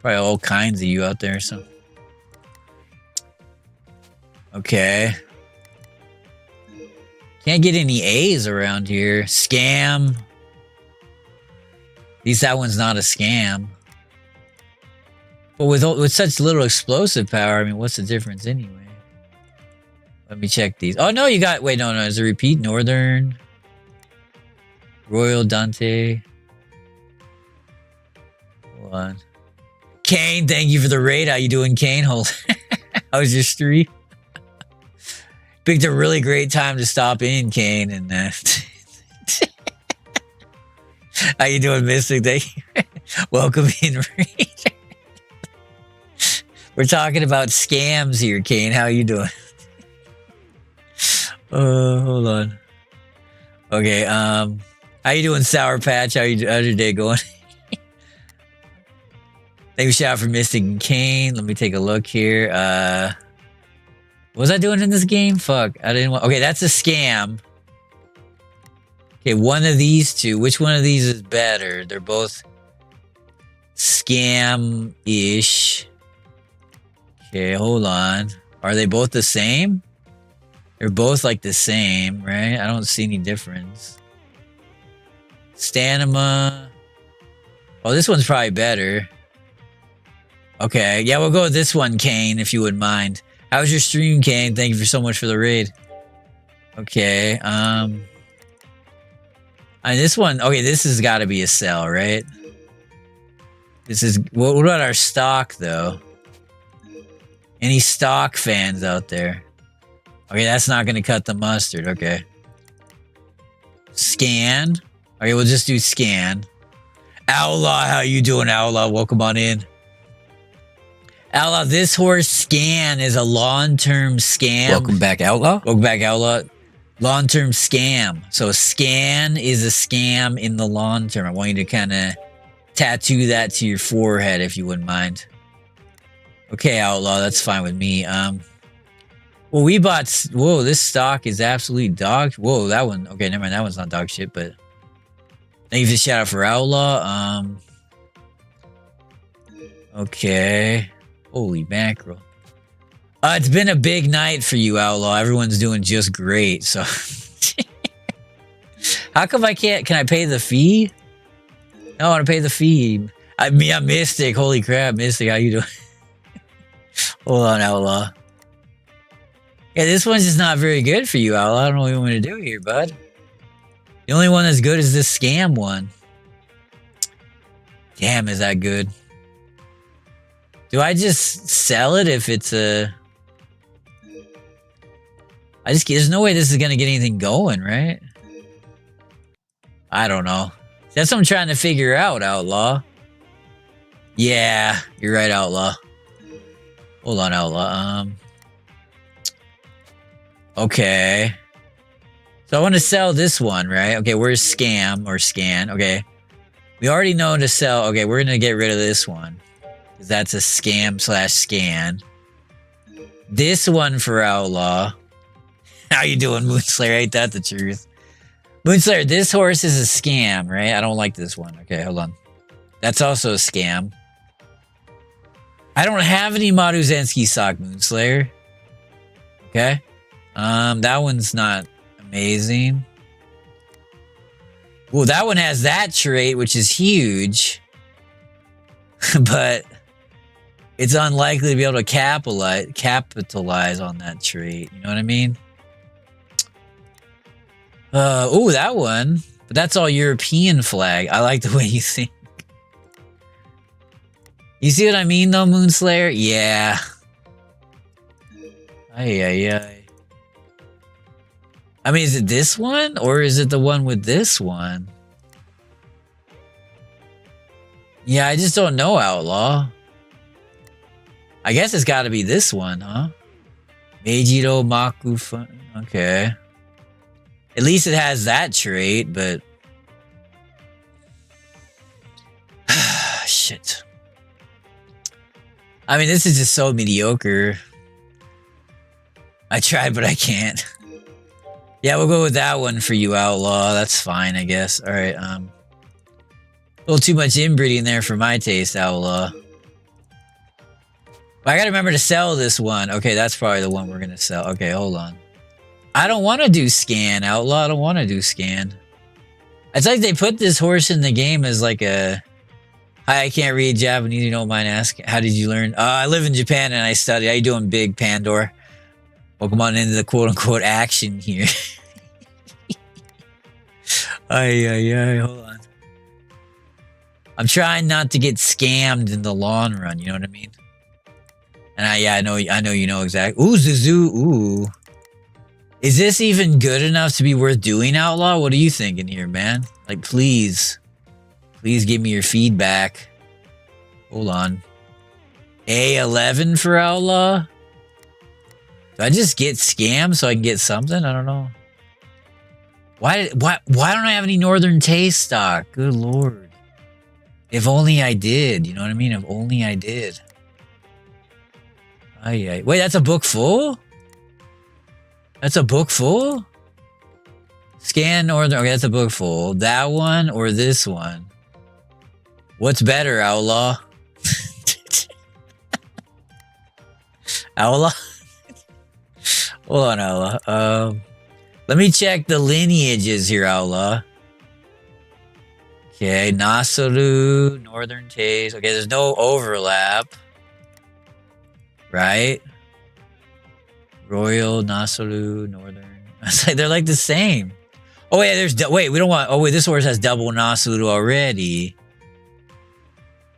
Probably all kinds of you out there, so. Okay. Can't get any A's around here. Scam. At least that one's not a scam. But with such little explosive power, I mean, what's the difference anyway? Let me check these. Oh, no, you got... Wait, no. Is it repeat? Northern. Royal Dante. Hold on. Kane, thank you for the raid. How you doing, Kane? How was your streak? Picked a really great time to stop in, Kane. And how you doing, Mystic? Thank you. Welcome in, Reed. We're talking about scams here, Kane. How you doing? Hold on. Okay, how you doing, Sour Patch? How's your day going? Thank you, shout out for missing Kane. Let me take a look here. What was I doing in this game? Fuck, I didn't want... Okay, that's a scam. Okay, one of these two. Which one of these is better? They're both scam-ish. Okay, hold on. Are they both the same? They're both like the same, right? I don't see any difference. Stanima. Oh, this one's probably better. Okay, yeah, we'll go with this one, Kane, if you wouldn't mind. How's your stream, Kane? Thank you for so much for the raid. Okay, this one, okay, this has got to be a sell, right? This is, what about our stock, though? Any stock fans out there? Okay, that's not going to cut the mustard, okay. Scan. Okay, we'll just do scan. Outlaw, how you doing, Outlaw? Welcome on in. Outlaw, this horse scan is a long-term scam. Welcome back, Outlaw. Welcome back, Outlaw. Long-term scam. So scan is a scam in the long term. I want you to kind of tattoo that to your forehead if you wouldn't mind. Okay, Outlaw, that's fine with me. Well, we bought... Whoa, this stock is absolute dog... Whoa, that one... Okay, never mind. That one's not dog shit, but... Thank you for the shout out for Outlaw. Okay. Holy mackerel. It's been a big night for you, Outlaw. Everyone's doing just great, so... How come I can't... Can I pay the fee? No, I want to pay the fee. I'm Mystic. Holy crap, Mystic. How you doing? Hold on, Outlaw. Yeah, this one's just not very good for you, Outlaw. I don't know what you want me to do here, bud. The only one that's good is this scam one. Damn, is that good? Do I just sell it if it's a... There's no way this is going to get anything going, right? I don't know. That's what I'm trying to figure out, Outlaw. Yeah, you're right, Outlaw. Hold on, Outlaw. Okay. So I want to sell this one, right? Okay, where's scam or scan? Okay. We already know to sell. Okay, we're going to get rid of this one. Because that's a scam/scan. This one for Outlaw. How you doing, Moonslayer? Ain't that the truth? Moonslayer, this horse is a scam, right? I don't like this one. Okay, hold on. That's also a scam. I don't have any Maduzensky sock, Moonslayer. Okay. That one's not amazing. Well, that one has that trait, which is huge. But it's unlikely to be able to capitalize on that trait. You know what I mean? Oh, that one. But that's all European flag. I like the way you think. You see what I mean, though, Moonslayer? Yeah. Ay. I mean, is it this one? Or is it the one with this one? Yeah, I just don't know, Outlaw. I guess it's got to be this one, huh? Meijiro Maku Fun. Okay. At least it has that trait, but... Shit. I mean, this is just so mediocre. I tried, but I can't. Yeah, we'll go with that one for you, Outlaw. That's fine, I guess. Alright, a little too much inbreeding there for my taste, Outlaw. But I gotta remember to sell this one. Okay, that's probably the one we're gonna sell. Okay, hold on. I don't want to do scan, Outlaw. I don't want to do scan. It's like they put this horse in the game as like a... Hi, I can't read Japanese. You don't mind asking. How did you learn? I live in Japan and I study. How you doing, Big Pandor? Welcome on into the quote-unquote action here. Ay. Hold on. I'm trying not to get scammed in the long run. You know what I mean? And I know you know exactly. Ooh, Zuzu. Ooh. Is this even good enough to be worth doing, Outlaw? What are you thinking here, man? Like, please give me your feedback. Hold on. A11 for Outlaw? Do I just get scammed so I can get something? I don't know. Why don't I have any Northern Taste stock? Good lord. If only I did. You know what I mean? If only I did. Wait, that's a book full? That's a book full? Scan Northern. Okay, that's a book full. That one or this one? What's better, Outlaw? Outlaw? Hold on, Outlaw. Let me check the lineages here, Outlaw. Okay, Nasaru, Northern Taste. Okay, there's no overlap. Right? Royal, Nasaru, Northern. It's like they're like the same. Oh wait, wait, we don't want. Oh wait, this horse has double Nasaru already.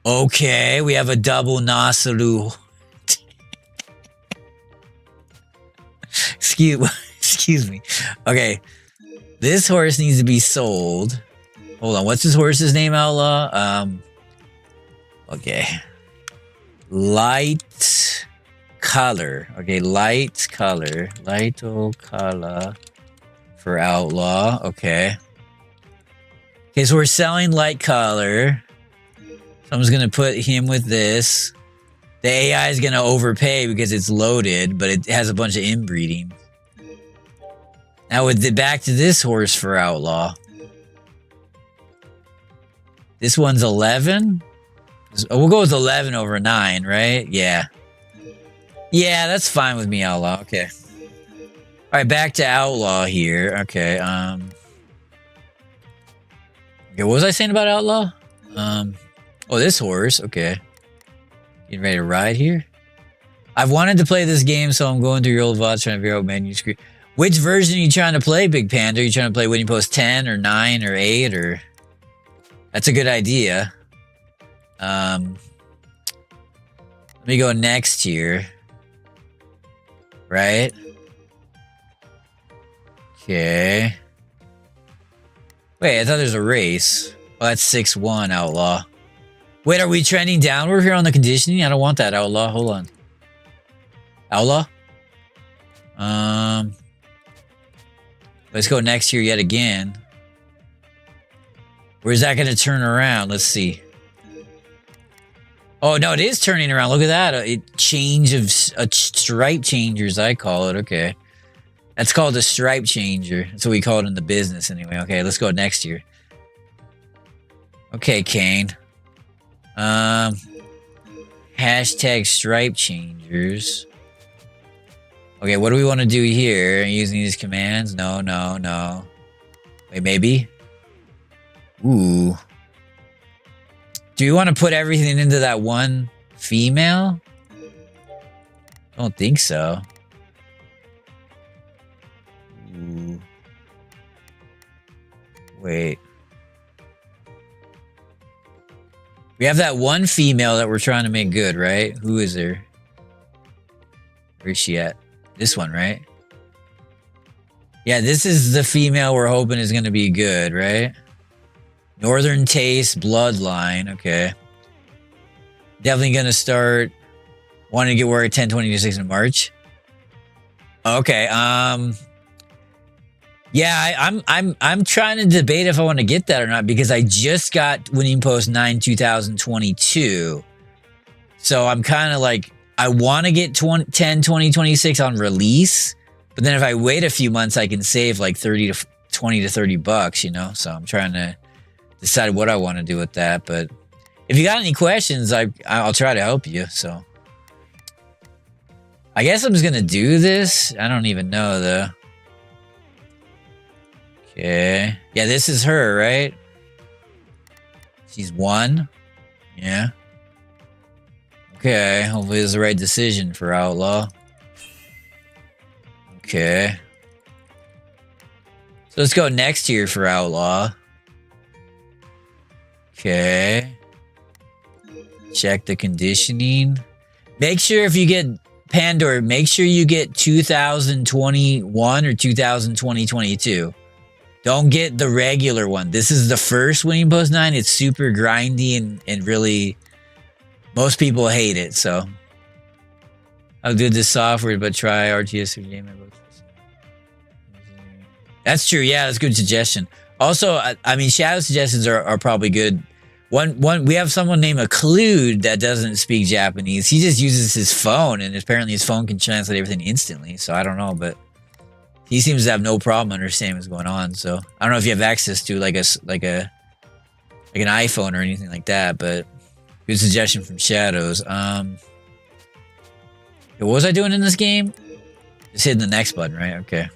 Okay, we have a double Nasaru. Excuse me. Okay, this horse needs to be sold. Hold on, what's this horse's name, Outlaw? Okay, light color. Okay, light color for Outlaw. Okay. Okay, so we're selling light color. So I'm just gonna put him with this. The AI is gonna overpay because it's loaded, but it has a bunch of inbreeding. Now back to this horse for Outlaw. This one's 11. We'll go with 11 over 9, right? Yeah. Yeah, that's fine with me, Outlaw. Okay. All right, back to Outlaw here. Okay. Okay, what was I saying about Outlaw? Oh, this horse. Okay. Getting ready to ride here. I've wanted to play this game, so I'm going through your old VODs trying to figure out menu screen. Which version are you trying to play, Big Panda? Are you trying to play Winning Post 10 or 9 or 8 or? That's a good idea. Let me go next here. Right? Okay. Wait, I thought there's a race. Oh, that's 6-1, Outlaw. Wait, are we trending downward here on the conditioning? I don't want that, Outlaw. Hold on. Outlaw? Let's go next here yet again. Where's that going to turn around? Let's see. Oh, no, it is turning around. Look at that. A change of stripe changers, I call it. Okay. That's called a stripe changer. That's what we call it in the business anyway. Okay, let's go next year. Okay, Kane. Hashtag stripe changers. Okay, what do we want to do here? Using these commands? No, no, no. Wait, maybe? Ooh. Do you want to put everything into that one female? Don't think so. Ooh. Wait. We have that one female that we're trying to make good, right? Who is there? Where is she at? This one, right? Yeah, this is the female we're hoping is going to be good, right? Northern Taste Bloodline. Okay. Definitely going to start wanting to get work at 10/20/6 in March. Okay. Yeah, I'm trying to debate if I want to get that or not because I just got Winning Post 9 2022. So I'm kind of like, I want to get 10/20/26 on release, but then if I wait a few months, I can save like 20 to 30 bucks, you know? So I'm trying to decide what I want to do with that. But if you got any questions, I'll try to help you. So I guess I'm just going to do this. I don't even know though. Okay. Yeah, this is her, right? She's 1. Yeah. Okay. Hopefully it's the right decision for Outlaw. Okay. So let's go next here for Outlaw. Okay. Check the conditioning. Make sure if you get Pandora, make sure you get 2021 or 2022. Don't get the regular one. This is the first Winning Post 9. It's super grindy and really Most people hate it, so. How good this software, but try RTS or game. That's true. Yeah, that's a good suggestion. Also, I mean, shadow suggestions are probably good. We have someone named Occlude that doesn't speak Japanese. He just uses his phone, and apparently his phone can translate everything instantly. So I don't know, but he seems to have no problem understanding what's going on. So I don't know if you have access to like an iPhone or anything like that, but good suggestion from Shadows. What was I doing in this game? Just hitting the next button, right? Okay.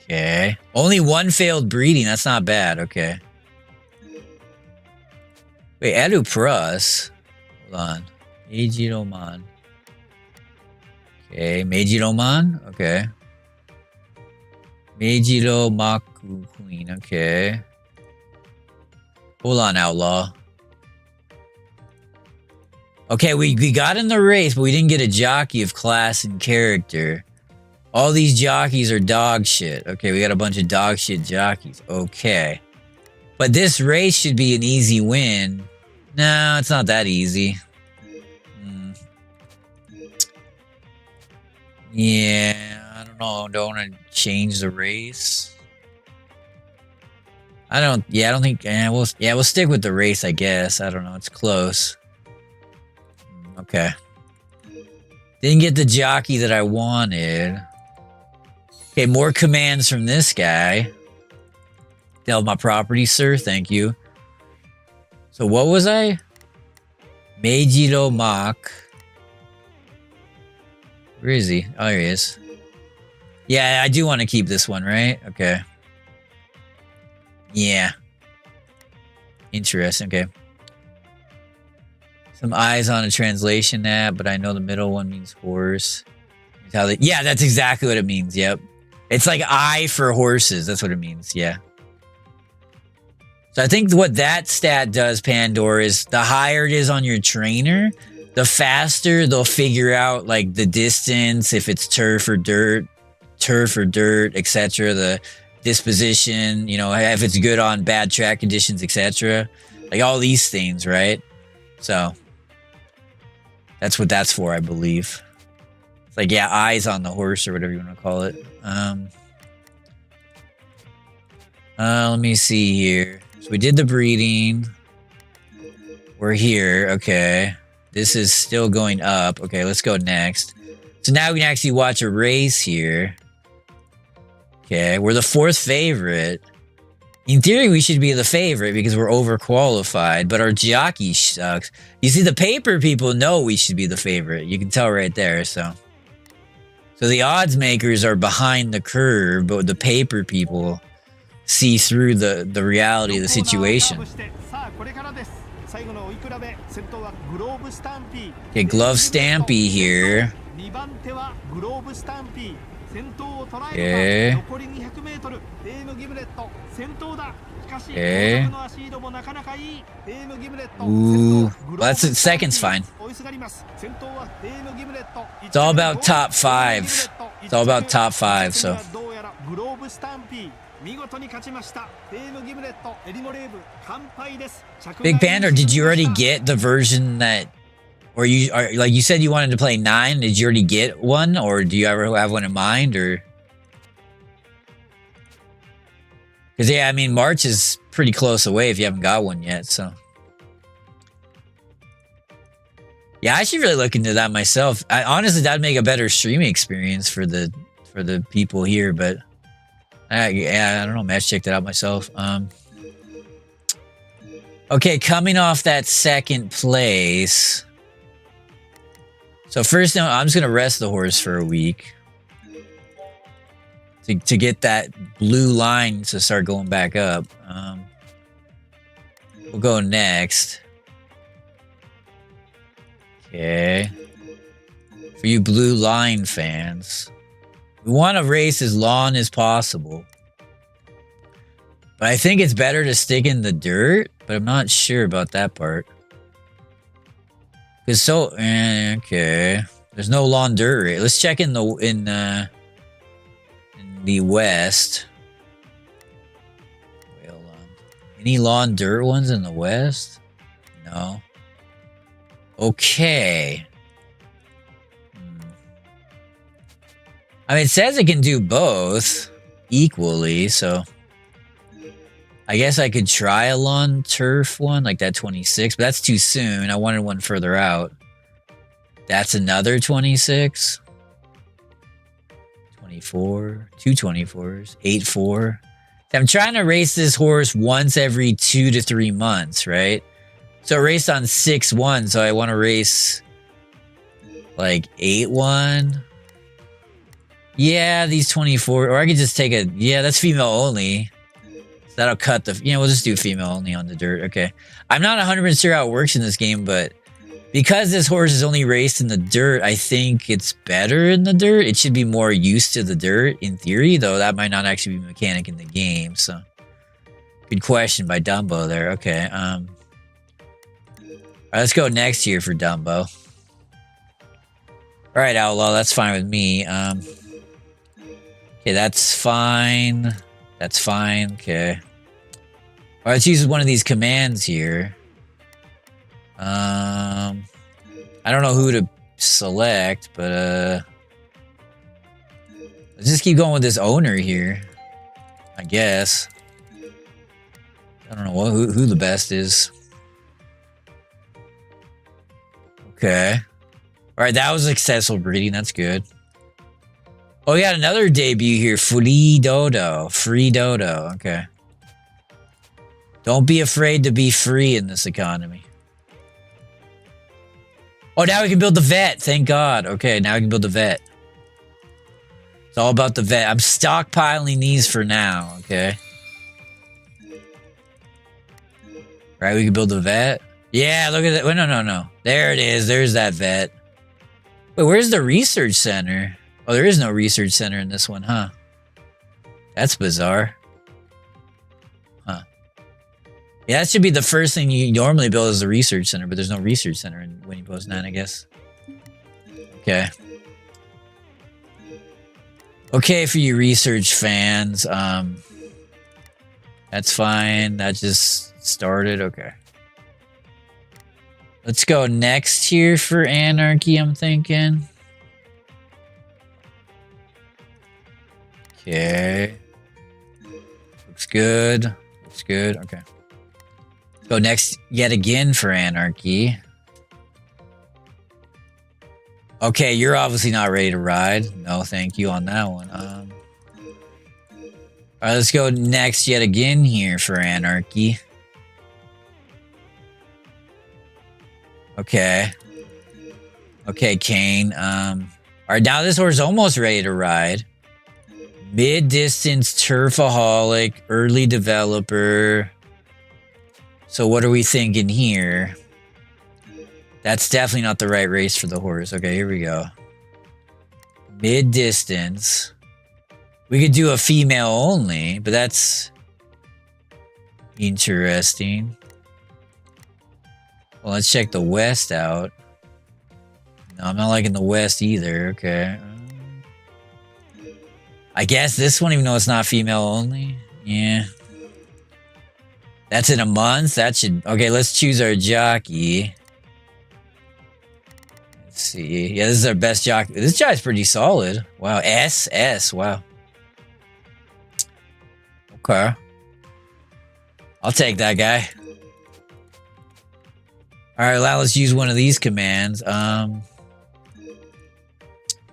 Okay. Only one failed breeding. That's not bad. Okay. Wait, Edu Plus. Hold on. Meijiroman. Okay, Meijiroman. Okay. Meijiro Maku Queen. Okay. Hold on, Outlaw. Okay, we got in the race, but we didn't get a jockey of class and character. All these jockeys are dog shit. Okay, we got a bunch of dog shit jockeys. Okay. But this race should be an easy win. No, it's not that easy. Yeah, I don't know. Don't want to change the race. I don't think, we'll stick with the race, I guess. I don't know. It's close. Okay. Didn't get the jockey that I wanted. Okay, more commands from this guy. Delve my property, sir. Thank you. So what was I? Meijiro Mak. Where is he? Oh, here he is. Yeah, I do want to keep this one, right? Okay. Yeah. Interesting. Okay. Some eyes on a translation app, but I know the middle one means horse. Yeah, that's exactly what it means. Yep. It's like eye for horses. That's what it means. Yeah. So I think what that stat does, Pandora, is the higher it is on your trainer, the faster they'll figure out like the distance, if it's turf or dirt, etc. The disposition, you know, if it's good on bad track conditions, etc. Like all these things, right? So that's what that's for, I believe. It's like, yeah, eyes on the horse or whatever you want to call it. Let me see here. So we did the breeding. We're here. Okay. This is still going up. Okay, let's go next. So now we can actually watch a race here. Okay, we're the 4th favorite. In theory, we should be the favorite because we're overqualified, but our jockey sucks. You see, the paper people know we should be the favorite. You can tell right there, so the odds makers are behind the curve, but the paper people see through the reality of the situation. Okay, Glove Stampy here. Okay. Okay. Ooh. Well, that's it. Second's fine. It's all about top 5. It's all about top 5, so. Big Panda, did you already get the version that, or like you said you wanted to play 9? Did you already get one, or do you ever have one in mind, or? Because yeah, I mean March is pretty close away if you haven't got one yet. So yeah, I should really look into that myself. Honestly, that'd make a better streaming experience for the people here. But yeah, I don't know. Man, I should check that out myself. Okay, coming off that 2nd place. So first, I'm just gonna rest the horse for a week to get that blue line to start going back up. We'll go next. Okay. For you blue line fans, we want to race as long as possible. But I think it's better to stick in the dirt, but I'm not sure about that part. Cause okay. There's no lawn dirt race. Let's check in the west. Wait, hold on. Any lawn dirt ones in the west? No. No. Okay. I mean, it says it can do both equally, so I guess I could try a lawn turf one, like that 26, but that's too soon. I wanted one further out. That's another 26. 24, two 24s, 8-4. I'm trying to race this horse once every 2 to 3 months, right? So I raced on 6-1, so I want to race like 8-1. Yeah, these 24, or I could just take a, yeah, that's female only. So that'll cut the, we'll just do female only on the dirt. Okay. I'm not 100% sure how it works in this game, but because this horse is only raced in the dirt, I think it's better in the dirt. It should be more used to the dirt in theory, though that might not actually be a mechanic in the game. So, good question by Dumbo there. Okay. All right, let's go next here for Dumbo. All right, Outlaw, that's fine with me. Okay, that's fine. That's fine. Okay. All right, let's use one of these commands here. I don't know who to select, but let's just keep going with this owner here. I guess. I don't know who the best is. Okay. All right, that was successful breeding. That's good. Oh, we got another debut here. Free Dodo. Free Dodo. Okay. Don't be afraid to be free in this economy. Oh, now we can build the vet. Thank God. Okay, now we can build the vet. It's all about the vet. I'm stockpiling these for now. Okay. Right, we can build the vet. Yeah, look at that. Wait, no. There it is. There's that vet. Wait, where's the research center? Oh, there is no research center in this one, huh? That's bizarre. Huh. Yeah, that should be the first thing you normally build is the research center, but there's no research center in Winnie Post 9, I guess. Okay. Okay, for you research fans, that's fine. That just started. Okay. Let's go next here for Anarchy, I'm thinking. Okay. Looks good. Looks good. Okay. Let's go next yet again for Anarchy. Okay, you're obviously not ready to ride. No, thank you on that one. All right, let's go next yet again here for Anarchy. Okay. Okay, Kane. All right, now this horse is almost ready to ride. Mid-distance turfaholic, early developer. So what are we thinking here? That's definitely not the right race for the horse. Okay, here we go. Mid-distance. We could do a female only, but that's interesting. Well, let's check the West out. No, I'm not liking the West either. Okay. I guess this one, even though it's not female only. Yeah. That's in a month. That should... Okay, let's choose our jockey. Let's see. Yeah, this is our best jockey. This guy's pretty solid. Wow. S. Wow. Okay. I'll take that guy. All right, now let's use one of these commands.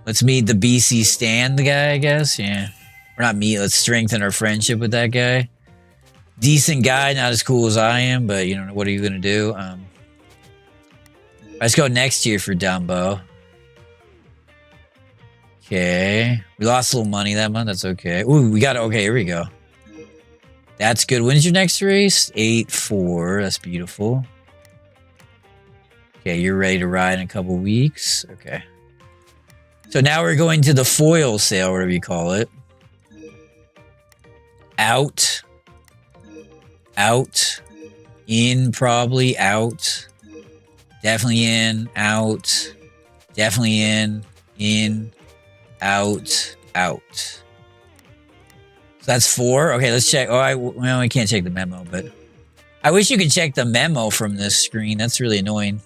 Let's meet the BC Stan guy, I guess. Yeah. Or not meet. Let's strengthen our friendship with that guy. Decent guy, not as cool as I am, but you know, what are you going to do? Let's go next year for Dumbo. Okay. We lost a little money that month. That's okay. Ooh, we got it. Okay, here we go. That's good. When's your next race? 8-4. That's beautiful. Okay, you're ready to ride in a couple weeks. Okay. So now we're going to the foil sale, whatever you call it. Out. Out. In, probably. Out. Definitely in. Out. Definitely in. In. Out. Out. So that's 4. Okay, let's check. Oh, well, we can't check the memo, but... I wish you could check the memo from this screen. That's really annoying.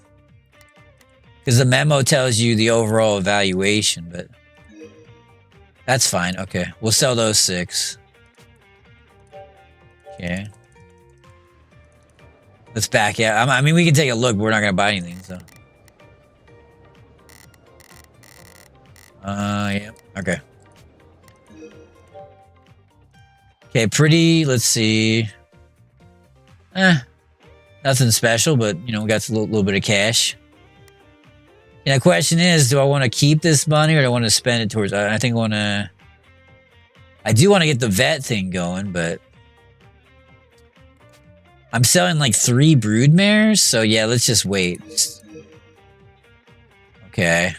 Because the memo tells you the overall evaluation, but that's fine. Okay, we'll sell those 6. Okay. Let's back out. I mean, we can take a look, but we're not going to buy anything, so. Yeah. Okay. Okay, pretty. Let's see. Nothing special, but, you know, we got a little bit of cash. And the question is, do I want to keep this money or do I want to spend it towards... I think I want to... I do want to get the vet thing going, but... I'm selling like 3 broodmares, so yeah, let's just wait. Okay.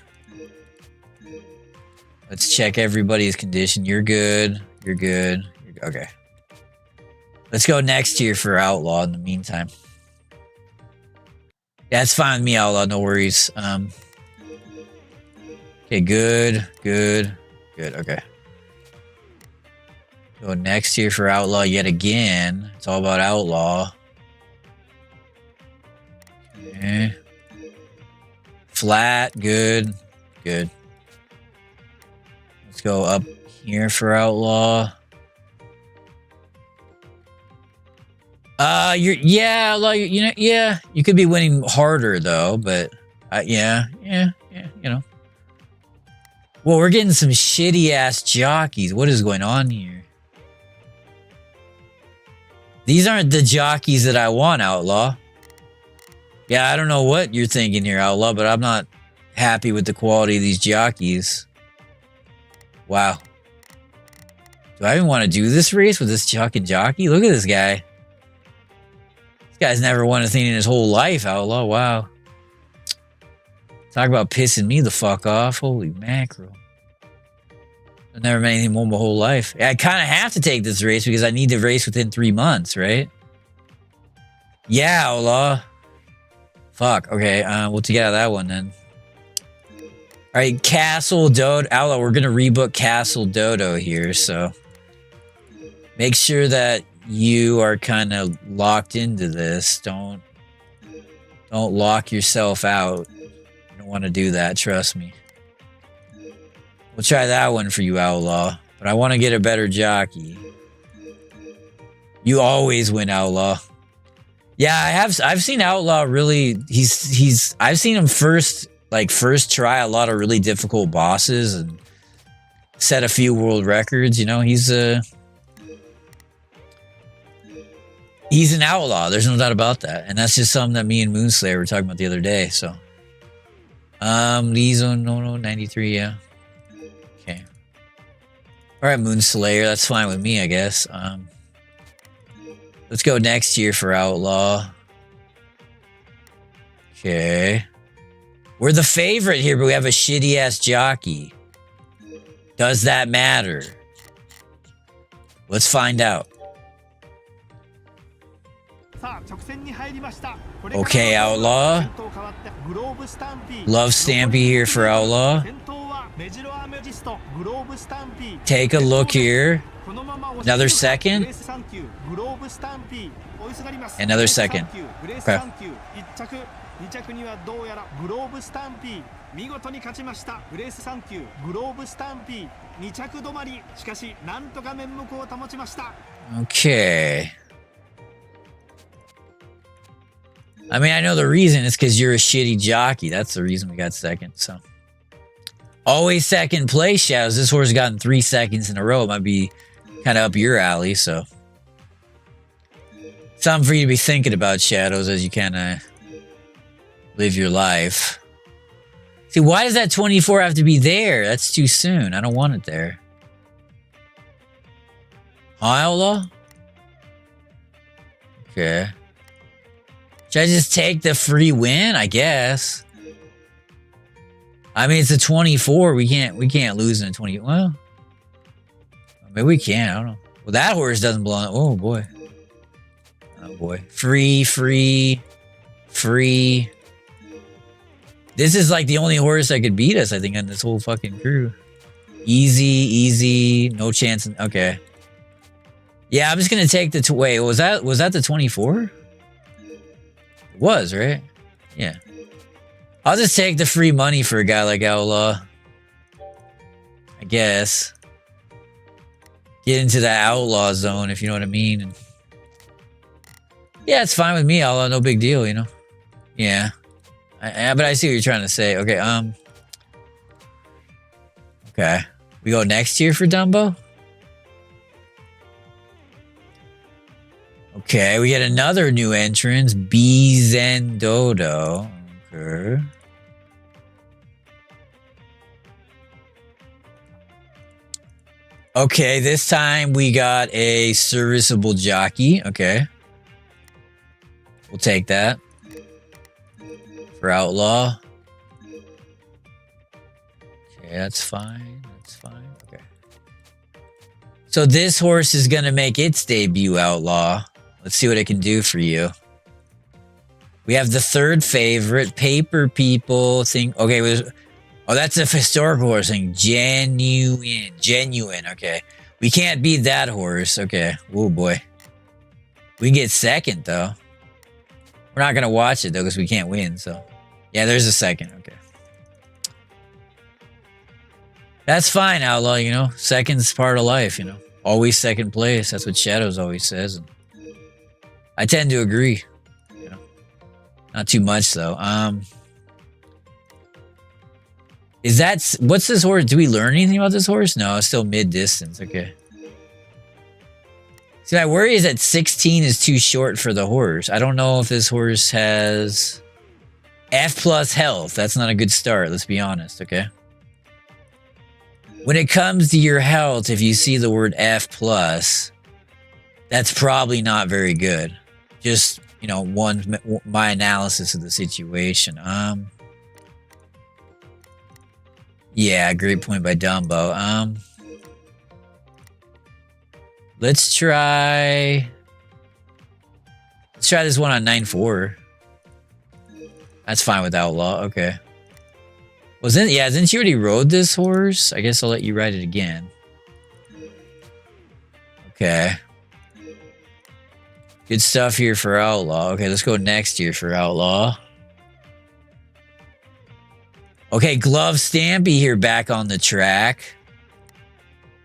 Let's check everybody's condition. You're good. You're good. Okay. Let's go next year for Outlaw in the meantime. Yeah, it's fine with me, Outlaw. No worries. Okay, good. Okay. Go next year for Outlaw yet again. It's all about Outlaw. Okay. Flat, good. Let's go up here for Outlaw. You could be winning harder though, but yeah, you know. Well, we're getting some shitty ass jockeys. What is going on here? These aren't the jockeys that I want, Outlaw. Yeah, I don't know what you're thinking here, Outlaw, but I'm not happy with the quality of these jockeys. Wow. Do I even want to do this race with this fucking jockey? Look at this guy. This guy's never won a thing in his whole life, Outlaw. Wow. Talk about pissing me the fuck off. Holy mackerel. I've never made anything won my whole life. I kind of have to take this race because I need to race within 3 months, right? Yeah, Outlaw. Fuck. Okay, we'll get out of that one then. All right, Castle Dodo. Outlaw, we're going to rebook Castle Dodo here, so make sure that you are kind of locked into this. Don't lock yourself out. You don't want to do that, trust me. We'll try that one for you, Outlaw, but I want to get a better jockey. You always win, Outlaw. Yeah, I've seen Outlaw really I've seen him first try a lot of really difficult bosses and set a few world records, you know. He's an outlaw, there's no doubt about that. And that's just something that me and Moonslayer were talking about the other day, so. Lizo, no, 93, yeah. Okay. Alright, Moonslayer, that's fine with me, I guess. Let's go next year for Outlaw. Okay. We're the favorite here, but we have a shitty-ass jockey. Does that matter? Let's find out. Okay, Outlaw. Love Stampy here for Outlaw. Take a look here. Another second. Another second. Okay. 2着にはどうやらグローブスタンピー見事に勝ちましたグレースサンキューグローブスタンピー2着止まりしかしなんとか面目を保ちました Okay. I mean, I know the reason is because you're a shitty jockey. That's the reason we got second, so. Always second place, Shadows. This horse has gotten 3 seconds in a row. It might be kind of up your alley, so. Something for you to be thinking about, Shadows, as you kind of live your life. See, why does that 24 have to be there? That's too soon. I don't want it there. Outlaw? Okay. Should I just take the free win? I guess. I mean, it's a 24. We can't lose in a 20. Well, maybe we can. I don't know. Well, that horse doesn't belong. Oh boy. Oh boy. Free. This is like the only horse that could beat us, I think, on this whole fucking crew. Easy. No chance. Okay. Yeah, I'm just gonna take the wait. Was that the 24? It was, right? Yeah. I'll just take the free money for a guy like Outlaw. I guess. Get into the outlaw zone, if you know what I mean. And yeah, it's fine with me, Outlaw. No big deal, you know? Yeah. But I see what you're trying to say. Okay, okay. We go next year for Dumbo? Okay, we get another new entrance. Dodo. Okay. Okay, this time we got a serviceable jockey. Okay. We'll take that. For Outlaw. Okay, that's fine. That's fine. Okay. So this horse is going to make its debut, Outlaw. Let's see what it can do for you. We have the third favorite, Paper People. Okay, oh, that's a historical horse thing. Genuine. Okay. We can't beat that horse. Okay. Oh, boy. We can get second, though. We're not going to watch it, though, because we can't win. So, yeah, there's a second. Okay. That's fine, Outlaw, you know. Second's part of life, you know. Always second place. That's what Shadows always says. And I tend to agree. You know. Not too much, though. What's this horse? Do we learn anything about this horse? No, it's still mid-distance. Okay. See, my worry is that 16 is too short for the horse. I don't know if this horse has F plus health. That's not a good start, let's be honest, okay? When it comes to your health, if you see the word F plus, that's probably not very good. Just, you know, my analysis of the situation. Yeah, great point by Dumbo. Let's try this one on 9-4. That's fine with Outlaw. Okay. Since you already rode this horse, I guess I'll let you ride it again. Okay. Good stuff here for Outlaw. Okay, let's go next year for Outlaw. Okay, Glove Stampy here back on the track.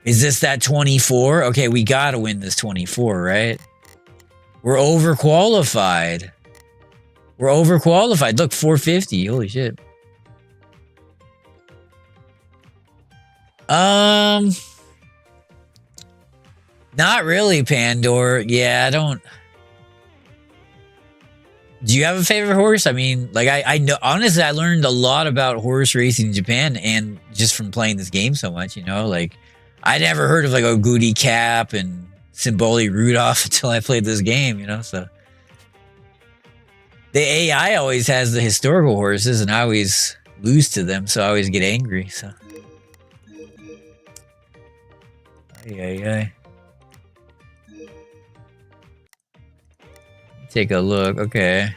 Is this that 24? Okay, we gotta win this 24, right? We're overqualified. Look, 450. Holy shit. Not really, Pandor. Yeah, I don't. Do you have a favorite horse? I mean, like, I know, honestly, I learned a lot about horse racing in Japan and just from playing this game so much, you know, like, I never heard of like a Goody Cap and Symboli Rudolph until I played this game, you know, so. The AI always has the historical horses and I always lose to them, so I always get angry, so. Ay. Take a look. Okay. All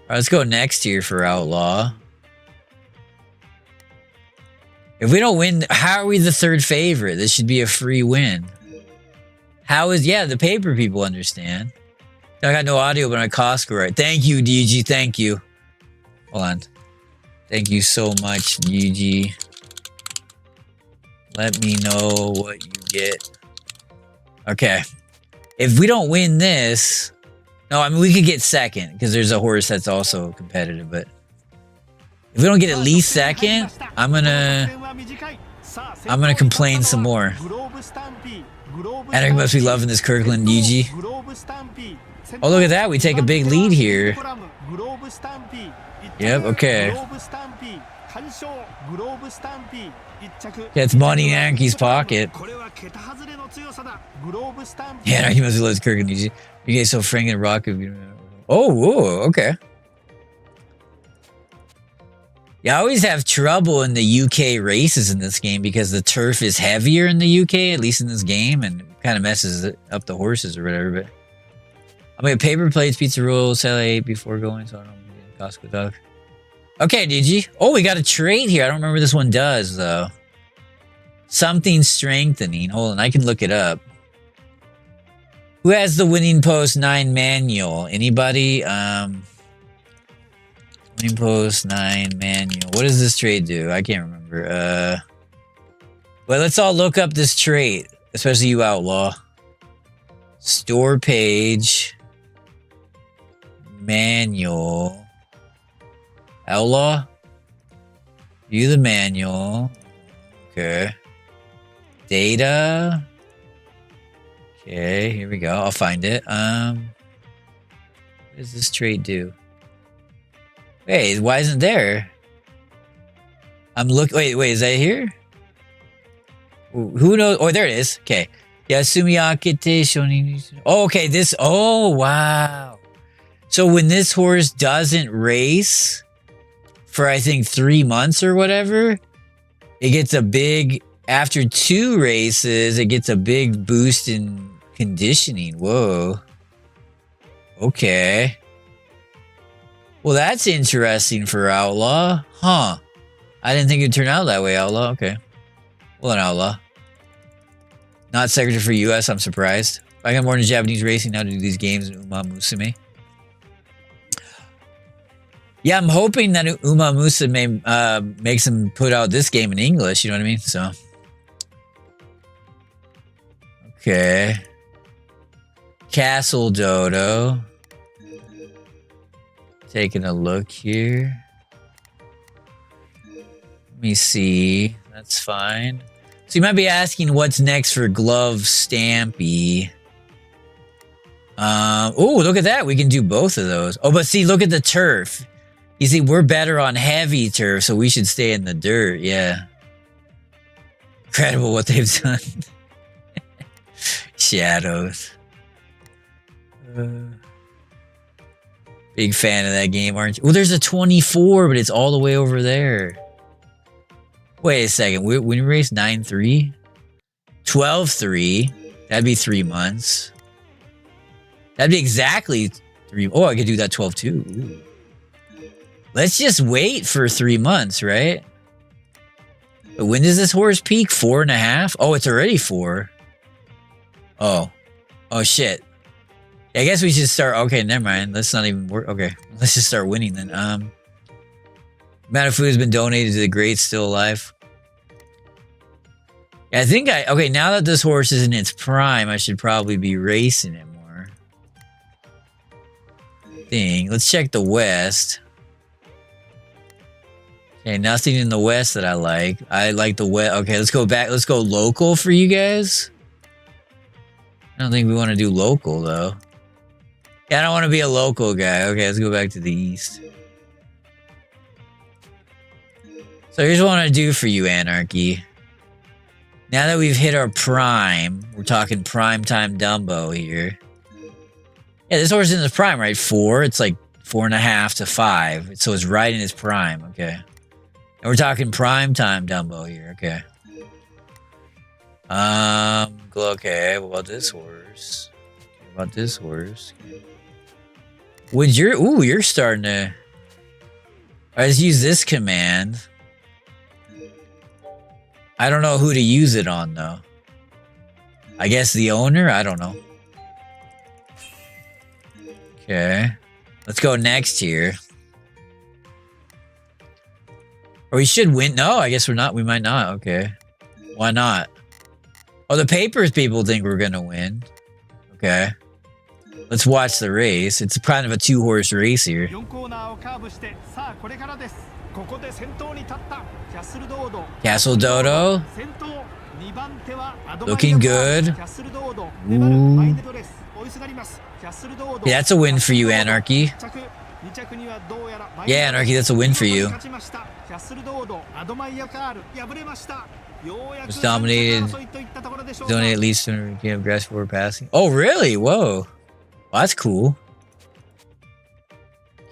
right, let's go next year for Outlaw. If we don't win, how are we the third favorite? This should be a free win. Yeah, the Paper People understand. I got no audio, but my Costco right. Thank you, DG. Thank you. Hold on. Thank you so much, DG. Let me know what you get. Okay. If we don't win this... No, I mean, we could get second, because there's a horse that's also competitive, but... If we don't get at least second, I'm gonna complain some more. Eric must be loving this Kirkland DG. Oh, look at that. We take a big lead here. Yep, okay. Yeah, it's money in Yankees' pocket. Yeah, he must be loves Kirkland DG. You guys so Frank and Rock. Oh, whoa, okay. Yeah, I always have trouble in the UK races in this game because the turf is heavier in the UK, at least in this game, and it kind of messes up the horses or whatever. But I mean, paper plates, pizza rolls, sell 8 before going, so I don't get Costco dog. Okay, DG. Oh, we got a trait here. I don't remember what this one does, though. Something strengthening. Hold on, I can look it up. Who has the winning post 9 manual? Anybody? Winning post 9 manual. What does this trait do? I can't remember. Well, let's all look up this trait, especially you, Outlaw. Store page. Manual. Outlaw? View the manual. Okay. Data. Okay, here we go. I'll find it. What does this trait do? Wait, why isn't it there? I'm looking. Wait, is that here? Who knows? Oh, there it is. Okay. Yasumi akete shonin. Oh, okay. This. Oh, wow. So when this horse doesn't race for, I think, 3 months or whatever, it gets a big. After 2 races, it gets a big boost in conditioning. Whoa. Okay. Well, that's interesting for Outlaw. Huh. I didn't think it'd turn out that way, Outlaw. Okay. Well, an Outlaw. Not Secretary for US, I'm surprised. I got more into Japanese racing now to do these games in Uma Musume. Yeah, I'm hoping that Uma Musume makes them put out this game in English, you know what I mean? So. Okay. Castle Dodo. Taking a look here. Let me see. That's fine. So you might be asking what's next for Glove Stampy. Oh, look at that. We can do both of those. Oh, but see, look at the turf. You see, we're better on heavy turf, so we should stay in the dirt. Yeah. Incredible what they've done. Shadows. Big fan of that game, aren't you? Well, there's a 24, but it's all the way over there. Wait a second. When we race 9-3? 12-3. That'd be 3 months. That'd be exactly 3. Oh, I could do that 12-2. Let's just wait for 3 months, right? But when does this horse peak? 4.5? Oh, it's already 4. Oh. Oh, shit. I guess we should start. Okay, never mind. Let's not even work. Okay, let's just start winning then. Amount of food has been donated to the great still alive. Yeah, I think okay, now that this horse is in its prime, I should probably be racing it more. Let's check the West. Okay, nothing in the West that I like. I like the West. Okay, let's go back. Let's go local for you guys. I don't think we want to do local though. Yeah, I don't want to be a local guy. Okay, let's go back to the East. So here's what I want to do for you, Anarchy. Now that we've hit our prime, we're talking prime time Dumbo here. Yeah, this horse is in his prime, right? 4. It's like 4.5 to 5. So it's right in his prime. Okay. And we're talking prime time Dumbo here. Okay. Okay, what about this horse? What about this horse? Okay. Would your you're starting to. Alright, let's use this command. I don't know who to use it on though. I guess the owner? I don't know. Okay. Let's go next here. Or we should win. No, I guess we're not. We might not. Okay. Why not? Oh, the papers people think we're gonna win. Okay. Let's watch the race. It's kind of a 2-horse race here. Castle Dodo. Looking good. Ooh. Yeah, that's a win for you, Anarchy. Yeah, Anarchy, that's a win for you. Was dominated. Donated at least 200 kg of grass forward passing. Oh, really? Whoa. Well, that's cool.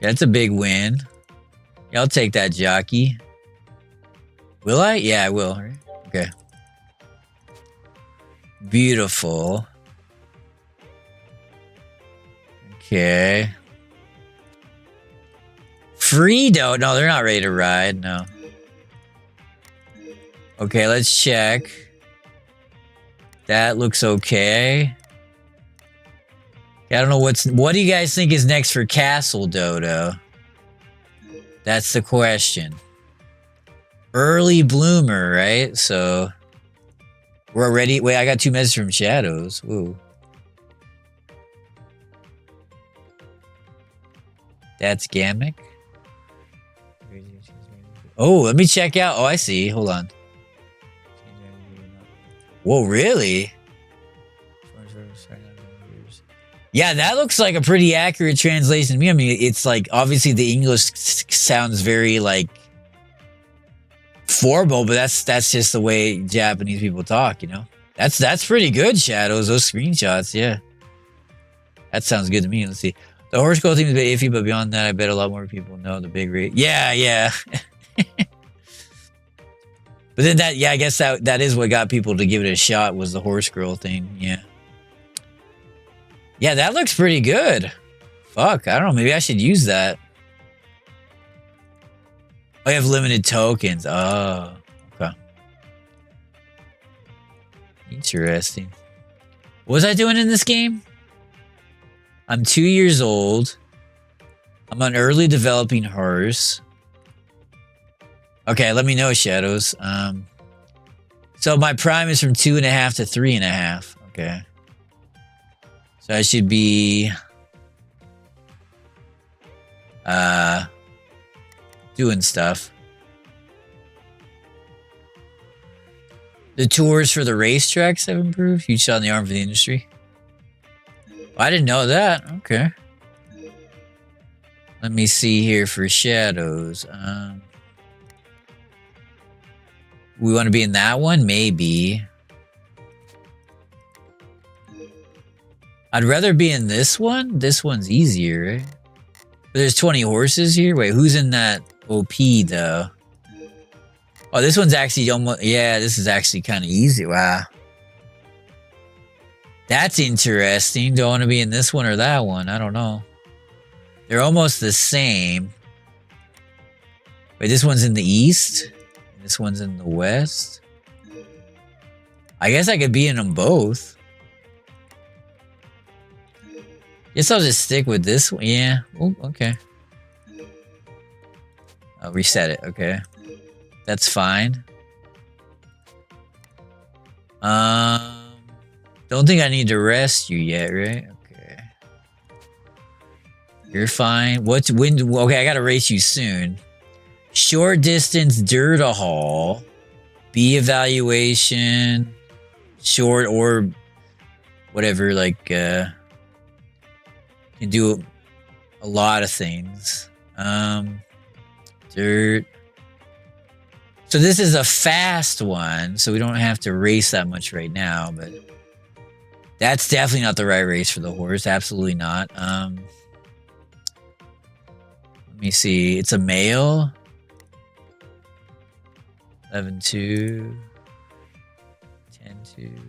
Yeah, that's a big win. Yeah, I'll take that, jockey. Will I? Yeah, I will. Okay. Beautiful. Okay. Frito. No, they're not ready to ride. No. Okay, let's check. That looks okay. I don't know what do you guys think is next for Castle Dodo? That's the question. Early bloomer, right? So we're already. Wait, I got 2 messages from Shadows. Woo. That's Gamic. Oh, let me check out. Oh, I see. Hold on. Whoa, really? Yeah, that looks like a pretty accurate translation to me. I mean, it's like, obviously the English sounds very like formal, but that's just the way Japanese people talk, you know? That's pretty good, Shadows. Those screenshots, yeah. That sounds good to me. Let's see. The horse girl theme is a bit iffy, but beyond that, I bet a lot more people know the big rate. Yeah, yeah. But then that, yeah, I guess that is what got people to give it a shot, was the horse girl thing. Yeah. Yeah, that looks pretty good. Fuck, I don't know. Maybe I should use that. Oh, you have limited tokens. Oh, okay. Interesting. What was I doing in this game? I'm 2 years old. I'm an early developing horse. Okay, let me know, Shadows. So my prime is from 2.5 to 3.5. Okay. So I should be doing stuff. The tours for the racetracks have improved. Huge shot in the arm for the industry. I didn't know that. Okay. Let me see here for Shadows. We want to be in that one? Maybe. I'd rather be in this one. This one's easier, right? But there's 20 horses here. Wait, who's in that OP, though? Oh, this one's actually almost... Yeah, this is actually kind of easy. Wow. That's interesting. Do I want to be in this one or that one? I don't know. They're almost the same. Wait, this one's in the east? This one's in the west? I guess I could be in them both. Guess I'll just stick with this one. Yeah. Oh, okay. I'll reset it. Okay. That's fine. Don't think I need to rest you yet, right? Okay. You're fine. Okay, I gotta race you soon. Short distance dirt a haul. B evaluation. Short or whatever, like can do a lot of things. Dirt. So this is a fast one, so we don't have to race that much right now, but that's definitely not the right race for the horse. Absolutely not. Let me see. It's a male. 11-2. 10-2.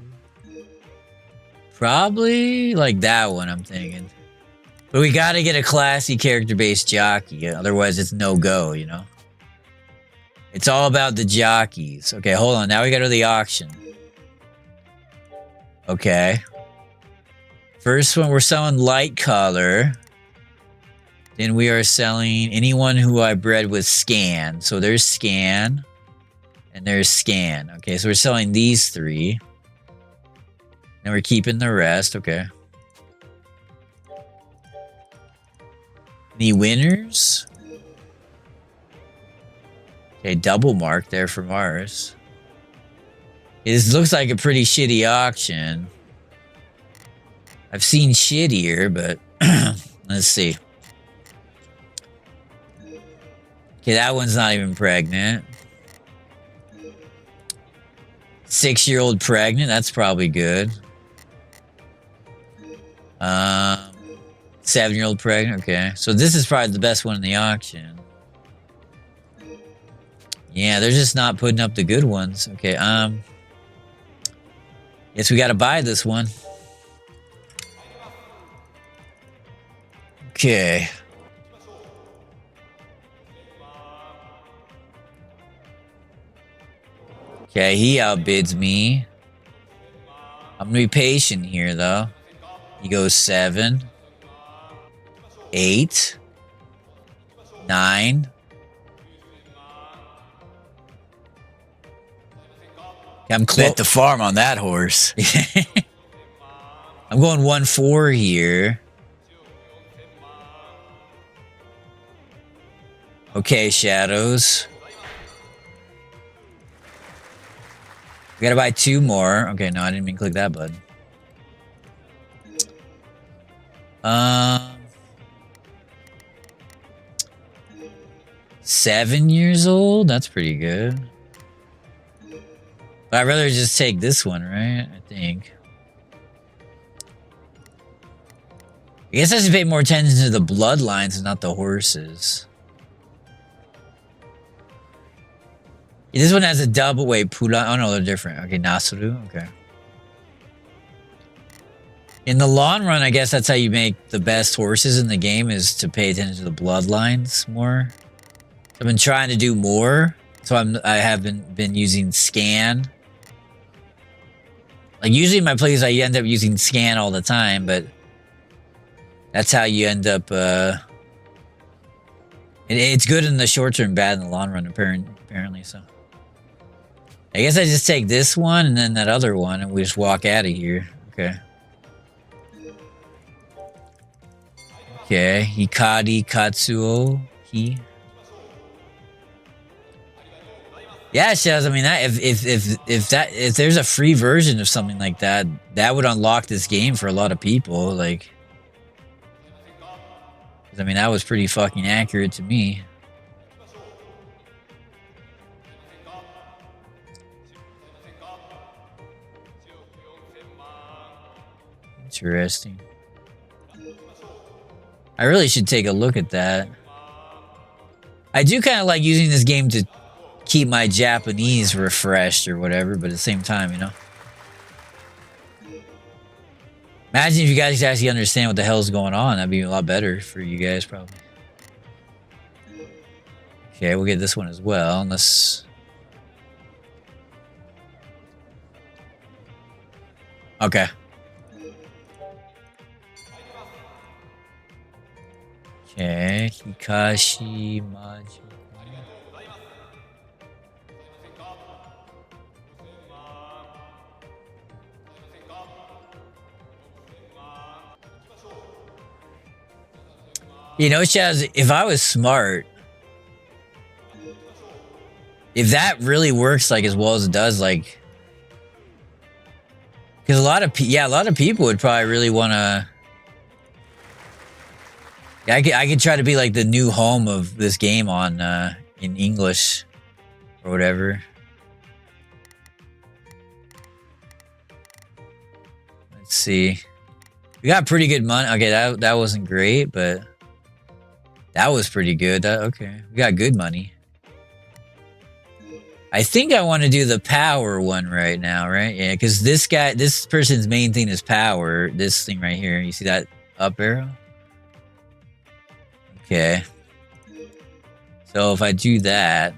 Probably like that one, I'm thinking. But we gotta get a classy character-based jockey. Otherwise, it's no-go, you know? It's all about the jockeys. Okay, hold on. Now we go to the auction. Okay. First one, we're selling light color. Then we are selling anyone who I bred with scan. So there's scan. And there's scan. Okay, so we're selling these 3. And we're keeping the rest. Okay. Any winners? Okay, double mark there for Mars. This looks like a pretty shitty auction. I've seen shittier, but let's see. Okay, that one's not even pregnant. 6-year-old pregnant, that's probably good. 7-year-old pregnant, okay. So this is probably the best one in the auction. Yeah, they're just not putting up the good ones. Okay, guess we gotta buy this one. Okay. Okay, he outbids me. I'm gonna be patient here, though. He goes 7. 8, 9. I'm bet the farm on that horse. I'm going 1-4 here. Okay, shadows. We gotta buy 2 more. Okay, no, I didn't mean to click that button. 7 years old? That's pretty good. But I'd rather just take this one, right? I think. I guess I should pay more attention to the bloodlines and not the horses. Yeah, this one has a double. Wait, Pula. Oh no, they're different. Okay, Nasuru. Okay. In the long run, I guess that's how you make the best horses in the game, is to pay attention to the bloodlines more. I've been trying to do more, so I haven't been using scan. Like usually in my plays, I end up using scan all the time, but that's how you end up. It's good in the short term, bad in the long run, apparently. So I guess I just take this one and then that other one, and we just walk out of here. Okay. Okay, Hikari Katsuo. Yeah, Shaz. I mean, that if there's a free version of something like that, that would unlock this game for a lot of people. Like, I mean, that was pretty fucking accurate to me. Interesting. I really should take a look at that. I do kind of like using this game to keep my Japanese refreshed or whatever, but at the same time, you know. Imagine if you guys could actually understand what the hell's going on. That'd be a lot better for you guys, probably. Okay, we'll get this one as well, unless... Okay. Okay, Hikashi Maju. You know, Chaz, if I was smart, if that really works like as well as it does, like, because a lot of people would probably really want to. Yeah, I could try to be like the new home of this game on in English or whatever. Let's see. We got pretty good money. Okay, that wasn't great, but that was pretty good. Okay, we got good money. I think I want to do the power one right now, right? Yeah, because this person's main thing is power. This thing right here. You see that up arrow? Okay. So if I do that,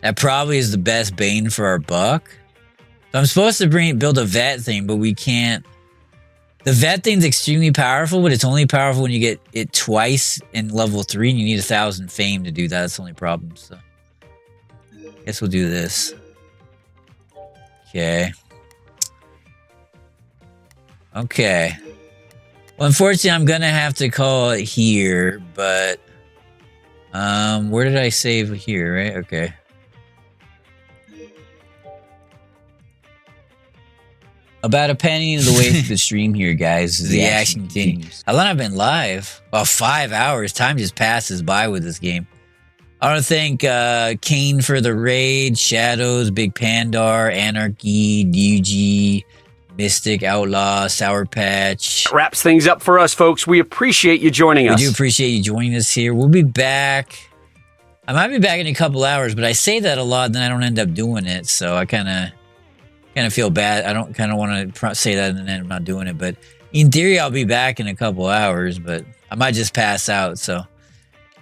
that probably is the best bane for our buck. So I'm supposed to build a vet thing, but we can't. The vet thing's extremely powerful, but it's only powerful when you get it twice in level 3, and you need 1,000 fame to do that. That's the only problem. So I guess we'll do this. Okay. Okay. Well, unfortunately, I'm gonna have to call it here, but where did I save here, right? Okay. About a penny of the way through the stream here, guys. The action continues. How long have I been live? Well, 5 hours. Time just passes by with this game. I want to thank Kane for the raid, Shadows, Big Pandar, Anarchy, DUG, Mystic, Outlaw, Sour Patch. Wraps things up for us, folks. We appreciate you joining us. We do appreciate you joining us here. We'll be back. I might be back in a couple hours, but I say that a lot, and then I don't end up doing it. So I kind of feel bad. I don't kind of want to say that, and then I'm not doing it. But in theory, I'll be back in a couple hours, but I might just pass out. So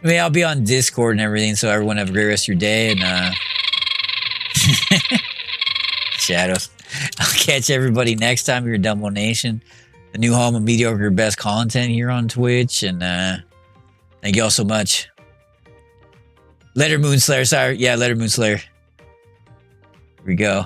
I mean, I'll be on Discord and everything. So everyone have a great rest of your day. And Shadows. I'll catch everybody next time. You're Dumbo Nation, the new home of mediocre best content here on Twitch. And Thank you all so much. Letter Moonslayer, sorry. Yeah, Letter Moonslayer. Here we go.